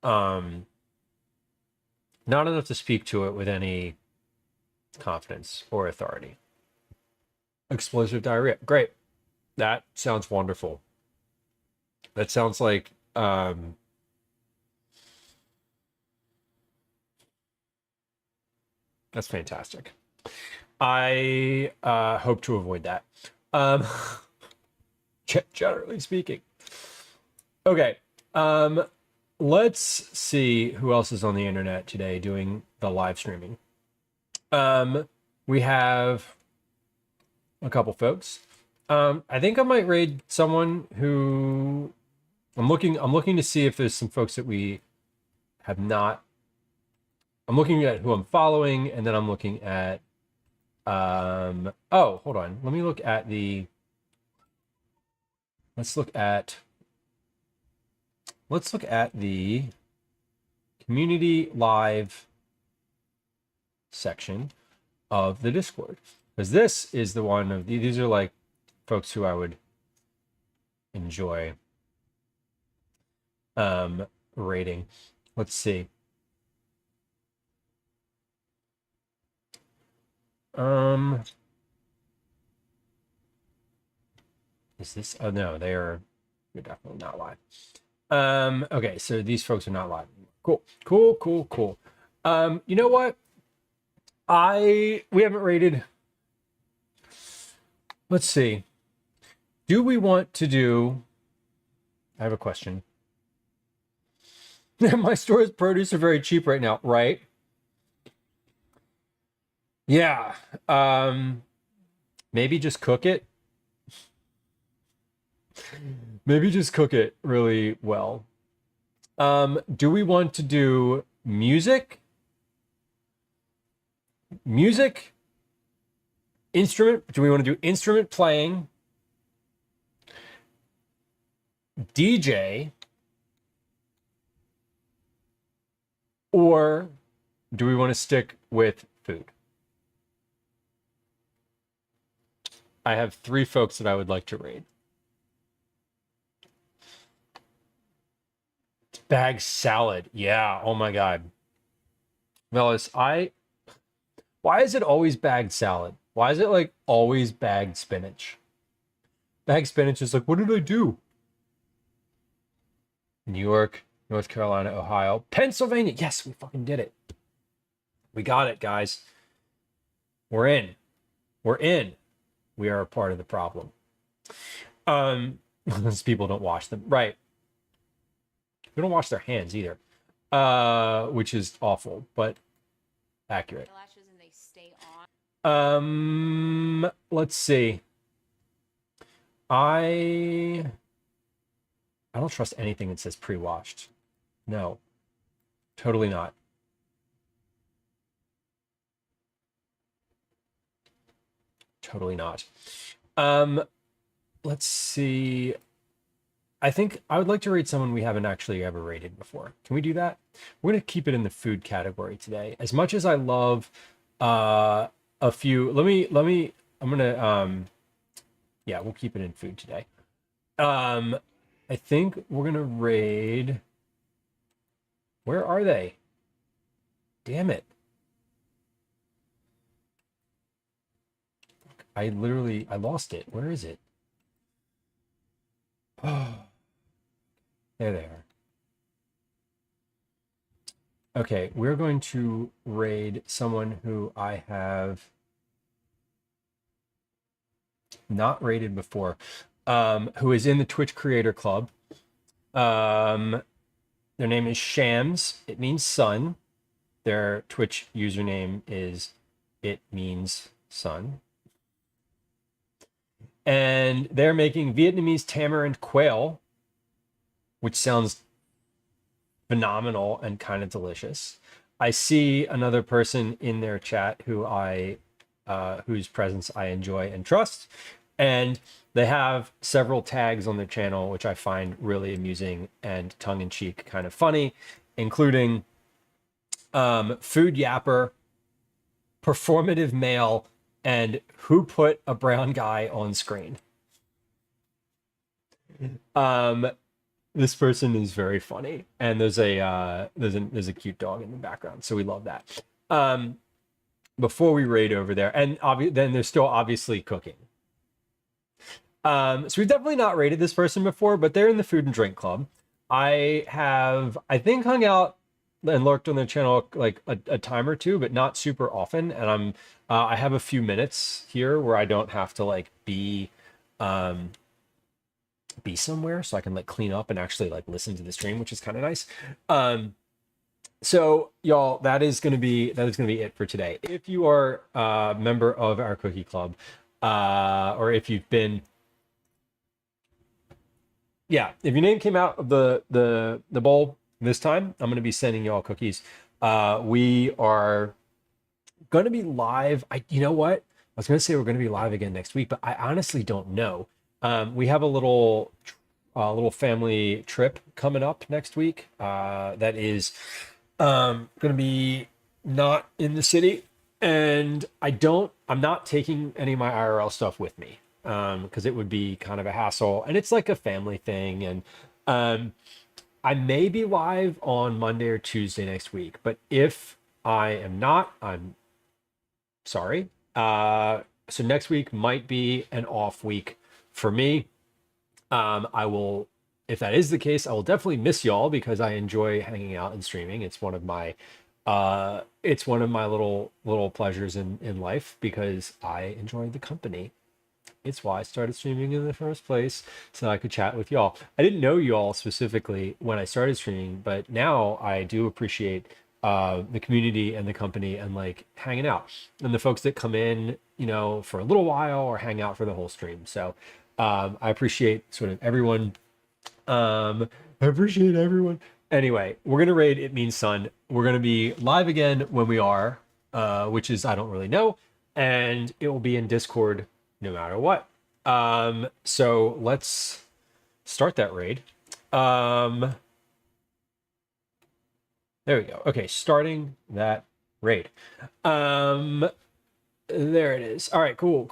A: not enough to speak to it with any confidence or authority. Explosive diarrhea. Great. That sounds wonderful. That sounds like that's fantastic. I hope to avoid that. Generally speaking. Okay. Let's see who else is on the internet today doing the live streaming. We have a couple folks. I think I might raid someone who I'm looking to see if there's some folks that we have not. I'm looking at who I'm following, and then I'm looking at oh, hold on. Let me look at the let's look at the community live section of the Discord, because this is the one of these are like folks who I would enjoy rating. Let's see. Is this? Oh no, you're definitely not live. Okay, so these folks are not live anymore. Cool. You know what? We haven't rated. Let's see. Do we want to do? I have a question. My store's produce are very cheap right now, right? Yeah. Maybe just cook it. Maybe just cook it really well. Do we want to do music? Instrument? Do we want to do instrument playing? DJ? Or do we want to stick with food? I have 3 folks that I would like to raid. Bag salad. Yeah. Oh my God. Mellis, why is it always bagged salad? Why is it like always bagged spinach? Bagged spinach is like, what did I do? New York, North Carolina, Ohio, Pennsylvania. Yes, we fucking did it. We got it, guys. We're in. We are a part of the problem. Those people don't wash them. Right. They don't wash their hands either. Which is awful, but accurate. Let's see. I don't trust anything that says pre-washed. No. Totally not. Totally not. Let's see. I think I would like to rate someone we haven't actually ever rated before. Can we do that? We're going to keep it in the food category today. As much as I love a few, I'm going to, yeah, we'll keep it in food today. I think we're going to raid, where are they? Damn it. I lost it. Where is it? Oh, there they are. Okay, we're going to raid someone who I have not raided before, who is in the Twitch Creator Club. Their name is Shams. It means sun. Their Twitch username is It Means Sun. And they're making Vietnamese tamarind quail, which sounds phenomenal and kind of delicious. I see another person in their chat who whose presence I enjoy and trust. And they have several tags on their channel, which I find really amusing and tongue-in-cheek, kind of funny, including food yapper, performative male, and who put a brown guy on screen. This person is very funny, and there's a cute dog in the background, so we love that. Before we raid over there, and then there's still obviously cooking. So we've definitely not raided this person before, but they're in the food and drink club. I think hung out and lurked on their channel like a time or two, but not super often. And I have a few minutes here where I don't have to like be somewhere, so I can like clean up and actually like listen to the stream, which is kind of nice. So y'all, that is gonna be it for today. If you are a member of our cookie club, or if you've been, yeah, if your name came out of the bowl this time, I'm gonna be sending y'all cookies. We are gonna be live. You know what? I was gonna say we're gonna be live again next week, but I honestly don't know. We have a little family trip coming up next week. That is gonna be not in the city, and I'm not taking any of my IRL stuff with me, because it would be kind of a hassle, and it's like a family thing. And I may be live on Monday or Tuesday next week, but if I am not, I'm sorry. So next week might be an off week for me. I will, if that is the case, I will definitely miss y'all, because I enjoy hanging out and streaming. It's one of my little pleasures in life, because I enjoy the company. It's why I started streaming in the first place, so I could chat with y'all. I didn't know y'all specifically when I started streaming, but now I do appreciate the community and the company, and like hanging out, and the folks that come in, for a little while or hang out for the whole stream. So I appreciate sort of everyone. I appreciate everyone. Anyway, we're gonna raid It Means Sun. We're gonna be live again when we are, which is I don't really know, and it will be in Discord no matter what. So let's start that raid. There we go. Okay, starting that raid. There it is. All right, cool.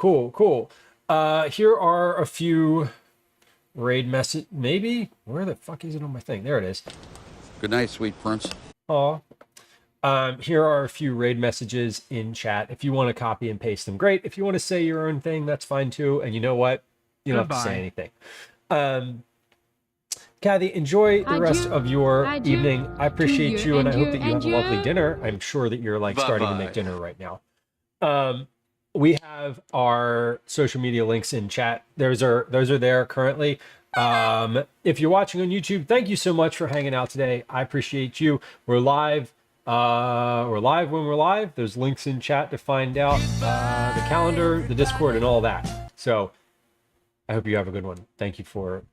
A: Here are a few raid message. Maybe where the fuck is it on my thing? There it is.
J: Good night, sweet prince.
A: Aw. Here are a few raid messages in chat. If you want to copy and paste them, great. If you want to say your own thing, that's fine too. And you know what? You don't have to say anything. Kathy, enjoy the rest of your evening. I appreciate you, and I hope that you have a lovely dinner. I'm sure that you're like starting to make dinner right now. We have our social media links in chat. Those are there currently. If you're watching on YouTube, thank you so much for hanging out today. I appreciate you. We're live. We're live when we're live. There's links in chat to find out the calendar, the Discord, and all that. So I hope you have a good one. Thank you for